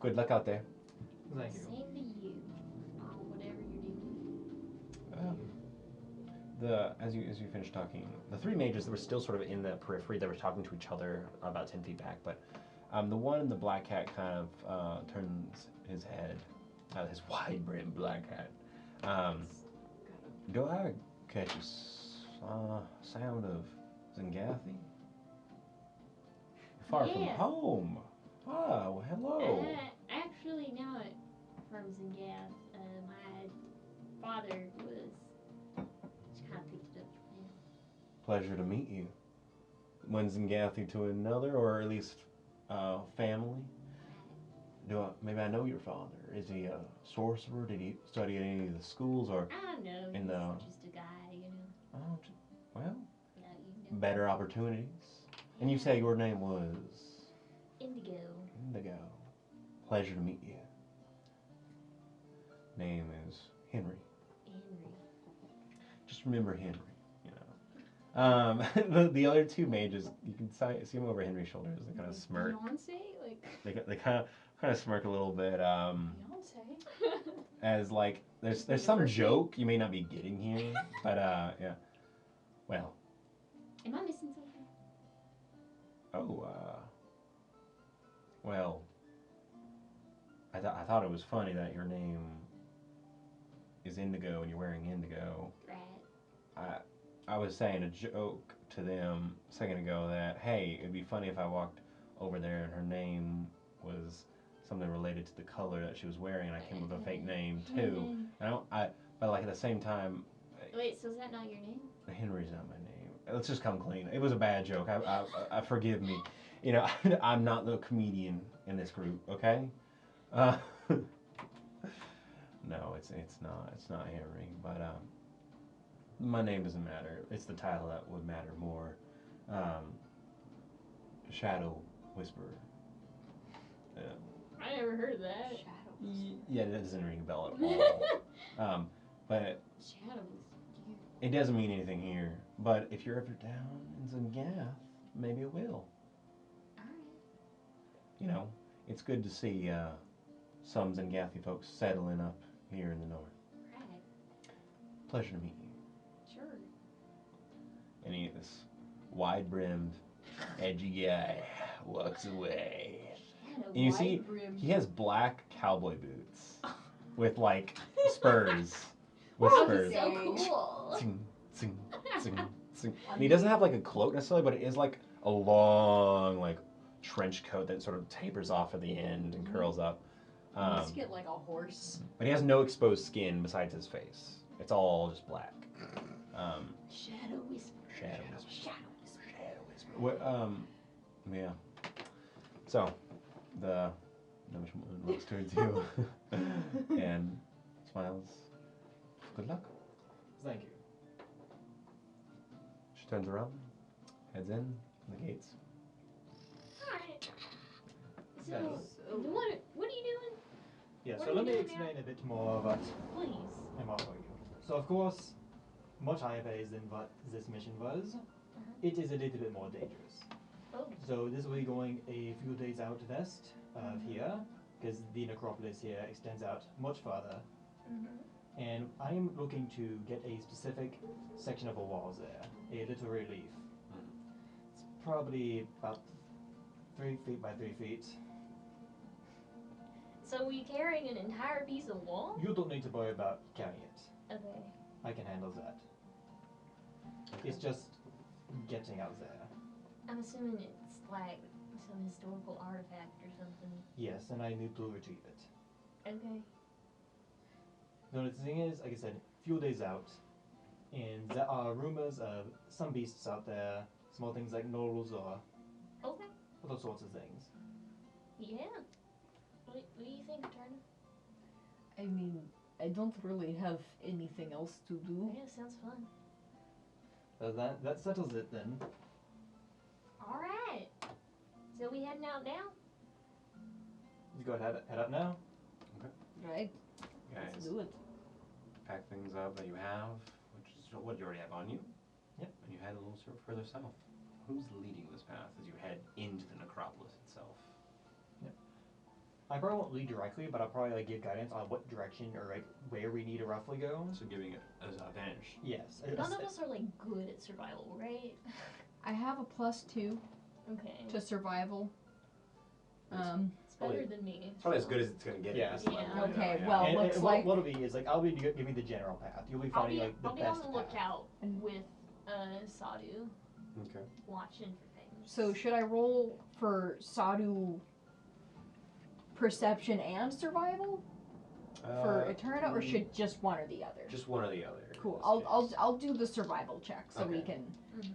Good luck out there. Thank you. Same to you. Whatever you're doing. As you finish talking, the 3 mages that were still sort of in the periphery, they were talking to each other about 10 feet back, but the one in the black hat kind of turns his head, his wide-brimmed black hat. Do I catch a sound of Zangathi? Far from Yeah. home. Oh, hello. Actually, not from Zangath. My father was just kind of picked it up from Pleasure to meet you. One Zangathi to another, or at least family. Maybe I know your father. Is he a sorcerer? Did he study at any of the schools, or I don't know. in He's the? just a guy, you know. Oh, well, Yeah, you know. better opportunities. And you say your name was Indigo. Indigo. Pleasure to meet you. Name is Henry. Henry. Just remember Henry. You know. The other two mages, you can see them over Henry's shoulders. They kind of smirk. Beyonce? Like, They kind of smirk a little bit. Beyonce? As like there's some joke you may not be getting here, but yeah. Well. Am I missing something? Oh, well, I thought it was funny that your name is Indigo and you're wearing indigo. Right. I was saying a joke to them a second ago that, hey, it'd be funny if I walked over there and her name was something related to the color that she was wearing, and I came up with a fake name too. But like at the same time. Wait, so is that not your name? Henry's not my name. Let's just come clean. It was a bad joke. I forgive me. You know, I'm not the comedian in this group. Okay. No, it's not Henry. But my name doesn't matter. It's the title that would matter more. Shadow Whisperer. I never heard of that. Yeah, that doesn't ring a bell at all. But Shadow. it doesn't mean anything here. But if you're ever down in Zangath, maybe it will. Alright. You know, it's good to see some Zangathi folks settling up here in the north. Right. Pleasure to meet you. Sure. And this wide-brimmed, edgy guy walks away. And you see, he has black cowboy boots with like spurs. With spurs. So cool. Zing, zing, zing, zing. And he doesn't have like a cloak necessarily, but it is like a long like trench coat that sort of tapers off at the end and curls up. Let's get like a horse. But he has no exposed skin besides his face. It's all just black. Shadow Whisper. Shadow Whisper. Shadow Whisper. Shadow Whisper. What, yeah. So, the Gnomish woman looks towards you and smiles. Good luck. Thank you. She turns around, heads in the gates. Alright. So, Yes. what are you doing? Yeah, What so are let you me doing explain a bit more about Please. I'm offering you. So of course, much higher pays than what this mission was. It is a little bit more dangerous. Oh. So this will be going a few days out west of here, because the necropolis here extends out much farther. And I am looking to get a specific section of the walls there, a little relief. It's probably about 3 feet by 3 feet. So are you carrying an entire piece of wall? You don't need to worry about carrying it. Okay. I can handle that. It's just getting out there. I'm assuming it's like some historical artifact or something. Yes, and I need to retrieve it. Okay. So the thing is, like I said, few days out, and there are rumors of some beasts out there, small things like gnolls or Okay. other sorts of things. Yeah. What do you think, Turner? I mean, I don't really have anything else to do. Yeah, sounds fun. So that settles it then. Alright. So we heading out now? You go ahead, head up now. Right? Guys, Let's do it. pack things up that you have, which is what you already have on you. Yep. And you head a little further south. Who's leading this path as you head into the necropolis itself? I probably won't lead directly, but I'll probably like give guidance on what direction or like where we need to roughly go. So giving it as a advantage. Yes. None of us are like good at survival, right? I have a +2 Okay. to survival. It's better Probably- than me. It's probably as good as it's going to get Yeah. at this Yeah. level. you know, Okay, yeah. well, and looks what, like- what'll be is like I'll be giving the general path. You'll be I'll finding be, like the I'll be best on the path. lookout with Sadhu, Okay. watching for things. So should I roll for Sadhu perception and survival? for Eterna, or should just one or the other? Just one or the other. in Cool. this case. I'll do the survival check so we Okay. can. So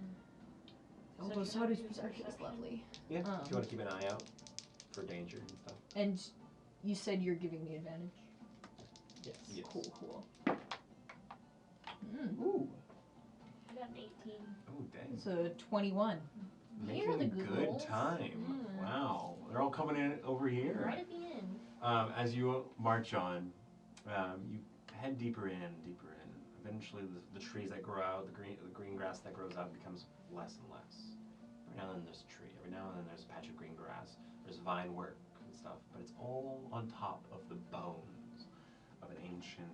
Although should I Sadu's do perception is lovely. Yeah. Do you Um, want to keep an eye out for danger and stuff? And you said you're giving me advantage. Yes. Yes. Cool. Ooh. I got an 18. Oh, dang. It's a 21. These are the Making good good rolls. time. Yeah. Wow. They're all coming in over here. Right at the end. As you march on, you head deeper in. Eventually, the trees that grow out, the green grass that grows out becomes less and less. Every now and then there's a tree. Every now and then there's a patch of green grass. There's vine work and stuff, but it's all on top of the bones of an ancient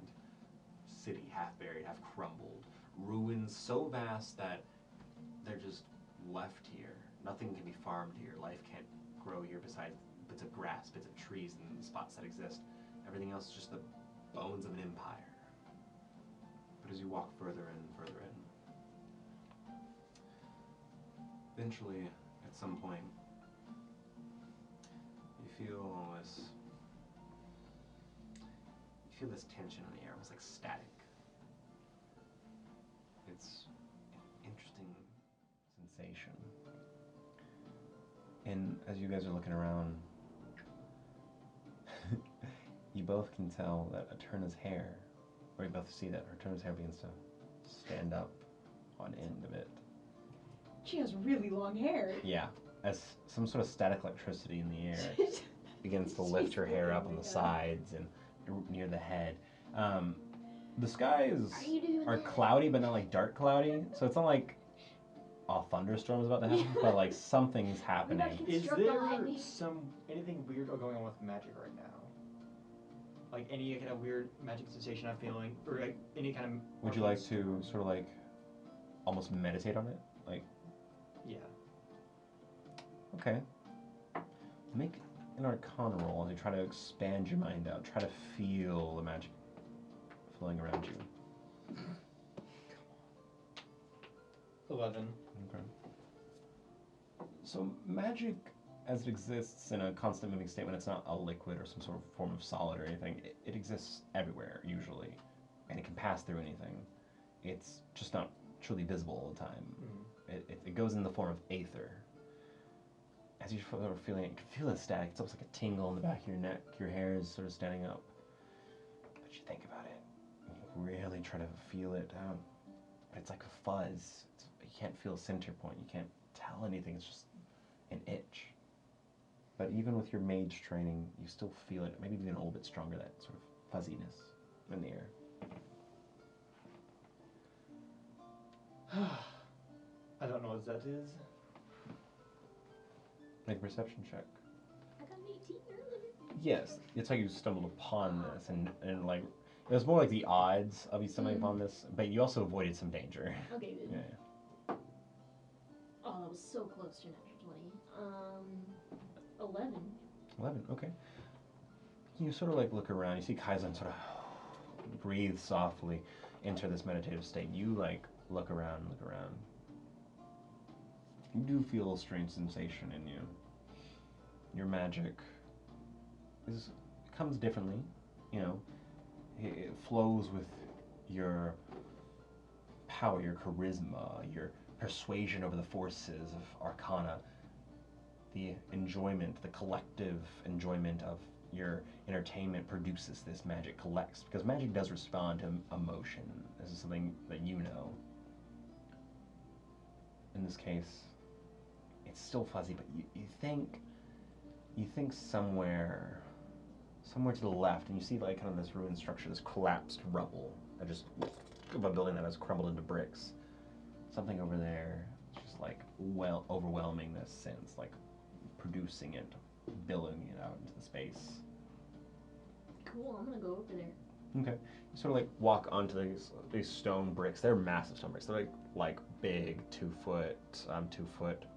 city, half buried, half crumbled. Ruins so vast that they're just left here. Nothing can be farmed here. Life can't grow here besides bits of grass, bits of trees, and the spots that exist. Everything else is just the bones of an empire. But as you walk further and further in, eventually, at some point, you feel this tension in the air, almost like static. It's an interesting sensation. And as you guys are looking around, you both can tell that Eterna's hair, or you both see that Eterna's hair begins to stand up on end a bit. She has really long hair. Yeah, as some sort of static electricity in the air begins to lift her hair up on the sides and near the head. The skies Are you doing are that? cloudy, but not like dark cloudy, so it's not like a thunderstorm is about to happen, but like something's happening. Is Struck the there lightning. anything weird going on with magic right now? Like any kind of weird magic sensation I'm feeling, or like any kind of. Would you like to sort of like almost meditate on it? Like, Yeah. okay. Make an Arcana roll as you try to expand your mind out. Try to feel the magic flowing around you. 11. Okay. So magic, as it exists in a constant moving state when it's not a liquid or some sort of form of solid or anything, it exists everywhere usually, and it can pass through anything. It's just not truly visible all the time. It goes in the form of aether. As you're sort of feeling it, you can feel the static. It's almost like a tingle in the back of your neck. Your hair is sort of standing up. But you think about it, and you really try to feel it out. But it's like a fuzz. You can't feel a center point. You can't tell anything. It's just an itch. But even with your mage training, you still feel it. Maybe even a little bit stronger, that sort of fuzziness in the air. I don't know what that is. Make a perception check. I got an 18 earlier. Yes, it's how you stumbled upon this, and like it was more like the odds of you stumbling upon this, but you also avoided some danger. Okay, good. Yeah. Oh, that was so close to natural 20. 11. 11. Okay. You sort of like look around. You see Kaizen sort of breathe softly, enter this meditative state. You like look around. You do feel a strange sensation in you. Your magic comes differently, you know. It flows with your power, your charisma, your persuasion over the forces of Arcana, the enjoyment, the collective enjoyment of your entertainment produces this magic collects, because magic does respond to emotion. This is something that you know. In this case, it's still fuzzy, but you think somewhere to the left, and you see like kind of this ruined structure, this collapsed rubble, that just of a building that has crumbled into bricks. Something over there, just like overwhelming this sense, like producing it, billowing it out into the space. Cool, I'm gonna go over there. Okay. You sort of like walk onto these stone bricks. They're massive stone bricks. They're like big 2 foot,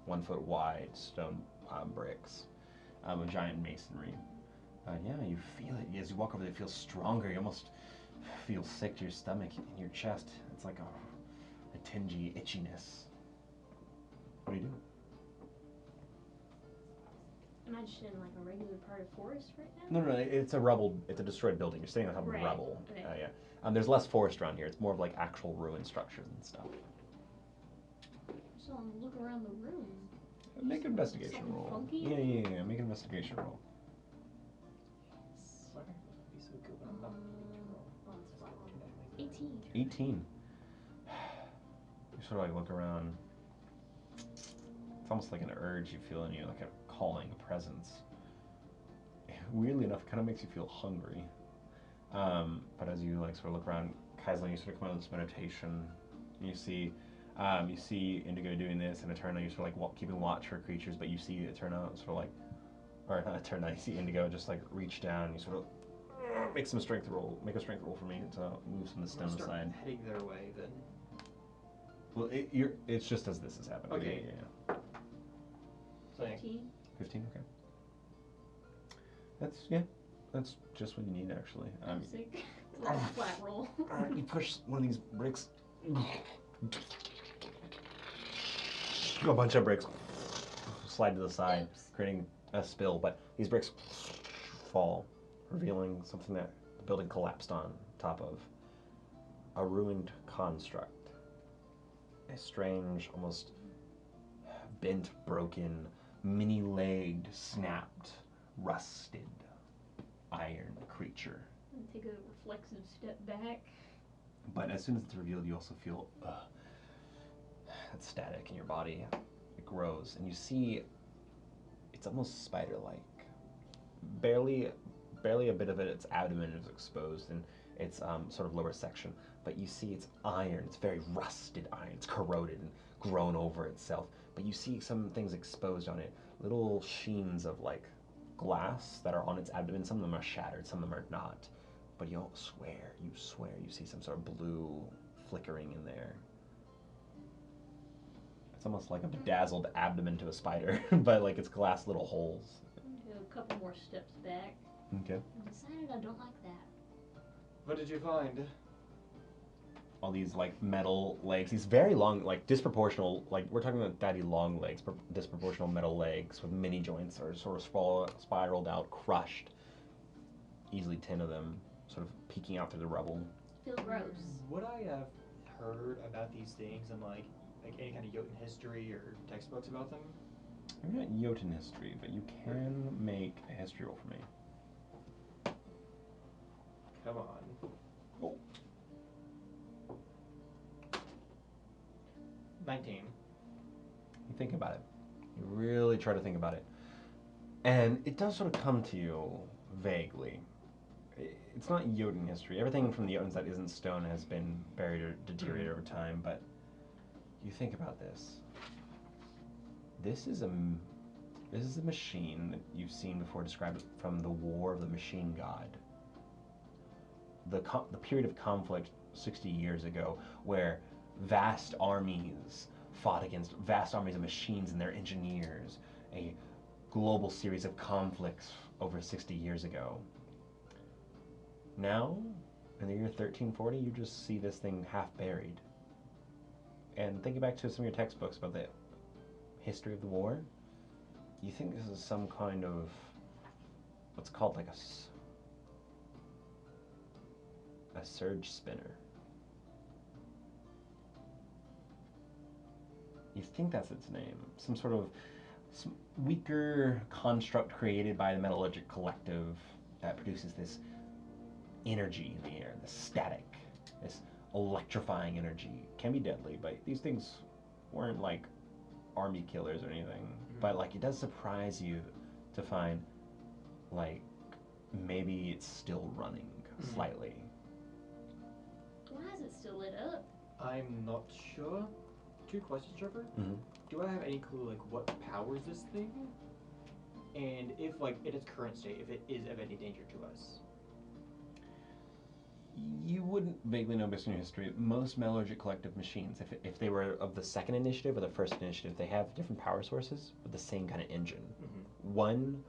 1 foot wide stone bricks of giant masonry. Yeah, you feel it as you walk over there. It feels stronger. You almost feel sick to your stomach and your chest. It's like a tingy itchiness. What do you do? Am I just in like a regular part of forest right now? No, it's a destroyed building. You're sitting on top of Right, rubble. okay. Yeah. There's less forest around here. It's more of like actual ruined structures and stuff. So I'm look around the room. Make an investigation Something roll. funky? Yeah. Make an investigation roll. Sorry, be so good when I'm not needing to roll. Oh, it's flat one. 18. 18. You sort of like look around. It's almost like an urge you feel in you, like a calling, a presence. Weirdly enough, it kind of makes you feel hungry. But as you like sort of look around, Kaislin, you sort of come out of this meditation. You see Indigo doing this, and Eterna, you're sort of like keeping watch for creatures, but you see Eterna sort of like, or not Eterna, you see Indigo just like reach down. You sort of make a strength roll for me to move some of the stones aside. Heading their way then. Well, it's just as this is happening. Okay. Yeah. So 15. 15, okay. That's just what you need, actually. I'm sick. It's like a flat roll. You push one of these bricks. A bunch of bricks slide to the side, Oops. creating a spill, but these bricks fall, revealing something that the building collapsed on top of. A ruined construct. A strange, almost bent, broken, many-legged, snapped, rusted iron creature. Take a reflexive step back. But as soon as it's revealed, you also feel that static in your body. It grows, and you see it's almost spider-like. Barely a bit of its abdomen is exposed in its sort of lower section, but you see it's iron. It's very rusted iron. It's corroded and grown over itself. But you see some things exposed on it, little sheens of like glass that are on its abdomen. Some of them are shattered, some of them are not. But you swear you see some sort of blue flickering in there. It's almost like a bedazzled abdomen to a spider, but like it's glass little holes. Do a couple more steps back. Okay. I decided I don't like that. what did you find? All these like metal legs, these very long, like disproportional, like we're talking about daddy long legs, disproportional metal legs with mini joints are sort of spiraled out, crushed. Easily 10 of them, sort of peeking out through the rubble. Feels gross. Would I have heard about these things in like any kind of Jotun history or textbooks about them? You're not Jotun history, but you can make a history roll for me. Come on. Oh. 19. You think about it. You really try to think about it. And it does sort of come to you vaguely. It's not Jotun history. Everything from the Jotuns that isn't stone has been buried or deteriorated over time, but you think about this. This is a machine that you've seen before described from the War of the Machine God. The period of conflict 60 years ago where vast armies fought against vast armies of machines and their engineers. A global series of conflicts over 60 years ago. Now, in the year 1340, you just see this thing half buried. And thinking back to some of your textbooks about the history of the war, you think this is some kind of what's called like a surge spinner. You think that's its name. Some sort of weaker construct created by the metallurgic collective that produces this energy in the air, this static, this electrifying energy. Can be deadly, but these things weren't like army killers or anything. But like it does surprise you to find like maybe it's still running slightly. Why is it still lit up? I'm not sure. 2 questions, Trevor. Mm-hmm. Do I have any clue like what powers this thing? And if like in its current state, if it is of any danger to us? You wouldn't vaguely know based on your history. Most metallurgic collective machines, if they were of the second initiative or the first initiative, they have different power sources with the same kind of engine. Mm-hmm. One,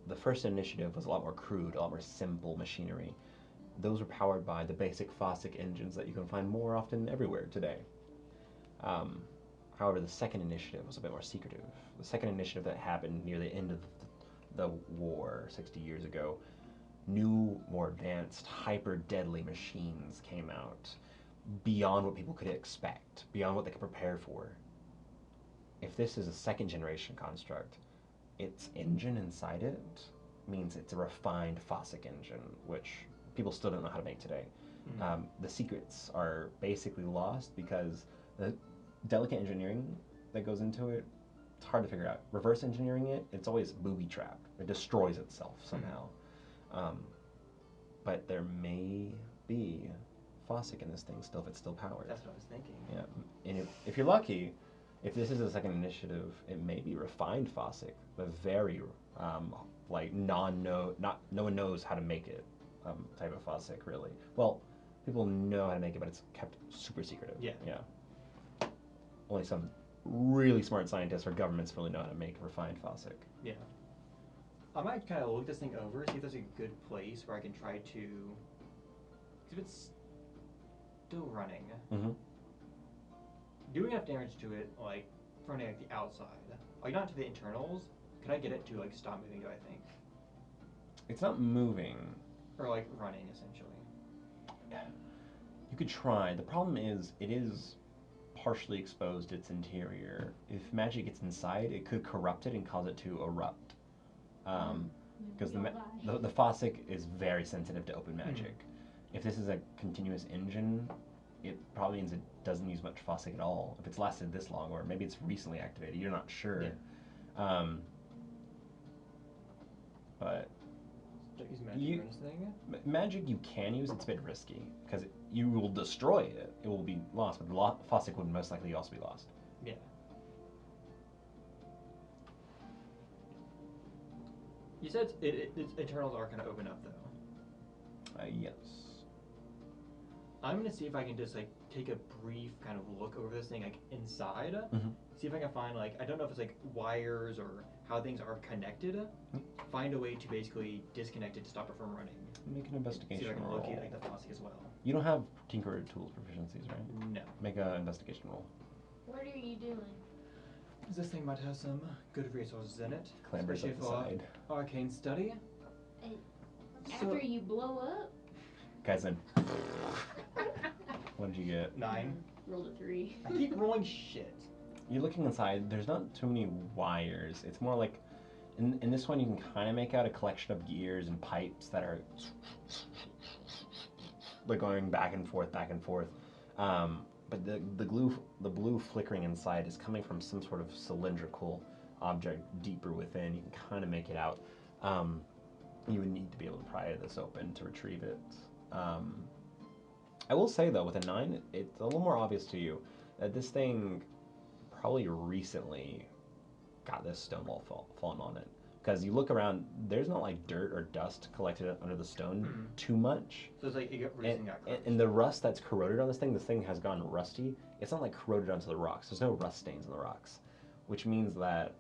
the first initiative was a lot more crude, a lot more simple machinery. Those were powered by the basic Fossick engines that you can find more often everywhere today. However, the second initiative was a bit more secretive. The second initiative that happened near the end of the war 60 years ago, new, more advanced, hyper-deadly machines came out beyond what people could expect, beyond what they could prepare for. If this is a second generation construct, its engine inside it means it's a refined Fossick engine, which people still don't know how to make today. The secrets are basically lost because the delicate engineering that goes into it, it's hard to figure out. Reverse engineering it, it's always booby-trapped. It destroys itself somehow. But there may be Fossick in this thing still, if it's still powered. That's what I was thinking. Yeah, and if you're lucky, if this is a second initiative, it may be refined Fossick, but very like no one knows how to make it type of Fossick, really. Well, people know how to make it, but it's kept super secretive. Yeah. Only some really smart scientists or governments really know how to make refined Fossick. Yeah. I might kind of look this thing over, see if there's a good place where I can try to. If it's still running, doing enough damage to it, like running like the outside, like not to the internals. Could I get it to like stop moving? Do I think? It's not moving. Or like running, essentially. You could try. The problem is, it is partially exposed its interior. If magic gets inside, it could corrupt it and cause it to erupt. Because the Fossick is very sensitive to open magic. If this is a continuous engine, it probably means it doesn't use much Fossick at all. If it's lasted this long, or maybe it's recently activated, you're not sure. Yeah. But Don't use magic for this thing. magic you can use. It's a bit risky because you will destroy it. It will be lost, but the Fossick would most likely also be lost. Yeah. You said its internals are kind of open up though. Yes. I'm gonna see if I can just like take a brief kind of look over this thing like inside. See if I can find like, I don't know if it's like wires or how things are connected. Find a way to basically disconnect it to stop it from running. Make an investigation See if I can roll. locate like the Fossick as well. You don't have Tinkerer tools proficiencies, right? No. Make an investigation roll. What are you doing? This thing might have some good resources in it. Clambers especially up the for side. arcane study. After you blow up? Guys, then. What did you get? 9. Rolled a 3. I keep rolling shit. You're looking inside. There's not too many wires. It's more like, in this one, you can kind of make out a collection of gears and pipes that are like going back and forth, back and forth. But the blue flickering inside is coming from some sort of cylindrical object deeper within. You can kind of make it out. You would need to be able to pry this open to retrieve it. I will say though, with a 9, it's a little more obvious to you that this thing probably recently got this stone wall fallen on it. Because you look around, there's not like dirt or dust collected under the stone too much. So it's like it got recently got crushed. And the rust that's corroded on this thing has gone rusty. It's not like corroded onto the rocks. There's no rust stains on the rocks. Which means that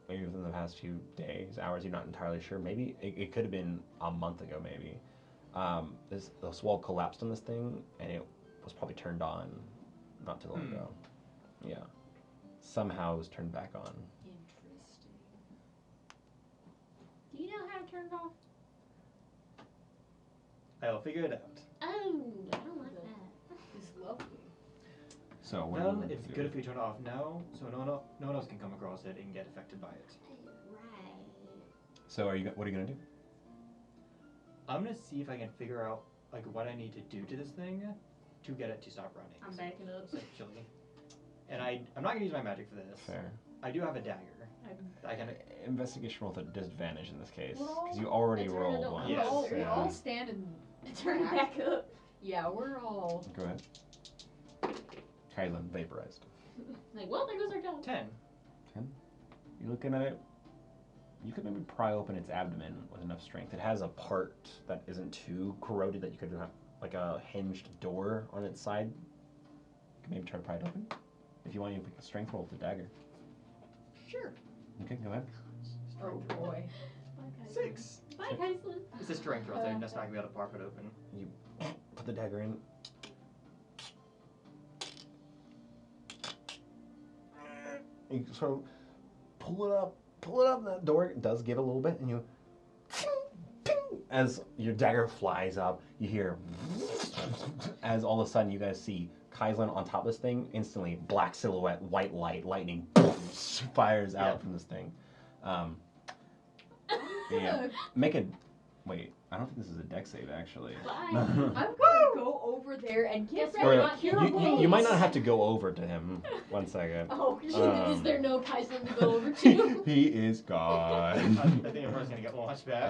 maybe within the past few days, hours, you're not entirely sure. Maybe it could have been a month ago, maybe. This wall collapsed on this thing, and it was probably turned on not too long ago. Yeah. Somehow it was turned back on. Interesting. Do you know how to turn it off? I'll figure it out. Oh, I don't like that. It's lovely. So what Well, do you it's do? good if we turn it off now, so no one else can come across it and get affected by it. Right. So what are you gonna do? I'm gonna see if I can figure out like what I need to do to this thing to get it to stop running. I'm backing up. Essentially. And I'm not gonna use my magic for this. Fair. I do have a dagger. I can. Investigation roll with a disadvantage in this case, Well, because you already it's rolled random. one. Yes. We Yeah. all stand and Turn it back up. Yeah, we're all. Go ahead. Kylan vaporized. Like, well, there goes our job. 10. You're looking at it. You could maybe pry open its abdomen with enough strength. It has a part that isn't too corroded that you could have like a hinged door on its side. You could maybe try to pry it open. If you want, you can pick a strength roll with the dagger. Sure. Okay, go ahead. Oh boy. Bye, Kyson. 6. Bye, Kyson. It's a strength roll, so that's not gonna be able to pop it open. Put the dagger in. You sort of pull it up. That door does give a little bit, and you, as your dagger flies up, you hear, as all of a sudden you guys see Kaizen on top of this thing. Instantly, black silhouette, white light, lightning fires out from this thing. Yeah. Make a. Wait, I don't think this is a dex save actually. I'm gonna go over there and get Guess ready we're to not cure here. wounds. You might not have to go over to him. 1 second. Oh, Um, is there no Kaizen to go over to? He is I gone. think everyone's gonna get launched back.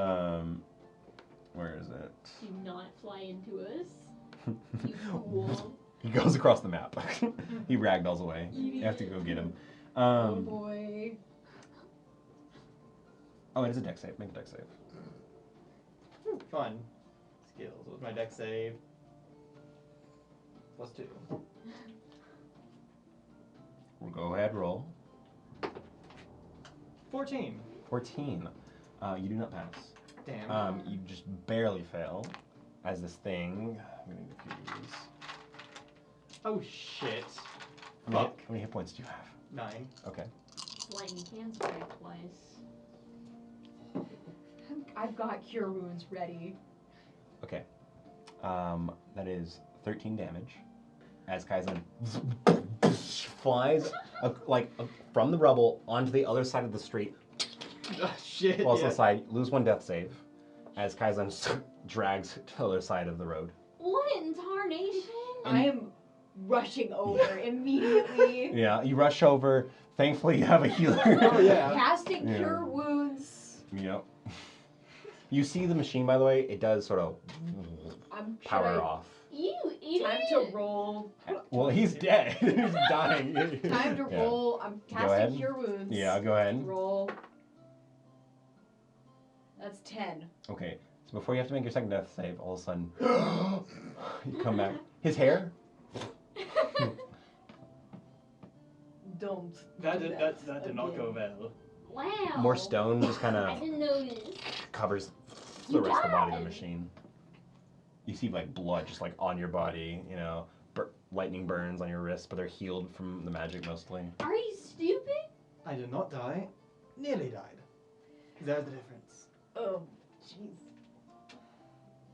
Where is it? Do not fly into us. You fool. He goes across the map. He ragdolls away. You have to go get him. Oh boy. Oh, it is a dex save. Make a dex save. Fun. Skills. With my deck save. +2. We'll go ahead, roll. 14. 14. You do not pass. Damn. You just barely fail. As this thing. I'm gonna need a few of these. Oh shit. How many hit points do you have? 9. Okay. Lightning can strike twice. I've got cure wounds ready. Okay. That is 13 damage. As Kaizen flies from the rubble onto the other side of the street. Oh, shit. Falls to Yeah. the side. Lose 1 death save. As Kaizen drags to the other side of the road. What in tarnation? I am rushing over immediately. Yeah, you rush over. Thankfully, you have a healer. Oh yeah. Casting Yeah. cure wounds. Yep. You see the machine, by the way. It does sort of power off. You idiot. Time to roll. Well, he's dead. He's dying. Time to Yeah. roll. I'm Go ahead. casting cure wounds. Yeah, go ahead. Roll. That's 10. Okay, so before you have to make your second death save, all of a sudden, you come back. His hair? Don't. That do did, that did not go well. Wow. More stone just kind I of didn't notice. covers the You rest of the body of the died. machine. You see like blood just like on your body, you know, lightning burns on your wrists, but they're healed from the magic mostly. Are you stupid? I did not die. Nearly died. There's the difference. Oh, jeez.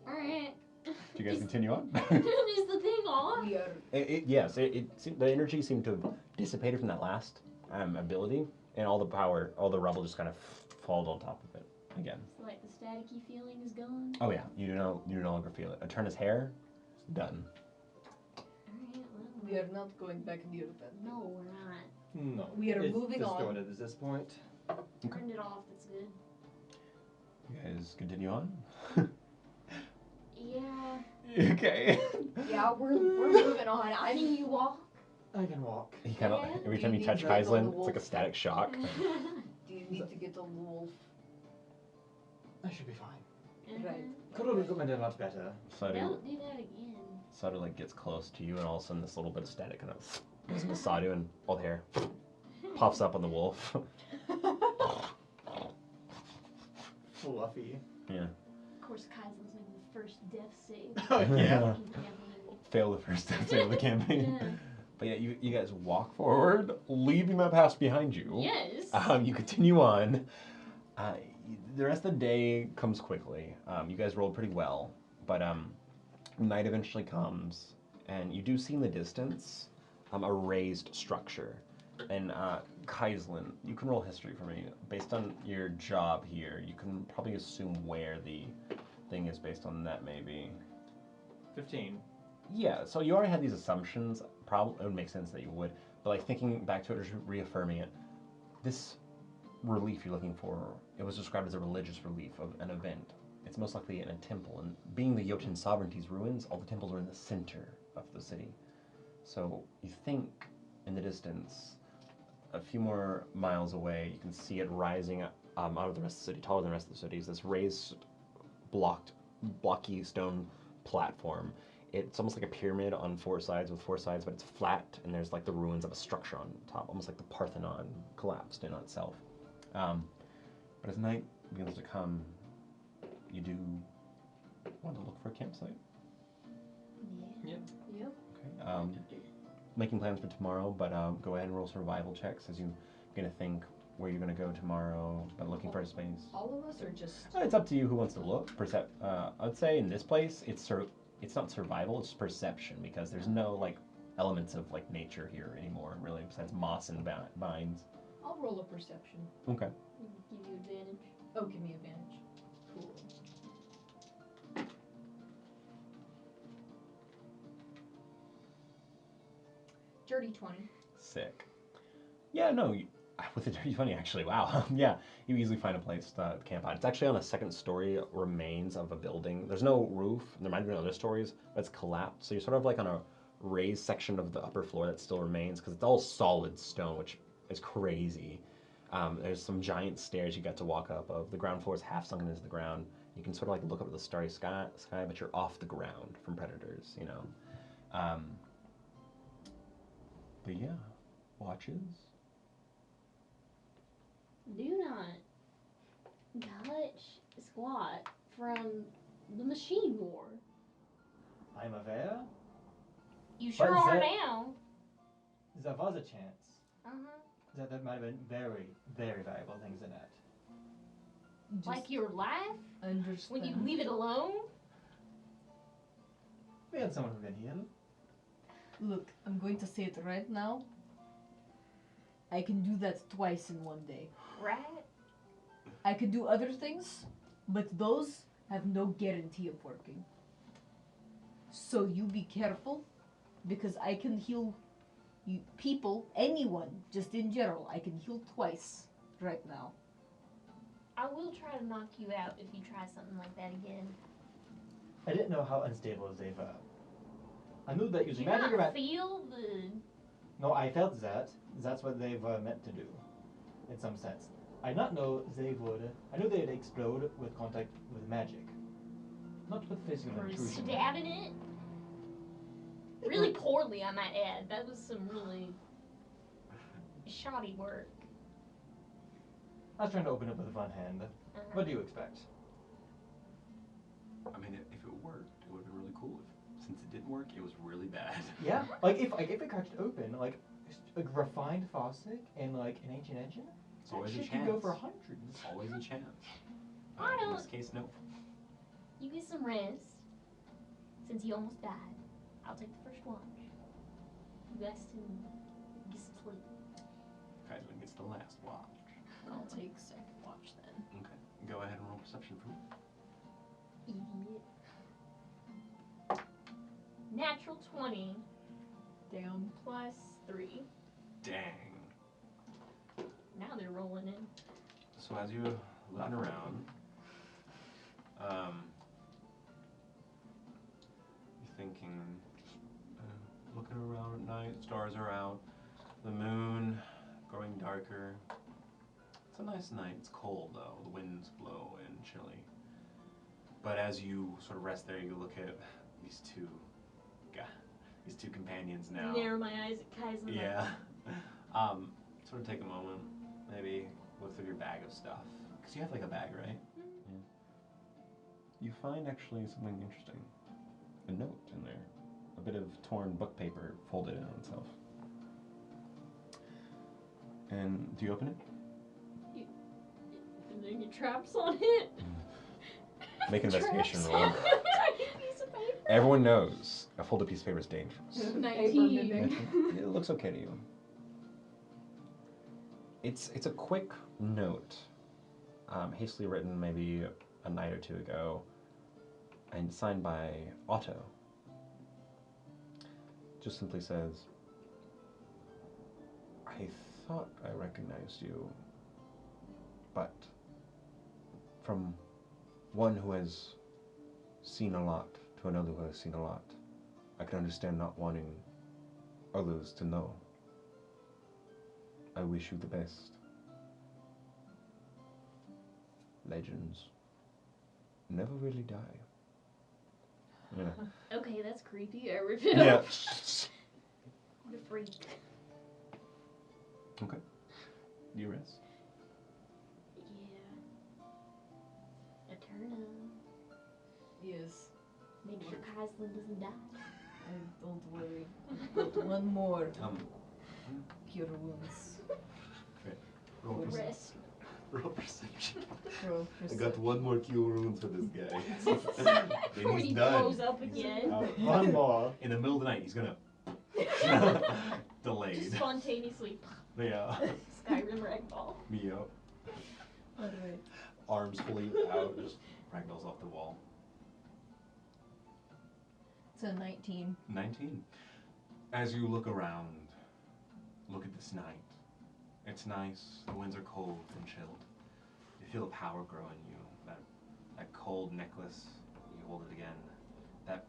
Alright. Do you guys continue on? Is the thing off? We are. Yes, the energy seemed to have dissipated from that last ability, and all the power, all the rubble just kind of falls on top of it again. So, like, the staticky feeling is gone? Oh yeah, you no longer feel it. A turn his hair, done. Alright, well. We are not going back near that. No, we're not. No. We are it's moving on. disjointed at this point. Turned it off, that's good. You guys continue on. Yeah. Okay. Yeah, we're moving on. I mean, you walk. I can walk. He kind of Yeah. every Do time you you need touch to get on the Kaizen, it's like a wolf? static shock. Do you need to get on the wolf? I should be fine. Right. Could have recommended much better. Sadu, Don't do that again. Sadu like gets close to you, and all of a sudden this little bit of static kind of goes into Sadu, and all the hair pops up on the wolf. Fluffy. Yeah. Of course, Kaizen's making the first death save. Oh yeah. Fucking campaign. Fail the first step of the campaign. Yeah. But yeah, you guys walk forward, leaving that past behind you. Yes. You continue on. The rest of the day comes quickly. You guys rolled pretty well, but night eventually comes, and you do see in the distance a raised structure. And Kaislin, you can roll history for me. Based on your job here, you can probably assume where the thing is based on that, maybe. 15. Yeah, so you already had these assumptions. Probably it would make sense that you would, but like thinking back to it or just reaffirming it, this relief you're looking for, it was described as a religious relief of an event. It's most likely in a temple, and being the Jotun sovereignty's ruins, all the temples are in the center of the city. So you think in the distance, a few more miles away, you can see it rising out of the rest of the city, taller than the rest of the city. Is this raised, blocky stone platform. It's almost like a pyramid on four sides, but it's flat, and there's like the ruins of a structure on top, almost like the Parthenon collapsed in on itself. But as night begins to come, you do want to look for a campsite. Yeah. Yep. Okay. Making plans for tomorrow, but go ahead and roll survival checks as you gonna think where you're gonna go tomorrow, but looking for a space. All of us or just It's up to you who wants to look. I'd say in this place, it's not survival, it's perception, because there's no like elements of like nature here anymore, really, besides moss and vines. I'll roll a perception. Okay. Give you advantage. Oh, give me advantage. Cool. Dirty 20. Sick. Yeah, no, with the dirty funny actually. Wow. Yeah, you easily find a place to camp out. It's actually on a second story remains of a building. There's no roof. There might be other stories, but it's collapsed. So you're sort of like on a raised section of the upper floor that still remains because it's all solid stone, which is crazy. There's some giant stairs you got to walk up of. The ground floor is half sunken into the ground. You can sort of like look up at the starry sky, but you're off the ground from predators, you know. But yeah, watches. Do not touch squat from the machine war. I'm aware. You sure But are that- now. There was a chance Uh-huh. that there might have been very, very valuable things in it. Just Like your life? understand. When you leave it alone? We had someone who can heal. Look, I'm going to say it right now. I can do that twice in one day. Right? I can do other things, but those have no guarantee of working. So you be careful, because I can heal you, people, anyone, just in general. I can heal twice right now. I will try to knock you out if you try something like that again. I didn't know how unstable they were. I knew that Did using you magic not around. feel the... No, I felt that. That's what they were meant to do, in some sense. I did not know they would. I knew they'd explode with contact with magic, not with physical Or intrusion. stabbing it? Really poorly, I might add. That was some really shoddy work. I was trying to open it with one hand. Uh-huh. What do you expect? I mean, if it worked, it would have been really cool. Since it didn't work, it was really bad. Yeah, like if it cracked open, like a refined faucet and like an ancient engine, It's that always a shit could go chance. for hundreds. Always a chance. I In don't- this case, no. You get some rest. Since you almost died, I'll take the first watch. You guys can get some sleep. Kaiserling gets the last watch. I'll take second watch then. Okay. Go ahead and roll perception for me. Idiot. Natural 20 Damn. plus 3. Dang. Now they're rolling in. So as you're looking around, you're thinking, looking around at night, stars are out, the moon growing darker. It's a nice night. It's cold though. The winds blow and chilly. But as you sort of rest there, you look at these two companions now. Narrow my eyes at Kaizen. Yeah. Sort of take a moment, maybe look through your bag of stuff. Because you have like a bag, right? Yeah. You find actually something interesting. A note in there. A bit of torn book paper folded in on itself. And do you open it? Are there any traps on it? Make an investigation Traps roll. on a tiny piece of paper. Everyone knows a folded piece of paper is dangerous. 19. It looks okay to you. It's a quick note, hastily written maybe a night or two ago, and signed by Otto. Just simply says, I thought I recognized you, but from one who has seen a lot to another who has seen a lot, I can understand not wanting others to know. I wish you the best. Legends never really die. Yeah. Okay, that's creepy. I rip it Yeah. up. What a freak. Okay. You rest. Yeah. Eterna. Yes. Make sure Kaislin doesn't die. Don't worry. I've got one more Um, cure wounds. okay. Roll perception. Risk. Roll perception. Roll I got one more cure wounds for this guy. When Then he he's done. blows up again. One more. In the middle of the night, he's gonna delayed. Just spontaneously. Yeah. Skyrim ragdoll. Yep. Alright. Arms fully out. Just ragdolls off the wall. It's a 19. 19. As you look around, look at this night. It's nice. The winds are cold and chilled. You feel the power grow in you. That cold necklace. You hold it again. That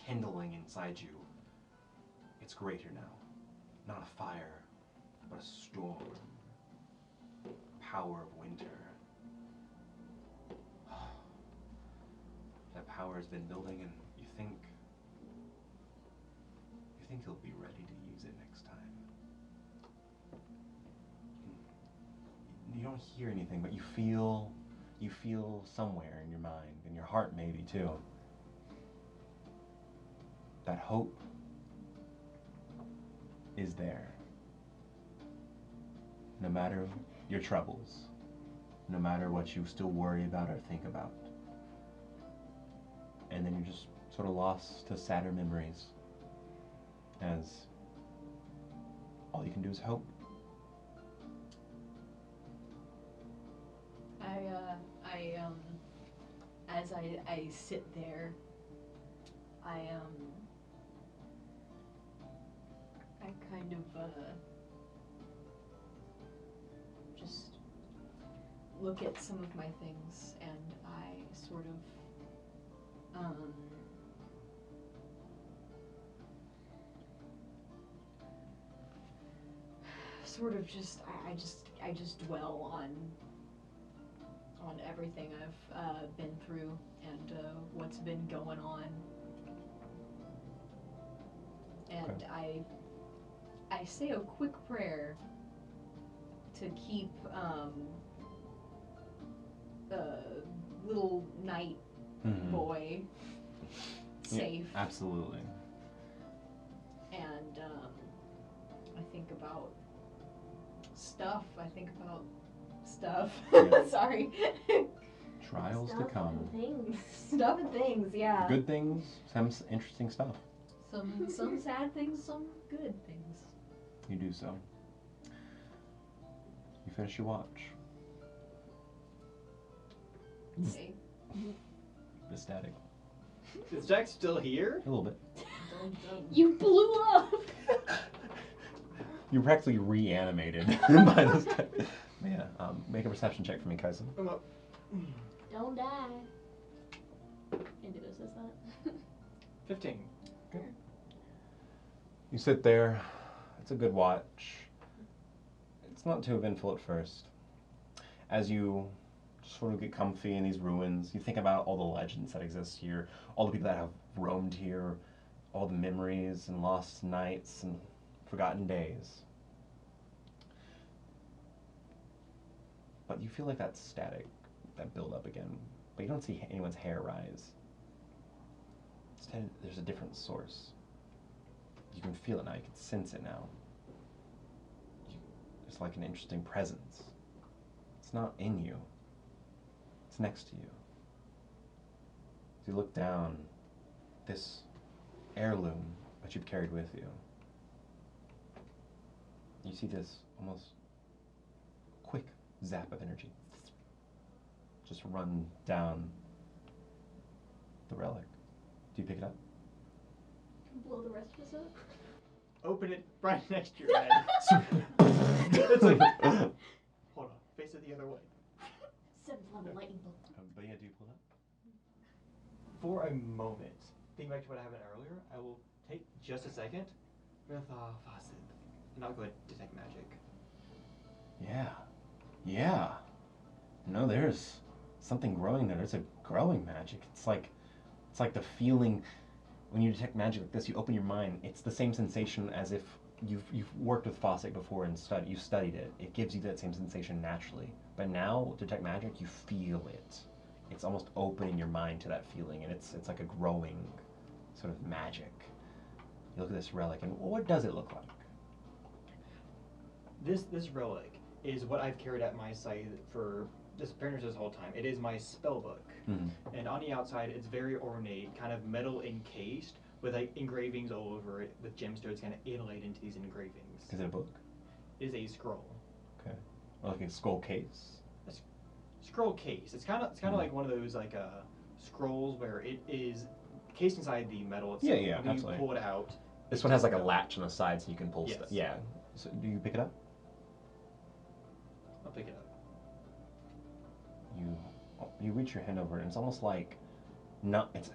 kindling inside you. It's greater now. Not a fire, but a storm. Power of winter. That power has been building, and you think you'll be ready to use it next time. You don't hear anything, but you feel somewhere in your mind, in your heart maybe too. That hope is there. No matter your troubles, no matter what you still worry about or think about. And then you're just sort of lost to sadder memories, as all you can do is hope. As I sit there, I kind of just look at some of my things, and I sort of I just dwell on everything I've been through and what's been going on, and Okay. I say a quick prayer to keep the little night boy safe. Yeah, absolutely. And I think about stuff. Yeah. Sorry. Trials to Stuff come. and things. Stuff and things, yeah. Good things, some interesting stuff. Some sad things, some good things. You do so. You finish your watch. Okay. Bit static. Is Jack still here? A little bit. You blew up! You're practically reanimated by this time. Yeah, make a perception check for me, Kaisen. I'm up. Don't die. Indigo says that. 15. You sit there. It's a good watch. It's not too eventful at first. As you sort of get comfy in these ruins, you think about all the legends that exist here, all the people that have roamed here, all the memories and lost nights and forgotten days. But you feel like that static, that build up again, but you don't see anyone's hair rise. Instead, there's a different source. You can feel it now, you can sense it now. It's like an interesting presence. It's not in you, it's next to you. As you look down, this heirloom that you've carried with you, you see this almost quick zap of energy just run down the relic. Do you pick it up? Blow the rest of us up. Open it right next to your head. It's like, hold on, face it the other way. 7th level lightning bolt. But yeah, do you pull it up? For a moment, thinking back to what happened earlier, I will take just a second with Faucet, and I'll go ahead and detect magic. Yeah. No, there's something growing there. There's a growing magic. It's like the feeling when you detect magic like this. You open your mind. It's the same sensation as if you've worked with Faucet before and you've studied it. It gives you that same sensation naturally. But now, detect magic, you feel it. It's almost opening your mind to that feeling, and it's like a growing sort of magic. You look at this relic, and what does it look like? This relic is what I've carried at my side for this whole time. It is my spell book. Mm-hmm. And on the outside, it's very ornate, kind of metal encased, with like engravings all over it, with gemstones kind of inlaid into these engravings. Is it a book? It is a scroll. Okay. Like a scroll case? Scroll case. It's kind of like one of those like scrolls where it is cased inside the metal itself. Yeah, When absolutely. you pull it out. This one has like a latch on the side so you can pull Yes. stuff. Yeah. So do you pick it up? I'll pick it up. You reach your hand over it, and it's almost like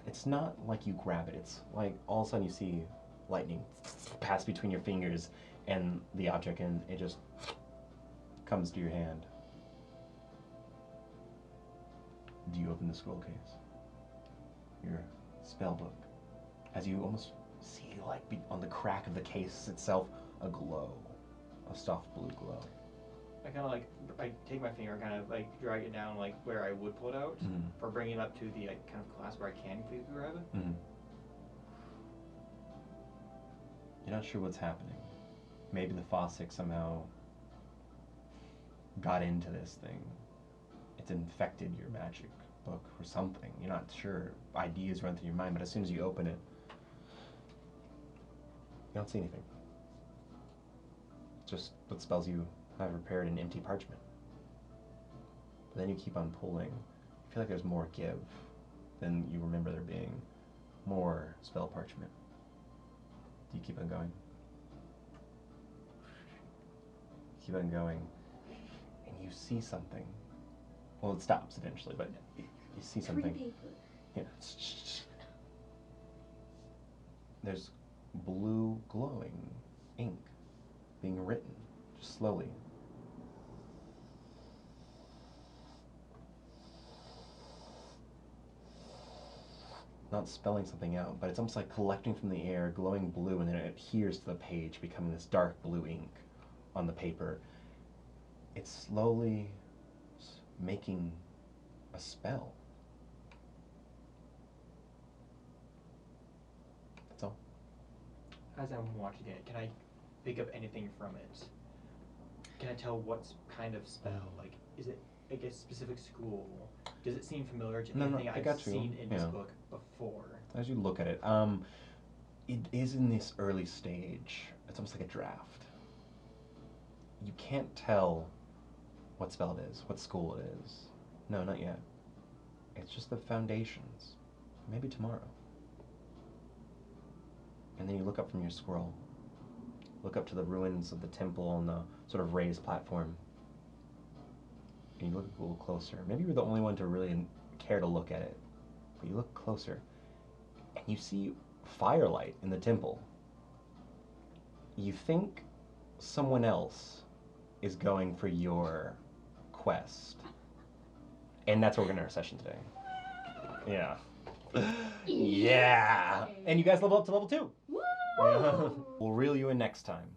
it's not like you grab it. It's like all of a sudden you see lightning pass between your fingers and the object, and it just comes to your hand. Do you open the scroll case? Your spell book. As you almost see, like on the crack of the case itself, a glow, a soft blue glow. I kind of like, I take my finger, kind of like drag it down like where I would pull it out, or bring it up to the like, kind of clasp where I can grab it. Mm-hmm. You're not sure what's happening. Maybe the Fossick somehow got into this thing. It's infected your magic book or something. You're not sure. Ideas run through your mind, but as soon as you open it, you don't see anything. Just what spells you have prepared in empty parchment. But then you keep on pulling. You feel like there's more give than you remember there being. More spell parchment. Do you keep on going? Keep on going. And you see something. Well, it stops eventually, but you see something. Free paper. Yeah. There's blue glowing ink being written, just slowly. Not spelling something out, but it's almost like collecting from the air, glowing blue, and then it adheres to the page, becoming this dark blue ink on the paper. It's slowly making a spell. That's all. As I'm watching it, can I pick up anything from it? Can I tell what kind of spell? Like, is it like a specific school? Does it seem familiar to No, anything I I've got you. seen in this Yeah. book before? As you look at it, it is in this early stage. It's almost like a draft. You can't tell what spell it is, what school it is. No, not yet. It's just the foundations. Maybe tomorrow. And then you look up from your scroll. Look up to the ruins of the temple on the sort of raised platform. And you look a little closer. Maybe you're the only one to really care to look at it. But you look closer, and you see firelight in the temple. You think someone else is going for your quest. And that's where we're going to end our session today. Yeah. Yeah! And you guys level up to level 2. Woo! Yeah. We'll reel you in next time.